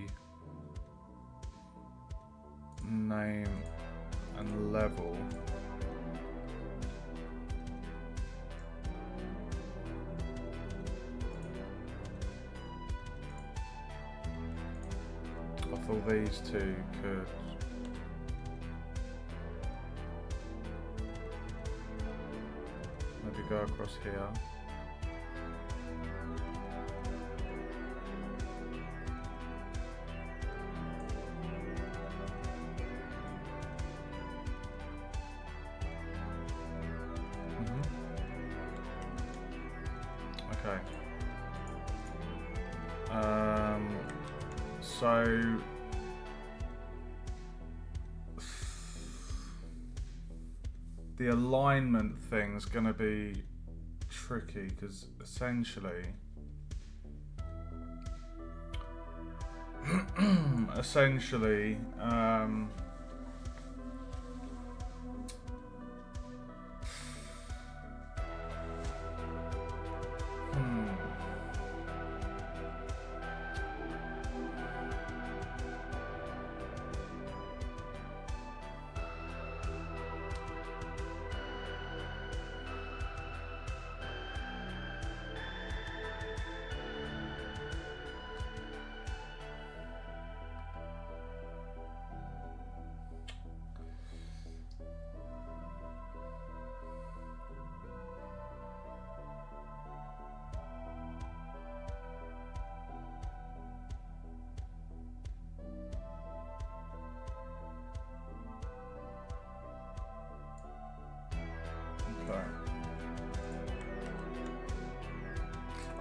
name and level I feel these two could maybe go across here. Okay. So the alignment thing's going to be tricky because essentially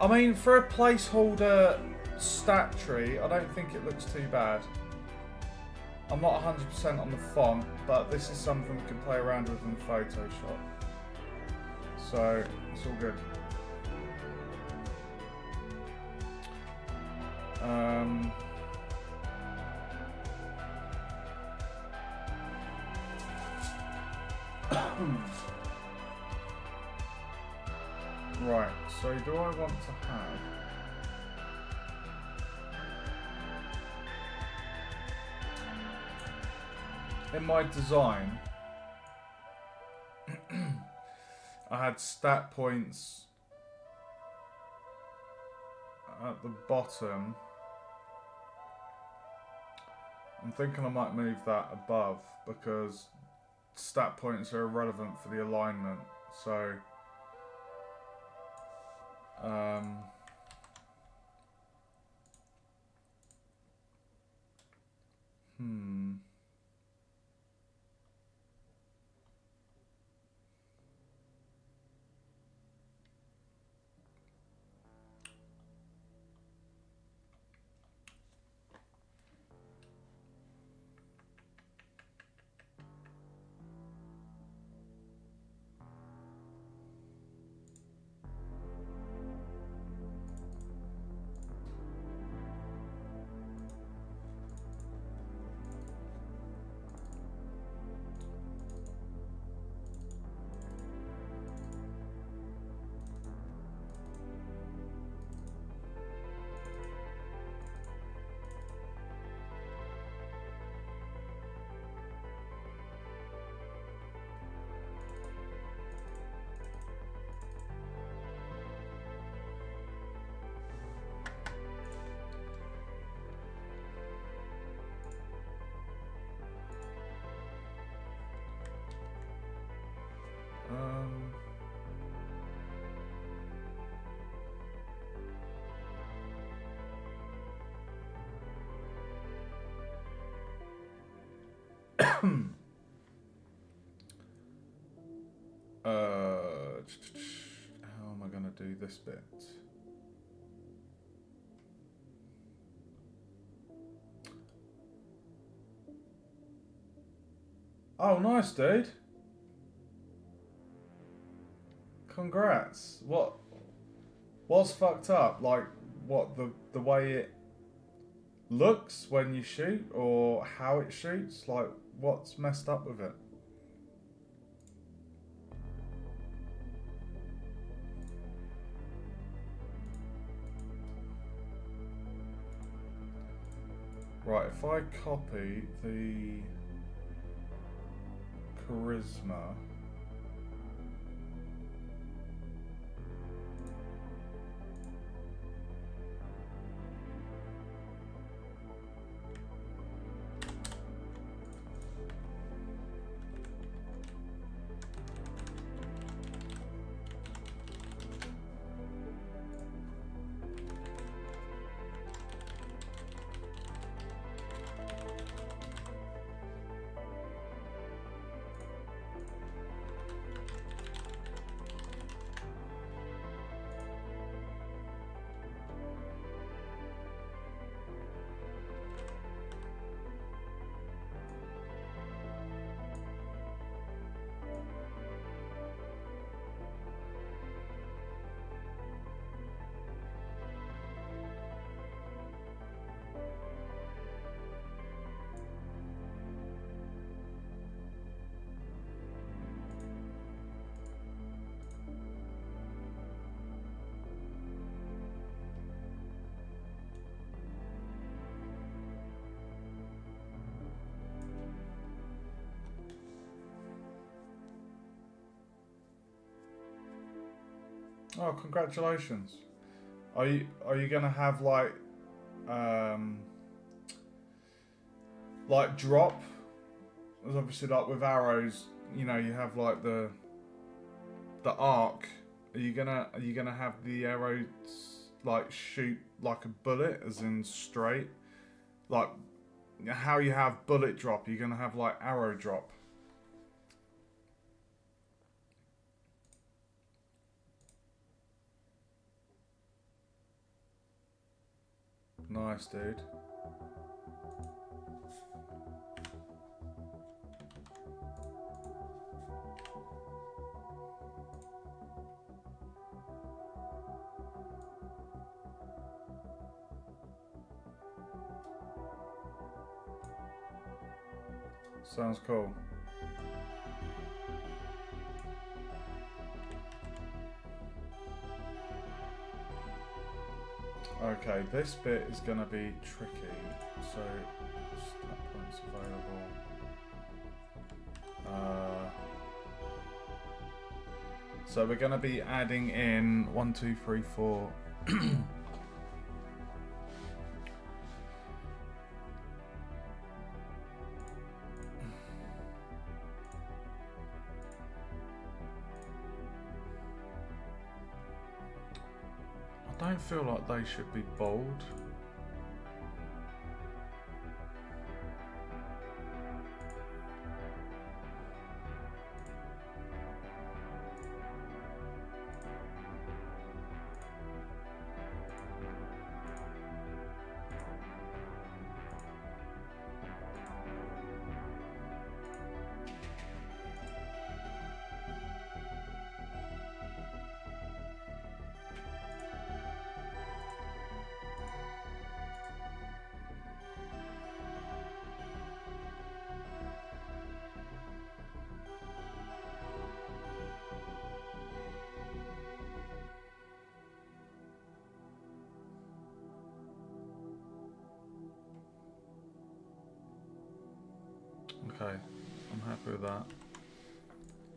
I mean, for a placeholder stat tree, I don't think it looks too bad. I'm not 100% on the font, but this is something we can play around with in Photoshop. So, it's all good. Right, so do I want to have in my design I had stat points at the bottom. I'm thinking I might move that above because stat points are irrelevant for the alignment. So, how am I going to do this bit? Oh, nice, dude. Congrats. What's fucked up? Like, what, the way it looks when you shoot, or how it shoots? Like, what's messed up with it? Right, if I copy the charisma, oh, congratulations. Are you gonna have like drop? There's obviously like with arrows, you know, you have like the arc. Are you gonna have the arrows like shoot like a bullet, as in straight? Like how you have bullet drop, you're gonna have like arrow drop. Nice, dude. Sounds cool. Okay, this bit is going to be tricky. So, stat points available. So we're going to be adding in 1, 2, 3, 4. I don't feel like they should be bold. Okay, I'm happy with that.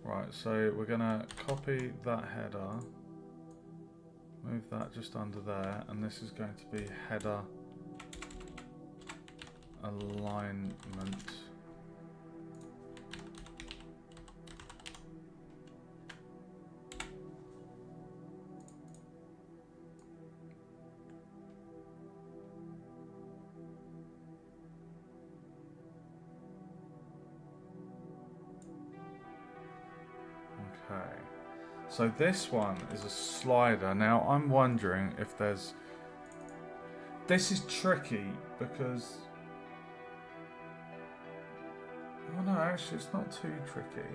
Right, so we're gonna copy that header, move that just under there, and this is going to be header alignment. Okay, so this one is a slider. Now I'm wondering if there's... This is tricky because... Oh no, actually it's not too tricky.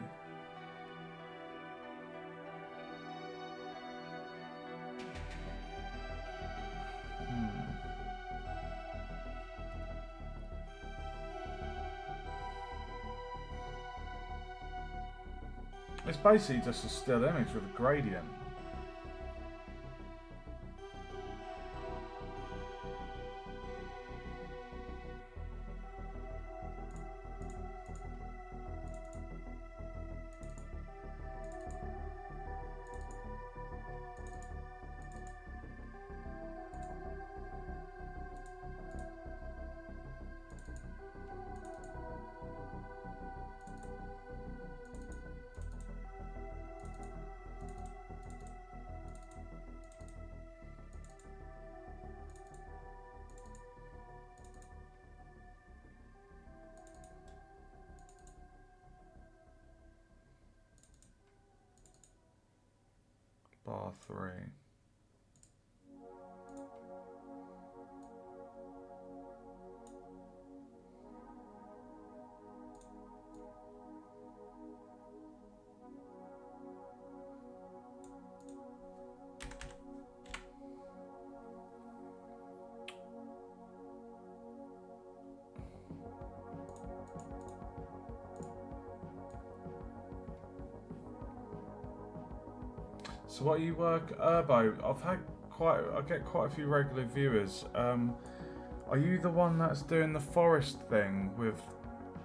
It's basically just a still image with a gradient. Bar 3. So what you work, Urbo? I get quite a few regular viewers. Are you the one that's doing the forest thing with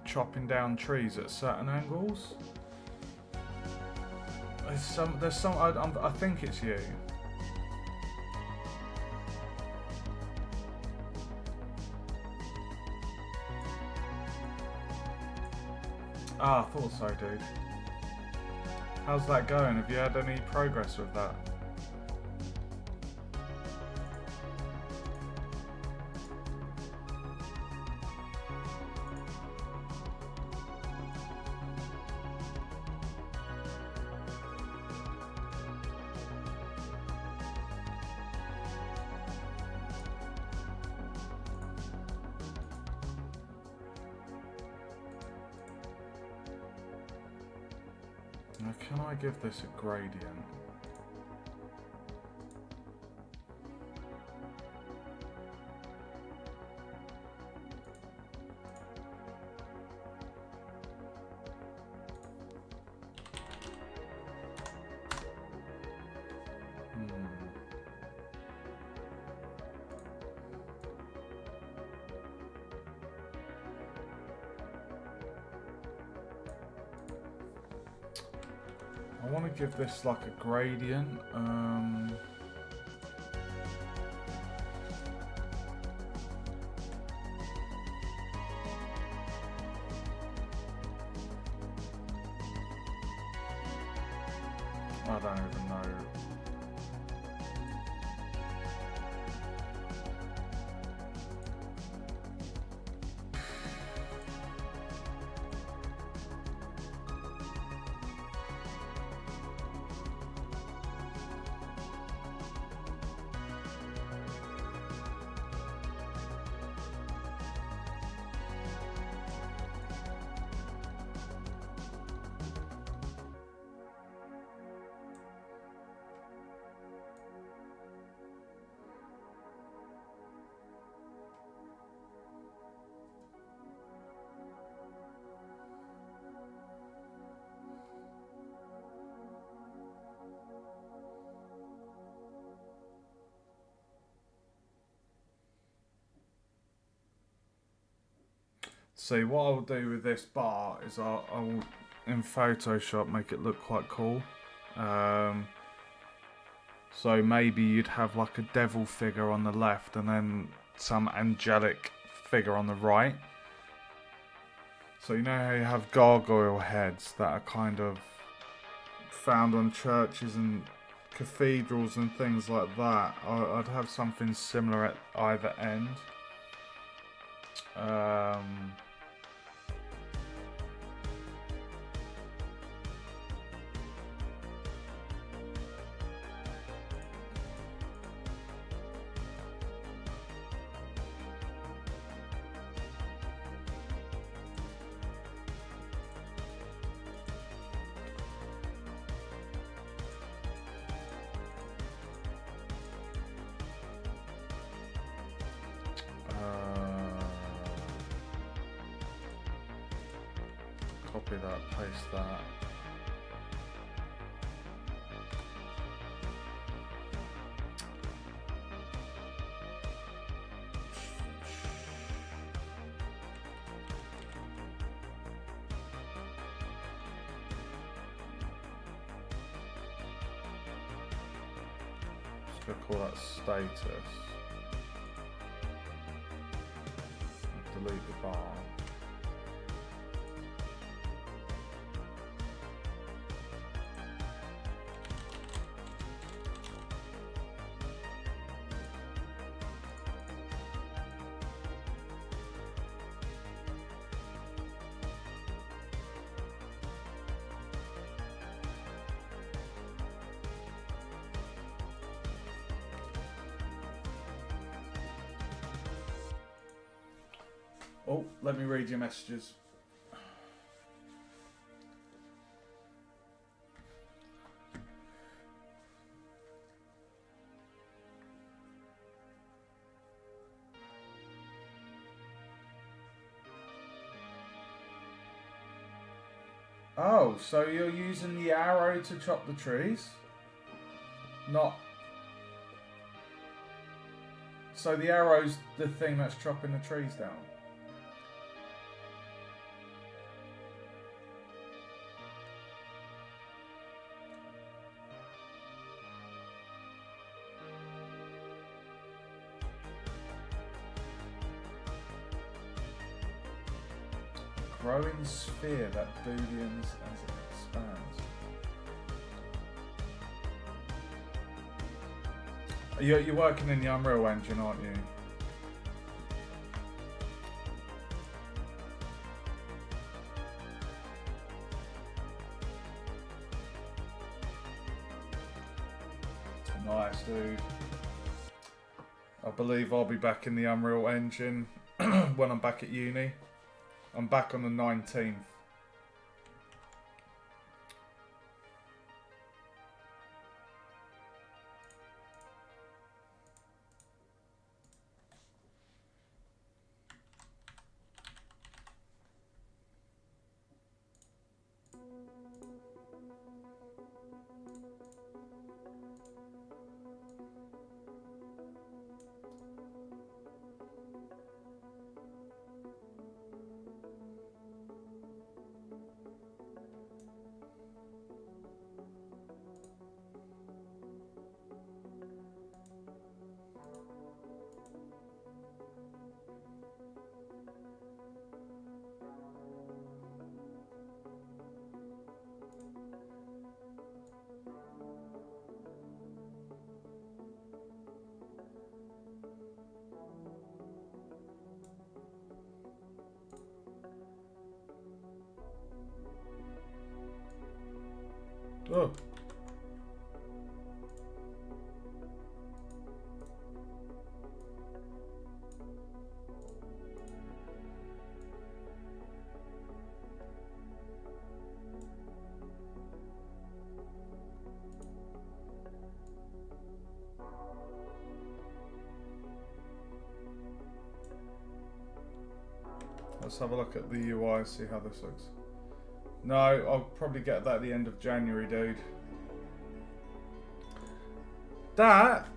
chopping down trees at certain angles? There's some. I think it's you. Ah, I thought so, dude. How's that going? Have you had any progress with that? Now, can I give this a gradient? I want to give this like a gradient. I don't even know. See, what I'll do with this bar is I'll in Photoshop make it look quite cool. So maybe you'd have like a devil figure on the left and then some angelic figure on the right. So you know how you have gargoyle heads that are kind of found on churches and cathedrals and things like that? I'd have something similar at either end. Copy that, paste that. Just gonna call that status. Delete the bar. Oh, let me read your messages. Oh, so you're using the arrow to chop the trees? Not... So the arrow's the thing that's chopping the trees down? Growing sphere that booleans as it expands. You're working in the Unreal Engine, aren't you? Nice, dude. I believe I'll be back in the Unreal Engine when I'm back at uni. I'm back on the 19th. Oh. Let's have a look at the UI, see how this looks. No, I'll probably get that at the end of January, dude. That,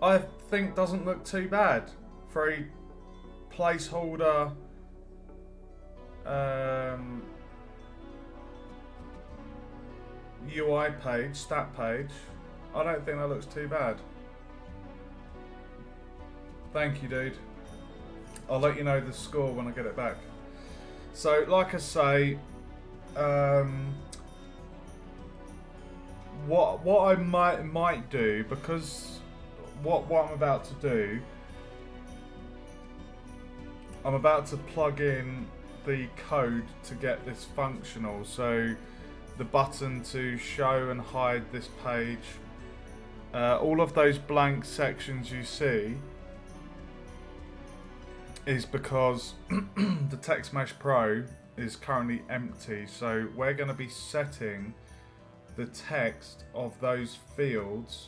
I think, doesn't look too bad for a placeholder UI page, stat page. I don't think that looks too bad. Thank you, dude. I'll let you know the score when I get it back. So, like I say, what I might do, because what I'm about to do, I'm about to plug in the code to get this functional. So, the button to show and hide this page, all of those blank sections you see, is because the TextMesh Pro is currently empty. So we're going to be setting the text of those fields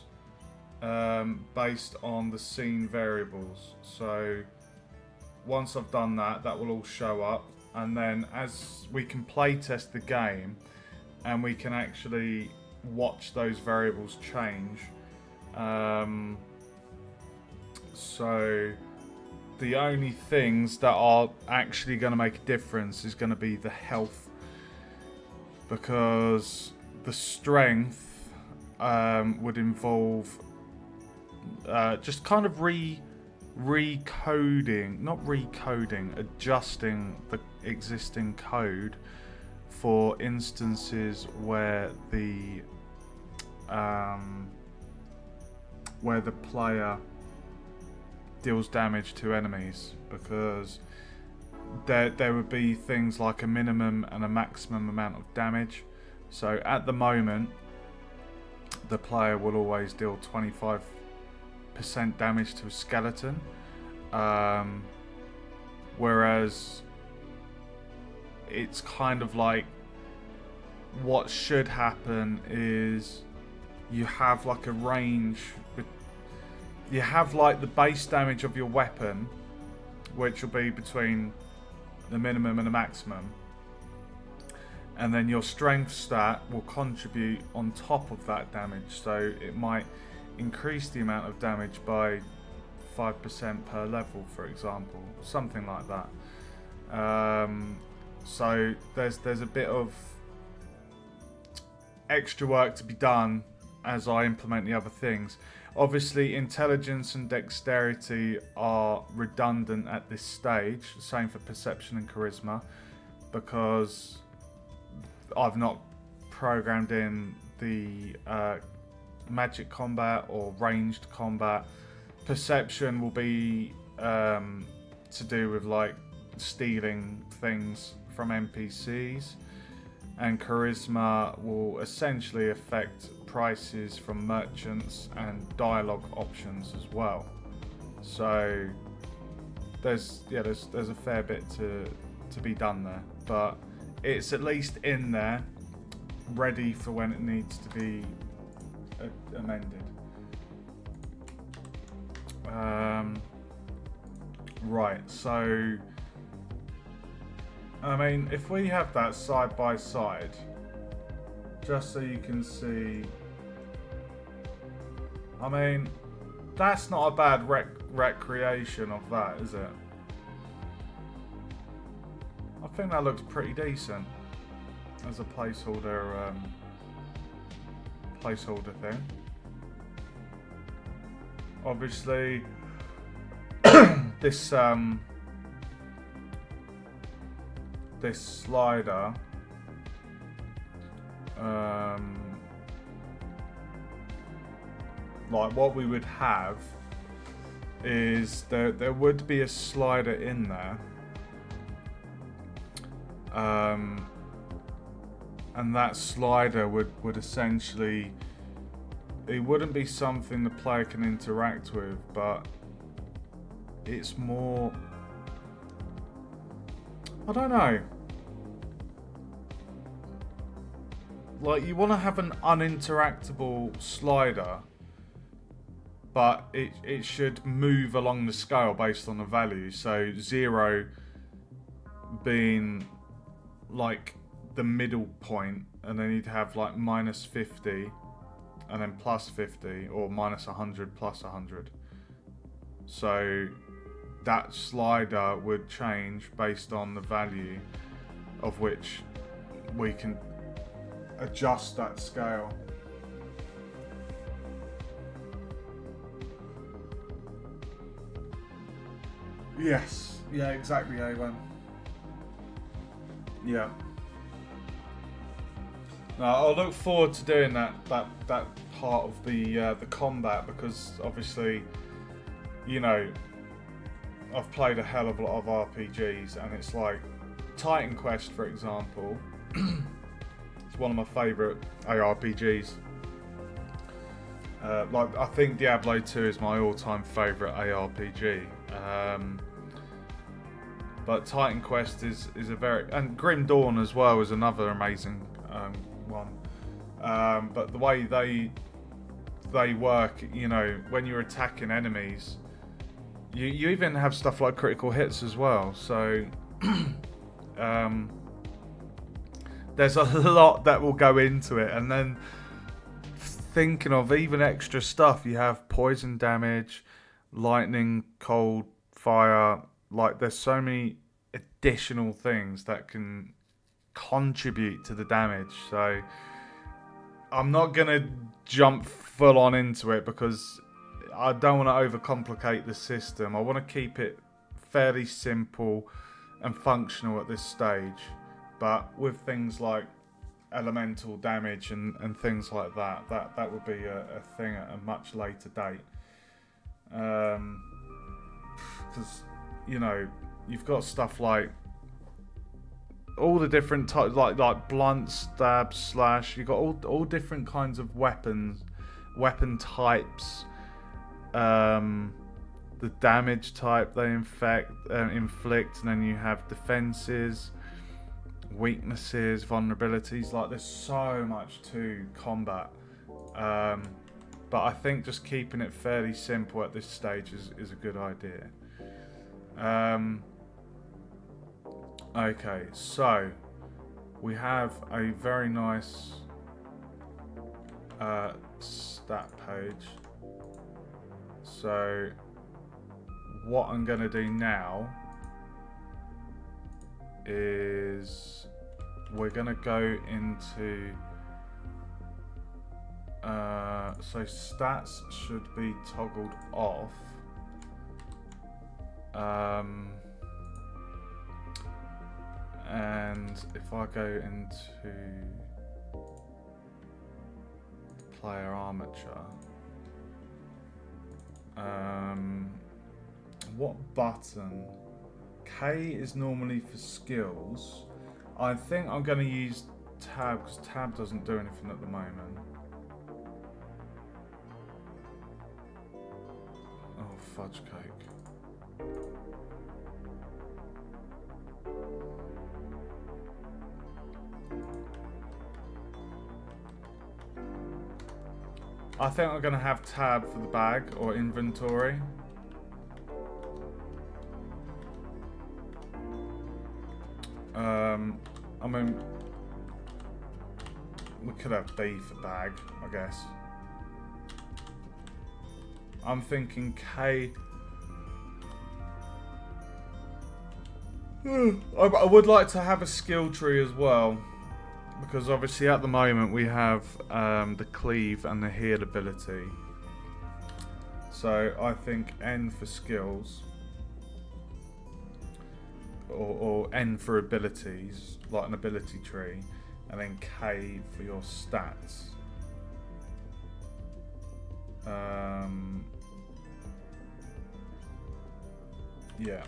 based on the scene variables. So once I've done that, that will all show up, and then as we can play test the game and we can actually watch those variables change. So the only things that are actually going to make a difference is going to be the health, because the strength would involve just kind of adjusting the existing code for instances where the player deals damage to enemies, because there would be things like a minimum and a maximum amount of damage. So at the moment, the player will always deal 25% damage to a skeleton, whereas it's kind of like, what should happen is you have like a range. You have like the base damage of your weapon, which will be between the minimum and the maximum, and then your strength stat will contribute on top of that damage. So it might increase the amount of damage by 5% per level, for example, something like that. So there's a bit of extra work to be done as I implement the other things. Obviously, intelligence and dexterity are redundant at this stage. Same for perception and charisma, because I've not programmed in the magic combat or ranged combat. Perception will be to do with like stealing things from NPCs, and charisma will essentially affect prices from merchants and dialogue options as well. So there's a fair bit to be done there, but it's at least in there, ready for when it needs to be amended. Right, so I mean, if we have that side by side, just so you can see, I mean, that's not a bad recreation of that, is it? I think that looks pretty decent as a placeholder thing. Obviously, this this slider like what we would have is there would be a slider in there and that slider would essentially, it wouldn't be something the player can interact with, but it's more, I don't know, like you want to have an uninteractable slider, but it should move along the scale based on the value. So 0 being like the middle point, and then you'd have like -50 and then +50, or -100 +100. So that slider would change based on the value of which we can adjust that scale. Yes, yeah, exactly, A1. Yeah. No, I'll look forward to doing that part of the combat, because obviously, you know, I've played a hell of a lot of RPGs, and it's like Titan Quest, for example. It's one of my favourite ARPGs. Like, I think Diablo 2 is my all-time favourite ARPG. But Titan Quest is a very, and Grim Dawn as well is another amazing one. But the way they work, you know, when you're attacking enemies, you even have stuff like critical hits as well. So there's a lot that will go into it, and then thinking of even extra stuff, you have poison damage, lightning, cold, fire. Like, there's so many additional things that can contribute to the damage. So I'm not gonna jump full on into it, because I don't want to overcomplicate the system. I want to keep it fairly simple and functional at this stage, but with things like elemental damage and things like that would be a thing at a much later date. Because, you know, you've got stuff like all the different types, like blunt, stab, slash. You've got all different kinds of weapon types. The damage type they inflict, and then you have defenses, weaknesses, vulnerabilities. Like, there's so much to combat. But I think just keeping it fairly simple at this stage is a good idea. Okay, so we have a very nice stat page. So what I'm going to do now is we're going to go into so stats should be toggled off. And if I go into player armature, what button? K is normally for skills. I think I'm going to use tab, because tab doesn't do anything at the moment. Oh, fudge cake. I think I'm going to have tab for the bag or inventory. I mean, we could have B for bag, I guess. I'm thinking K. I would like to have a skill tree as well, because obviously at the moment we have the cleave and the heal ability. So I think N for skills, or N for abilities, like an ability tree, and then K for your stats. Yeah.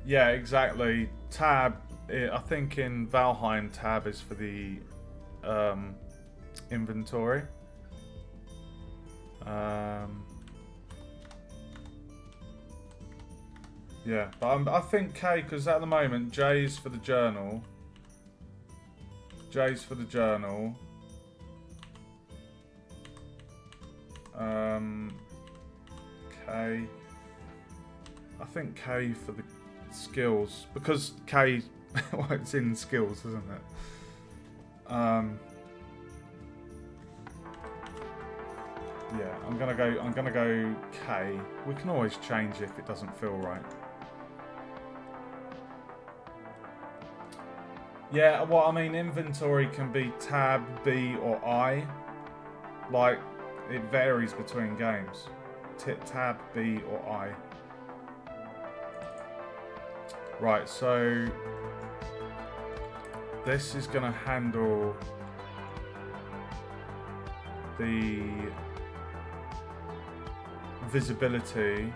Yeah, exactly. Tab, I think in Valheim, tab is for the inventory. Yeah, but I think K, because at the moment J's for the journal. J's for the journal. K. I think K for the skills, because K, well, it's in skills, isn't it? Yeah, I'm gonna go K. We can always change if it doesn't feel right. Yeah, well, I mean, inventory can be tab, B, or I. Like, it varies between games. Tab, B, or I. Right, so this is going to handle the visibility.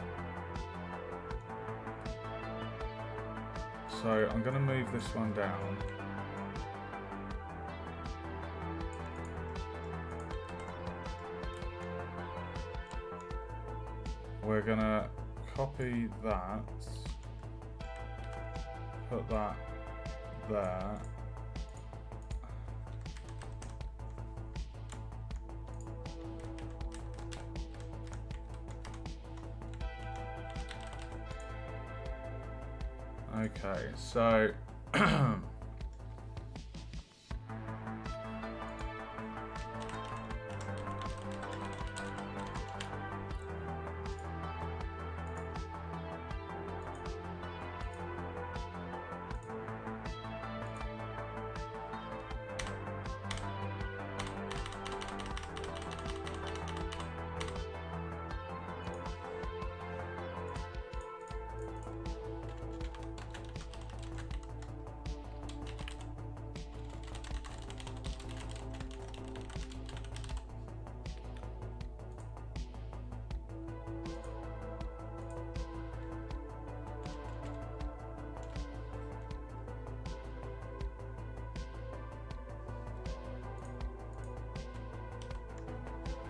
So I'm going to move this one down. We're going to copy that. Put that there. Okay, so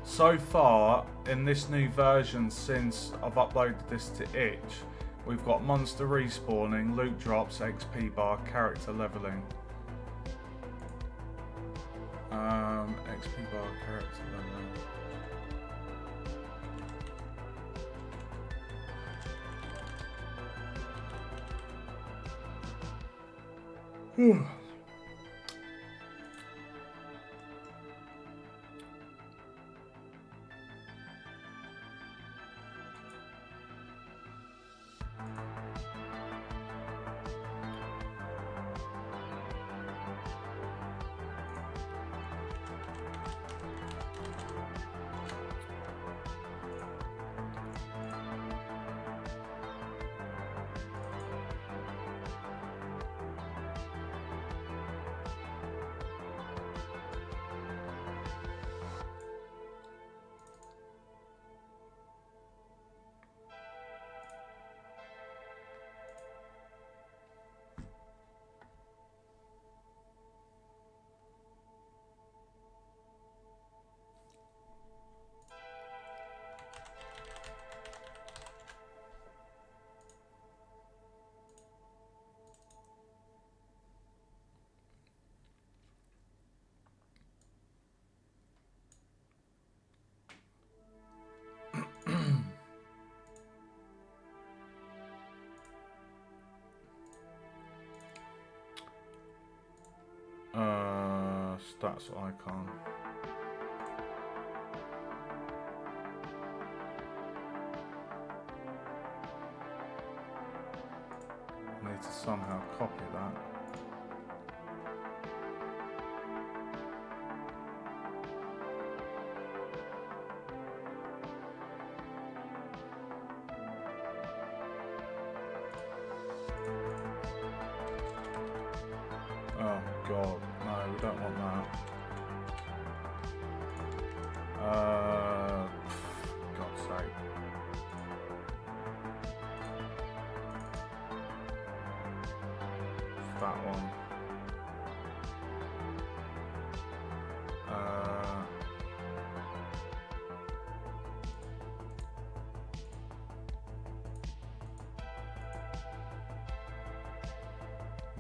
so far, in this new version, since I've uploaded this to itch, we've got monster respawning, loot drops, XP bar, character leveling. XP bar, character leveling. Stats icon. I need to somehow copy that. Oh god, no, we don't want that. God's sake. that one.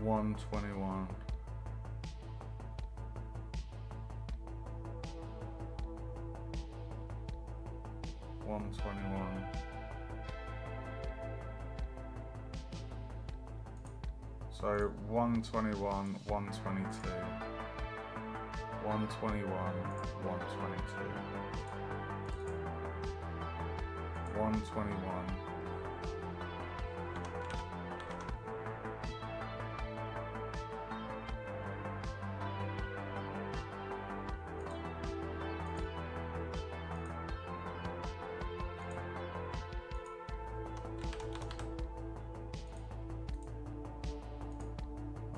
$121. So 121, 122, 121, 122, 121.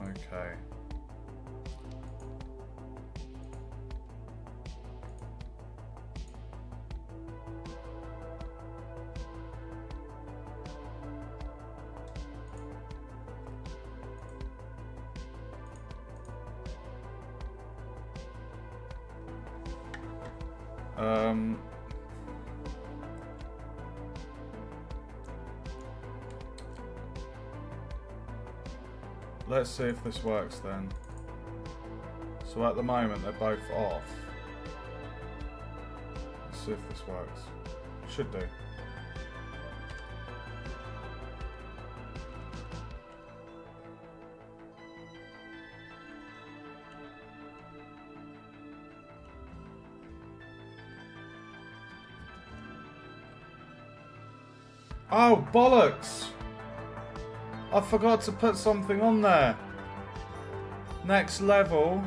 Okay. Let's see if this works then. So at the moment they're both off. Let's see if this works. Should do. Oh, bollocks! I forgot to put something on there. Next level.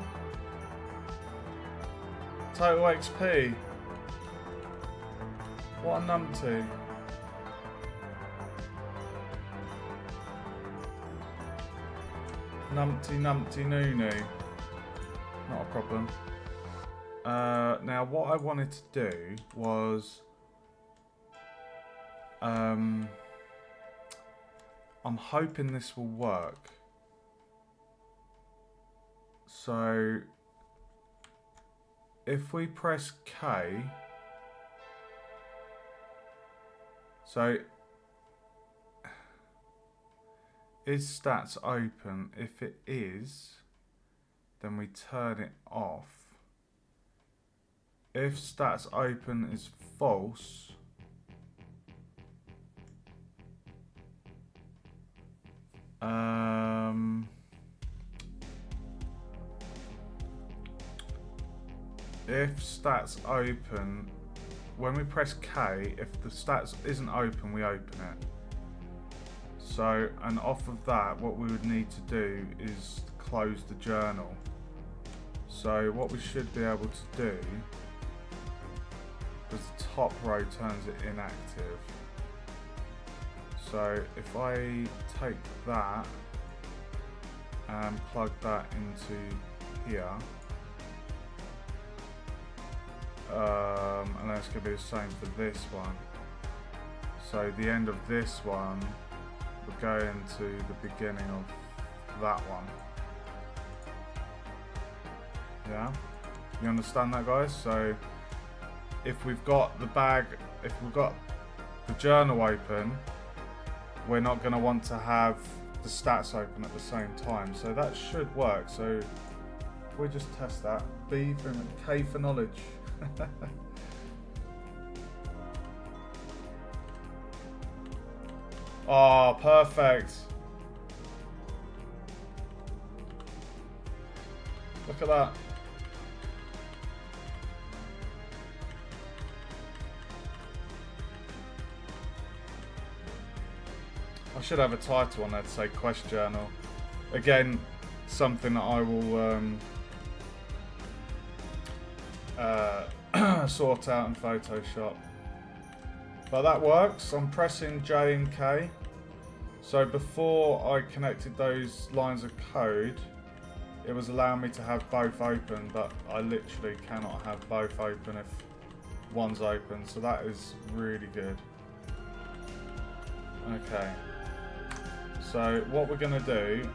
Total XP. What a numpty. Numpty noonoo. Not a problem. Now what I wanted to do was I'm hoping this will work. So if we press K, so is stats open? If it is, then we turn it off. If stats open is false, if stats open, when we press K, if the stats isn't open, we open it. So, and off of that, what we would need to do is close the journal. So what we should be able to do, because the top row turns it inactive. So if I take that and plug that into here, and that's going to be the same for this one. So the end of this one will go into the beginning of that one. Yeah? You understand that, guys? So if we've got the bag, if we've got the journal open, we're not going to want to have the stats open at the same time. So that should work. So if we just test that, B for K for knowledge. Oh, perfect. Look at that. I should have a title on there to say Quest Journal. Again, something that I will sort out in Photoshop. But that works. I'm pressing J and K. So before I connected those lines of code, it was allowing me to have both open, but I literally cannot have both open if one's open. So that is really good. Okay. So what we're going to do,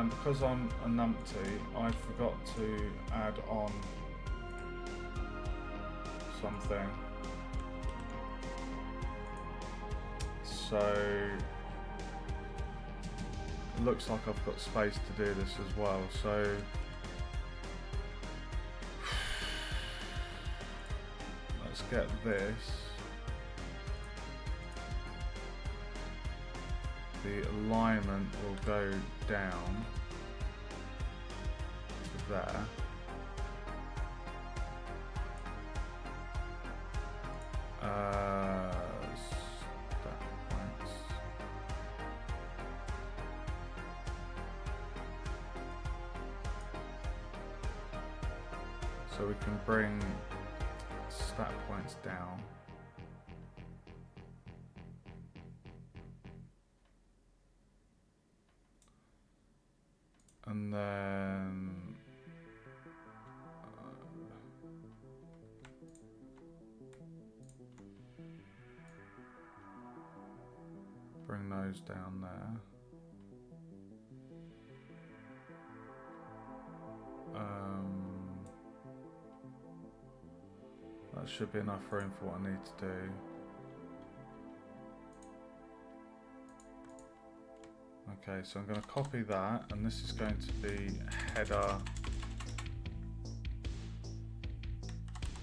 because I'm a numpty, I forgot to add on something. So it looks like I've got space to do this as well. So let's get this. The alignment will go down to there. Step points. So we can bring stat points down. And then bring those down there. That should be enough room for what I need to do. Okay, so I'm going to copy that, and this is going to be header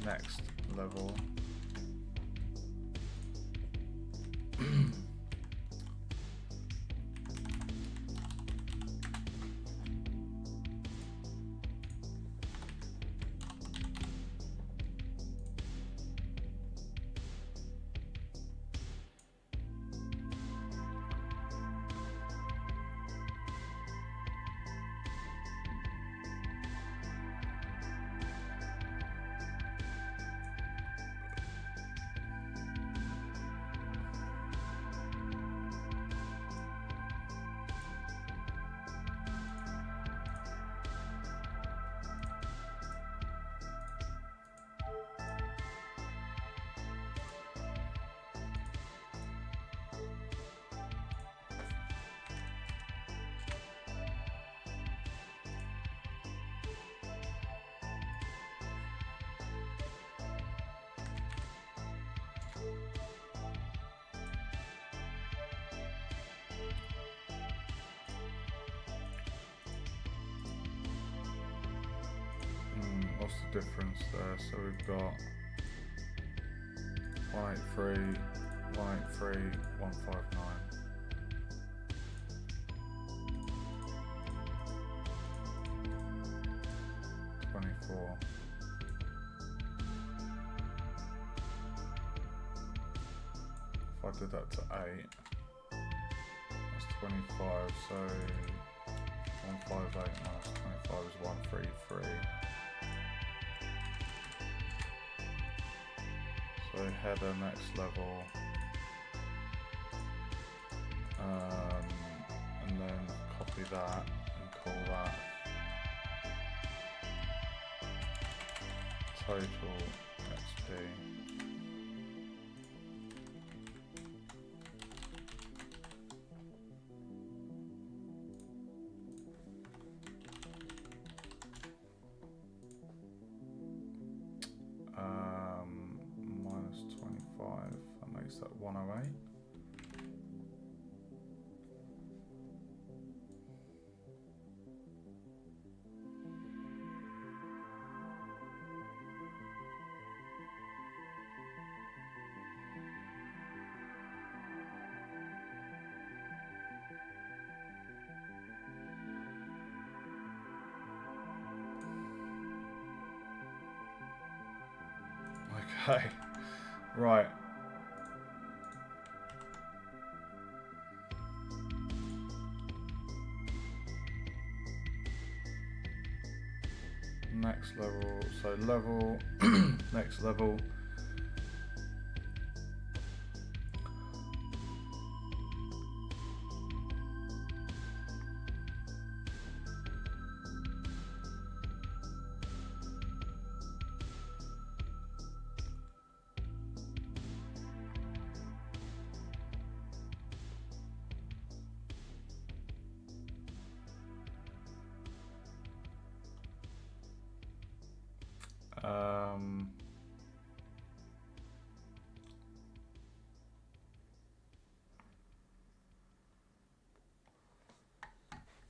next level. What's the difference there? So we've got 183, 183, 159. If I did that to 8, that's 25, so 158 minus 25 is 133. So header next level, and then copy that and call that total XP. Minus 25, that makes that 108. Okay, right. Next level, so level, next level.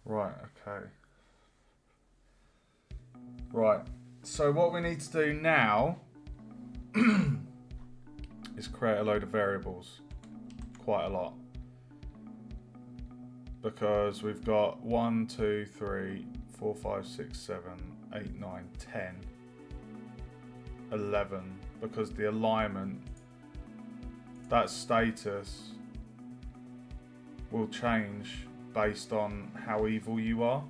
Right, okay. Right, so what we need to do now is create a load of variables. Quite a lot. Because we've got 1, 2, 3, 4, 5, 6, 7, 8, 9, 10, 11. Because the alignment, that status will change based on how evil you are.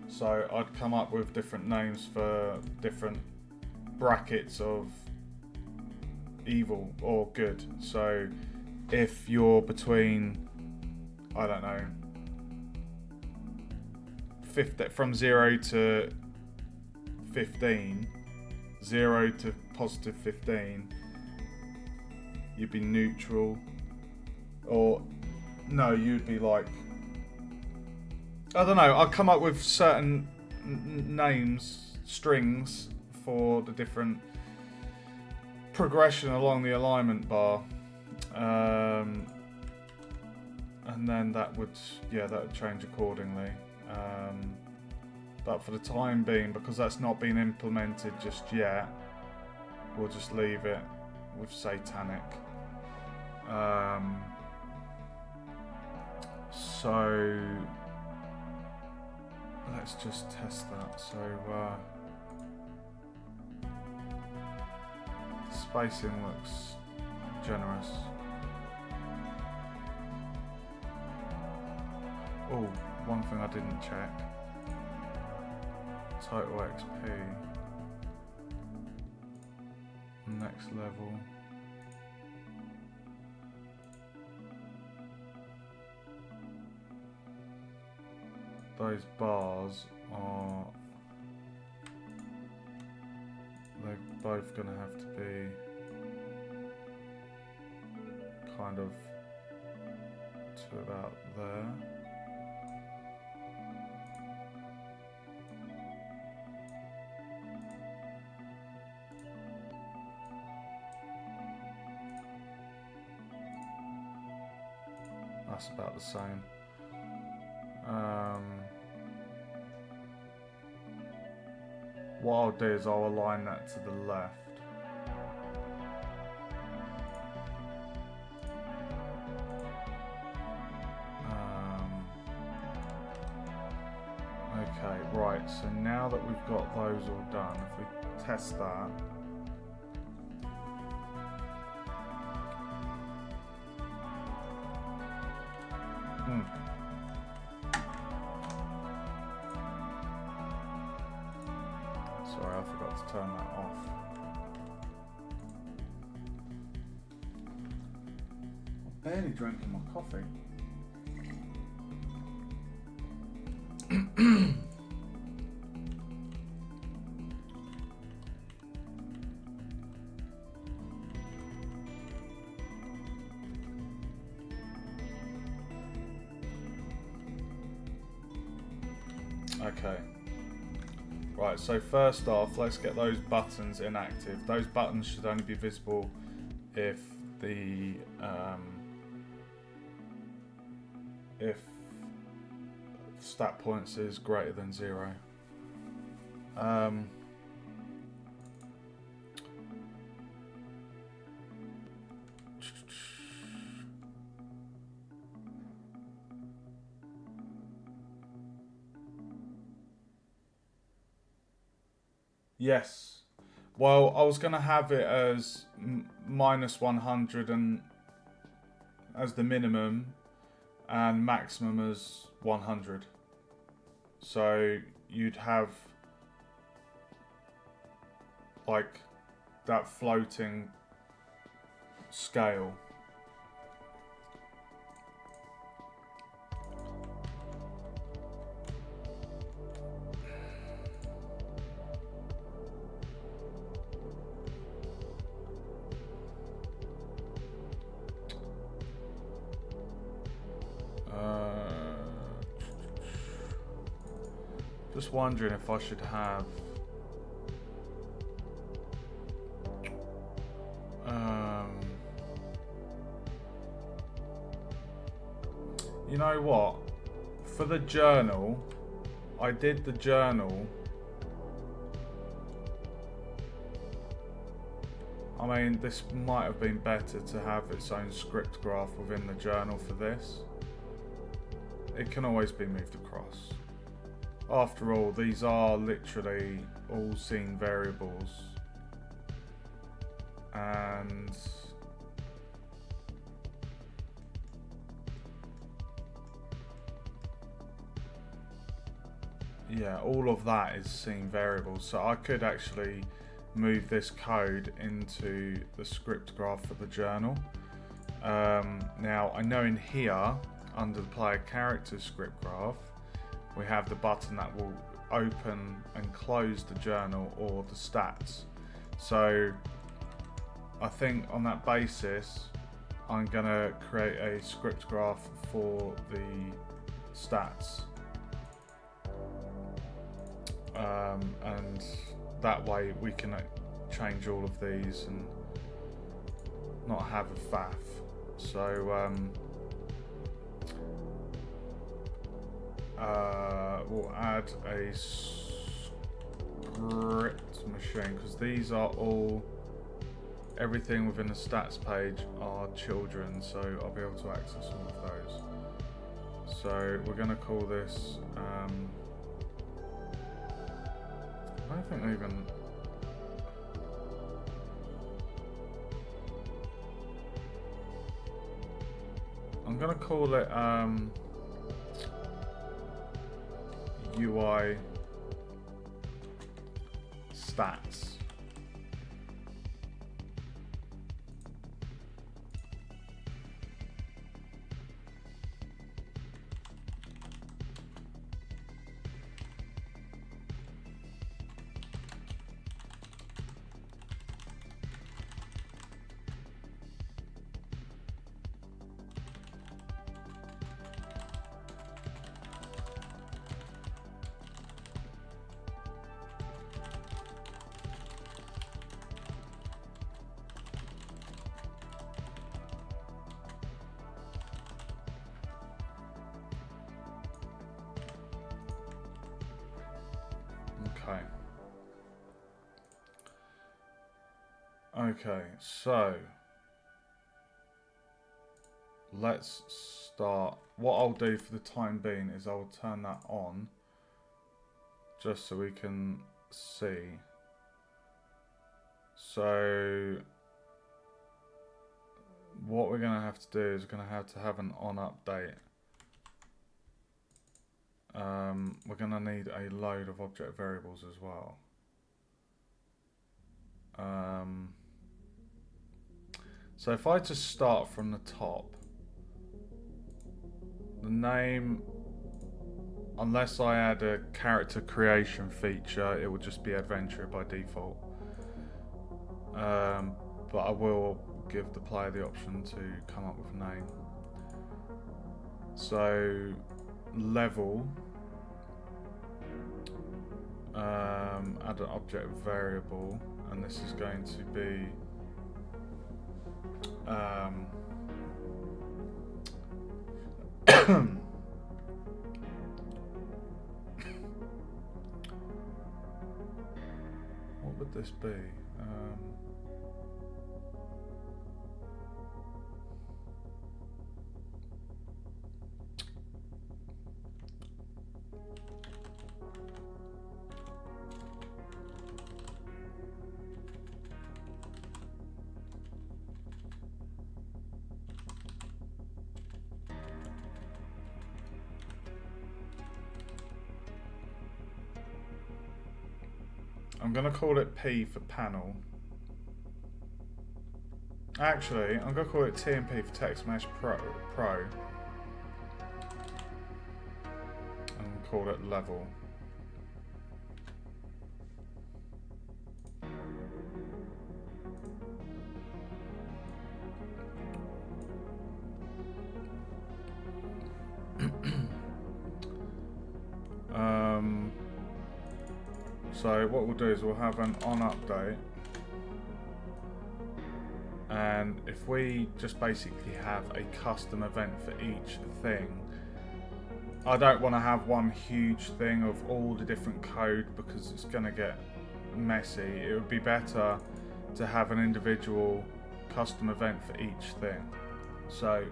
So I'd come up with different names for different brackets of evil or good. So if you're between, I don't know, 50, from 0 to 15, 0 to positive 15, you'd be neutral. Or no, you'd be like, I don't know, I'll come up with certain names, strings for the different progression along the alignment bar. And then that would change accordingly. But for the time being, because that's not been implemented just yet, we'll just leave it with satanic. So let's just test that. So spacing looks generous. Oh, one thing I didn't check. Total XP. Next level. Those bars are, they're both going to have to be kind of to about there. That's about the same. What I'll do is I'll align that to the left. Okay, right, so now that we've got those all done, if we test that. Sorry, I forgot to turn that off. I'm barely drinking my coffee. Okay. Right, so first off, let's get those buttons inactive. Those buttons should only be visible if the if stat points is greater than 0. Yes. Well, I was going to have it as minus 100 and as the minimum and maximum as 100. So you'd have like that floating scale. Just wondering if I should have know what? For the journal, I did the journal. I mean, this might have been better to have its own script graph within the journal for this. It can always be moved across. After all, these are literally all scene variables. And yeah, all of that is scene variables. So I could actually move this code into the script graph for the journal. Now I know in here, under the player character script graph, we have the button that will open and close the journal or the stats. So I think on that basis, I'm gonna create a script graph for the stats. And that way we can change all of these and not have a faff. So we'll add a script machine, because these are all, everything within the stats page are children, so I'll be able to access all of those. So we're going to call this I don't think I even I'm going to call it UI stats. Okay, so let's start. What I'll do for the time being is I'll turn that on just so we can see. So what we're going to have to do is we're going to have an on update. We're going to need a load of object variables as well. So if I just start from the top, the name, unless I add a character creation feature, it will just be adventure by default. But I will give the player the option to come up with a name. So level, add an object variable, and this is going to be what would this be? I'm going to call it P for panel. Actually, I'm going to call it TMP for Text Mesh Pro. And call it level. So what we'll do is we'll have an on update, and if we just basically have a custom event for each thing, I don't want to have one huge thing of all the different code because it's going to get messy. It would be better to have an individual custom event for each thing. So,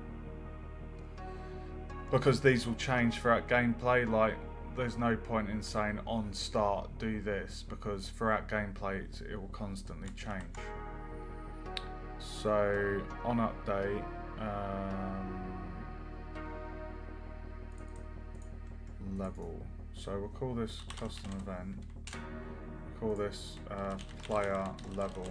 because these will change throughout gameplay, like there's no point in saying on start do this, because throughout gameplay it will constantly change. So on update, level. So we'll call this custom event. We'll call this player level.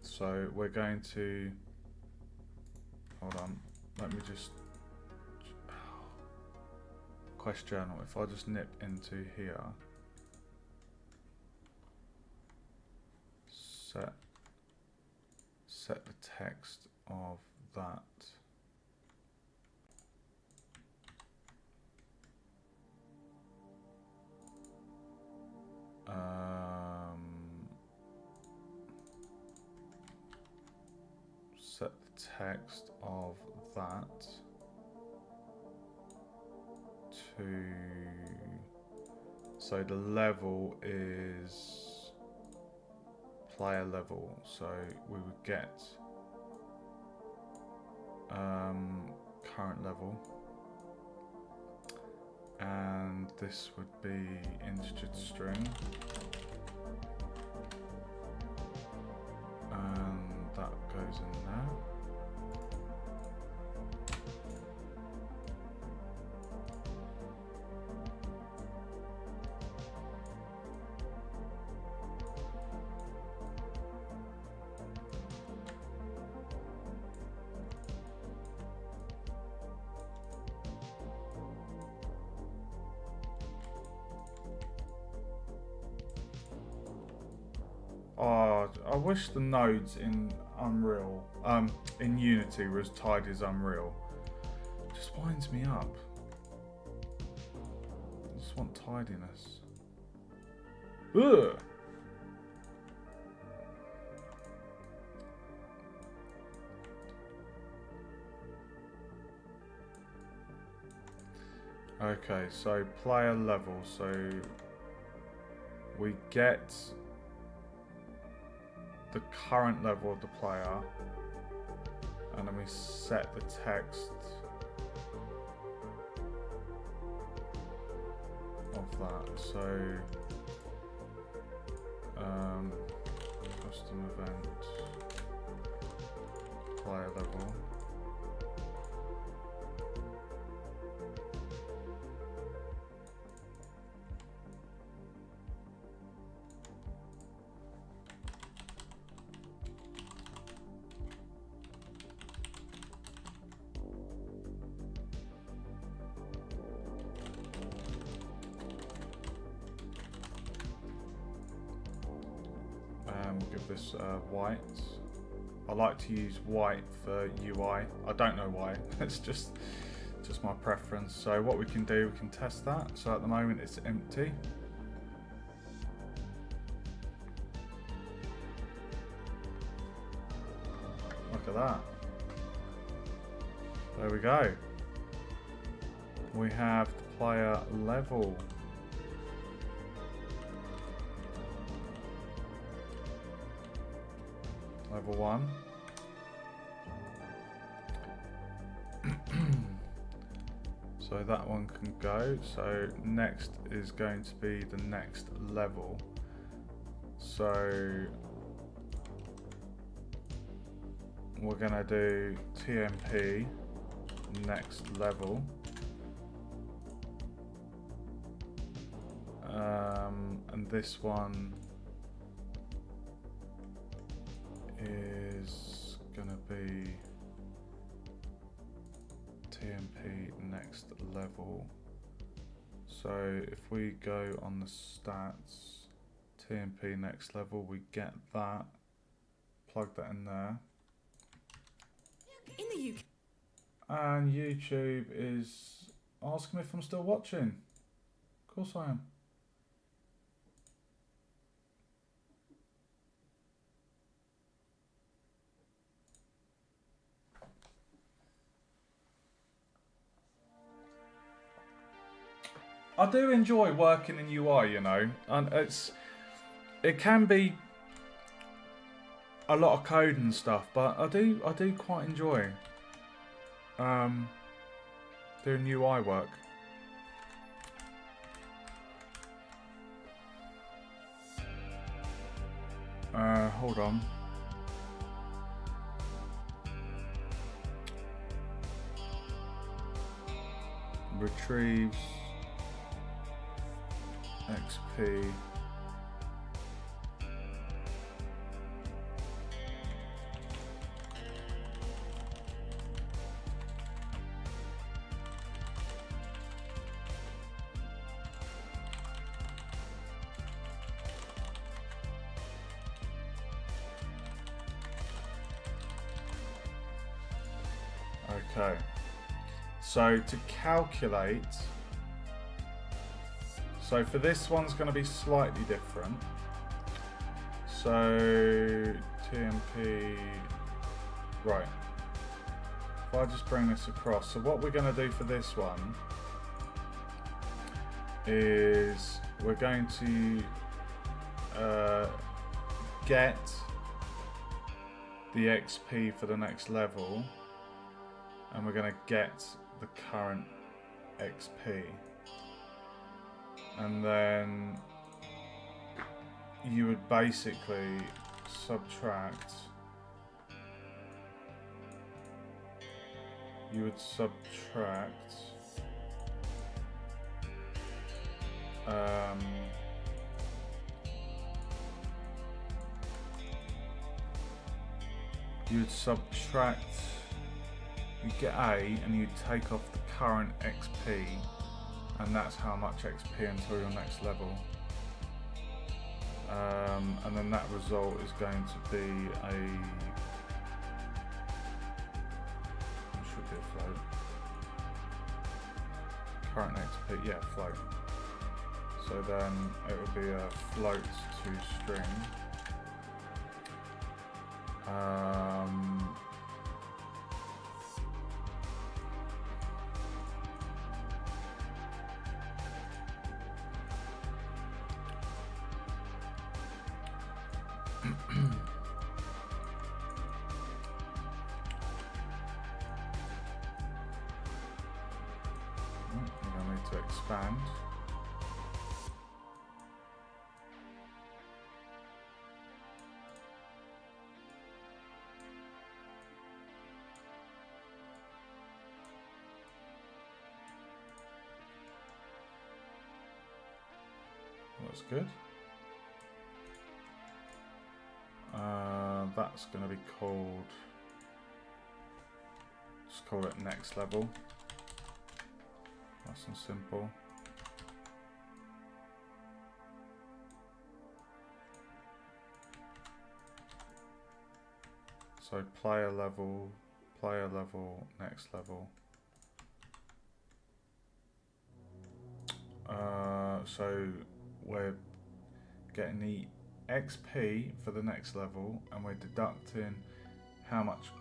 So we're going to, hold on, let me just, quest journal, if I just nip into here, set the text of that. Set the text of that to, so the level is player level, so we would get current level, and this would be integer string, and that goes in there. Oh, I wish the nodes in Unreal, in Unity were as tidy as Unreal. It just winds me up. I just want tidiness. Ugh! Okay, so player level, so we get the current level of the player, and then we set the text of that. So custom event player level. We'll give this white. I like to use white for UI. I don't know why. It's just my preference. So what we can do, we can test that. So at the moment it's empty. Look at that. There we go. We have the player level. Level 1. So that one can go. So next is going to be the next level. So we're going to do TMP next level. And this one is gonna be TMP next level. So if we go on the stats, TMP next level, we get that, plug that in there. In the UK. And YouTube is asking me if I'm still watching. Of course I am. I do enjoy working in UI, you know, and it can be a lot of code and stuff, but I do quite enjoy doing UI work. Hold on. Retrieves XP. Okay, so to calculate, so for this one's going to be slightly different. So TMP, right, if I just bring this across, so what we're going to do for this one is we're going to get the XP for the next level, and we're going to get the current XP, and then you would basically subtract, you get A and you take off the current XP, and that's how much XP until your next level. And then that result is going to be should be a float. Current XP, yeah, float. So then it would be a float to string. We're going to need to expand. That's good. That's going to be called, just call it next level. Nice and simple. So player level, next level. So we're getting the XP for the next level, and we're deducting how much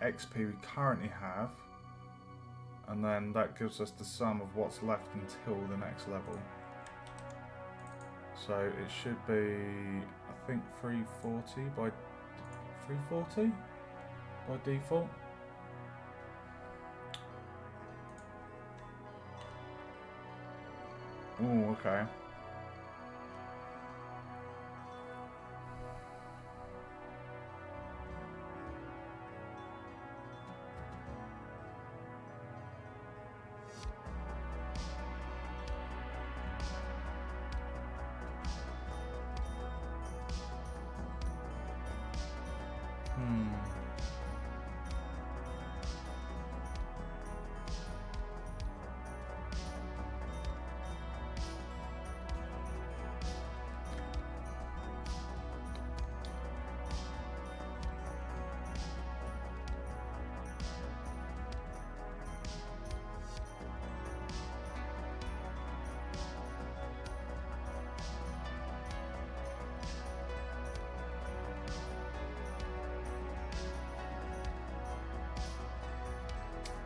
XP we currently have, and then that gives us the sum of what's left until the next level. So it should be, I think, 340 by default. Oh, okay.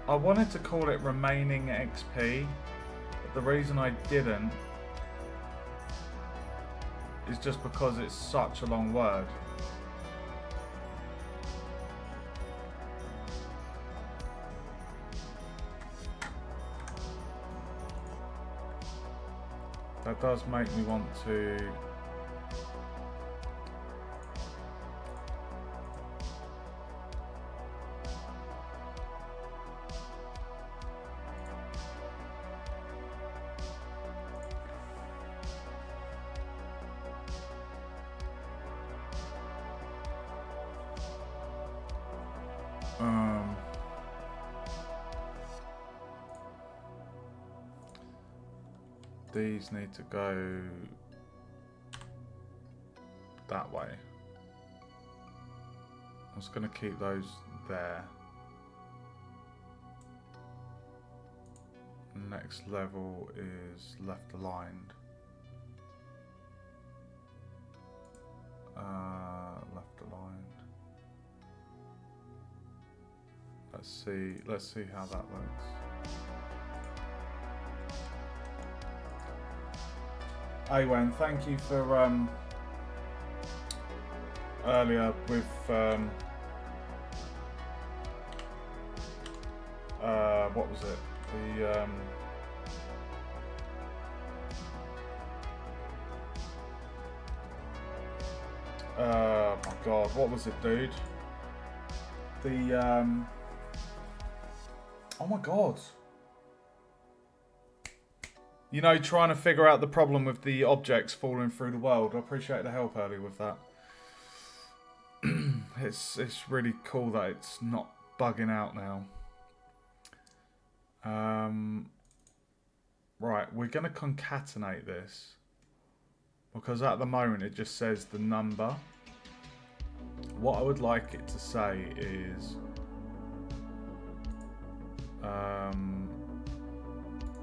I wanted to call it remaining XP, the reason I didn't is just because it's such a long word. That does make me want to these need to go that way. I'm just going to keep those there. Next level is left aligned. Left aligned. Let's see how that looks. Awen, thank you for earlier with what was it? The oh my god, what was it, dude? The oh my god. You know, trying to figure out the problem with the objects falling through the world. I appreciate the help early with that. It's really cool that it's not bugging out now. Right, we're going to concatenate this. Because at the moment it just says the number. What I would like it to say is...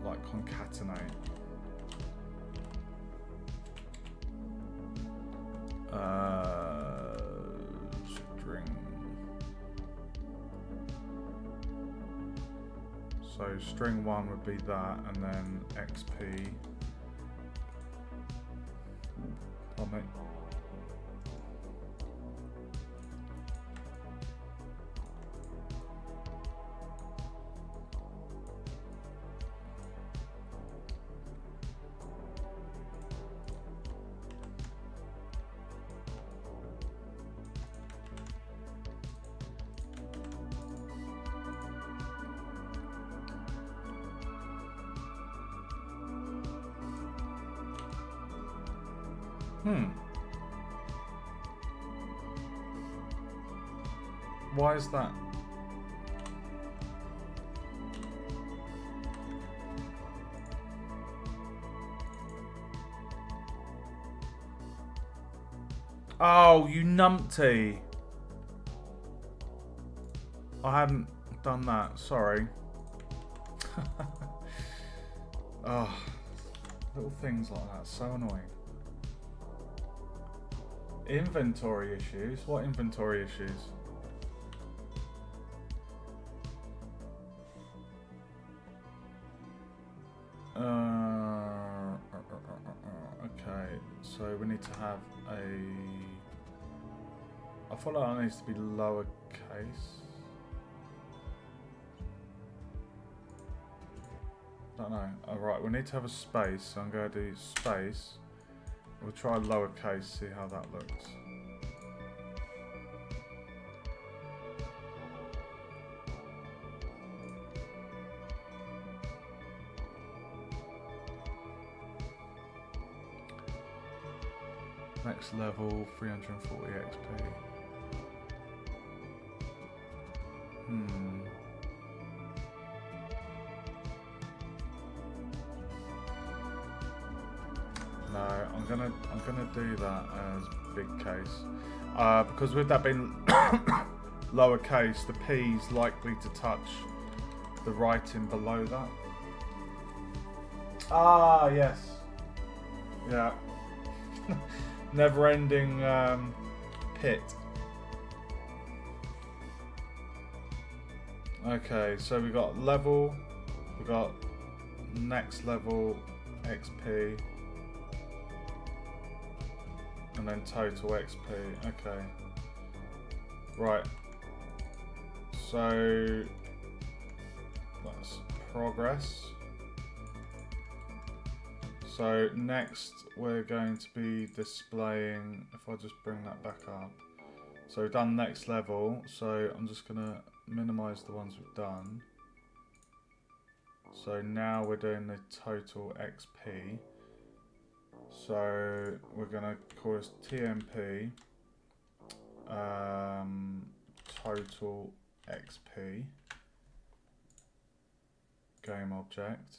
like concatenate. String. So string 1 would be that, and then XP. Pardon me. Why is that? Oh, you numpty. I hadn't done that, sorry. Oh, little things like that, so annoying. Inventory issues? What inventory issues? Okay, so we need to have a... I feel like that needs to be lowercase. Don't know. Alright, we need to have a space, so I'm going to do space. We'll try lowercase, see how that looks. Next level, 340 XP. No, I'm gonna do that as big case. Because with that being lowercase, the P's likely to touch the writing below that. Ah, yes. Yeah. Never-ending pit. Okay, so we got level, we got next level XP. And then total XP. Okay. Right. So that's progress. So next we're going to be displaying, if I just bring that back up. So we've done next level, so I'm just going to minimize the ones we've done. So now we're doing the total XP. So we're going to call this TMP total XP game object.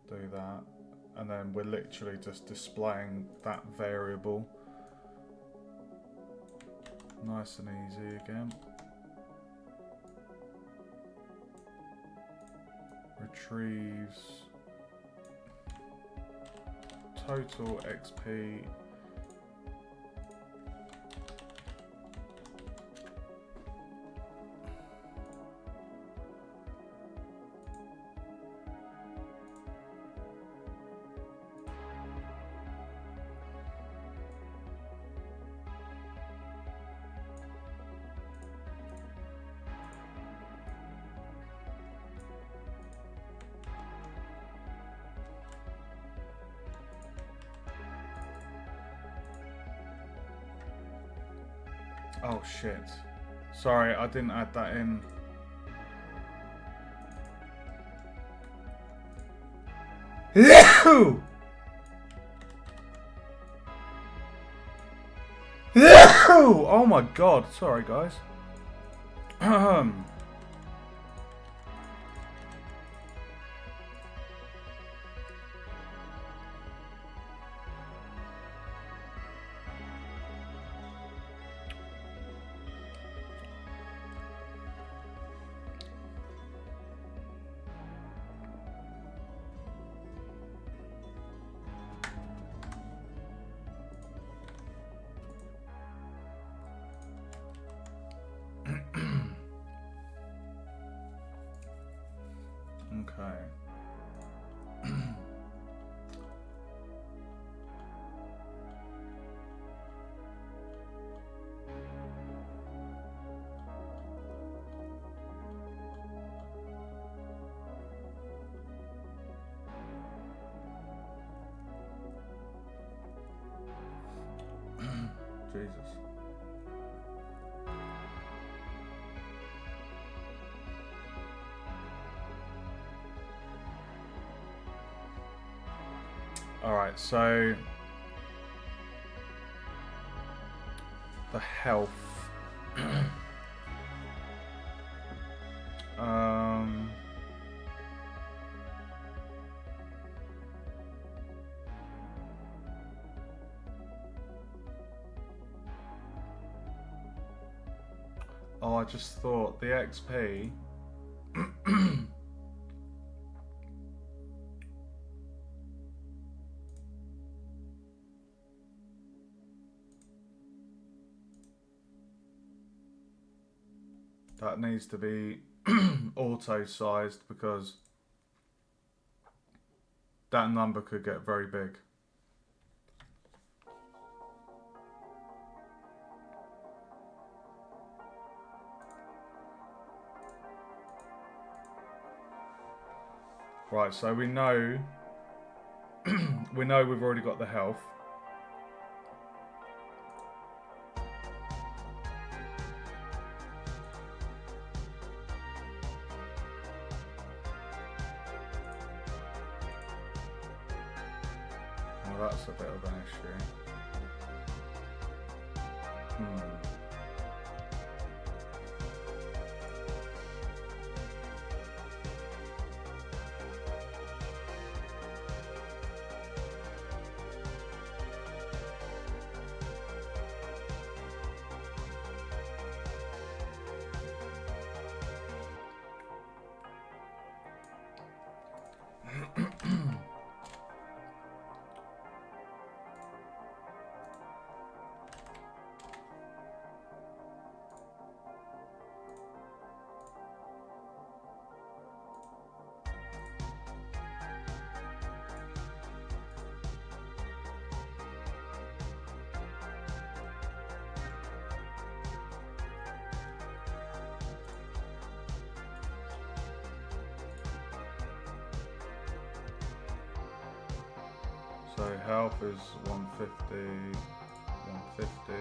Do that, and then we're literally just displaying that variable. Nice and easy again. Retrieves total XP Oh shit. Sorry, I didn't add that in. Oh my god. Sorry guys. Okay. Jesus. Alright, so the health. Oh, I just thought the XP. That needs to be auto-sized because that number could get very big. Right, so we know we've already got the health. Well, that's a bit of an issue. So health is 150, 150.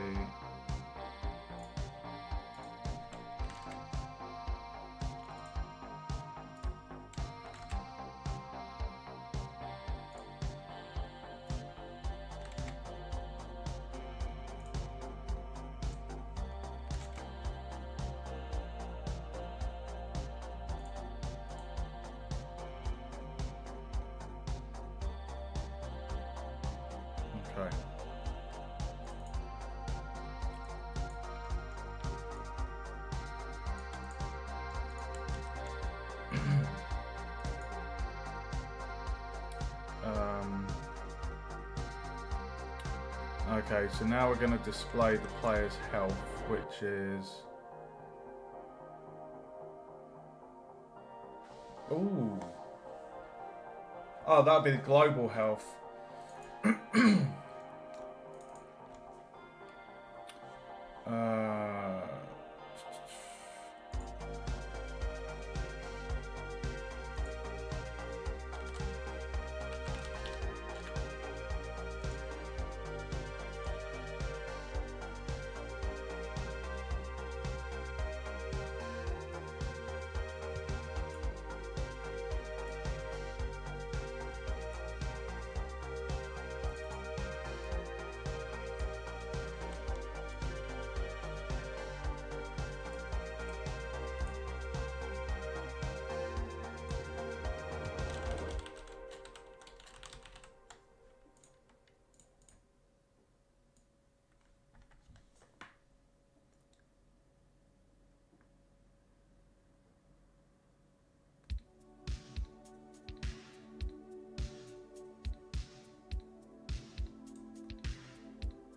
Okay. Okay, so now we're going to display the player's health, which is... Ooh. Oh, that'd be the global health.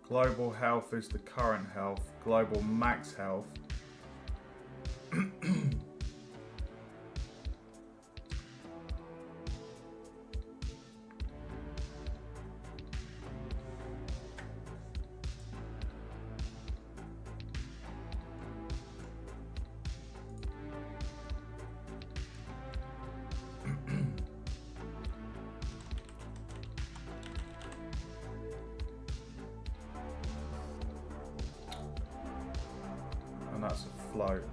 Global health is the current health. Global max health. And that's a float.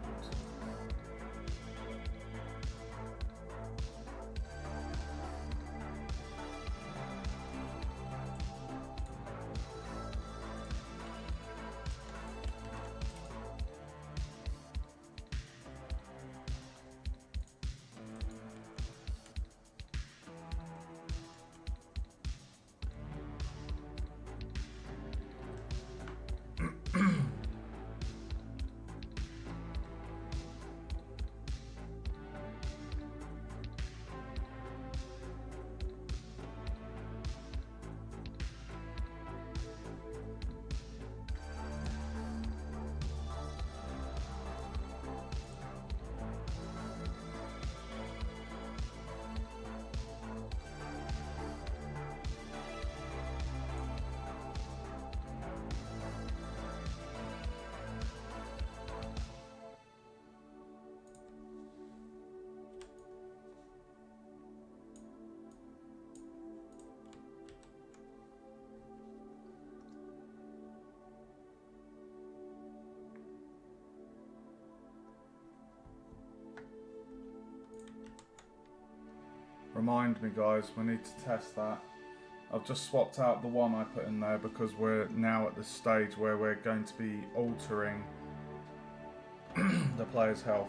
Remind me, guys, we need to test that. I've just swapped out the one I put in there because we're now at the stage where we're going to be altering the player's health.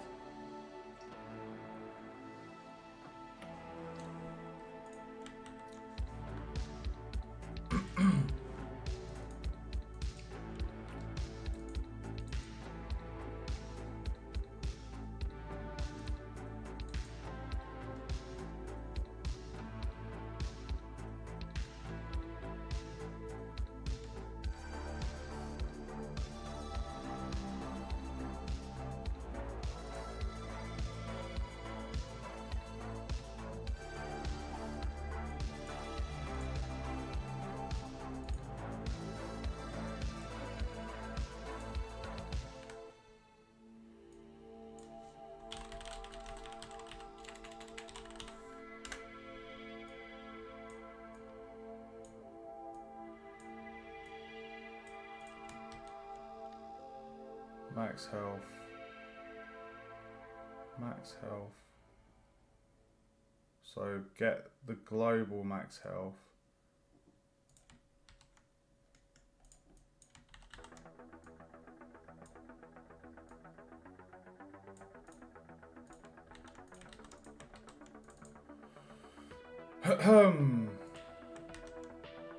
max health. Max health. So get the global max health.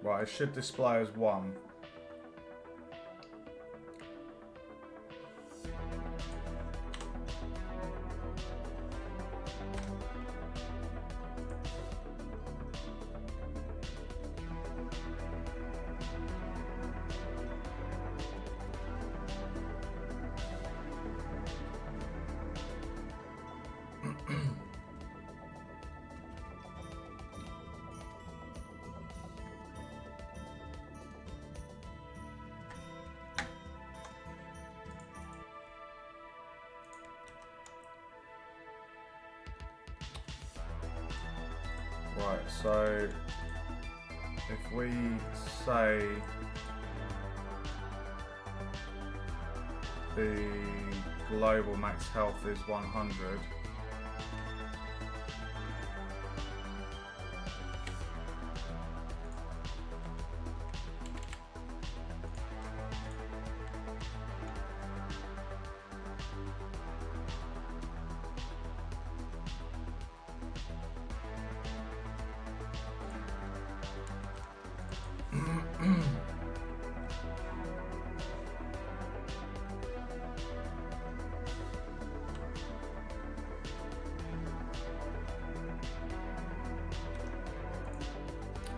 Right, it should display as 1. Right, so if we say the global max health is 100,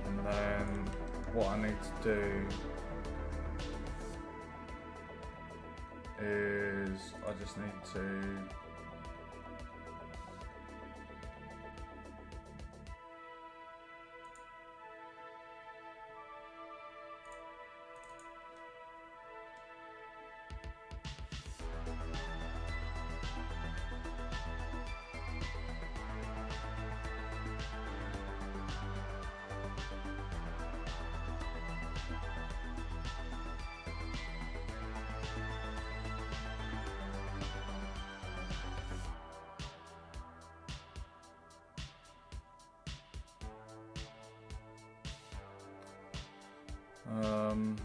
and then what I need to do is I just need to um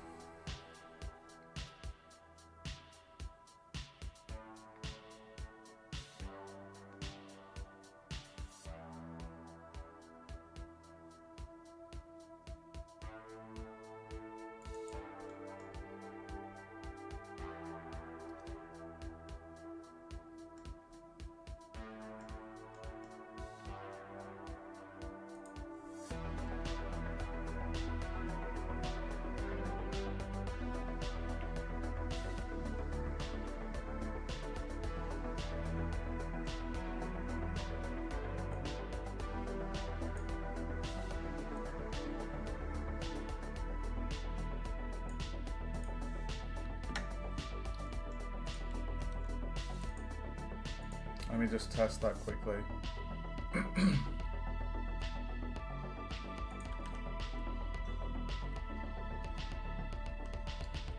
let me just test that quickly.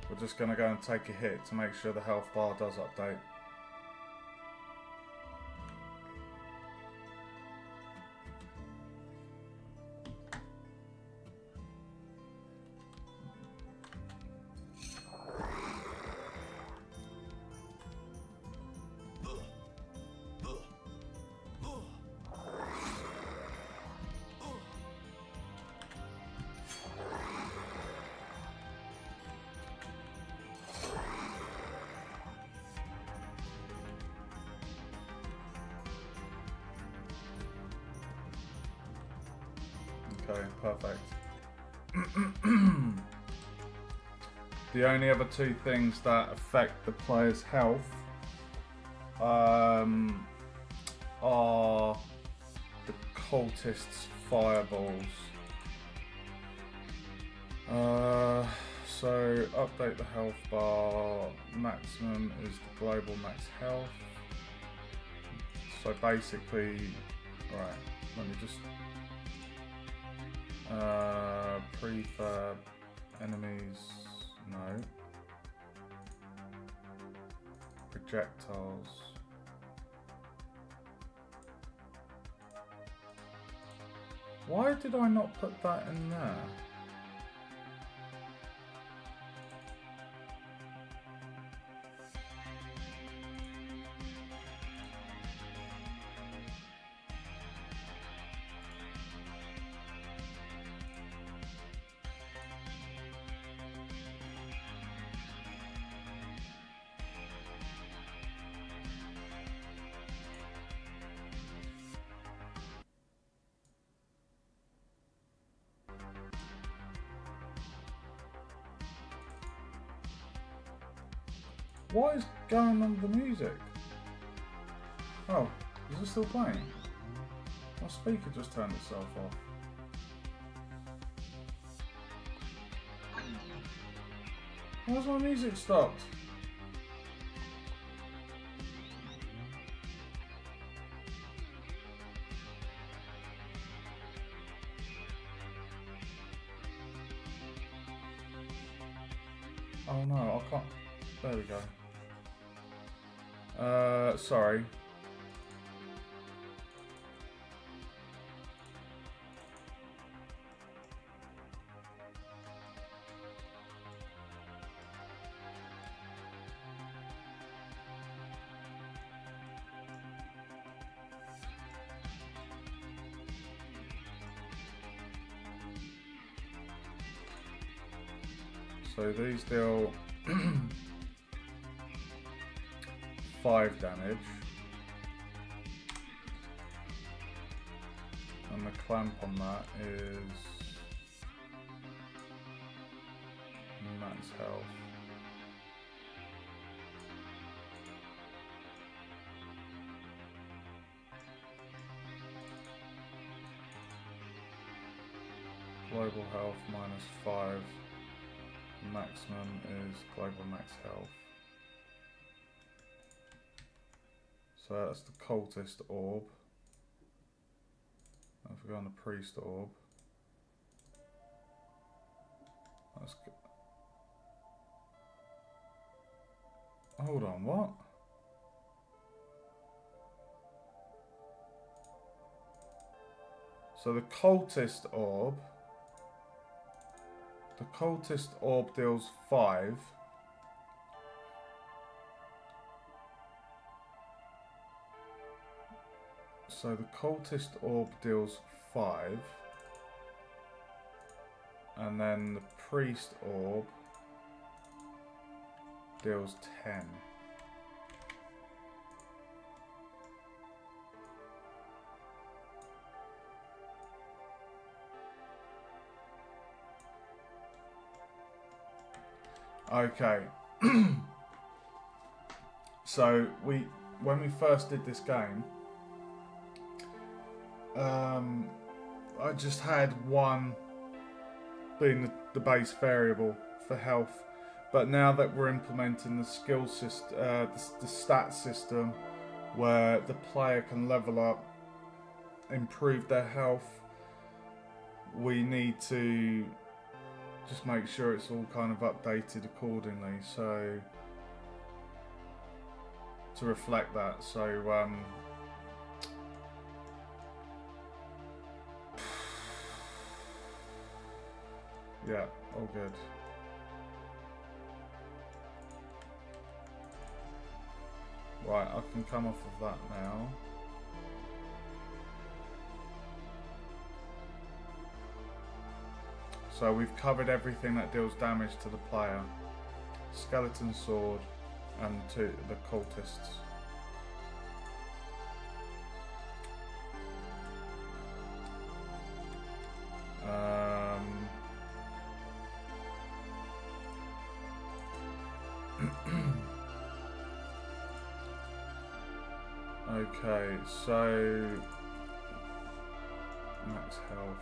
We're just going to go and take a hit to make sure the health bar does update. Okay, perfect. The only other two things that affect the player's health are the cultists' fireballs. So update the health bar. Maximum is the global max health. So basically, right, let me just prefab enemies, no. projectiles. Why did I not put that in there? What is going on with the music? Oh, is it still playing? My speaker just turned itself off. Why's my music stopped? Oh no, I can't. There we go. Sorry. So these deal 5 damage, and the clamp on that is max health. Global health -5. Maximum is global max health. So that's the cultist orb. If we go on the priest orb, that's good. Hold on, what? So the cultist orb. The cultist orb deals 5. So the cultist orb deals 5. And then the priest orb deals 10. Okay, so when we first did this game, I just had one being the base variable for health, but now that we're implementing the skill system, the stat system, where the player can level up, improve their health, we need to just make sure it's all kind of updated accordingly, so to reflect that. So yeah, all good. Right, I can come off of that now. So we've covered everything that deals damage to the player. Skeleton sword and to the cultists. Okay, so max health.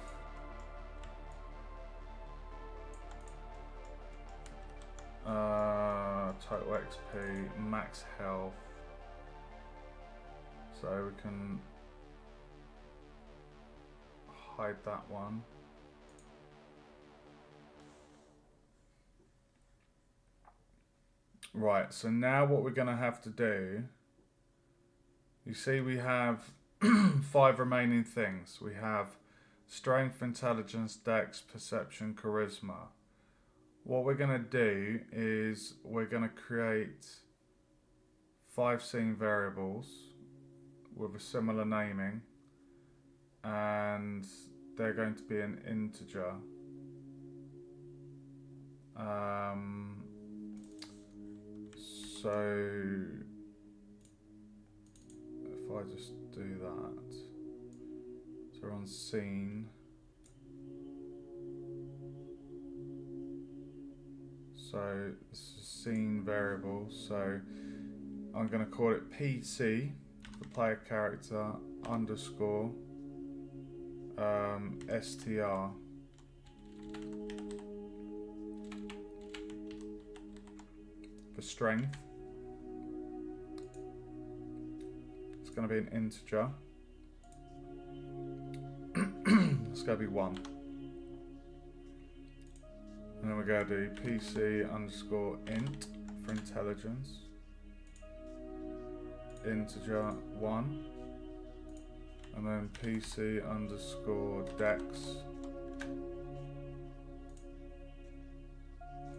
Total XP, max health. So we can hide that one. Right, so now what we're going to have to do, you see we have 5 remaining things. We have strength, intelligence, dex, perception, charisma. What we're going to do is we're going to create 5 scene variables with a similar naming, and they're going to be an integer. So if I just do that, so we're on scene. So this is scene variable. So I'm going to call it PC, the player character, underscore str. For strength. It's going to be an integer. It's going to be 1. And then we're going to do PC underscore int for intelligence. Integer 1. And then PC underscore dex.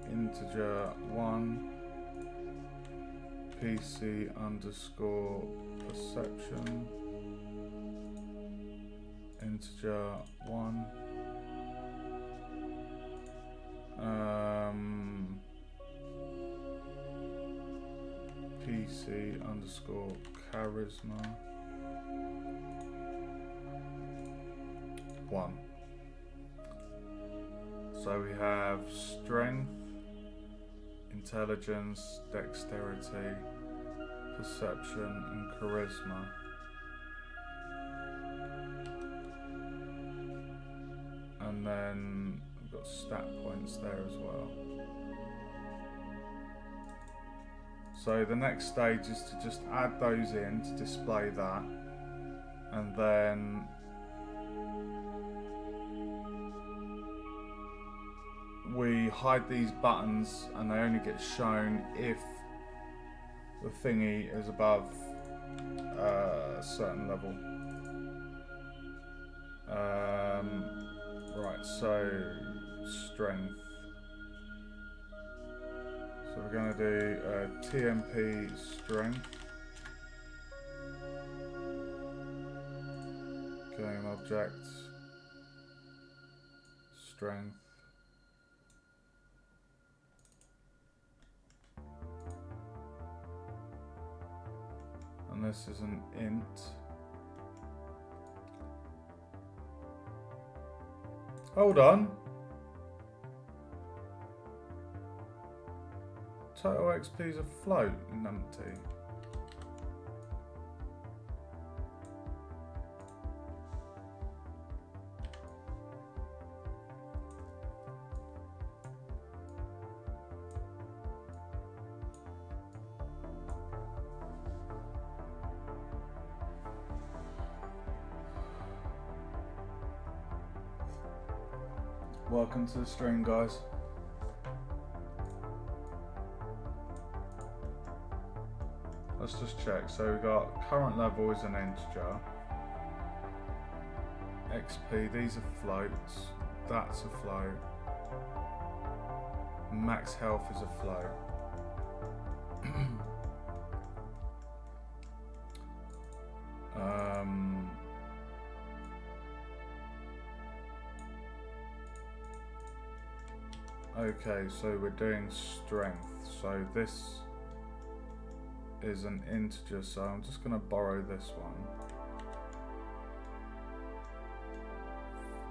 Integer 1. PC underscore perception. Integer 1. PC underscore charisma 1. So we have strength, intelligence, dexterity, perception, and charisma. And then we've got stat points there as well. So the next stage is to just add those in to display that, and then we hide these buttons and they only get shown if the thingy is above a certain level. Right, so strength. So we're going to do TMP strength. Game object. Strength. And this is an int. Hold on. Total XP is a float in numpty. Welcome to the stream, guys. Let's just check. So we've got current level is an integer. XP, these are floats. That's a float. Max health is a float. Okay, so we're doing strength. So this is an integer, so I'm just going to borrow this one.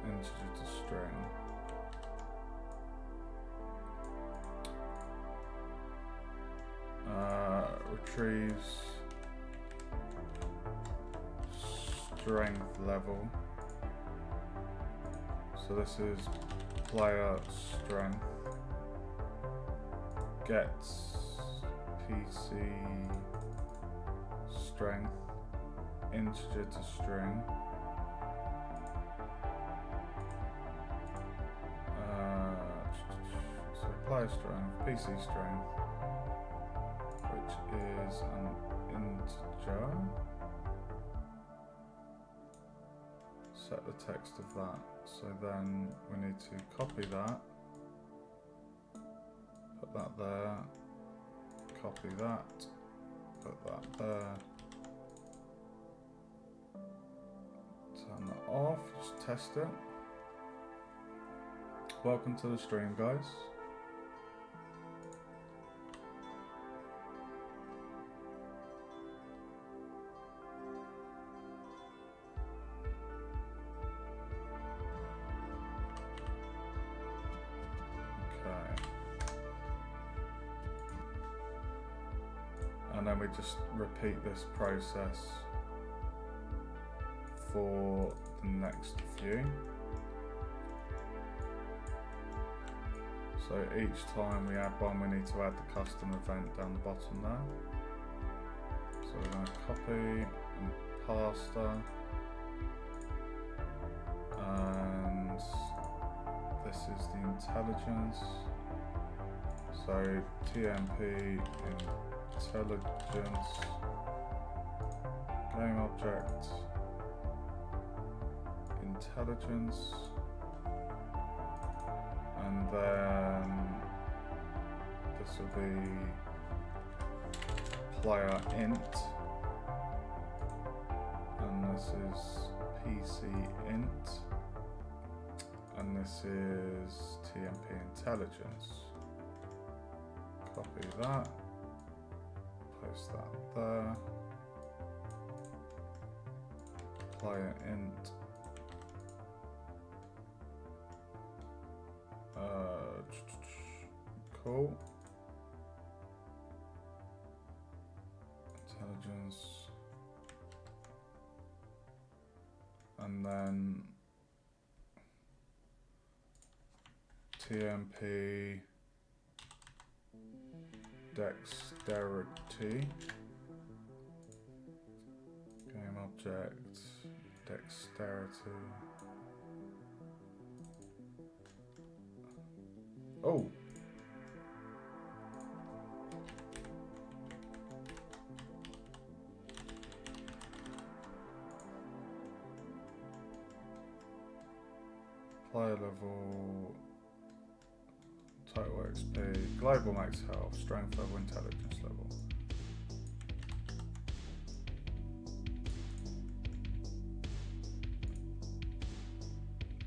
Integer to string. Retrieves strength level. So this is player strength. Gets PC strength, integer to string. So player strength, PC strength. is an integer. Set the text of that. So then we need to copy that, put that there, copy that, put that there, turn that off, just test it. Welcome to the stream, guys. And then we just repeat this process for the next few. So each time we add one, we need to add the custom event down the bottom there. So we're going to copy and paste, and this is the intelligence. So TMP intelligence, game object, intelligence, and then this will be player int, and this is PC int, and this is TMP intelligence. Copy that. Post that there. Player int. Cool. Intelligence. And then TMP dexterity, game object, dexterity. Oh! Player level, total XP, global max health, strength level, intelligence level.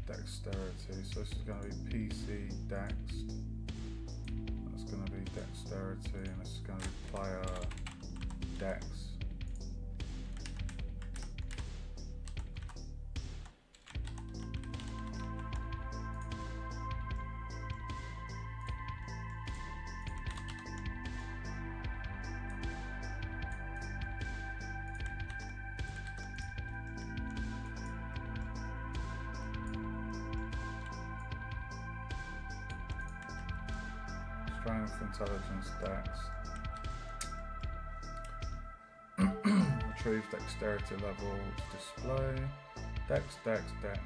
Dexterity, so this is going to be PC Dext. That's going to be dexterity, and this is going to be player Dex. Strength, intelligence, dex. Retrieve dexterity level to display. Dex, dex, dex.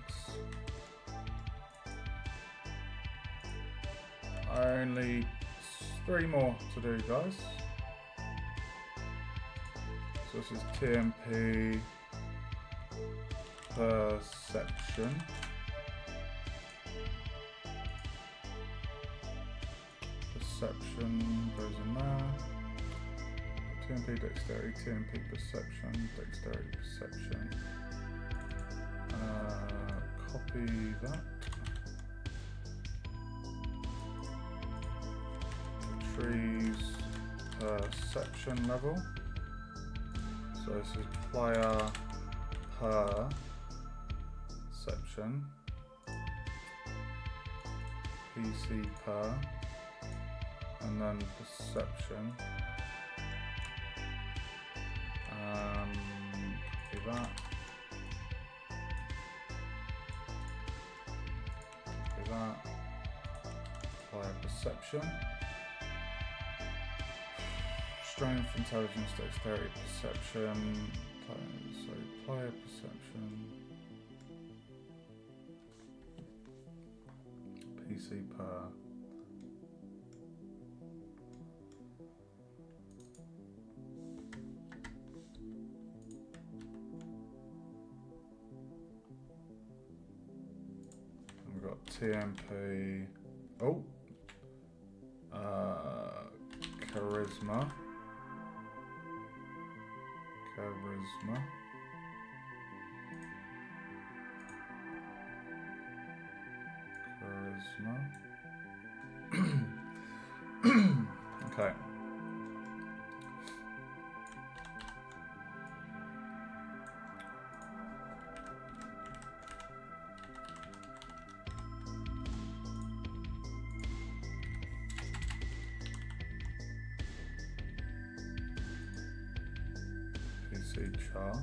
Only 3 more to do, guys. So this is TMP perception. Perception goes in there. TMP dexterity, TMP perception, dexterity perception. Copy that. Retrieves perception level. So this is player perception. PC per. And then perception. Copy that. Copy that. Player perception. Strength, intelligence, dexterity, perception. Player perception. PC per. got TMP. Oh. Charisma. Charisma. Okay. PC char.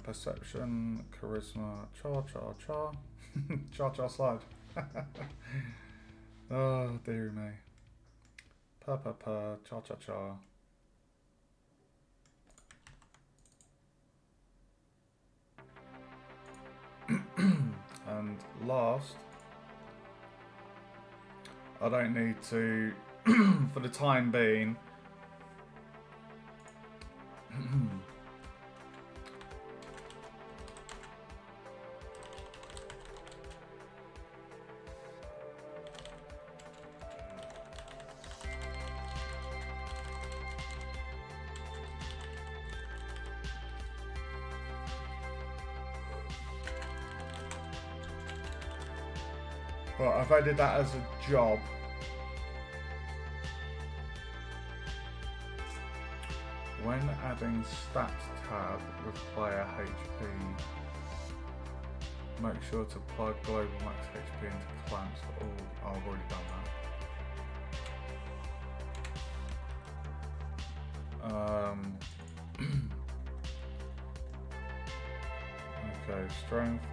Perception, charisma, cha slide. Oh dear me. Cha. And last, I don't need to, for the time being. Well, I've added that as a job. When adding stats tab with player HP, make sure to plug global max HP into clamps for all. Oh, I've already done that. Okay, strength,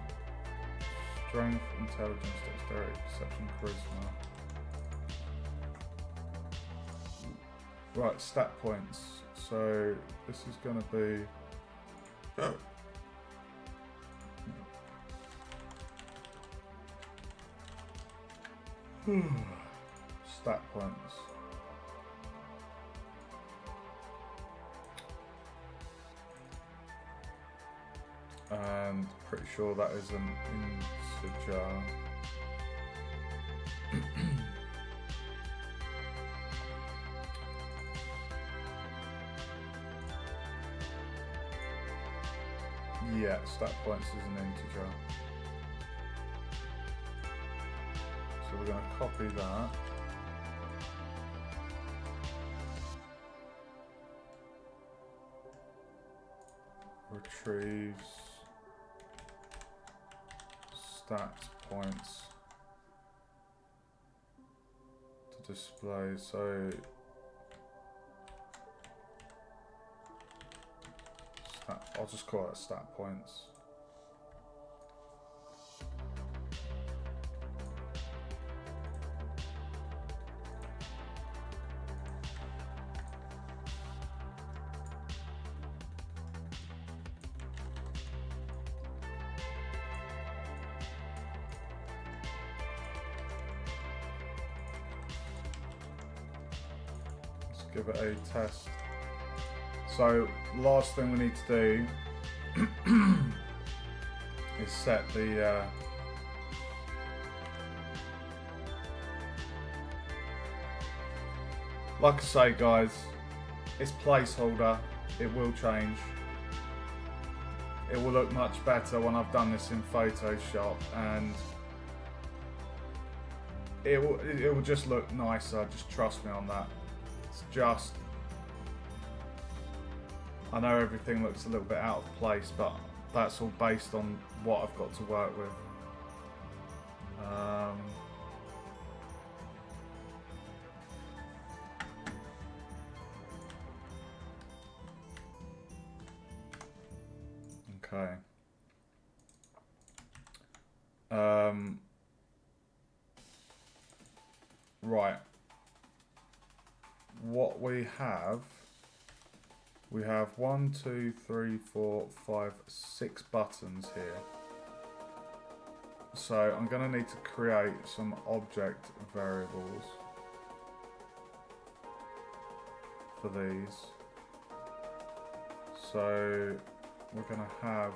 intelligence, dexterity, perception, charisma. Right, stat points. So this is going to be stat points. And pretty sure that is an integer. Yeah, stat points is an integer. So we're going to copy that. Retrieves stats points to display. So I'll just call it stat points. Let's give it a test. So last thing we need to do is set the like I say guys, it's placeholder, it will change. It will look much better when I've done this in Photoshop, and it will just look nicer, just trust me on that. It's just, I know everything looks a little bit out of place, but that's all based on what I've got to work with. Okay. Right. what we have 1, 2, 3, 4, 5, 6 buttons here. So I'm going to need to create some object variables for these. So we're going to have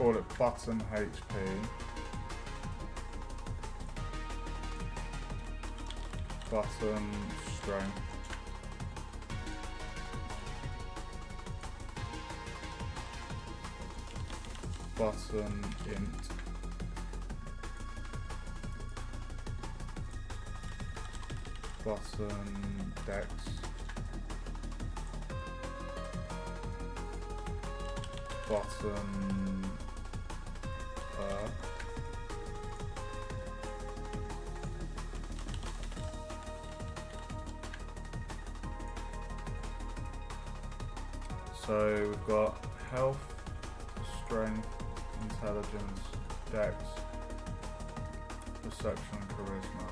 call it button HP. Button strength. Button int. Button dex. Button so we've got health, strength, intelligence, dex, perception, and charisma.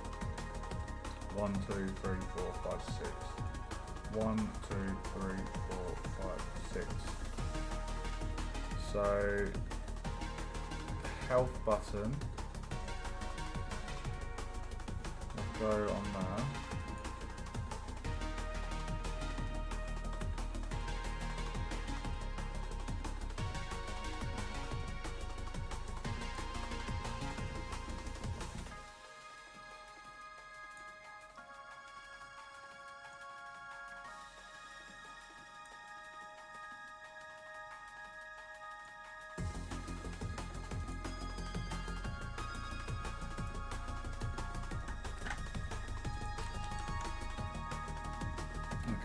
1, 2, 3, 4, 5, 6. 1, 2, 3, 4, 5, 6. So health button will go on there.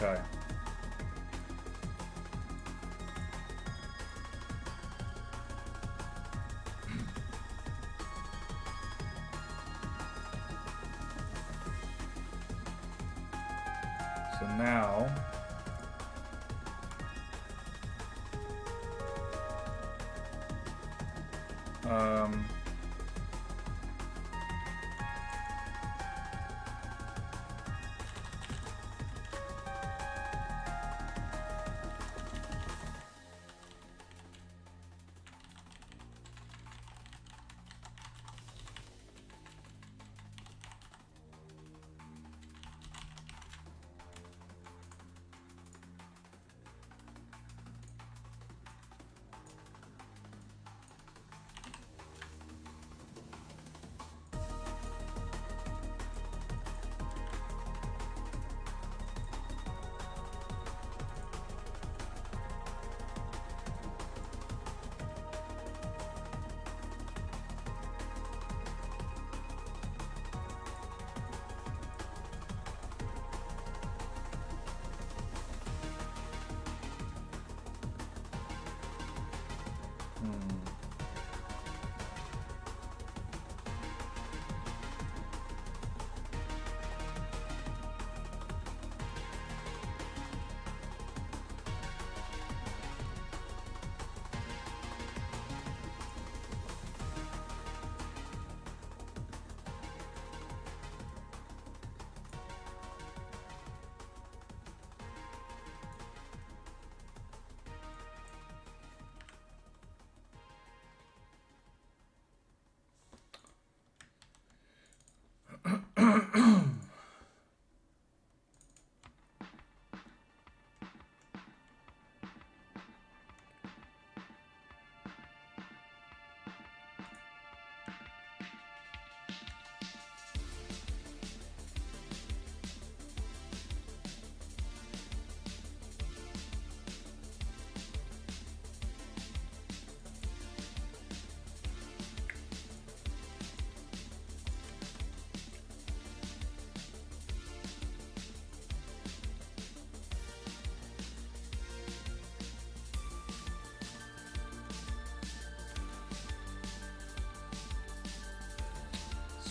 Okay. So now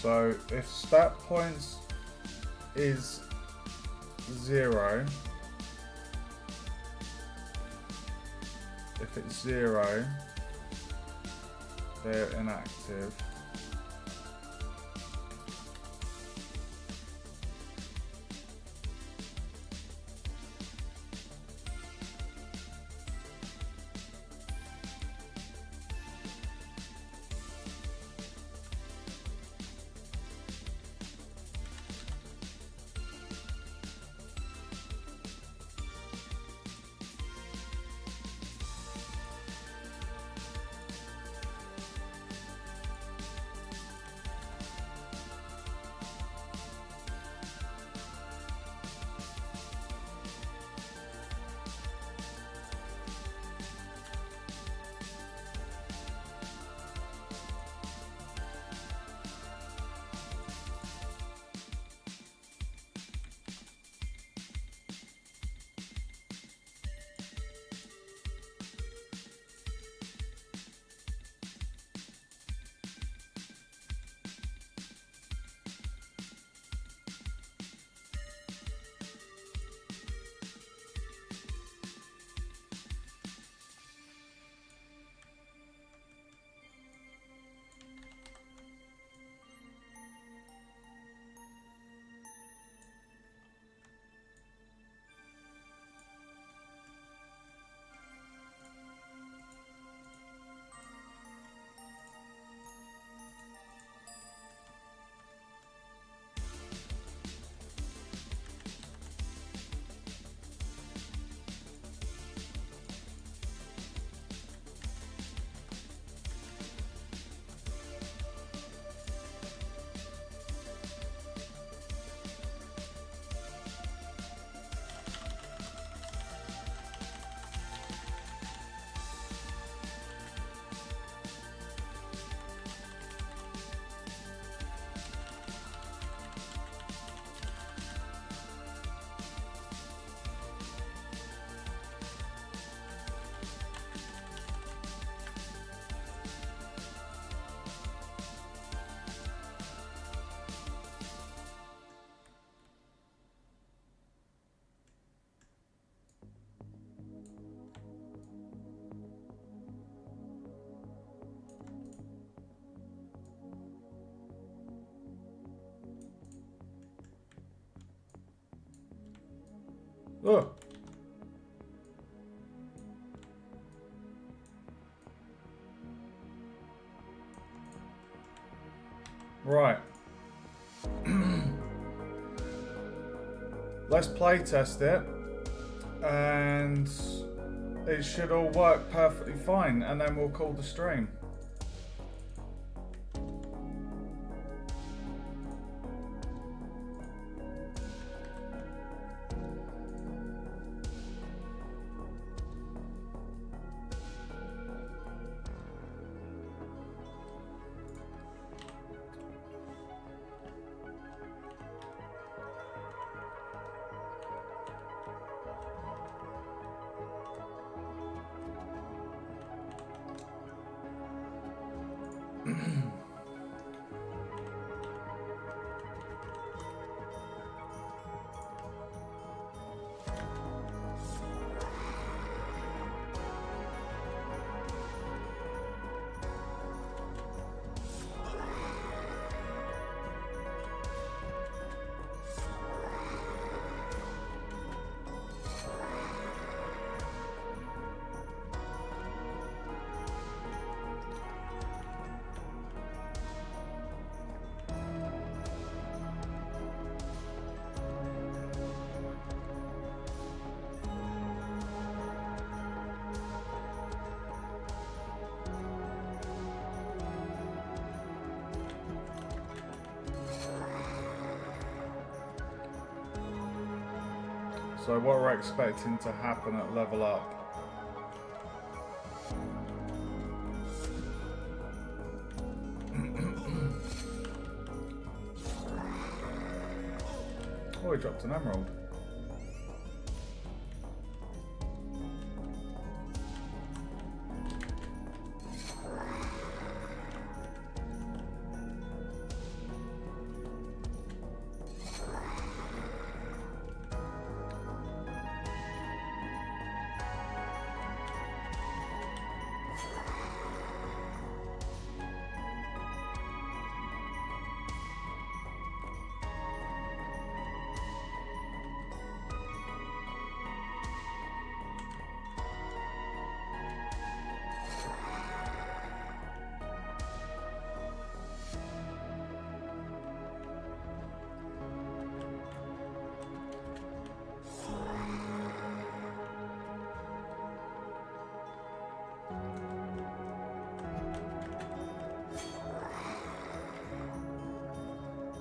So if stat points is 0, If it's 0, they're inactive. Oh. Right. Let's play test it, and it should all work perfectly fine, and then we'll call the stream. So what we're expecting to happen at level up. Oh, he dropped an emerald.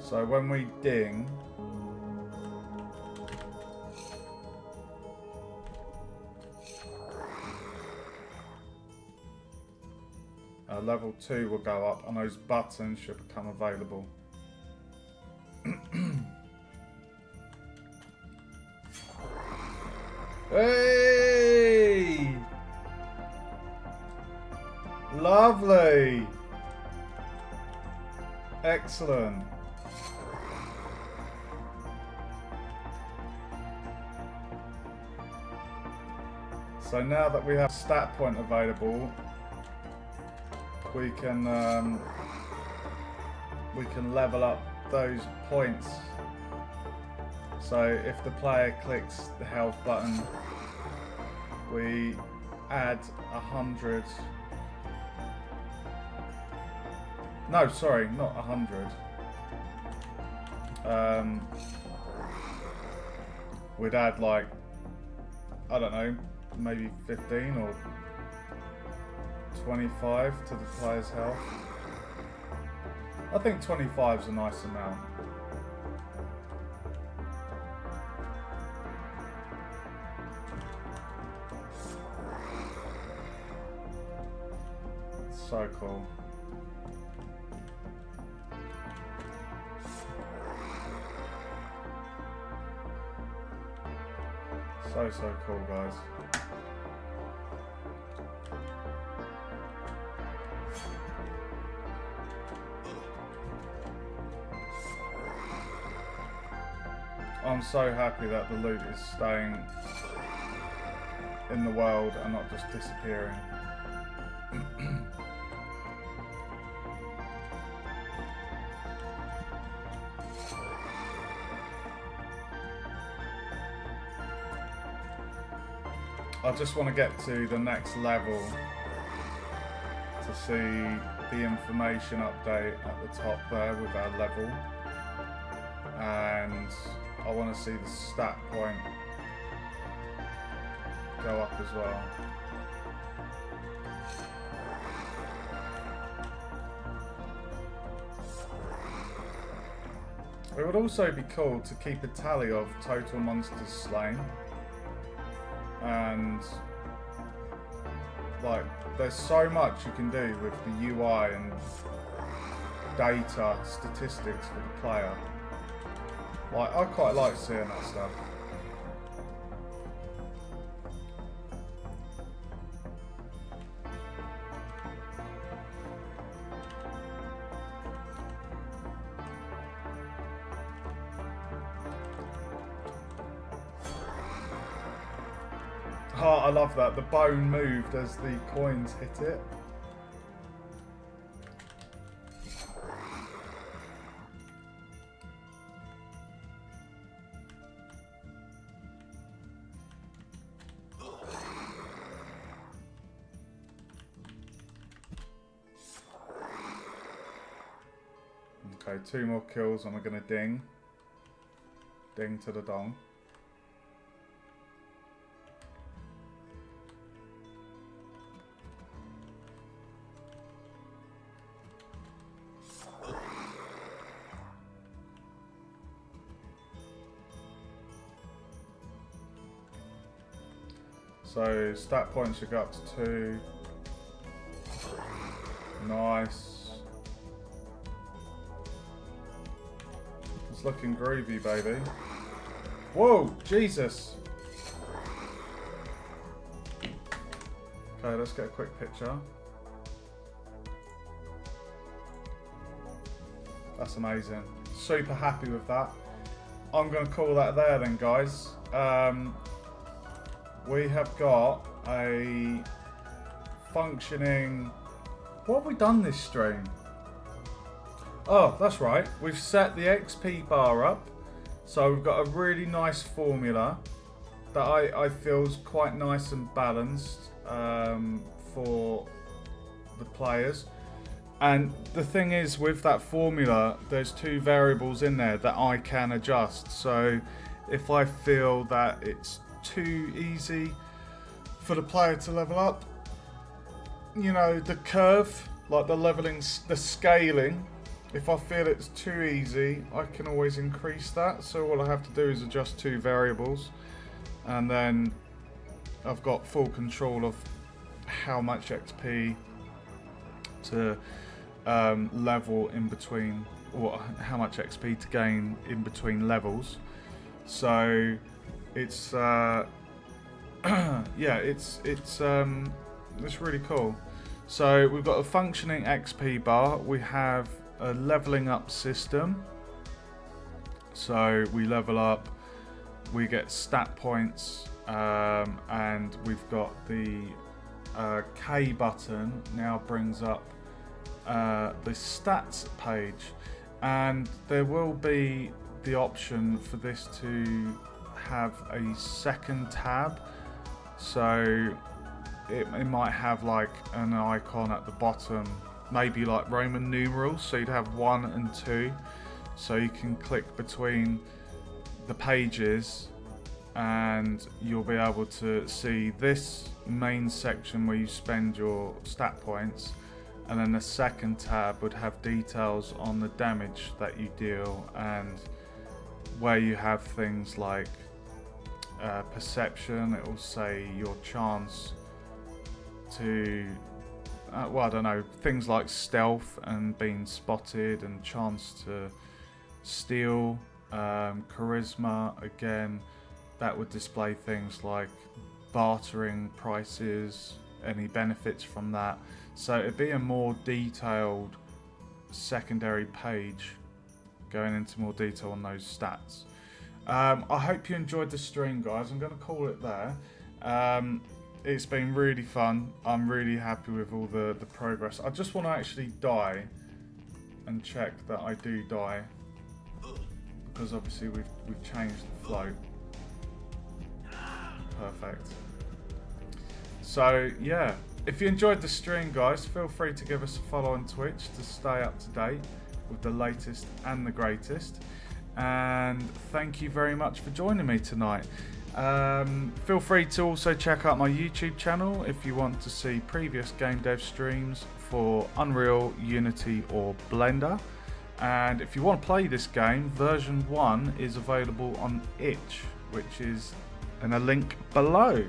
So when we ding, level 2 will go up and those buttons should become available. Hey! Lovely! Excellent. So now that we have stat point available, we can level up those points. So if the player clicks the health button, we add 100. No, sorry, not 100. We'd add like, I don't know, maybe 15 or 25 to the player's health. I think 25 is a nice amount. So cool. So cool, guys. I'm so happy that the loot is staying in the world and not just disappearing. I just want to get to the next level to see the information update at the top there with our level, and I want to see the stat point go up as well. It would also be cool to keep a tally of total monsters slain. And like, there's so much you can do with the UI and data statistics for the player. Like, I quite like seeing that stuff. Oh, I love that. The bone moved as the coins hit it. Okay, 2 more kills and we're going to ding. Ding to the dong. So stat points should go up to 2. Nice. It's looking groovy, baby. Whoa, Jesus. Okay, let's get a quick picture. That's amazing. Super happy with that. I'm going to call that there then, guys. We have got a functioning... What have we done this stream? Oh, that's right. We've set the XP bar up. So we've got a really nice formula that I feel is quite nice and balanced for the players. And the thing is, with that formula, there's 2 variables in there that I can adjust. So if I feel that it's too easy for the player to level up, you know, the curve, like the leveling, the scaling If I feel it's too easy, I can always increase that. So all I have to do is adjust 2 variables, and then I've got full control of how much XP to level in between, or how much XP to gain in between levels. So it's yeah, it's really cool. So we've got a functioning XP bar. We have a leveling up system. So we level up, we get stat points, and we've got the K button now brings up the stats page, and there will be the option for this to have a second tab. So it might have like an icon at the bottom, maybe like Roman numerals, so you'd have 1 and 2, so you can click between the pages and you'll be able to see this main section where you spend your stat points, and then the second tab would have details on the damage that you deal, and where you have things like perception. It will say your chance to well, I don't know, things like stealth and being spotted, and chance to steal, charisma. Again, that would display things like bartering prices, any benefits from that. So it'd be a more detailed secondary page going into more detail on those stats. I hope you enjoyed the stream, guys. I'm going to call it there. It's been really fun. I'm really happy with all the progress. I just want to actually die and check that I do die, because obviously we've changed the float. Perfect. So yeah, if you enjoyed the stream, guys, feel free to give us a follow on Twitch to stay up to date with the latest and the greatest. And thank you very much for joining me tonight. Feel free to also check out my YouTube channel if you want to see previous game dev streams for Unreal, Unity or Blender. And if you want to play this game, version 1 is available on itch, which is in a link below.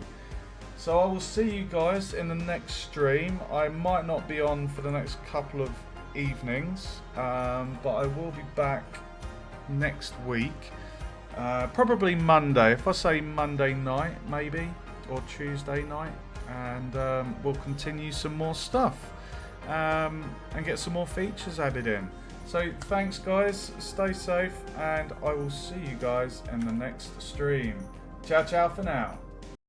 So I will see you guys in the next stream. I might not be on for the next couple of evenings, but I will be back next week, probably Monday. If I say Monday night maybe, or Tuesday night, and we'll continue some more stuff and get some more features added in. So thanks guys, stay safe, and I will see you guys in the next stream. Ciao ciao for now.